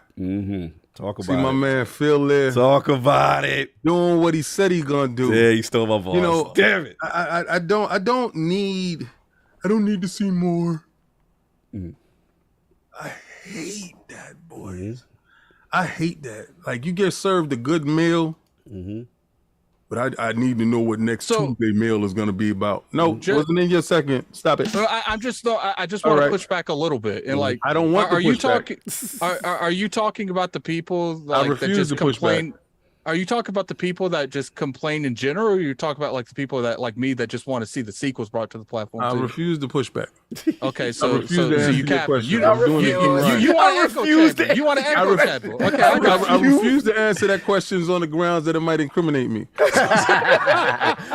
A: Talk about
H: See my man Phil there.
A: Talk about it.
H: Doing what he said he gonna do.
A: Yeah, he stole my voice. Damn it.
H: I don't need to see more. I hate that, boys. I hate that. You get served a good meal, but I need to know what next Tuesday meal is gonna be about. No, wasn't in your second. Stop it.
B: I just want to push back a little bit and
H: I don't want.
B: Are you talking? Are you talking about the people that just complain? Are you talking about the people that just complain in general, or are you talking about the people that me that just want to see the sequels brought to the platform?
H: I refuse to push back.
B: Okay, so you can't. You want to echo Chadwell. Okay,
H: I refuse to answer that questions on the grounds that it might incriminate me.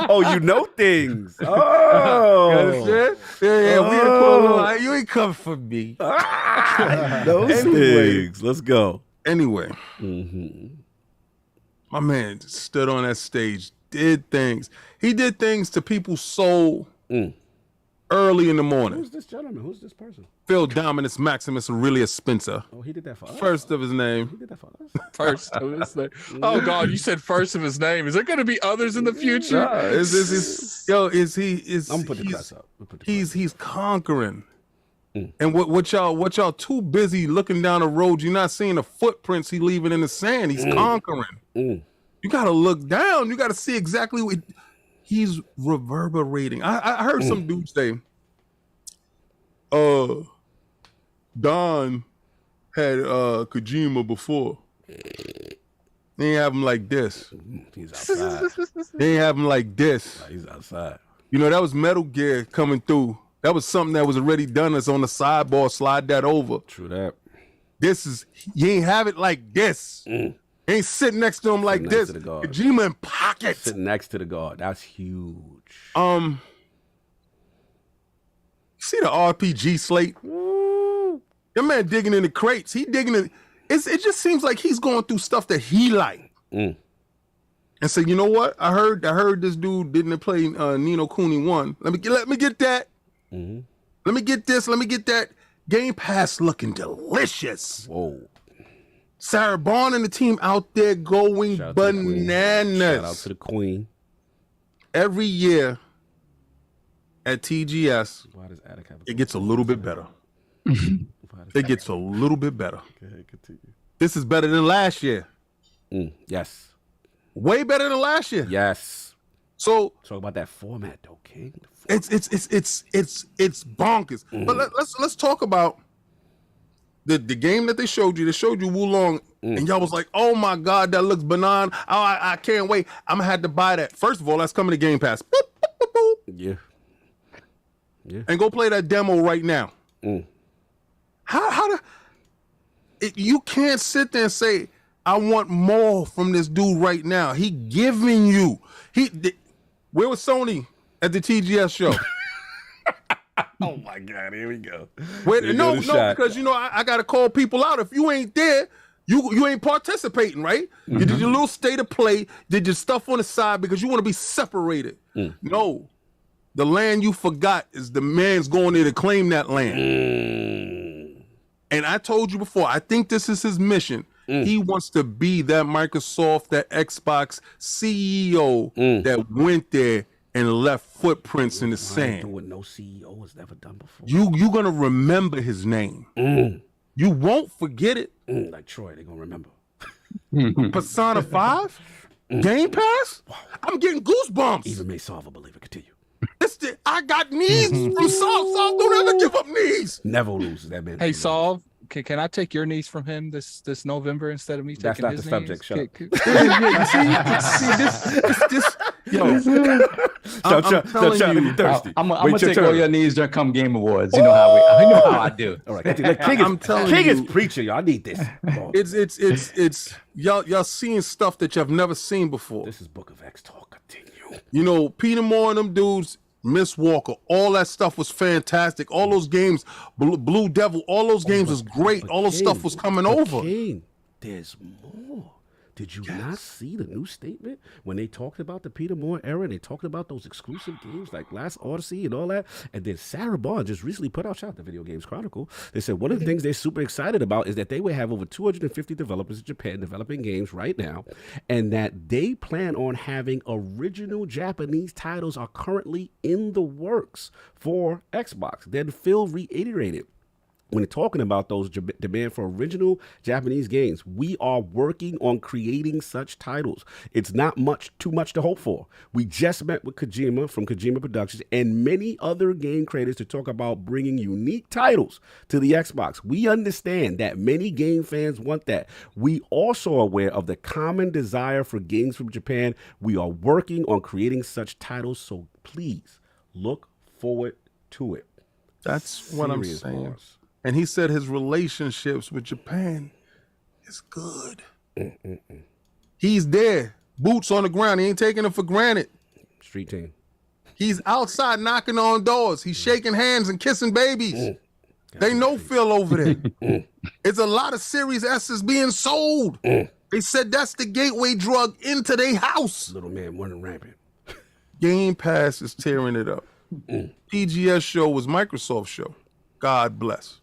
A: Oh, you know things. Oh,
H: you understand? Yeah. You ain't coming for me.
A: Those things. Let's go.
H: Anyway. My man stood on that stage, did things. He did things to people's soul early in the morning.
A: Who's this gentleman? Who's this person?
H: Phil Dominus Maximus Aurelius Spencer.
A: Oh, he did that for us?
H: First of his name.
A: He did that for us?
B: First of his name. Oh, God, you said first of his name. Is there going to be others in the future?
H: I'm going to
A: put the press up.
H: He's conquering. And what y'all too busy looking down the road, you're not seeing the footprints he leaving in the sand. He's conquering. You got to look down. You got to see exactly what he's reverberating. I heard some dude say, Don had Kojima before. They ain't have him like this.
A: He's outside.
H: They ain't have him like this.
A: No, he's outside.
H: That was Metal Gear coming through. That was something that was already done. That's on the sideboard. Slide that over.
A: True that.
H: You ain't have it like this. Ain't sitting next to him like this. Kojima in pocket.
A: Sitting next to the guard. That's huge.
H: See the RPG slate? Your man digging in the crates. He digging in. It just seems like he's going through stuff that he like. And say, you know what? I heard this dude didn't play Nino Kuni 1. Let me get that. Let me get this. Let me get that. Game Pass looking delicious.
A: Whoa.
H: Sarah Bond and the team out there going bananas.
A: Shout out to the Queen.
H: Every year at TGS, it gets a little bit better. It gets a little bit better.
A: Okay, continue.
H: This is better than last year.
A: Yes.
H: Way better than last year.
A: Yes.
H: So
A: talk about that format though, King.
H: It's bonkers. But let's talk about the game that they showed you. They showed you Wulong, and y'all was like, "Oh my God, that looks benign. Oh, I can't wait. I'm gonna have to buy that." First of all, that's coming to Game Pass. Boop, boop, boop, boop.
A: Yeah.
H: And go play that demo right now. You can't sit there and say, "I want more from this dude right now." He giving you. Where was Sony at the TGS show?
A: Oh my God, here we go.
H: Because I gotta call people out. If you ain't there, You ain't participating, right? You did your little state of play, did your stuff on the side because you want to be separated. No, the land you forgot is the man's going there to claim that land. And I told you before, I think this is his mission. He wants to be that Microsoft, that Xbox CEO that went there and left footprints in the sand.
A: What no CEO has never done before.
H: You're gonna remember his name. You won't forget it.
A: Like Troy, they're gonna remember.
H: Persona 5? Game Pass? I'm getting goosebumps.
A: Even may solve a believer. Continue.
H: I got knees from Solve. Solve, don't ever give up knees.
A: Never loses that man.
B: Hey, Solve, can I take your niece from him this November instead of me
A: That's
B: taking
A: not
B: his
A: the subject.
B: niece?
A: Shut up.
H: I'm telling you.
E: I'm gonna take all your knees during come Game Awards. You know how I do.
A: All right, King is preaching. Y'all need this.
H: It's y'all seeing stuff that you've never seen before.
A: This is Book of X talk. Continue.
H: You know, Peter Moore and them dudes, Miss Walker, all that stuff was fantastic. All those games, Blue Devil, all those games was great. All those stuff was coming over.
A: King, there's more. Did you not see the new statement when they talked about the Peter Moore era? They talked about those exclusive games like Last Odyssey and all that. And then Sarah Bond just recently put out, shout out the Video Games Chronicle. They said one of the things they're super excited about is that they will have over 250 developers in Japan developing games right now, and that they plan on having original Japanese titles are currently in the works for Xbox. Then Phil reiterated, when talking about those demand for original Japanese games, we are working on creating such titles. It's not too much to hope for. We just met with Kojima from Kojima Productions and many other game creators to talk about bringing unique titles to the Xbox. We understand that many game fans want that. We also are aware of the common desire for games from Japan. We are working on creating such titles, so please look forward to it.
H: That's what I'm saying. And he said his relationships with Japan is good. He's there, boots on the ground. He ain't taking it for granted.
A: Street team.
H: He's outside knocking on doors. He's shaking hands and kissing babies. They know Phil over there. It's a lot of Series S's being sold. They said that's the gateway drug into their house.
A: Little man running rampant.
H: Game Pass is tearing it up. TGS show was Microsoft's show. God bless.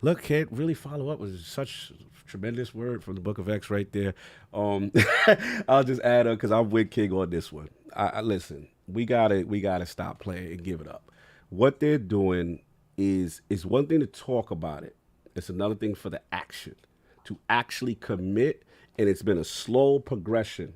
A: Look, can't really follow up with such tremendous word from the Book of X right there. I'll just add up because I'm with King on this one. I listen. We gotta stop playing and give it up. What they're doing is one thing to talk about it. It's another thing for the action to actually commit, and it's been a slow progression,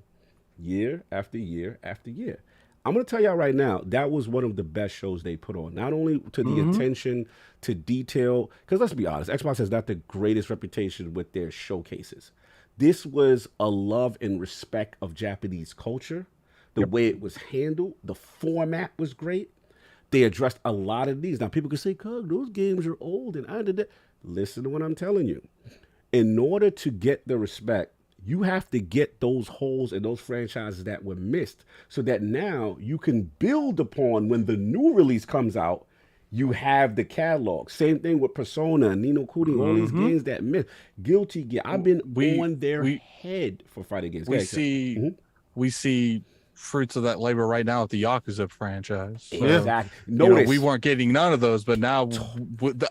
A: year after year after year. I'm going to tell y'all right now, that was one of the best shows they put on. Not only to the attention to detail, because let's be honest, Xbox has not the greatest reputation with their showcases. This was a love and respect of Japanese culture. The way it was handled, the format was great. They addressed a lot of these. Now, people can say, "Cug, those games are old," and I did that. Listen to what I'm telling you. In order to get the respect, you have to get those holes in those franchises that were missed so that now you can build upon when the new release comes out. You have the catalog. Same thing with Persona, Nino Kuni, all these games that missed. Guilty Gear. I've been on their head for fighting games.
B: We see fruits of that labor right now with the Yakuza franchise. So,
A: exactly.
B: We weren't getting none of those, but now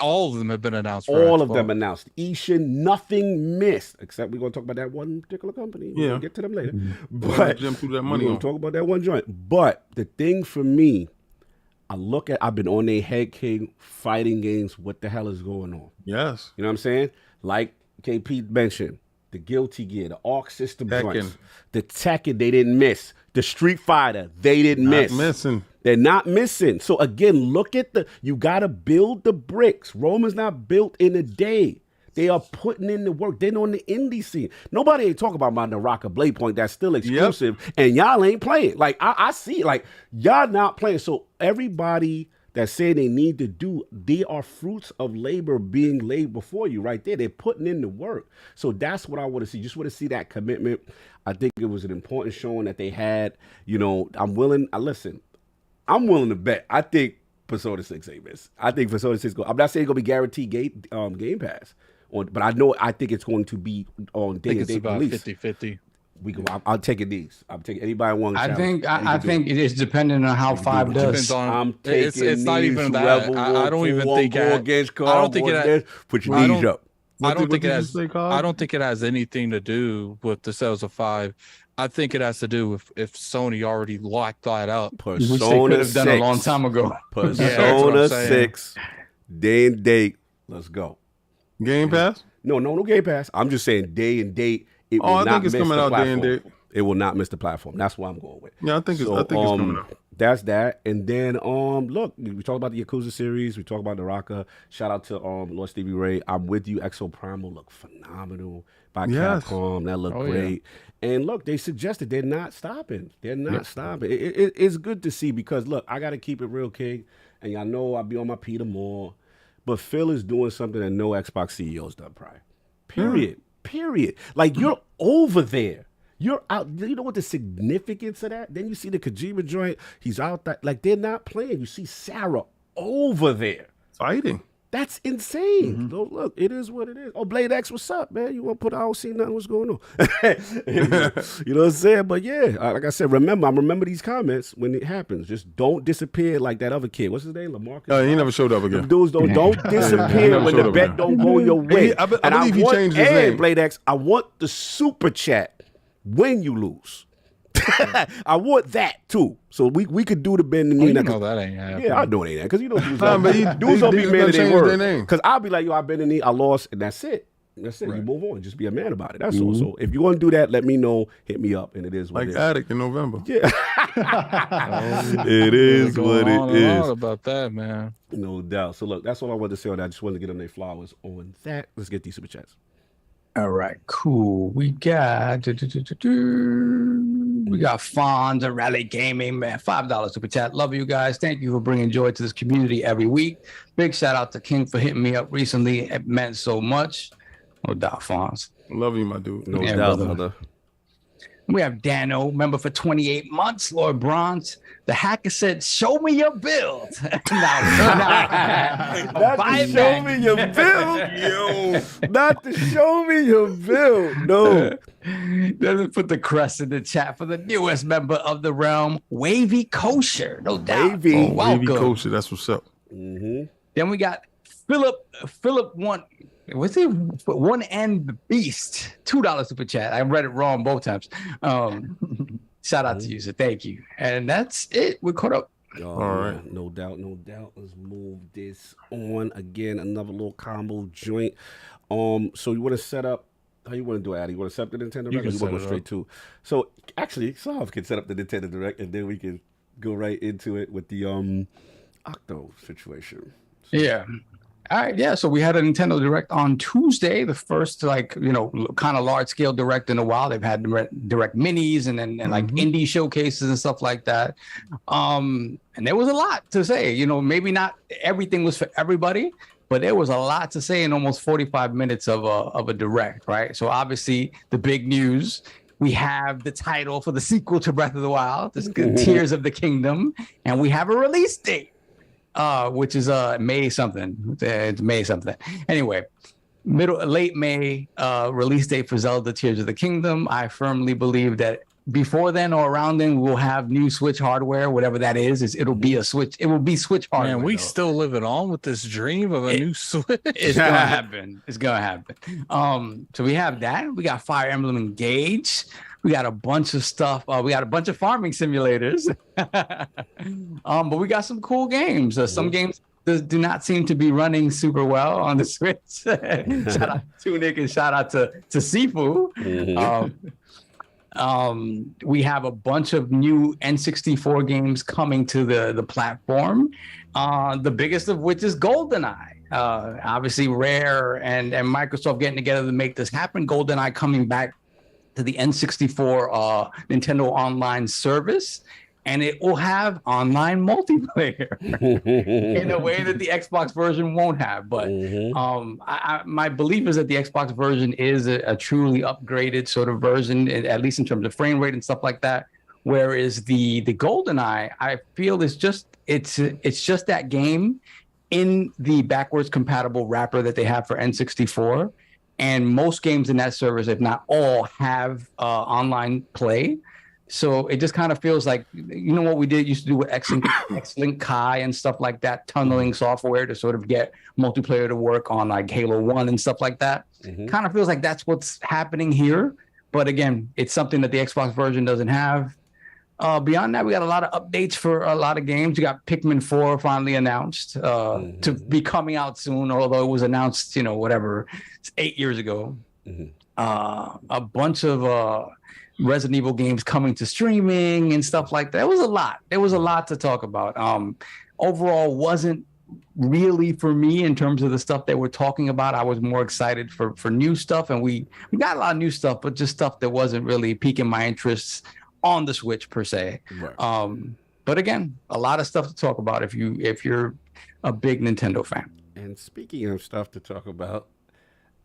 B: all of them have been announced.
A: All of them announced. Ishin, nothing missed, except we're going to talk about that one particular company. We'll get to them later. But
H: jump through that
A: we're
H: money
A: going to talk about that one joint. But the thing for me, I've been on their head, King, fighting games. What the hell is going on?
H: Yes.
A: You know what I'm saying? Like KP mentioned, the Guilty Gear, the Arc System joints, the Tekken, they didn't miss. The Street Fighter, they didn't miss.
H: Missing.
A: They're not missing. So again, look at you got to build the bricks. Rome is not built in a day. They are putting in the work. They're on the indie scene. Nobody ain't talking about my Naraka Blade Point that's still exclusive, and y'all ain't playing. Like, I see, like, y'all not playing. So everybody that's saying they need to do, they are fruits of labor being laid before you right there. They're putting in the work. So that's what I want to see. Just want to see that commitment. I think it was an important showing that they had. You know, I'm willing to bet. I think Persona 6 ain't miss. I think Persona 6 I'm not saying it's going to be guaranteed Game Pass. But I think it's going to be on day and date release.
B: 50-50.
A: I'll take it these. I'm taking anybody one.
E: I think it is dependent on how 5 does.
A: I'm taking
B: it's not even that. I don't even think
A: put your knees up.
B: I don't think it has anything to do with the sales of 5. I think it has to do with if Sony already locked that up.
A: Persona
E: could have
A: 6.
E: done a long time ago.
A: Persona 6, day and date. Let's go.
H: Game Pass?
A: No Game Pass. I'm just saying day and date.
H: I think it's coming out day and date.
A: It will not miss the platform. That's what I'm going with.
H: Yeah, I think it's coming out.
A: That's that. And then look, we talked about the Yakuza series. We talked about the Raka. Shout out to Lord Stevie Ray. I'm with you. Exo Primal looked phenomenal by Capcom. That looked great. Yeah. And look, they suggested they're not stopping. They're not stopping. It's good to see because look, I got to keep it real, King. And y'all know I'll be on my Peter Moore. But Phil is doing something that no Xbox CEO's done prior. Period. Like, you're over there. You're out. You know what the significance of that? Then you see the Kojima joint. He's out there. Like, they're not playing. You see Sarah over there.
H: Fighting.
A: That's insane. So, look, it is what it is. Oh, Blade X, what's up, man? You want to put I don't see nothing. What's going on? You know what I'm saying? But yeah, like I said, remember these comments when it happens. Just don't disappear like that other kid. What's his name? LaMarcus?
H: He never showed up again.
A: Dudes don't disappear when the bet don't go your way.
H: I believe he changed his name.
A: Blade X, I want the super chat when you lose. I want that too, so we could do the bend the knee.
B: You know that ain't happening.
A: Yeah, I know it ain't that because you know dudes don't be man of their word. Because I'll be like, yo, I bend the knee, I lost, and that's it. That's it. Right. You move on. Just be a man about it. That's all. So if you want to do that, let me know. Hit me up, and it is what it is.
H: Like Addict in November.
A: Yeah, it is what it is.
B: All about that, man.
A: No doubt. So look, that's all I wanted to say on that. I just wanted to get them their flowers on that. Let's get these super chats.
E: All right, cool. We got Fonz and Rally Gaming, man. $5 super chat. Love you guys. Thank you for bringing joy to this community every week. Big shout out to King for hitting me up recently. It meant so much. No doubt, Fonz.
H: Love you, my dude.
A: No doubt, brother.
E: We have Dano, member for 28 months, Lord Bronze. The hacker said, show me your build. Not
A: to show me your build, yo. Not to show me your build, no.
E: Doesn't put the crest in the chat for the newest member of the realm, Wavy Kosher. No doubt.
A: Wavy.
H: Wavy Kosher, that's what's up.
E: Mm-hmm. Then we got Philip one. What's it? One End Beast. $2 super chat. I read it wrong both times. Shout out to you, so thank you. And that's it. We're caught up.
A: All right. No doubt. Let's move this on again. Another little combo joint. So you want to set up? How you want to do it, Addy? You want to set up the Nintendo Direct? Or you want to go straight to? So actually, Slav can set up the Nintendo Direct, and then we can go right into it with the Octo situation. So,
E: yeah. All right, yeah. So we had a Nintendo Direct on Tuesday, the first kind of large scale Direct in a while. They've had Direct minis and like indie showcases and stuff like that. And there was a lot to say. Maybe not everything was for everybody, but there was a lot to say in almost 45 minutes of a Direct, right? So obviously the big news. We have the title for the sequel to Breath of the Wild, Tears of the Kingdom, and we have a release date. Which is May something. It's May something. Anyway, late May release date for Zelda Tears of the Kingdom. I firmly believe that before then or around then we'll have new Switch hardware, whatever that is. It'll be a Switch. It will be Switch hardware.
B: Man, we still living on with this dream of a new Switch.
E: It's gonna happen. It's gonna happen. So we have that. We got Fire Emblem Engage. We got a bunch of stuff. We got a bunch of farming simulators. But we got some cool games. Some games do not seem to be running super well on the Switch. Shout out to Tunic and shout out to Sifu. We have a bunch of new N64 games coming to the platform. The biggest of which is GoldenEye. Obviously, Rare and Microsoft getting together to make this happen. GoldenEye coming back to the N64 Nintendo Online service, and it will have online multiplayer in a way that the Xbox version won't have. But my belief is that the Xbox version is a truly upgraded sort of version, at least in terms of frame rate and stuff like that. Whereas the GoldenEye, I feel it's just that game in the backwards compatible wrapper that they have for N64. and most games in that service, if not all, have online play. So it just kind of feels like, you know what we used to do with X-Link Kai and stuff like that, tunneling software to sort of get multiplayer to work on like Halo 1 and stuff like that. Kind of feels like that's what's happening here. But again, it's something that the Xbox version doesn't have. Beyond that, we got a lot of updates for a lot of games. You got Pikmin 4 finally announced to be coming out soon, although it was announced, 8 years ago. A bunch of Resident Evil games coming to streaming and stuff like that. It was a lot. There was a lot to talk about. Overall, wasn't really for me in terms of the stuff that we're talking about. I was more excited for new stuff, and we got a lot of new stuff, but just stuff that wasn't really piquing my interests on the Switch per se. Right. But again, a lot of stuff to talk about if you're a big Nintendo fan.
A: And speaking of stuff to talk about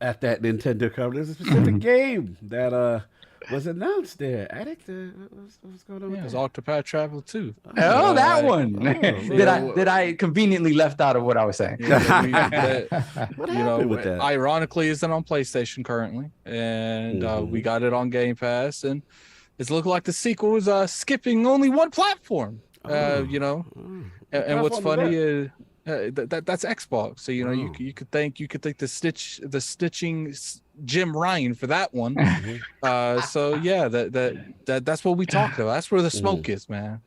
A: at that Nintendo conference, there's a specific game that was announced there. Addict, what's going on?
B: Yeah, it was Octopath Traveler 2.
E: Oh, that one. Did I conveniently left out of what I was saying?
A: What happened with that?
B: Ironically, it's on PlayStation currently, and we got it on Game Pass, and it's looking like the sequel was skipping only one platform. And what's funny is that's Xbox. So you could thank the stitching Jim Ryan for that one. So yeah, that's what we talked about. That's where the smoke is, man.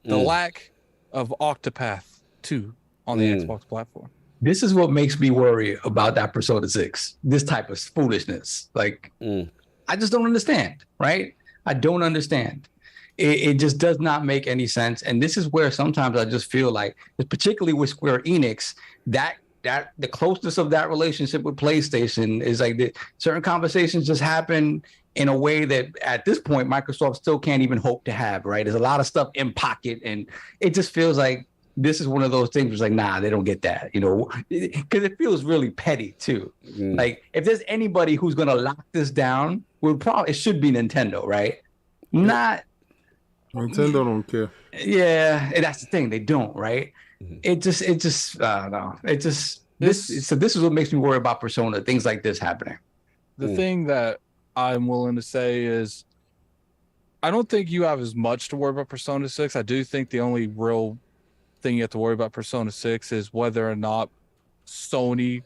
B: The lack of Octopath 2 on the Xbox platform.
E: This is what makes me worry about that Persona 6. This type of foolishness. Like, I just don't understand, right? I don't understand. It just does not make any sense. And this is where sometimes I just feel like, particularly with Square Enix, that the closeness of that relationship with PlayStation is like certain conversations just happen in a way that at this point Microsoft still can't even hope to have, right? There's a lot of stuff in pocket, and it just feels like this is one of those things where it's like, nah, they don't get that, because it feels really petty too. Like, if there's anybody who's gonna lock this down, it should be Nintendo, right? Not
H: Nintendo don't care.
E: Yeah, and that's the thing, they don't, right? It just I don't know. This is what makes me worry about Persona, things like this happening.
B: The thing that I'm willing to say is, I don't think you have as much to worry about Persona 6. I do think the only real thing you have to worry about Persona 6 is whether or not Sony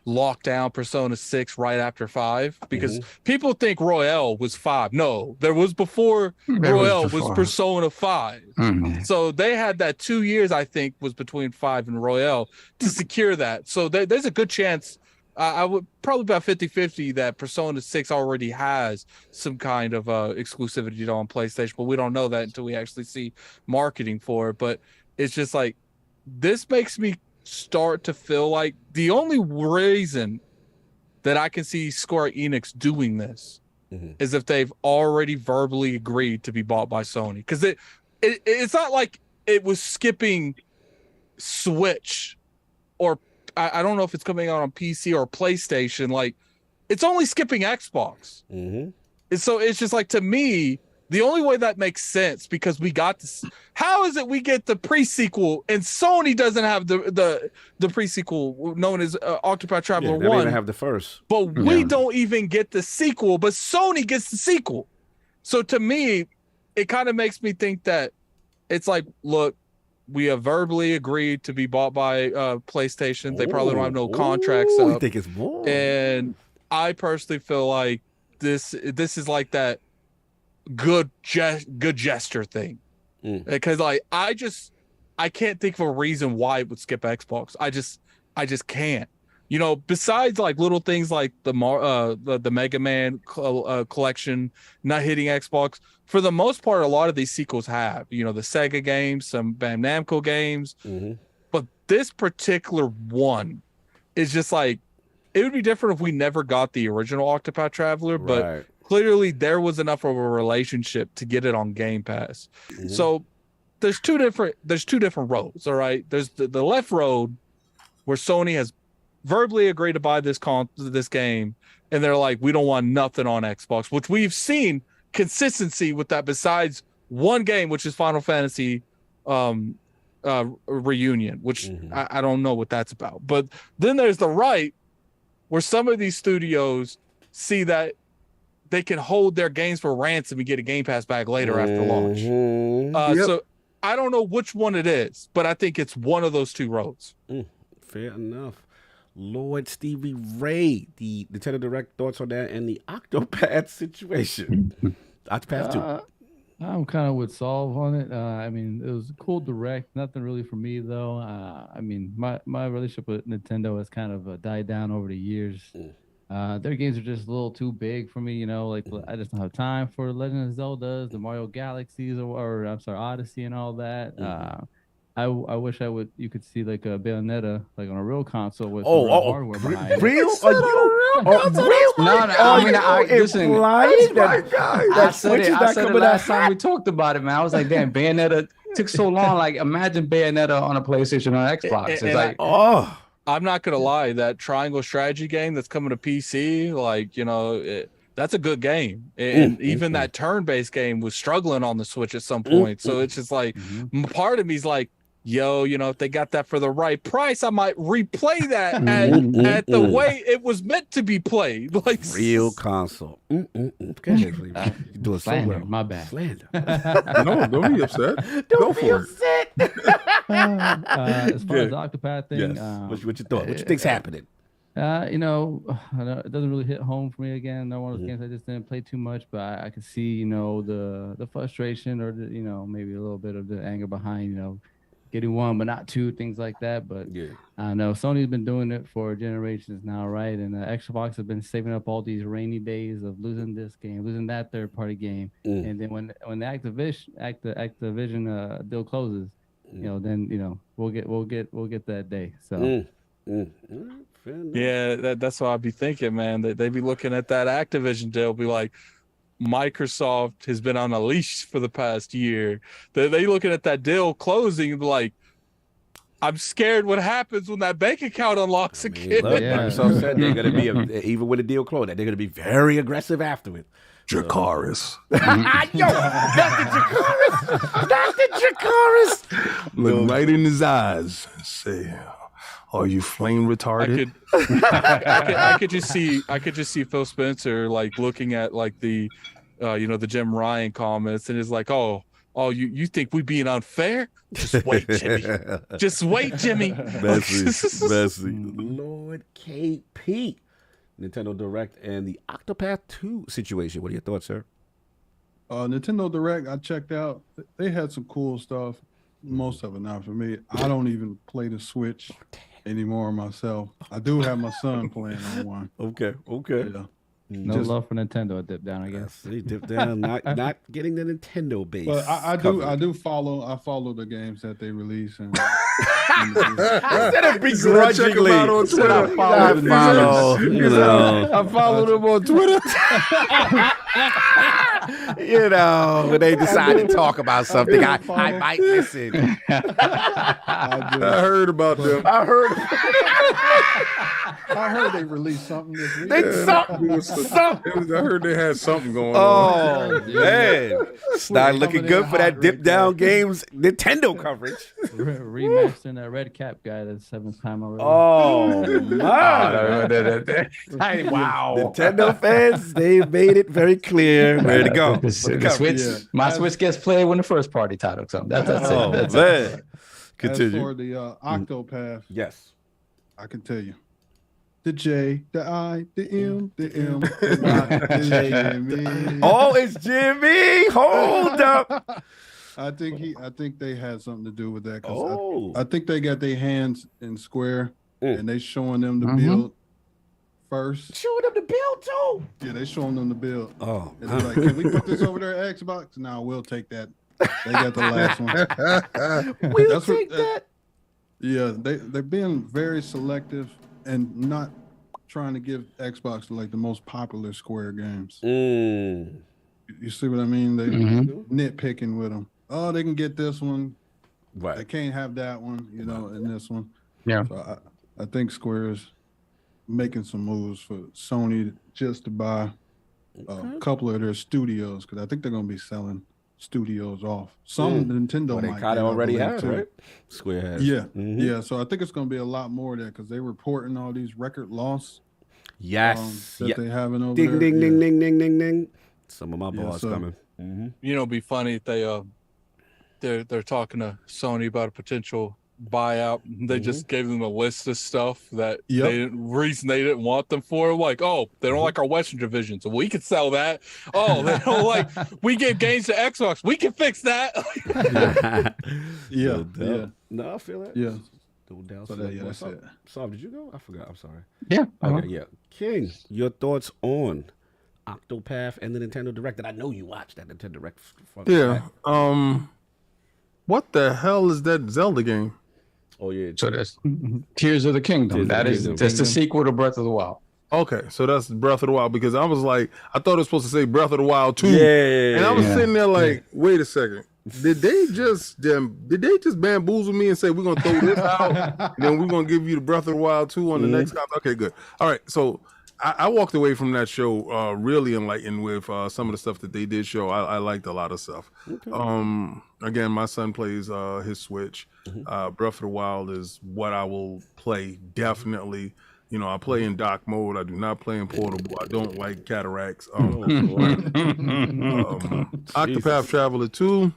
B: locked down Persona 6 right after 5, because people think Royale was 5. No, there was before Royale was Persona 5. So they had that 2 years, I think, was between 5 and Royale to secure that. So there's a good chance, I would probably about 50-50, that Persona 6 already has some kind of exclusivity on PlayStation, but we don't know that until we actually see marketing for it. But it's just like, this makes me start to feel like the only reason that I can see Square Enix doing this is if they've already verbally agreed to be bought by Sony. Because it's not like it was skipping Switch, or I don't know if it's coming out on PC or PlayStation. Like, it's only skipping Xbox. And so it's just like, to me, the only way that makes sense, because we got this. How is it we get the pre-sequel and Sony doesn't have the pre-sequel known as Octopath Traveler 1?
A: They don't even have the first.
B: But we don't even get the sequel, but Sony gets the sequel. So to me, it kind of makes me think that it's like, look, we have verbally agreed to be bought by PlayStation. They probably don't have no contracts up.
A: I think it's more.
B: And I personally feel like this is like that good gesture thing, because like I can't think of a reason why it would skip Xbox. I just can't. Besides like little things like the Mega Man collection not hitting Xbox, for the most part, a lot of these sequels have. The Sega games, some Bandai Namco games, but this particular one is just like, it would be different if we never got the original Octopath Traveler, but clearly there was enough of a relationship to get it on Game Pass. So there's two different roads. All right, there's the left road where Sony has verbally agreed to buy this game, and they're like, we don't want nothing on Xbox, which we've seen consistency with that, besides one game, which is Final Fantasy Reunion, which I don't know what that's about. But then there's the right, where some of these studios see that they can hold their games for ransom and get a Game Pass back later after launch. So I don't know which one it is, but I think it's one of those two roads.
A: Fair enough. Lord Stevie Ray, the Nintendo Direct thoughts on that and the Octopath situation. Octopath 2.
F: I'm kind of with Solve on it. I mean, it was a cool Direct. Nothing really for me, though. I mean, my relationship with Nintendo has kind of died down over the years. Their games are just a little too big for me, you know. Like I just don't have time for Legend of Zelda, the Mario Galaxies, or I'm sorry, Odyssey and all that. I wish you could see like a Bayonetta like on a real console with real hardware behind it.
A: Real? Are you real?
E: No, I mean, listen. I said it last time we talked about it, man. I was like, damn, Bayonetta took so long. Like, imagine Bayonetta on a PlayStation or Xbox. It's like,
B: I'm not gonna lie, that triangle strategy game that's coming to PC, like, you know, that's a good game. And even that turn-based game was struggling on the Switch at some point. So it's just like, part of me's like, yo, you know, if they got that for the right price, I might replay that at the way it was meant to be played. Like
A: real console. Okay, you do it so well.
F: My bad.
A: Slander.
H: No, don't be upset.
A: Don't be upset.
F: As far as the Octopath thing,
A: what you thought? What you think's happening?
F: You know, it doesn't really hit home for me again. Not one of those games I just didn't play too much, but I could see, you know, the frustration or you know, maybe a little bit of the anger behind, you know, getting one but not two, things like that. But I know Sony's been doing it for generations now, right? And Xbox have been saving up all these rainy days of losing this game, losing that third-party game, and then when the Activision deal closes, you know, then you know we'll get that day. So.
B: Yeah, that's what I'd be thinking, man. They be looking at that Activision deal, be like, Microsoft has been on a leash for the past year. They looking at that deal closing, like, I'm scared what happens when that bank account unlocks again.
A: Look, Microsoft said they're going to be, even when the deal closed, they're going to be very aggressive after it.
H: Dracaris.
A: Yo, Dr. Dracaris.
H: Look right in his eyes and say, are you flame retarded?
B: I could just see Phil Spencer like looking at like the you know, the Jim Ryan comments, and it's like, oh, you think we being unfair? Just wait, Jimmy. Just wait, Jimmy.
A: Bessie. Lord KP. Nintendo Direct and the Octopath 2 situation. What are your thoughts, sir?
G: Nintendo Direct, I checked out. They had some cool stuff. Most of it not for me. I don't even play the Switch anymore myself. I do have my son playing on one.
A: Okay.
G: Yeah.
F: No love for Nintendo at Dip Down, I guess.
A: See, Dip Down, not getting the Nintendo base.
G: But I do follow the games that they release, and
A: I said it begrudgingly.
H: I
A: follow them on Twitter. You know, when they decide to talk about something, I might listen.
H: I heard about them.
A: I
G: heard they released something this week.
H: I heard they had something going on.
A: Oh, man. Start looking good for that DipDownGames Nintendo coverage.
F: Remastering that red cap guy that's 7th time already.
A: Oh, my. Wow. Nintendo fans, they've made it very clear where to go.
E: My Switch gets played when the first party title comes. That's it.
A: Man. Continue.
G: As for the Octopath,
A: yes,
G: I can tell you. The J, the I, the M, the M. Jimmy.
A: Oh, it's Jimmy. Hold up.
G: I think they had something to do with that. I think they got their hands in Square and they showing them the build first.
A: Showing them the build too.
G: Yeah, they showing them the build.
A: Oh,
G: and they're like, can we put this over there at Xbox? No, we'll take that. They got the last one.
A: We'll take that.
G: Yeah, they're being very selective and not trying to give Xbox like the most popular Square games. You see what I mean? They nitpicking with them. Oh, they can get this one.
A: Right.
G: They can't have that one, you know, and this one.
E: Yeah.
G: So I think Square is making some moves for Sony just to buy a couple of their studios, because I think they're going to be selling studios off. Some Nintendo
A: they
G: might
A: kind of already have,
G: too.
A: right? Square has.
G: Yeah. Yeah. So I think it's going to be a lot more there, because they're reporting all these record loss.
A: Yes.
G: That they having over
A: ding,
G: there.
A: ding,
G: Yeah.
A: ding, ding, ding, ding, ding. Some of my
G: Yeah,
A: balls
G: so-
A: coming. Mm-hmm.
B: You know, it'd be funny if they're talking to Sony about a potential buyout. They just gave them a list of stuff that reason they didn't want them for. Like, oh, they don't like our Western division, so we can sell that. Oh, they don't like we give games to Xbox, we can fix that.
G: Yeah.
A: No, I feel that.
G: Yeah.
A: Down
G: So that's it.
A: Saab, did you go? I forgot. I'm sorry.
E: Yeah.
A: Okay, yeah. King, your thoughts on Octopath and the Nintendo Direct? That I know you watched that Nintendo Direct.
H: Yeah. What the hell is that Zelda game?
A: Oh yeah.
E: So that's Tears of the Kingdom. That's the sequel to Breath of the Wild.
H: Okay, so that's Breath of the Wild, because I was like, I thought it was supposed to say Breath of the Wild 2.
A: Yeah.
H: And I was sitting there like, wait a second. Did they just bamboozle me and say we're gonna throw this out and then we're gonna give you the Breath of the Wild 2 on the next time? Okay, good. All right, so I walked away from that show really enlightened with some of the stuff that they did show. I liked a lot of stuff. Okay. Again, my son plays his Switch. Breath of the Wild is what I will play definitely. You know, I play in dock mode. I do not play in portable. I don't like cataracts. Octopath Traveler 2.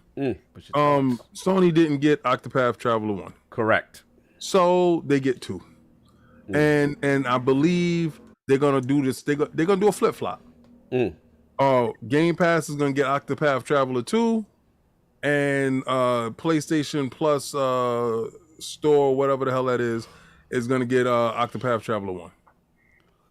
H: Sony didn't get Octopath Traveler 1.
A: Correct.
H: So they get 2. And I believe they're gonna do this. They're gonna do a flip flop. Game Pass is gonna get Octopath Traveler 2, and PlayStation Plus store, whatever the hell that is gonna get Octopath Traveler 1.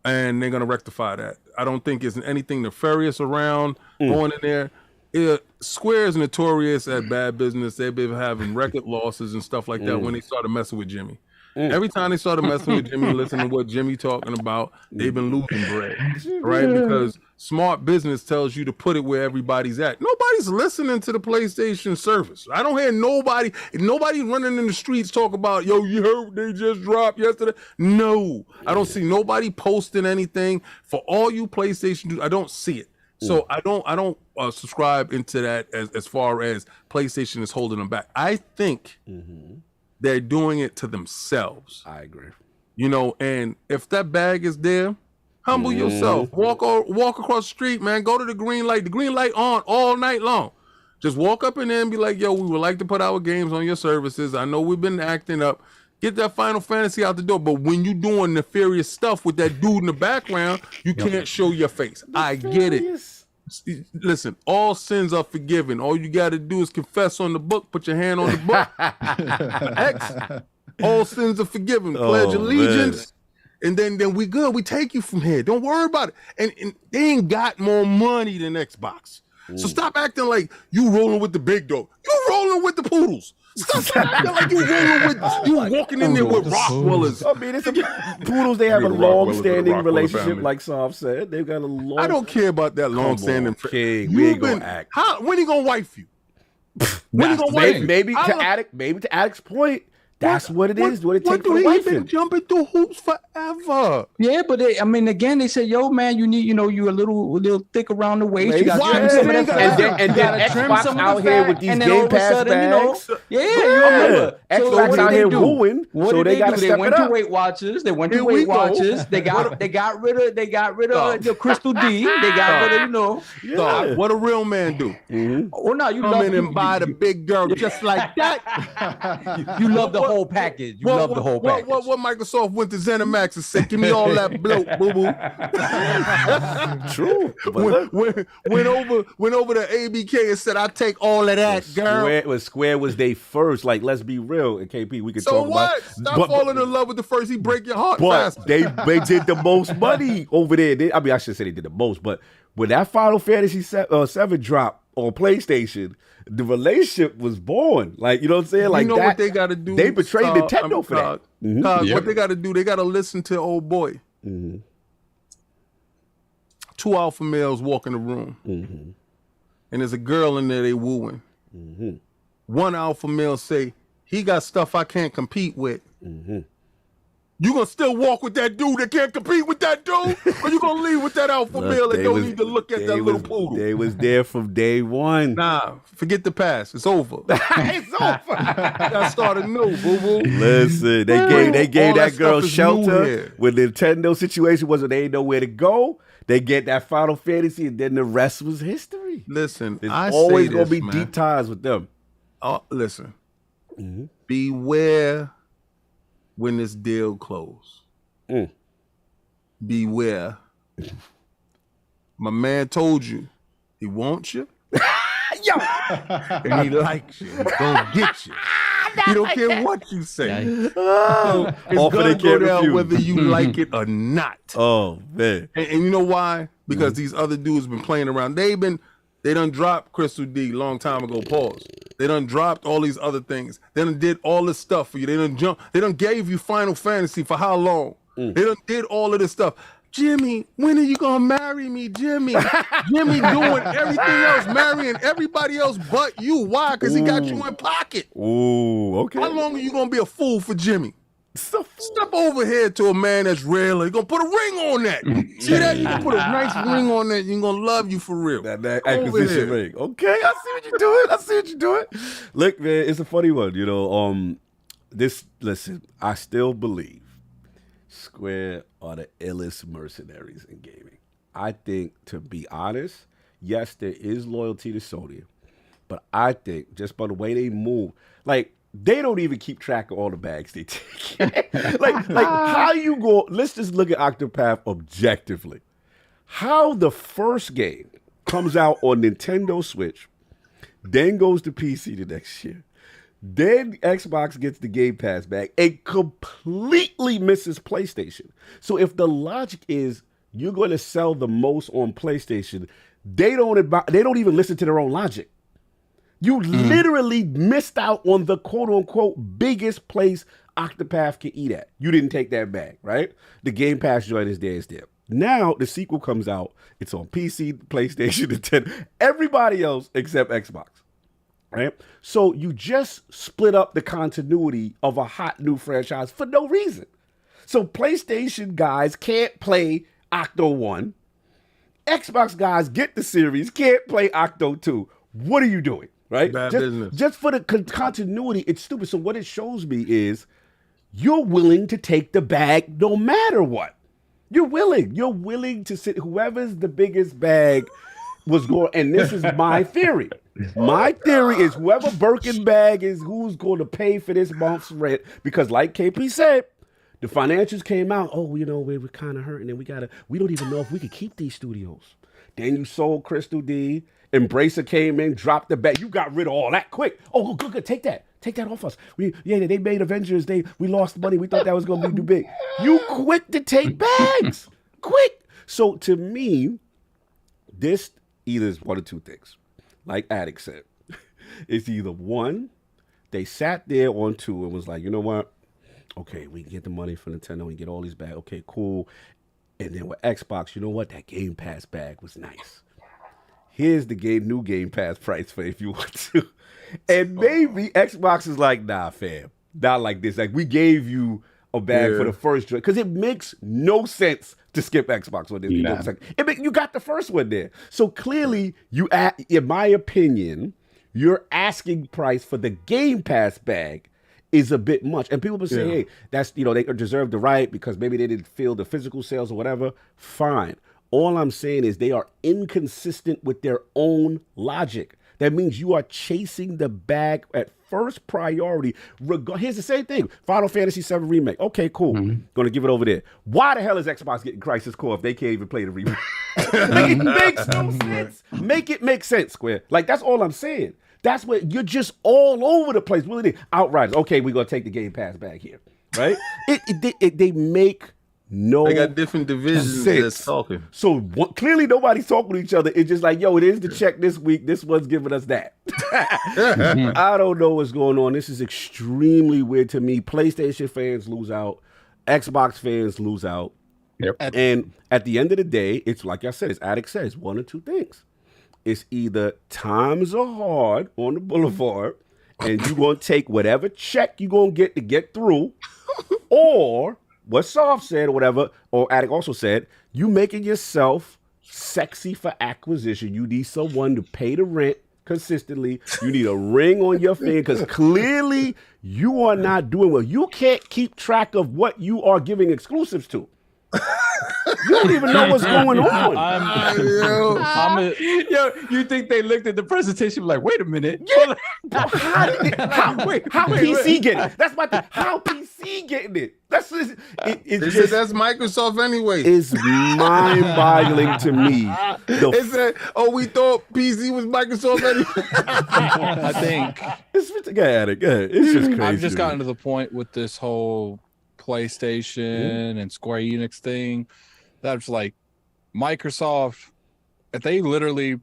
H: And they're gonna rectify that. I don't think it's anything nefarious around going in there. Square is notorious at bad business. They've been having record losses and stuff like that when they started messing with Jimmy. Every time they started messing with Jimmy, listening to what Jimmy talking about, they've been losing bread, right? Because smart business tells you to put it where everybody's at. Nobody's listening to the PlayStation service. I don't hear nobody running in the streets talk about, yo, you heard what they just dropped yesterday? No, I don't see nobody posting anything. For all you PlayStation dudes, I don't see it. So I don't subscribe into that as far as PlayStation is holding them back. I think they're doing it to themselves.
A: I agree.
H: You know, and if that bag is there, humble yourself. Walk across the street, man. Go to the green light. The green light on all night long. Just walk up in there and be like, yo, we would like to put our games on your services. I know we've been acting up. Get that Final Fantasy out the door. But when you doing nefarious stuff with that dude in the background, you can't show your face. I get it. Listen, all sins are forgiven. All you got to do is confess on the book, put your hand on the book. X, all sins are forgiven. Pledge allegiance, and then we good. We take you from here. Don't worry about it. And they ain't got more money than Xbox. So stop acting like you rolling with the big dog. You rolling with the poodles. Stop acting like you rolling with you walking in there with Rockwellers.
A: I mean, it's poodles. They have a long-standing relationship, like Sav said. They've got a long.
H: I don't care about that long-standing.
A: King, we ain't gonna act.
H: When he gonna wife you? When he gonna wife you?
A: Maybe to Addict's point. That's what it is. What it takes for
H: He's been jumping through hoops forever.
E: Yeah, but again, they said, "Yo, man, you need, you a little thick around the waist. You got to trim some of that fat.
A: And then Xbox out here with these Game Pass bags.
E: You remember?
A: Xbox out here wooing. So they got to step it up.
E: They went to Weight Watchers. They got rid of the Crystal D. They got rid of
H: what a real man do.
E: Oh no, you
H: come in and buy the big girl just like that.
E: You love the whole package. You love the whole package.
H: What Microsoft went to ZeniMax and said, give me all that bloat, boo-boo.
A: True.
H: Went over to ABK and said, I'll take all of that, girl.
A: Square was they first. Like, let's be real. And KP, we could
H: talk
A: about.
H: Stop falling in love with the first. He break your heart
A: but
H: fast.
A: They did the most money over there. I should say they did the most, but when that Final Fantasy 7 dropped on PlayStation, the relationship was born. Like, you know what I'm saying? Like,
H: what they got to do?
A: They betrayed Nintendo for that.
H: What they got to do? They got to listen to old boy. 2 alpha males walk in the room, and there's a girl in there they wooing. One alpha male say, he got stuff I can't compete with. You gonna still walk with that dude that can't compete with that dude? Or you gonna leave with that alpha male that don't need to look at that little poodle?
A: They was there from day one.
H: Nah, forget the past. It's over.
A: It's over.
H: I started new, boo-boo.
A: Listen, they gave that girl
H: stuff is
A: shelter
H: new here.
A: when the Nintendo situation was when they ain't nowhere to go. They get that Final Fantasy, and then the rest was history.
H: Listen,
A: There's
H: I
A: always
H: say
A: gonna
H: this,
A: be
H: man.
A: deep ties with them.
H: Listen, beware when this deal closes. Beware. My man told you he wants you.
A: Yo,
H: And he likes you. He's gonna get you. He don't care what you say. So it's
A: Offer
H: gonna
A: they
H: go
A: can't
H: down
A: refuse.
H: whether you like it or not.
A: oh man,
H: And you know why? Because these other dudes been playing around. They done dropped Crystal D long time ago. Pause. They done dropped all these other things. They done did all this stuff for you. They done gave you Final Fantasy for how long? They done did all of this stuff. Jimmy, when are you gonna marry me, Jimmy? Jimmy doing everything else, marrying everybody else but you. Why? Because he got you in pocket.
A: ooh, okay.
H: How long are you gonna be a fool for Jimmy? Step over here to a man that's real. You're gonna put a ring on that. See that? You gonna put a nice ring on that. You're gonna love you for real.
A: That
H: Over
A: acquisition
H: here.
A: ring. Okay, I see what you're doing. Look, man, it's a funny one. You know, listen, I still believe Square are the illest mercenaries in gaming. I think, to be honest, yes, there is loyalty to Sony, but I think just by the way they move, like, they don't even keep track of all the bags they take. like how you go, let's just look at Octopath objectively. How the first game comes out on Nintendo Switch, then goes to PC the next year, then Xbox gets the Game Pass back and completely misses PlayStation. So if the logic is you're going to sell the most on PlayStation, they don't even listen to their own logic. You literally missed out on the quote-unquote biggest place Octopath can eat at. You didn't take that back, right? The Game Pass joint is there. Now the sequel comes out. It's on PC, PlayStation, Nintendo, everybody else except Xbox, right? So you just split up the continuity of a hot new franchise for no reason. So PlayStation guys can't play Octo 1. Xbox guys get the series, can't play Octo 2. What are you doing? Right?
H: Business.
A: Just for the continuity, it's stupid. So what it shows me is you're willing to take the bag no matter what. You're willing to sit, whoever's the biggest bag was going, and this is my theory. My theory is whoever Birkin bag is who's going to pay for this month's rent, because like KP said, the financials came out, oh, you know, we're kind of hurting and we don't even know if we could keep these studios. Then you sold Crystal D, Embracer came in, dropped the bag. You got rid of all that quick. Oh, good. Take that off us. They made Avengers. We lost money. We thought that was going to be too big. You quick to take bags. Quick. So to me, this either is one of two things. Like Addict said, it's either one, they sat there on two and was like, you know what? Okay, we can get the money for Nintendo. We can get all these bags. Okay, cool. And then with Xbox, you know what? That Game Pass bag was nice. Here's the new Game Pass price for if you want to. And maybe Xbox is like, nah, fam, not like this. Like, we gave you a bag for the first joint. Because it makes no sense to skip Xbox on this. You got the first one there. So clearly, in my opinion, your asking price for the Game Pass bag is a bit much. And people will say, hey, that's, they deserve the right because maybe they didn't feel the physical sales or whatever. Fine. All I'm saying is they are inconsistent with their own logic. That means you are chasing the bag at first priority. Here's the same thing. Final Fantasy VII Remake. Okay, cool. Going to give it over there. Why the hell is Xbox getting Crisis Core if they can't even play the remake? It makes no sense. Make it make sense, Square. Like, that's all I'm saying. That's what you're just all over the place. Really, Outriders. Okay, we're going to take the Game Pass back here. Right? They make no
H: They got different divisions that's talking.
A: So clearly nobody's talking to each other. It's just like, yo, it is the check this week. This one's giving us that. I don't know what's going on. This is extremely weird to me. PlayStation fans lose out. Xbox fans lose out.
E: Yep.
A: And at the end of the day, it's like I said, as Addict says, one or two things. It's either times are hard on the boulevard and you're going to take whatever check you're going to get through, or what Soft said or whatever, or Attic also said, you making yourself sexy for acquisition. You need someone to pay the rent consistently. You need a ring on your finger because clearly you are not doing well. You can't keep track of what you are giving exclusives to. You don't even know what's going on.
E: Yo, you think they looked at the presentation like, wait a minute.
A: Yeah. How PC getting it? That's my thing. How PC getting it? That's just,
H: that's Microsoft anyway.
A: It's mind-boggling to me.
H: It said, we thought PC was Microsoft anyway.
B: I think
A: it's just crazy.
B: I've just gotten to the point with this whole PlayStation and Square Enix thing that's like Microsoft, if they literally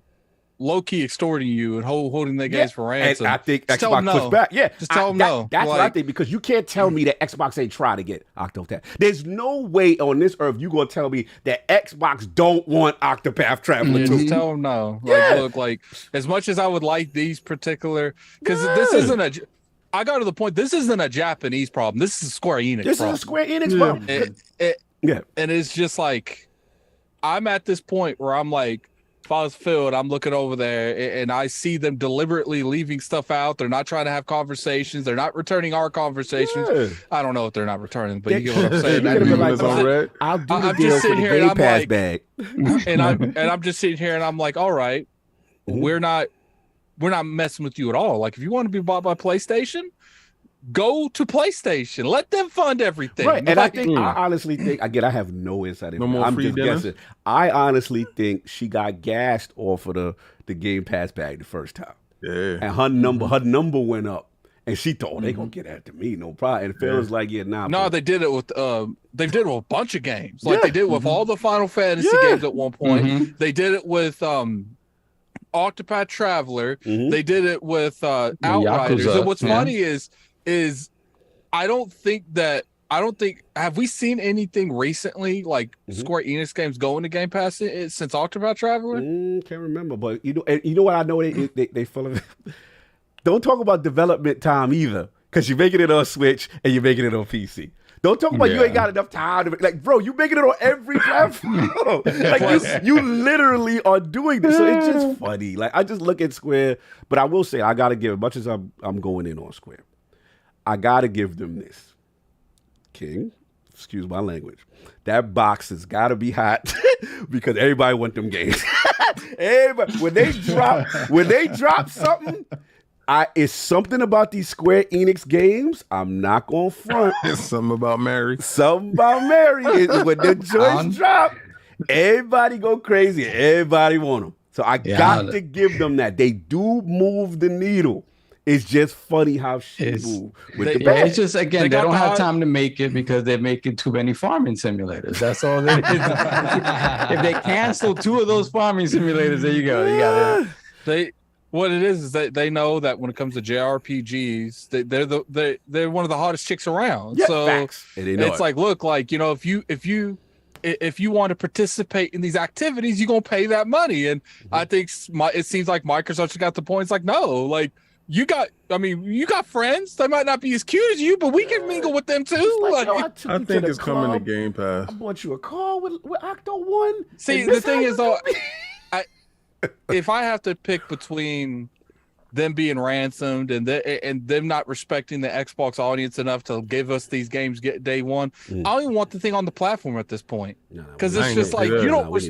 B: low-key extorting you and holding their games for ransom.
A: And I think Xbox pushed back. Yeah,
B: just tell them no.
A: That's what I think, because you can't tell me that Xbox ain't trying to get Octopath. There's no way on this earth you gonna tell me that Xbox don't want Octopath Traveler 2.
B: Just tell them no. Like, look, like as much as I would like these particular, because this isn't a. I got to the point. This isn't a Japanese problem. This is a Square Enix.
A: This
B: problem.
A: is a Square Enix problem.
B: And it's just like I'm at this point where I'm like, if I was Phil, I'm looking over there and I see them deliberately leaving stuff out. They're not trying to have conversations. They're not returning our conversations. Yeah. I don't know if they're not returning, but you get what I'm saying.
A: I'm just sitting here and I'm like,
B: and I'm just sitting here and I'm like, all right, we're not messing with you at all. Like, if you want to be bought by PlayStation, go to PlayStation. Let them fund everything.
A: Right. And I honestly think, again, I have no insight. I'm just guessing. I honestly think she got gassed off of the Game Pass bag the first time.
H: Yeah.
A: And her number went up. And she thought they gonna get after me, no problem. And Phil was like,
B: No, they did it with a bunch of games. Like they did with all the Final Fantasy games at one point. They did it with Octopath Traveler. They did it with Outriders. And what's funny is I don't think have we seen anything recently like Square Enix games going to Game Pass since Octopath Traveler?
A: Can't remember, but you know what I know they full of. Don't talk about development time either, because you're making it on Switch and you're making it on PC. Don't talk about you ain't got enough time to like, bro. You making it on every platform. Like you literally are doing this. So it's just funny. Like I just look at Square, but I will say I gotta give, as much as I'm going in on Square, I gotta give them this. King, excuse my language. That box has gotta be hot because everybody want them games. Everybody when they drop something. It's something about these Square Enix games. I'm not going to front.
H: It's something about Mary.
A: Something about Mary. When the joints drop, everybody go crazy. Everybody want them. So I got to give them that. They do move the needle. It's just funny how she move with the bag.
E: It's just, again, they don't have time to make it because they're making too many farming simulators. That's all it is. If they cancel 2 of those farming simulators, there you go. You got it.
B: What it is that they know that when it comes to JRPGs, they're one of the hottest chicks around.
A: Yeah,
B: so
A: facts.
B: It's like, look, like, if you want to participate in these activities, you're gonna pay that money. And I think it seems like Microsoft just got the point. It's like, no, like you got friends. They might not be as cute as you, but we can mingle with them too.
H: I think it's coming to Game Pass.
A: I bought you a car with Octo One.
B: See, the thing is though. If I have to pick between them being ransomed and them not respecting the Xbox audience enough to give us these games day one, I don't even want the thing on the platform at this point, because it's just like you don't like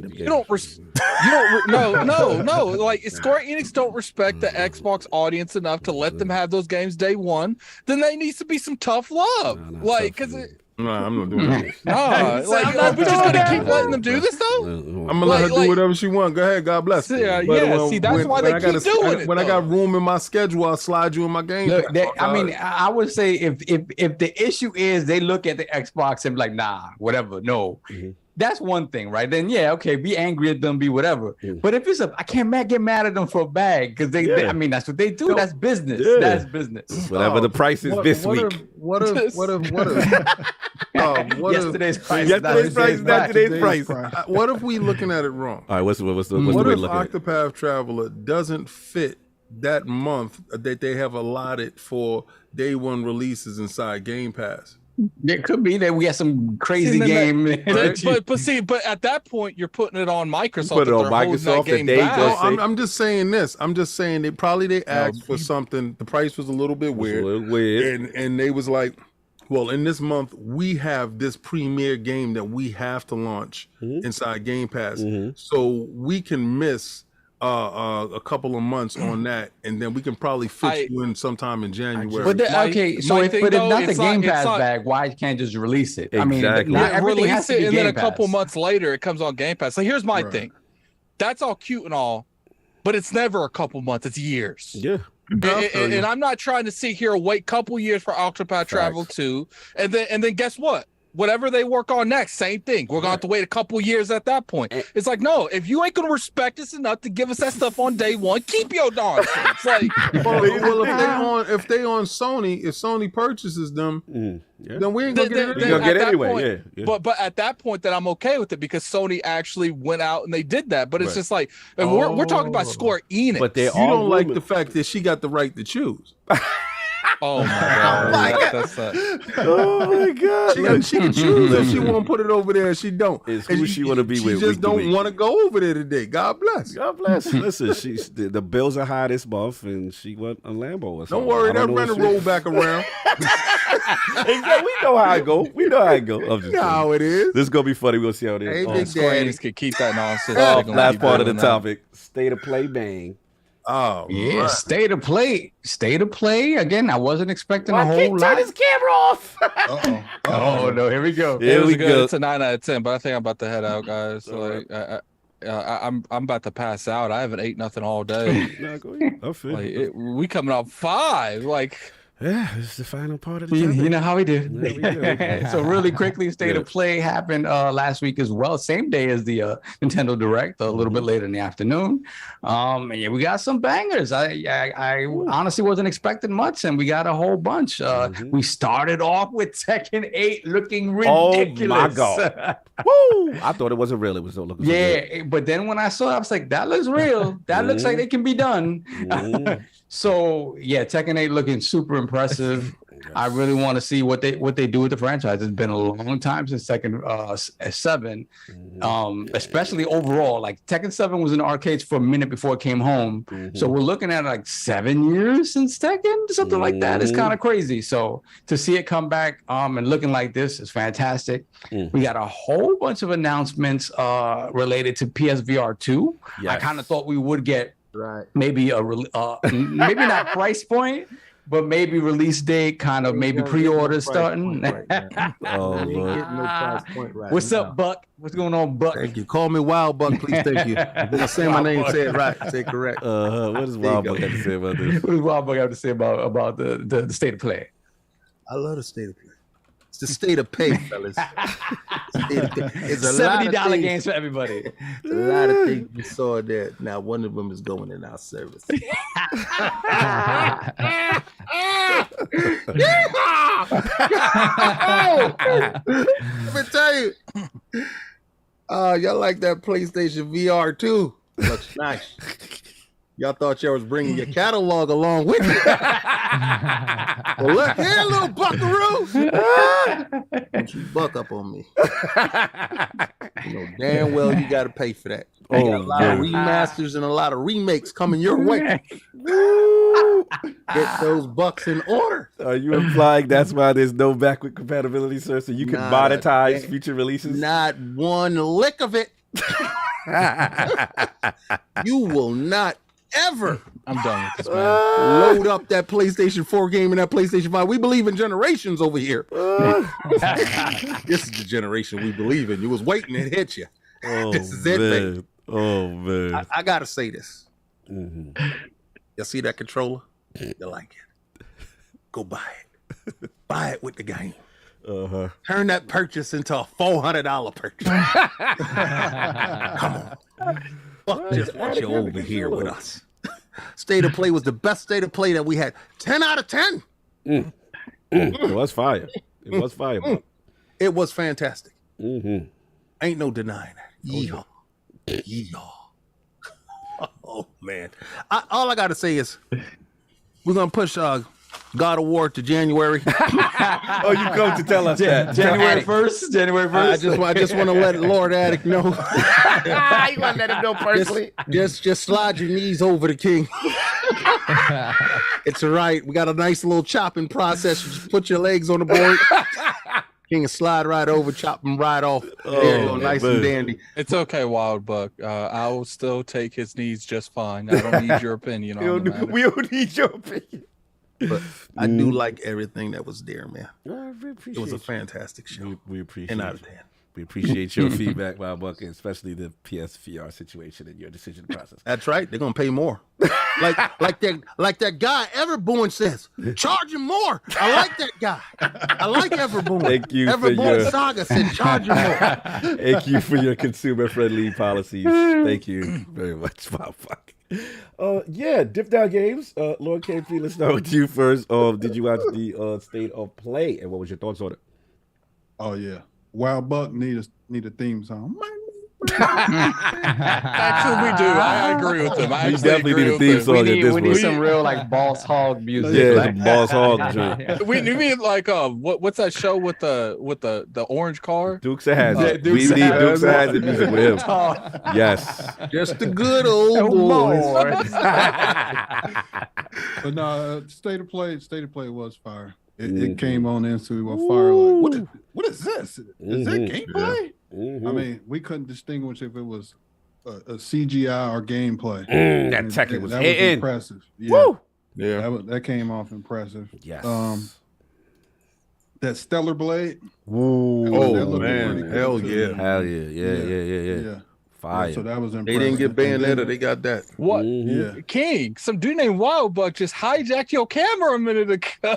B: Square Enix don't respect the Xbox audience enough to let them have those games day one. Then there needs to be some tough love, because
H: No, I'm not doing that.
B: We're just gonna keep letting them do this though.
H: I'm gonna let her do whatever she wants. Go ahead, God bless.
B: See, that's why they keep doing it.
H: When I got room in my schedule, I'll slide you in my game.
E: Look, I would say if the issue is they look at the Xbox and be like, nah, whatever, no. That's one thing, right? Then okay, be angry at them, be whatever. But if it's I can't get mad at them for a bag because they that's what they do. That's business. Yeah. That's business.
A: Whatever the price is this week.
H: What if
E: yesterday's price?
A: Yesterday's price is not today's price.
H: What if we looking at it wrong?
A: All right, what's the way
H: if Octopath Traveler doesn't fit that month that they have allotted for day one releases inside Game Pass?
E: It could be that we had some crazy game.
B: But at that point, you're putting it on Microsoft.
A: Put it on Microsoft
B: game
A: and
B: back.
A: just say,
H: I'm just saying this. I'm just saying they asked for something. The price was a little bit weird. And they was like, well, in this month, we have this premier game that we have to launch inside Game Pass. So we can miss a couple of months on that, and then we can probably fit you in sometime in January.
E: But if not the Game Pass bag, why can't just release it?
A: Exactly.
E: I mean, not everything has
B: release
E: to
B: it,
E: be
B: and
E: Game
B: then a couple
E: Pass.
B: months later, it comes on Game Pass. So here's my thing. That's all cute and all, but it's never a couple months. It's years.
A: Yeah.
B: And I'm not trying to sit here and wait a couple years for Octopath Travel 2, and then guess what? Whatever they work on next, same thing. We're gonna have to wait a couple years at that point. It's like, no, if you ain't gonna respect us enough to give us that stuff on day one, keep your nonsense. Like,
H: well, if they on Sony, if Sony purchases them, then we ain't gonna get it.
A: We're gonna get it anyway.
B: But at that point, then I'm okay with it because Sony actually went out and they did that. But it's just like, and we're talking about Square Enix.
A: But
H: you don't like the fact that she got the right to choose.
B: Oh my god!
A: Oh my god!
H: She can choose if she won't put it over there. She don't.
A: It's who she want to be with.
H: She just don't want to go over there today. God bless.
A: God bless. Listen, she's the bills are high this month, and she went a Lambo or something.
H: Don't worry, that rent will roll back around.
A: Exactly. We know how it go. We know how it go. I'm just
H: how it is.
A: This is gonna be funny. We'll see how it is.
H: Hey,
B: Square Enix could keep that nonsense.
A: Last part of the topic: State of Play bang.
H: Oh
E: yeah, right. State of Play again. I wasn't expecting a whole lot.
A: Turn his camera off.
E: Oh no, here we go.
B: Here we go. It's a 9 out of 10, but I think I'm about to head out, guys. So I'm about to pass out. I haven't ate nothing all day. We coming off 5. Like,
A: yeah, this is the final part of the
E: you know how we do. So really quickly, State of Play happened last week as well, same day as the Nintendo Direct, a little bit later in the afternoon. And yeah, we got some bangers. I honestly wasn't expecting much, and we got a whole bunch. We started off with Tekken 8 looking ridiculous.
A: Oh my god! Woo! I thought it wasn't real. It was so looking.
E: Good. But then when I saw it, I was like, that looks real. That looks like it can be done. So yeah, Tekken 8 looking super impressive. I really want to see what they do with the franchise. It's been a long time since Tekken 7, especially overall. Like Tekken 7 was in the arcades for a minute before it came home. So we're looking at like 7 years since Tekken, something like that. It's kind of crazy. So to see it come back and looking like this is fantastic. We got a whole bunch of announcements related to PSVR 2. I kind of thought we would get maybe maybe not price point, but maybe release date, kind of maybe pre-order starting. What's up, Buck? What's going on, Buck?
H: Thank you. Call me Wild Buck, please. Thank you. When I say my name, say it right. Say it correct.
A: What does Wild Buck have to say about this?
E: What does Wild Buck have to say about the State of Play?
H: I love the State of Play. It's the state of pay, fellas.
E: It's a $70 games for everybody.
H: A lot of things we saw there. Now one of them is going in our service. Let me tell you. Y'all like that PlayStation VR too? Looks nice. Y'all thought y'all was bringing your catalog along with you. Well, look here, little buckaroo. Don't you buck up on me. You know damn well you got to pay for that. You got a lot of remasters and a lot of remakes coming your way. Get those bucks in order.
A: Are you implying that's why there's no backward compatibility, sir? So you can monetize future releases?
H: Not one lick of it. You will not ever.
B: I'm done with this, man.
H: Load up that PlayStation 4 game and that PlayStation 5. We believe in generations over here. This is the generation we believe in. You was waiting, it hit you. This is it, baby.
A: Oh, man.
H: I got to say this. Y'all see that controller? You like it. Go buy it. Buy it with the game. Turn that purchase into a $400 purchase. Come on. Fuck just want you over here with us. State of Play was the best State of Play that we had. 10 out of 10.
A: It was fire. It was fire. Bro.
H: It was fantastic. Ain't no denying that. Yeehaw. Yeehaw. Oh, man. All I got to say is we're going to push God of War to January.
A: Oh, you come to tell us that.
E: January 1st. January 1st.
H: I just want to let Lord Attic know.
A: You want to let him know personally?
H: Just slide your knees over the king. It's all right. We got a nice little chopping process. You just put your legs on the board. King can slide right over, chop him right off. There you go, nice and dandy.
B: It's okay, Wild Buck. I will still take his knees just fine. I don't need your opinion on the matter.
A: We don't need your opinion.
H: But I do like everything that was there, man.
A: We appreciate
H: It was a fantastic show.
A: We appreciate
H: 10 out of 10.
A: We appreciate your feedback, Wild Buck, especially the PSVR situation and your decision process.
H: That's right. They're gonna pay more. like that guy Everborn says. Charge him more. I like that guy. I like Everborn.
A: Thank you.
H: Everborn Saga said charge him more.
A: Thank you for your consumer-friendly policies. Thank you very much, Wild Buck. Yeah, DipDownGames. Lord KP, let's start with you first. Did you watch the State of Play, and what was your thoughts on it?
G: Oh yeah, Wild Buck need a theme song.
B: Actually, we do. I agree with him. I
A: We definitely need a theme song at this
E: We need
A: point.
E: some real like Boss Hog music.
A: Yeah,
E: like,
A: the Boss Hog joint.
B: We mean like what's that show with the orange car?
A: Dukes of Hazzard.
E: Yeah,
A: We
E: Dukes of
A: need
E: Hazzard.
A: Dukes of Hazzard music with him. Yes.
H: Just the good old boys.
G: But no, State of Play was fire. It came on into a fire. Like, what is this? Is that gameplay? I mean, we couldn't distinguish if it was a CGI or gameplay.
A: That tech was
G: that
A: hitting.
G: impressive. Yeah,
A: Woo!
H: Yeah.
G: that came off impressive.
A: Yes.
G: That Stellar Blade.
A: Ooh.
G: that
H: Oh
G: looked
H: man,
G: pretty good,
H: hell
G: too.
H: yeah.
A: Hell yeah. Fire.
G: So that was
H: They
G: impressive.
H: didn't get
G: And then-
H: Bayonetta, they got that.
B: What?
G: Yeah.
B: King, some dude named Wild Buck just hijacked your camera a minute ago.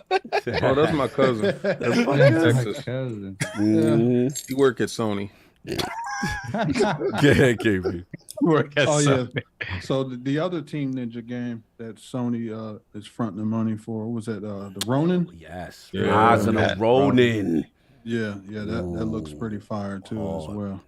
H: Oh, that's my cousin. That's from Texas.
F: Cousin.
H: He work at Sony.
A: Yeah, KP.
G: Oh yeah. So the other Team Ninja game that Sony is fronting the money for, what was that the Ronin?
A: Yes.
H: Yeah.
A: Rise of the Ronin.
G: Yeah, that looks pretty fire too as well.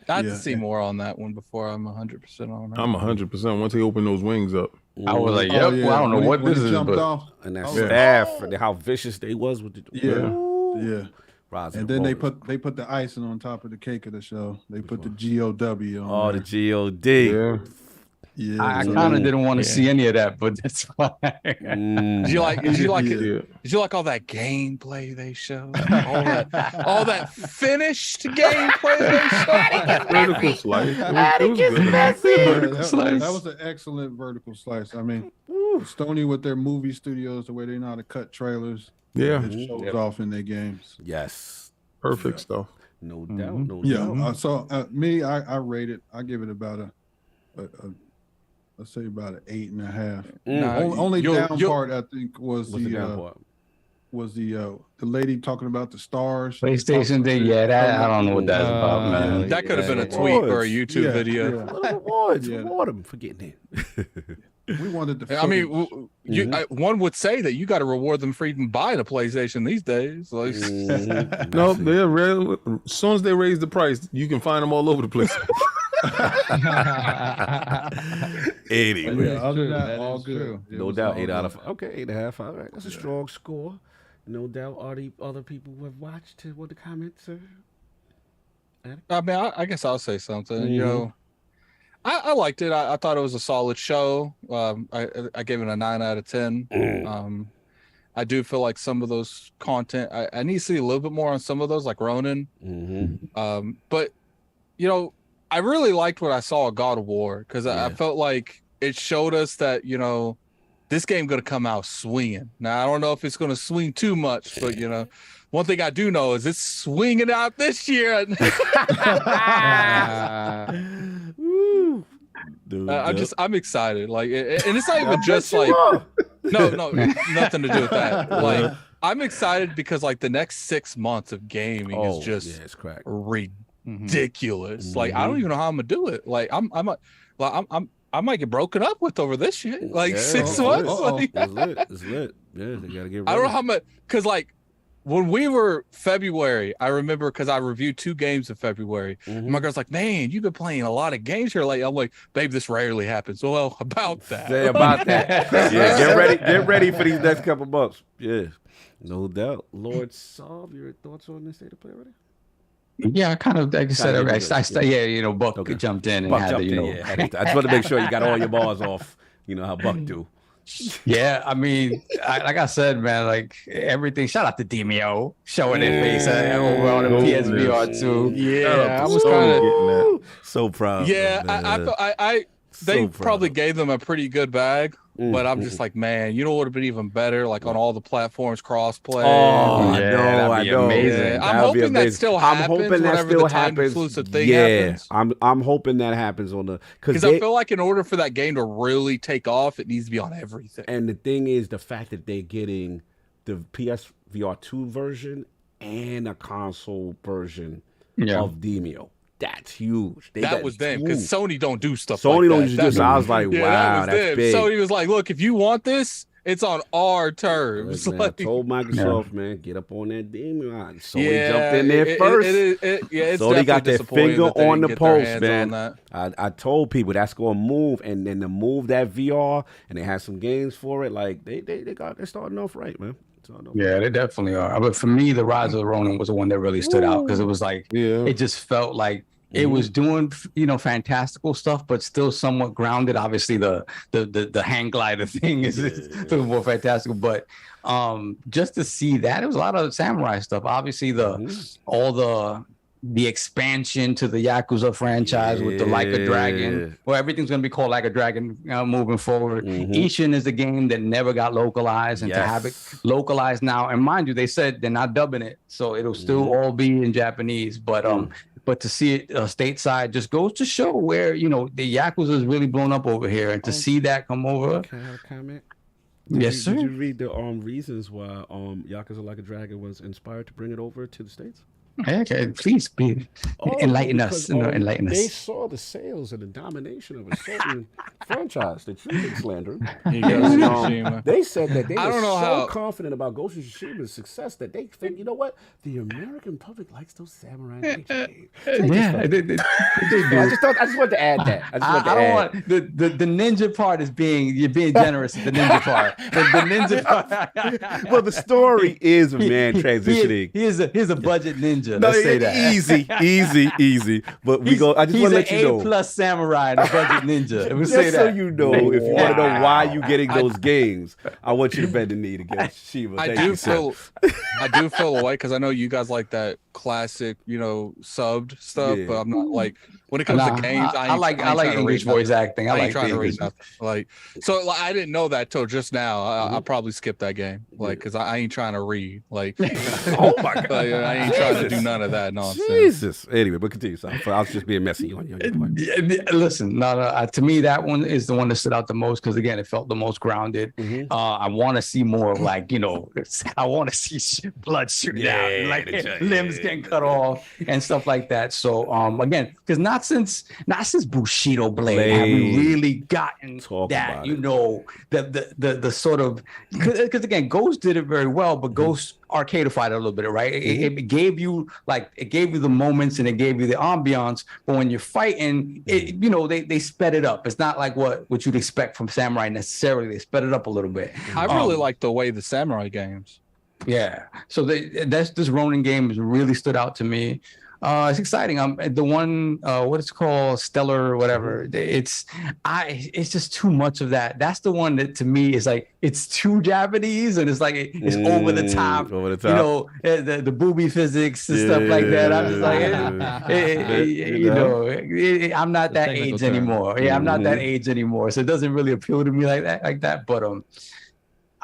B: I have
G: Yeah.
B: to see more on that one before I'm 100% on it.
H: I'm 100% once they open those wings up.
E: I was like,
G: Oh,
E: yep.
G: yeah.
E: Well, I don't know
G: When
E: what
G: he- when
E: this
G: he
E: is,
G: jumped
E: but
G: off.
A: And that
G: Oh,
A: staff, and how vicious they was with the
G: Yeah.
A: Rise of
G: And
A: the
G: then
A: Ronin.
G: they put the icing on top of the cake of the show. They put the GOW on.
A: Oh, the
G: there.
A: GOD.
H: Yeah.
G: Yeah.
E: I kind of didn't want to see any of that, but that's fine.
B: Did you like
G: Yeah.
B: did you like all that gameplay they showed? all that finished gameplay they showed?
H: Vertical slice. It was good.
G: That was an excellent vertical slice. I mean, Sony with their movie studios, the way they know how to cut trailers,
H: Yeah.
G: it shows off in their games.
A: Yes.
H: Perfect stuff.
A: No doubt. No
G: Yeah.
A: doubt.
G: So I rate it. I give it about a let's say about an 8.5.
B: Nah,
G: Only
B: you'll-
G: down
B: you'll-
G: part I think was
A: What's the down
G: the
A: part?
G: the lady talking about the stars.
E: PlayStation thing, yeah, that I don't know what that's about, man.
B: That could have been a
A: Yeah.
B: tweet or a YouTube
G: Yeah,
B: video.
G: yeah.
A: What are the awards?
G: Yeah.
A: Reward them for getting in.
G: We wanted the.
B: I mean,
G: footage.
B: one would say that you got to reward them for even buying a PlayStation these days. Like,
H: No, they're real. As soon as they raise the price, you can find them all over the place.
A: Anyway.
G: Yeah, other than that,
F: That
G: all
F: is
G: good.
F: true.
G: It
A: No
G: was
A: doubt,
G: all
A: 8 out
G: good.
A: of okay, 8.5. All right, that's a strong score. No doubt, all the other people who have watched what the comments are.
B: I mean, I guess I'll say something. You know, I liked it. I thought it was a solid show. I gave it a 9 out of 10. I do feel like some of those content, I need to see a little bit more on some of those, like Ronin. But you know, I really liked what I saw at God of War because I felt like it showed us that, you know, this game going to come out swinging. Now, I don't know if it's going to swing too much, but, you know, one thing I do know is it's swinging out this year.
A: Dude,
B: I'm excited. Like, and it's not even just like, no, nothing to do with that. Like, I'm excited because like the next 6 months of gaming is just
A: it's crack.
B: ridiculous. Like, I don't even know how I'm gonna do it. Like, I might get broken up with over this shit. Like 6 months. Like,
A: It's lit. It's lit. Yeah, they gotta get ready.
B: I don't know how much, because like when we were February, I remember because I reviewed 2 games in February.
A: Mhm.
B: My girl's like, "Man, you've been playing a lot of games here lately." I'm like, "Babe, this rarely happens." Well, about that.
A: Say about that. Yeah, get ready for these next couple months. Yeah, no doubt. Lord Saab, your thoughts on this state of play already?
E: Yeah, I kind of, like I said, Buck
A: Okay.
E: jumped in and
A: Buck
E: had
A: jumped
E: to,
A: in, yeah. I just want to make sure you got all your bars off. You know how Buck do.
E: Yeah, I mean, like I said, man, like everything. Shout out to Demio showing their face over on the PSVR too.
B: Yeah, I was
H: So
B: kind of.
H: getting that.
A: So proud.
B: Yeah, they
A: So
B: probably
A: proud.
B: gave them a pretty good bag, but I'm just like, man, you know what would have been even better, like on all the platforms, crossplay.
A: Oh,
E: Yeah,
A: I
E: that'd be
A: know.
E: amazing.
B: Yeah, I'm
A: That'd be
B: hoping that
A: amazing.
B: still
A: I'm
B: happens.
A: hoping that
B: whenever
A: still
B: the time
A: happens.
B: exclusive thing
A: Yeah,
B: happens.
A: I'm hoping that happens on the
B: Because I feel like in order for that game to really take off, it needs to be on everything.
A: And the thing is, the fact that they're getting the PSVR 2 version and a console version of Demio. That's huge.
B: That was them, because Sony don't do stuff
A: Sony
B: like
A: don't
B: that.
A: usually do this. I was like, wow, that's
B: them.
A: big.
B: Sony was like, look, if you want this, it's on our terms.
A: Look, man, I
B: Like,
A: told Microsoft, man, get up on that Demio. Sony
B: yeah,
A: jumped in there first.
B: It's
A: So they got
B: definitely
A: their
B: disappointing
A: finger
B: that they
A: on
B: didn't
A: the
B: get their
A: pulse,
B: hands
A: man.
B: on that.
A: I told people that's gonna move, and then to move that VR, and they had some games for it. Like they're starting off right, man.
E: Yeah, they definitely are. But for me, the Rise of the Ronin was the one that really stood out because it was like it just felt like it was doing fantastical stuff, but still somewhat grounded. Obviously, the hang glider thing is a little more fantastical, but just to see that, it was a lot of samurai stuff. Obviously, all the expansion to the Yakuza franchise with the Like a Dragon, where everything's going to be called Like a Dragon moving forward. Ishin is a game that never got localized, and to have it localized now, and mind you, they said they're not dubbing it, so it'll still all be in Japanese, but to see it stateside just goes to show where, the Yakuza is really blown up over here, and to see that come over.
A: Can I have a comment?
E: Yes, sir.
A: Did you read the reasons why Yakuza Like a Dragon was inspired to bring it over to the States?
E: Okay, please enlighten us. Enlighten
A: They
E: us.
A: saw the sales and the domination of a certain franchise that you've been slandering. They said that they were so confident about Ghost of Tsushima's success that they think, you know what? The American public likes those samurai nature games.
E: Yeah, they do.
A: I just wanted to add that.
E: I don't want the ninja part is you're being generous. The ninja part. The ninja part.
A: Well, the story is a man transitioning.
E: He's a budget ninja.
A: No,
E: Let's say that.
A: Easy. But I just want to let you know.
E: He's an A+ samurai and a budget ninja. We'll
A: Just
E: say that.
A: so you know, if you want to know why you're getting those games, I want you to bend the knee to get Shiva.
B: I do feel away because I know you guys like that classic, subbed stuff, but I'm not like when it comes to games.
E: I like English voice acting. I like
B: trying to read
E: English.
B: nothing. I didn't know that till just now. I probably skipped that game, because I ain't trying to read.
A: Oh my god,
B: I ain't trying to do none of that nonsense.
A: Jesus. Anyway, but continue. So I was just being messy on your point.
E: Listen, to me, that one is the one that stood out the most because again, it felt the most grounded. I want to see more of I want to see blood shooting out, like limbs getting cut off and stuff like that. So again, because not since Bushido Blade have we really gotten that. The sort of because again, Ghost did it very well, but Ghost arcadeified it a little bit, right? It gave you the moments and it gave you the ambiance, but when you're fighting, they sped it up. It's not like what you'd expect from Samurai necessarily. They sped it up a little bit.
B: I really like the way the Samurai games.
E: Yeah. So this Ronin game has really stood out to me. It's exciting. The one what it's called, Stellar or whatever. It's just too much of that. That's the one that to me is like it's too Japanese and it's like it's over the top. The booby physics and stuff like that. I'm just like, I'm not that age anymore. Yeah, I'm not that age anymore. So it doesn't really appeal to me like that. But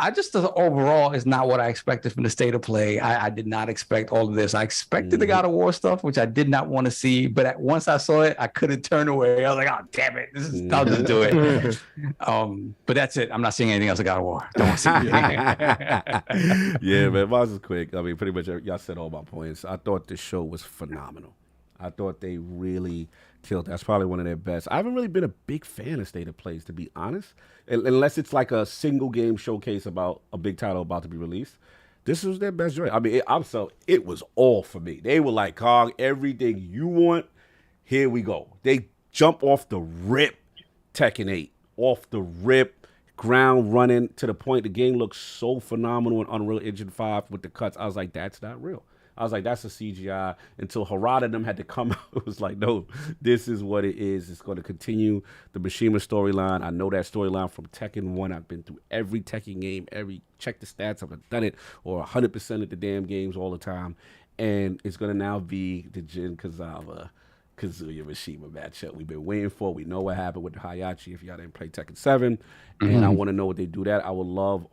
E: I just overall is not what I expected from the state of play. I did not expect all of this. I expected the God of War stuff, which I did not want to see. But once I saw it, I couldn't turn away. I was like, "Oh damn it! I'll just do it." But that's it. I'm not seeing anything else of God of War. Don't want to see anything.
A: Yeah, man. Mine was quick. I mean, pretty much y'all said all my points. I thought the show was phenomenal. I thought they really killed. That's probably one of their best. I haven't really been a big fan of State of Plays, to be honest, unless it's like a single game showcase about a big title about to be released. This was their best joint. I mean, it was all for me. They were like, Cog, everything you want, here we go. They jump off the rip, Tekken 8, off the rip, ground running to the point the game looks so phenomenal in Unreal Engine 5 with the cuts. I was like, that's not real. I was like, that's a CGI. Until Harada and them had to come out. It was like, no, this is what it is. It's going to continue the Mishima storyline. I know that storyline from Tekken 1. I've been through every Tekken game, check the stats. I've done it, or 100% of the damn games all the time. And it's going to now be the Jin Kazawa Kazuya Mishima matchup we've been waiting for. We know what happened with the Hayachi if y'all didn't play Tekken 7. And I want to know what they do that. I would love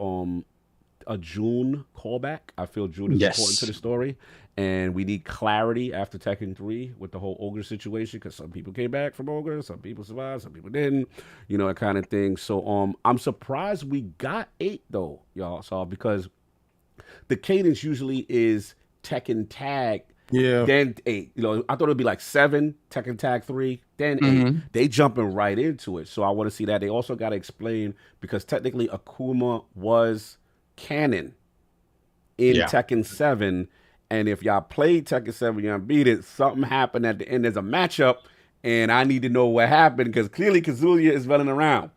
A: a June callback. I feel June is important to the story, and we need clarity after Tekken 3 with the whole Ogre situation, because some people came back from Ogre, some people survived, some people didn't, that kind of thing. So I'm surprised we got 8 though, y'all, because the cadence usually is Tekken Tag, then 8. I thought it'd be like 7, Tekken Tag 3, then 8. They jumping right into it, so I want to see that. They also got to explain, because technically Akuma was canon in Tekken 7, and if y'all played Tekken 7, y'all beat it, something happened at the end. There's a matchup, and I need to know what happened, because clearly Kazuya is running around.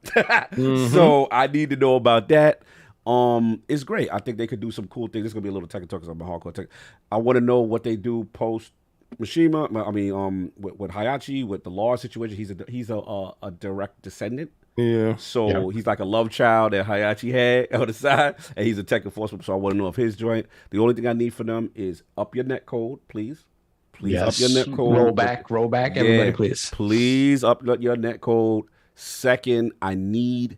A: So I need to know about that. It's great. I think they could do some cool things. This is gonna be a little Tekken talk because I'm a hardcore Tekken. I want to know what they do post Mishima. I mean, with Hayachi, with the law situation. He's a direct descendant.
H: Yeah.
A: So he's like a love child that Hayachi had on the side, and he's a tech enforcement. So I want to know of his joint. The only thing I need for them is up your net code, please. Please up your net code.
E: Roll back, everybody, please.
A: Please up your net code. Second, I need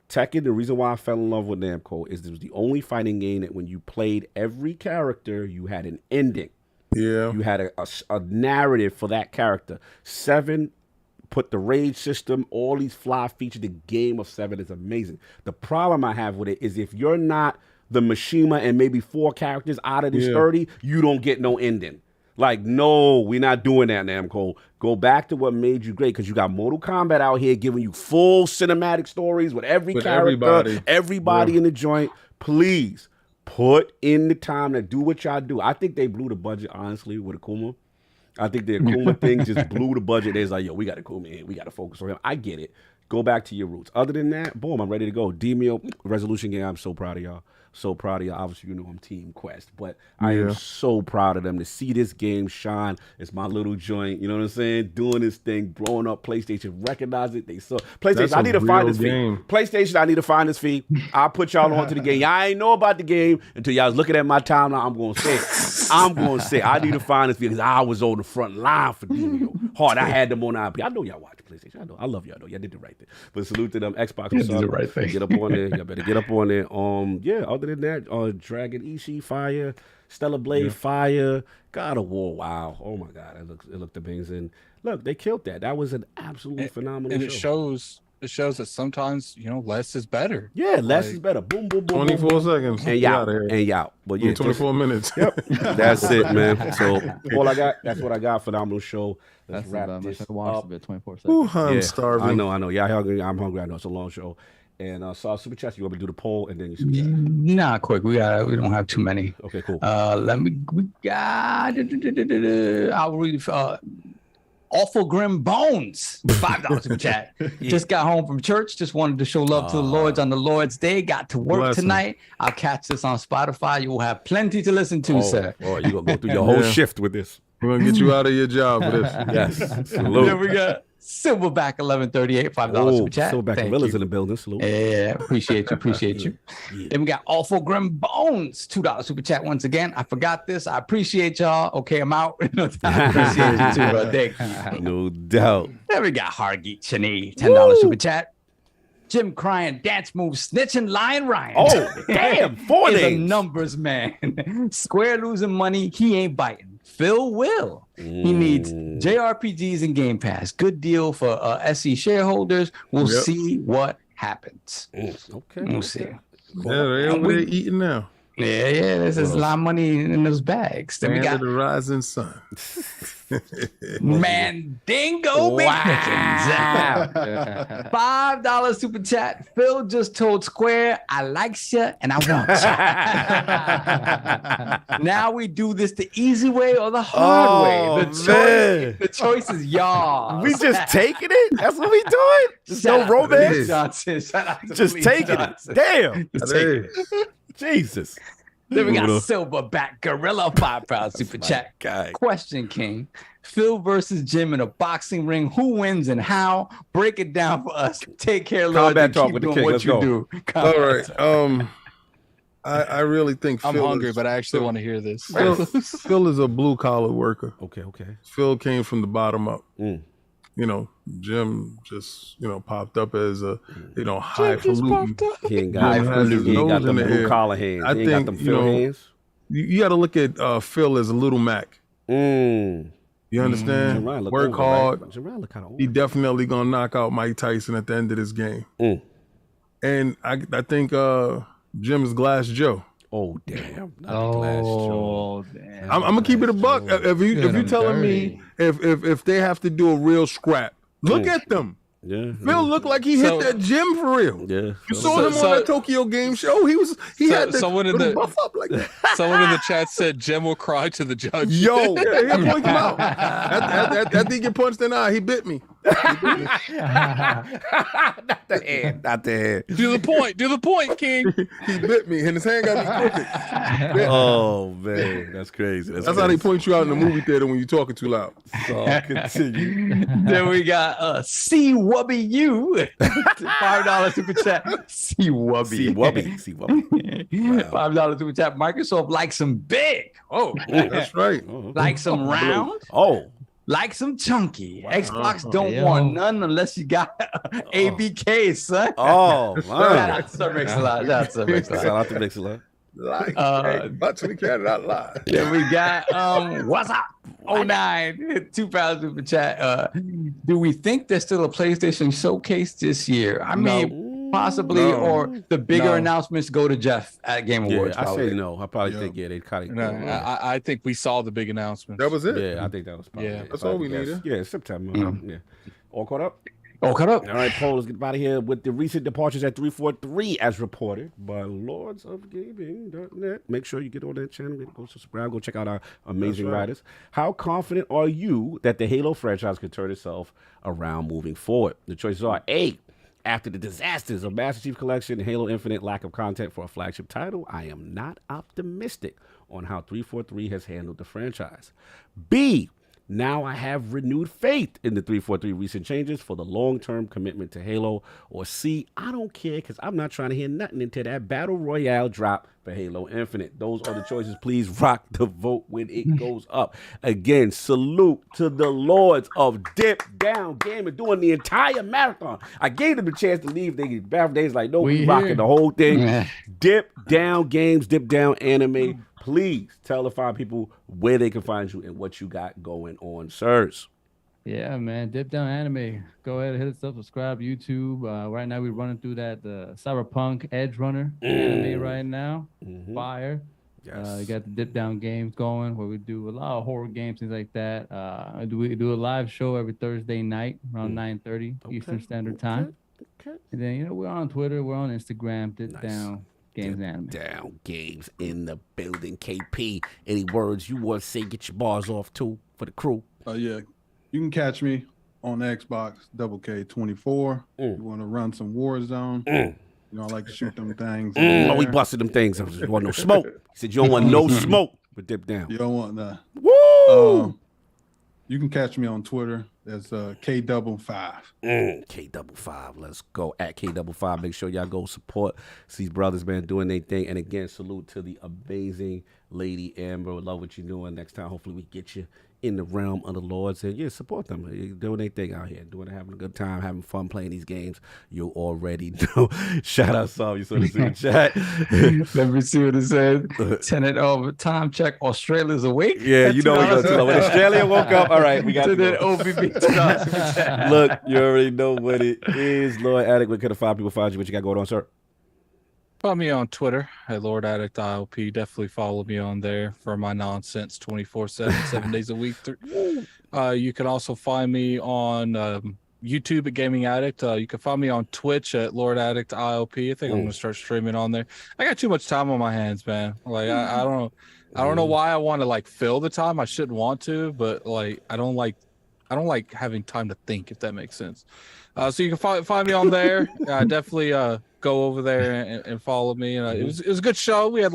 A: Tekken. The reason why I fell in love with Namco is it was the only fighting game that when you played every character, you had an ending.
H: Yeah.
A: You had a narrative for that character. 7 put the rage system, all these fly features. The game of 7 is amazing. The problem I have with it is if you're not the Mishima and maybe 4 characters out of this 30, you don't get no ending. Like, no, we're not doing that, Namco. Go back to what made you great, because you got Mortal Kombat out here giving you full cinematic stories with every character, everybody in the joint. Please put in the time to do what y'all do. I think they blew the budget, honestly, with Akuma. I think the Akuma thing just blew the budget. They're like, yo, we got Akuma in. We got to focus on him. I get it. Go back to your roots. Other than that, boom, I'm ready to go. Demio, resolution game, I'm so proud of y'all. So proud of y'all. Obviously, I'm Team Quest, but I am so proud of them to see this game shine. It's my little joint, you know what I'm saying? Doing this thing, blowing up. PlayStation recognize it. They saw PlayStation. I need to find this feed. PlayStation, I need to find this feed. I'll put y'all onto the game. Y'all ain't know about the game until y'all was looking at my timeline. I'm going to say it. I need to find this feed because I was on the front line for Demio. Hard. I had them on IP. I know y'all watch PlayStation. I know. I love y'all though. Y'all did the right thing. But salute to them. Xbox.
E: Did the right thing.
A: Get up on there. Y'all better get up on there. Other than that, Dragon Ishii, fire. Stellar Blade, fire. God of War, wow. Oh my God, it looked amazing. Look, they killed that. That was an absolutely phenomenal show.
B: It shows that sometimes, less is better.
A: Yeah, less is better. Boom, boom, boom.
H: 24 seconds.
A: And y'all. But yeah,
H: 24 minutes.
A: Yep. That's it, man. So all I got, that's what I got. Phenomenal show. Let's wrap this up.
F: 24 seconds.
H: Ooh, I'm starving.
A: I know. Y'all hungry. I'm hungry. I know it's a long show. And so super chat. You want me to do the poll and then you super chat?
E: Nah, quick. We don't have too many.
A: Okay, cool.
E: We got. I'll read. Awful Grim Bones, $5 super chat. Just got home from church. Just wanted to show love to the Lords on the Lord's Day. Got to work tonight. I'll catch this on Spotify. You will have plenty to listen to, sir.
A: Oh, you're going to go through your whole shift with this.
H: We're going to get you out of your job for this.
A: Yes. Salute.
E: Then we got Silverback 1138, $5 super chat.
A: Silverback Gorilla's in the building. Salute.
E: Yeah, appreciate you. Yeah. Then we got Awful Grim Bones, $2 super chat once again. I forgot this. I appreciate y'all. Okay, I'm out. I appreciate you too, bro. Thank you.
A: No doubt.
E: Then we got Hargeet Chani, $10 super chat. Jim crying, dance moves, snitching, Lion Ryan.
A: Oh, damn, 4 days.
E: He's a numbers man. Square losing money, he ain't biting. Phil will. He needs JRPGs and Game Pass. Good deal for SE shareholders. We'll see what happens.
A: Okay.
E: We'll see.
H: Yeah, they're over there eating now.
E: Yeah. This is a lot of money in those bags. Then we
H: Land
E: got
H: of the rising sun.
E: Mandingo Bacons. $5 super chat. Phil just told Square, I likes you and I want you. Now we do this the easy way or the hard way. The choice is y'all.
A: We just taking it? That's what we doing? There's no romance?
E: Johnson. Shout out to
A: Just
E: Lee
A: taking
E: Johnson.
A: it. Damn.
E: Just taking it.
A: Jesus.
E: Then we got Silverback Gorilla £5 super chat.
A: God.
E: Question, King. Phil versus Jim in a boxing ring. Who wins and how? Break it down for us. Take care, Lord.
A: Combat talk
E: Keep
A: with the
E: doing
A: king.
E: what
A: Let's
E: you
A: go.
E: do.
H: All right. I really think
B: I'm
H: Phil
B: hungry,
H: is,
B: but I actually want to hear this.
H: Phil is a blue collar worker.
A: Okay.
H: Phil came from the bottom up. You know, Jim just, popped up as a, highfalutin.
A: He ain't got them blue collar hands.
H: I
A: He ain't
H: think,
A: got them Phil hands.
H: You got to look at Phil as a little Mac. You understand? Work hard. He definitely gonna knock out Mike Tyson at the end of this game. And I think Jim is Glass Joe.
A: Oh damn! Glass Joe.
F: Damn.
H: I'm gonna keep it a buck. If you telling me if they have to do a real scrap, look at them.
A: Yeah.
H: Phil looked like he hit that gym for real.
A: Yeah.
H: You saw him on that Tokyo Game Show. He had the
B: someone in the
H: buff up like that.
B: Someone in the chat said Jim will cry to the judge.
H: Yo, yeah, he point him out. That he get punched in the eye. He bit me.
A: Not the hand.
B: Do the point, King.
H: He bit me, and his hand got me crooked.
A: Oh man, that's crazy. That's
H: how they point you out in the movie theater when you're talking too loud.
A: So continue.
E: Then we got C Wubby U. $5 super chat. C Wubby. $5 super chat. Microsoft likes them big. Oh,
H: that's right.
E: Like some round.
A: Oh.
E: Like some chunky. Xbox don't want none unless you got ABK, son.
A: Oh,
E: Shout out to Sir Mix-a-Lot.
A: Shout out to Mix-a-Lot.
H: Like, but we cannot lie.
E: Then we got what's up? 09 2,000 super chat. Do we think there's still a PlayStation showcase this year? I mean, possibly, or the bigger announcements go to Jeff at Game Awards.
A: I say no. I probably think they kind of.
B: No, I think we saw the big announcement.
H: That was it.
A: Yeah, I think that was probably it.
H: That's all we needed.
A: Yeah, September. Yeah, all caught up.
E: All
A: right, Paul, let's get out of here with the recent departures at 343 as reported by LordsOfGaming.net. Make sure you get on that channel, go subscribe, go check out our amazing writers. How confident are you that the Halo franchise could turn itself around moving forward? The choices are A, after the disasters of Master Chief Collection and Halo Infinite lack of content for a flagship title, I am not optimistic on how 343 has handled the franchise. B, now I have renewed faith in the 343 recent changes for the long-term commitment to Halo. Or C, I don't care because I'm not trying to hear nothing until that Battle Royale drop for Halo Infinite. Those are the choices. Please rock the vote when it goes up. Again, salute to the Lords of Dip Down Gaming doing the entire marathon. I gave them the chance to leave. They was like, no, we rocking the whole thing. Dip Down Games, Dip Down Anime. Please tell the fine people where they can find you and what you got going on, sirs.
F: Yeah, man. Dip Down Anime. Go ahead and hit us up, subscribe, YouTube. Right now we're running through that Cyberpunk Edge Runner anime right now. Fire.
A: Yes.
F: You got the Dip Down Games going where we do a lot of horror games, things like that. We do a live show every Thursday night around 9:30 Eastern Standard Time.
A: Okay.
F: And then, we're on Twitter, we're on Instagram, Dip Down Games Anime.
A: Down Games in the building. KP, any words you want to say? Get your bars off too for the crew.
G: Yeah, you can catch me on Xbox Double K24. You want to run some Warzone? I like to shoot them things.
A: Oh, we busted them things. I just want no smoke. He said you don't want no smoke, but Dip Down.
G: You don't want that.
A: Woo!
G: You can catch me on Twitter. That's K55.
A: K55. Let's go at K55. Make sure y'all go support these brothers, man, doing their thing. And again, salute to the amazing Lady Amber. Love what you're doing. Next time, hopefully, we get you in the realm of the Lords. And support them. They're doing their thing out here, having a good time, having fun playing these games. You already know. Shout out, Saul. You saw this in the chat.
E: Let me see what it says. Tenant over time check. Australia's awake.
A: Yeah, you know we're going to when Australia woke up. All right, we got to go.
E: OBB.
A: Look, you already know what it is. Lord Addict, where could the five people find you? What you got going on, sir?
B: Follow me on Twitter at Lord Addict ILP. Definitely follow me on there for my nonsense 24/7, 7 days a week. You can also find me on YouTube at Gaming Addict. You can find me on Twitch at Lord Addict ILP. I think I'm gonna start streaming on there. I got too much time on my hands, man. Like I don't know why I want to like fill the time. I shouldn't want to, but like I don't like having time to think, if that makes sense. So you can find me on there. Definitely go over there and follow me. And it was a good show. We had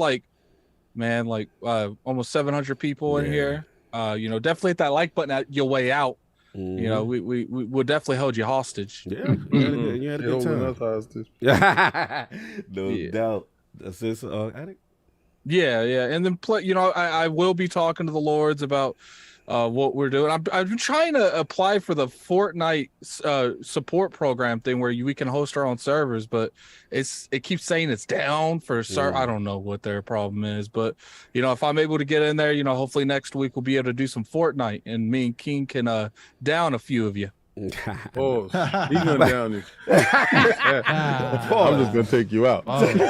B: almost 700 people in here. Definitely hit that like button at your way out. We will definitely hold you hostage.
A: Yeah, you had a good time.
H: Hostage.
A: No doubt. That's this Addict.
B: Yeah, and then I will be talking to the Lords about what we're doing. I've been trying to apply for the Fortnite support program thing where we can host our own servers, but it keeps saying it's down for I don't know what their problem is, but if I'm able to get in there, hopefully next week we'll be able to do some Fortnite, and me and King can down a few of you.
H: Oh, he's gonna down you. I'm just gonna take you out.
A: Time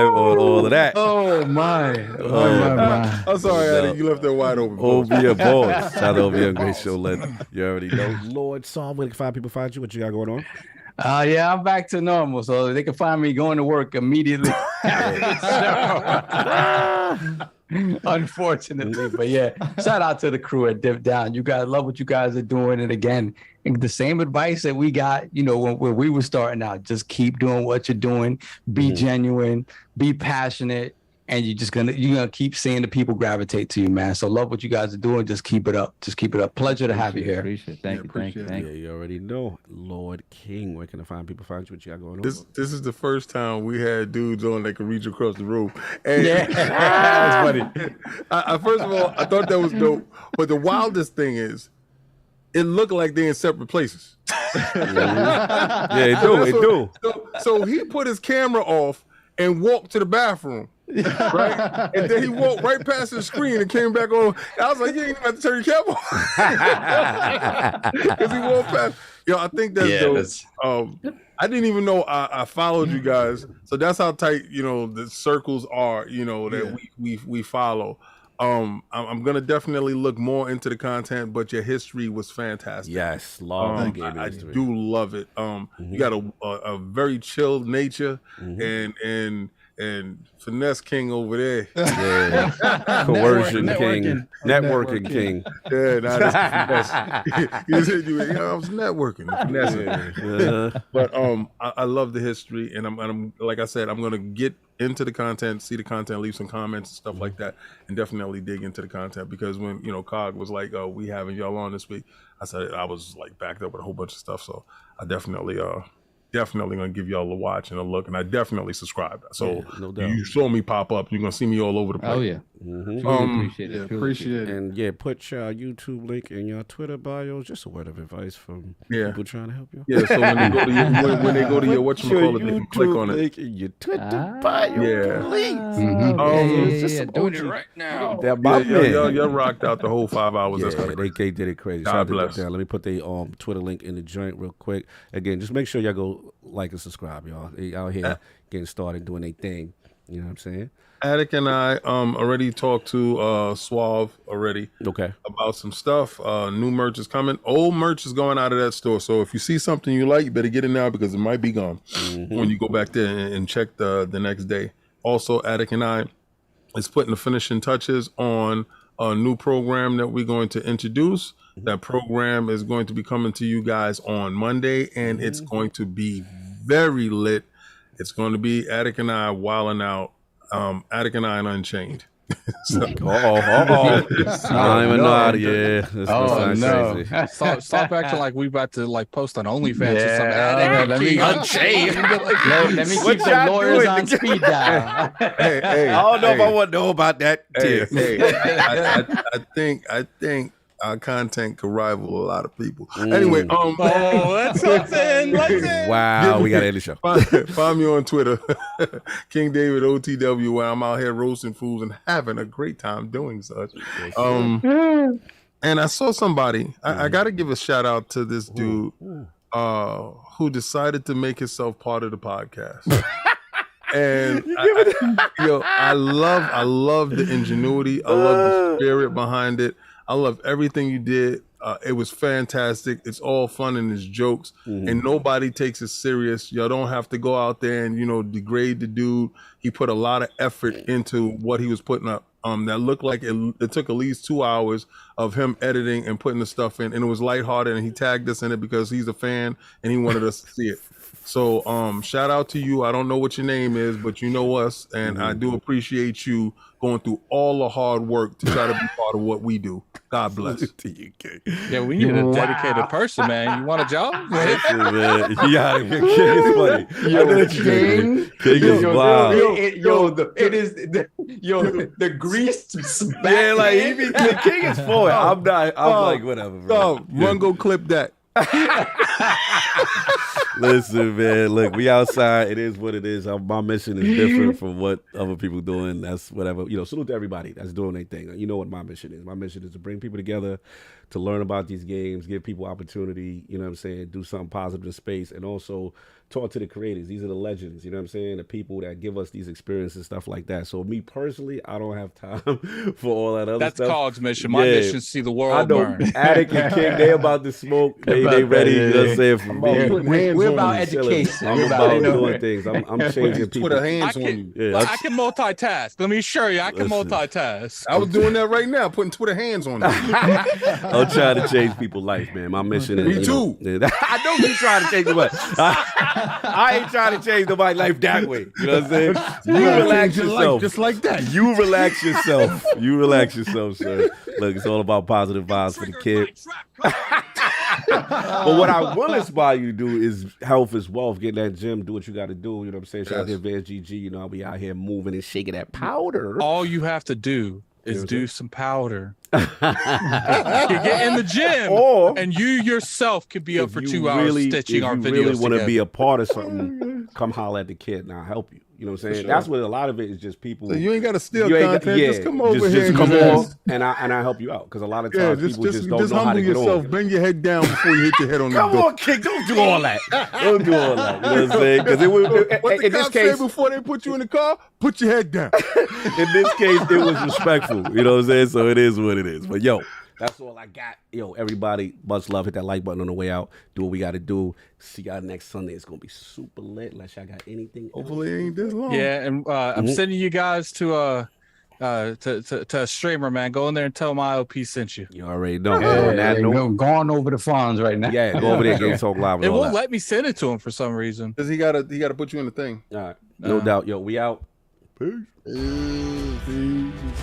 A: on all of that.
E: Oh my.
H: I'm sorry, Addy, you left that wide open.
A: OVM boys. Shout out to OVM Great Show Legend. You already know. Lord Saul, where can people find you? What you got going on?
E: I'm back to normal, so they can find me going to work immediately. Unfortunately, but shout out to the crew at Dip Down. You guys love what you guys are doing, and again, the same advice that we got, when we were starting out. Just keep doing what you're doing, be genuine, be passionate, and you're gonna keep seeing the people gravitate to you, man. So love what you guys are doing. Just keep it up. Pleasure to have you here.
F: Appreciate it. Thank you.
A: Yeah, you already know. Lord King, where can I find people find you? What you got going on?
H: This is the first time we had dudes on that could reach across the room. And
E: That's funny.
H: First of all, I thought that was dope. But the wildest thing is, it looked like they're in separate places.
A: Yeah, it do.
H: So he put his camera off and walked to the bathroom. Right, and then he walked right past the screen and came back on. I was like, "You ain't even have to turn your camera off," because he walked past. I think that's dope. I didn't even know I followed you guys, so that's how tight the circles are. That we follow. I'm gonna definitely look more into the content, but your history was fantastic.
A: Yes, love the game
H: I
A: history.
H: do love it. You got a very chilled nature, and finesse king over there.
A: Yeah. Coercion king. Networking king.
H: Yeah, that's finesse. I was networking. Finesse. But I love the history, and I'm like I said, I'm gonna get into the content, see the content, leave some comments and stuff like that, and definitely dig into the content, because when Cog was like, "Oh, we having y'all on this week," I said I was like backed up with a whole bunch of stuff, so I definitely gonna give y'all a watch and a look, and I definitely subscribe. So
A: no doubt.
H: You saw me pop up, you're gonna see me all over the place.
F: Oh yeah. Appreciate it.
G: Appreciate it.
A: And put your YouTube link in your Twitter bios. Just a word of advice from people trying to help you.
H: Yeah, so when they go to your whatchamacallit, they can click on it.
A: Link in your Twitter bio, please.
F: Doing it right now.
H: Y'all rocked out the whole 5 hours.
A: Yeah,
H: That's kind of
A: they did it crazy.
H: God bless.
A: Let me put the Twitter link in the joint real quick. Again, just make sure y'all go like and subscribe, y'all. They out here getting started doing their thing. You know what I'm saying?
H: Attic and I already talked to Suave already.
A: Okay.
H: About some stuff. New merch is coming. Old merch is going out of that store. So if you see something you like, you better get it now, because it might be gone when you go back there and check the next day. Also, Attic and I is putting the finishing touches on a new program that we're going to introduce. That program is going to be coming to you guys on Monday, and it's going to be very lit. It's going to be Attic and I wilding out. Attic and I and Unchained.
A: I don't even know how to. Yeah. Crazy.
B: Stop acting like we about to post on OnlyFans or something.
E: Let me
A: Unchained.
E: Let me keep the lawyers on speed dial.
A: I don't know if I want to know about that.
H: I think our content could rival a lot of people. Anyway,
B: that's something.
A: Wow, we got to end the show.
H: Find me on Twitter, King David OTW, where I'm out here roasting fools and having a great time doing such. And I saw somebody. I got to give a shout out to this dude. who decided to make himself part of the podcast. And I love the ingenuity. I love the spirit behind it. I love everything you did. It was fantastic. It's all fun and it's jokes, and nobody takes it serious. Y'all don't have to go out there and degrade the dude. He put a lot of effort into what he was putting up. That looked like it took at least 2 hours of him editing and putting the stuff in, and it was lighthearted. And he tagged us in it because he's a fan and he wanted us to see it. So shout out to you. I don't know what your name is, but you know us, and I do appreciate you going through all the hard work to try to be part of what we do. God bless.
B: Yeah, we need a dedicated person, man. You want a job?
A: Listen, man. Yeah, King is funny. King is wild.
E: The greased back.
A: Yeah, like the King is for it. I'm not. I'm like whatever. Bro.
H: Run, go clip that.
A: Listen, man. Look, we outside. It is what it is. My mission is different from what other people doing. That's whatever. Salute to everybody that's doing their thing. You know what my mission is. My mission is to bring people together, to learn about these games, give people opportunity. You know what I'm saying? Do something positive in space, and also talk to the creators. These are the legends. You know what I'm saying? The people that give us these experiences, stuff like that. So me personally, I don't have time for all that other stuff.
B: That's Cog's mission. My mission is to see the world burn.
A: Attic and King, they about to smoke. They ready. You know what I'm saying? For me.
E: We're about education.
A: I'm about doing things. I'm changing people.
H: Put hands on you.
A: Yeah,
B: I can multitask. Let me assure you, I can multitask.
H: I was doing that right now, putting Twitter hands on you.
A: I'm trying to change people's life, man. My mission is.
H: Me too.
A: I know you trying to change the life. I ain't trying to change nobody's life that way. You know what I'm saying? You relax yourself.
H: Just like that.
A: You relax yourself. You relax yourself, sir. Look, it's all about positive vibes for the kid. But what I will inspire you to do is health is wealth. Get in that gym, do what you got to do. You know what I'm saying? Shout out to Advanced GG. I'll be out here moving and shaking that powder.
B: All you have to do is do some powder. You get in the gym, and you yourself could be up for 2 hours stitching our videos. If you really want to
A: be a part of something, come holler at the kid and I'll help you. You know what I'm saying? Sure. That's what a lot of it is, just people.
H: So you ain't got to steal content. Just come over here.
A: Just come on, and I help you out, because a lot of times people just don't know how to get on.
H: Bring your head down before you hit your head on the door.
A: Come on, kid. Don't do all that. Don't do all that. You know what I'm saying? Because
H: what the cops say before they put you in the car, put your head down.
A: In this case, it was respectful. You know what I'm saying? So it is what it is. But yo, that's all I got. Yo, everybody, much love. Hit that like button on the way out. Do what we got to do. See y'all next Sunday. It's going to be super lit, unless y'all got anything
H: Hopefully it ain't this long.
B: Yeah, and I'm sending you guys to a streamer, man. Go in there and tell my ILP sent you.
A: You already know.
E: Going over the phones right now.
A: Yeah, go over there, Game Talk Live.
B: It won't let me send it to him for some reason.
H: Because he gotta put you in the thing.
A: All right. No doubt. Yo, we out. Peace.
H: Peace.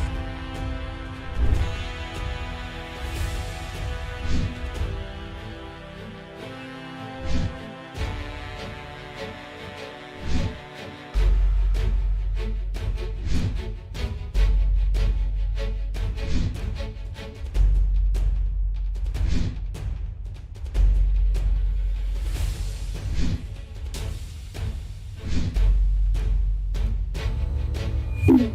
I: you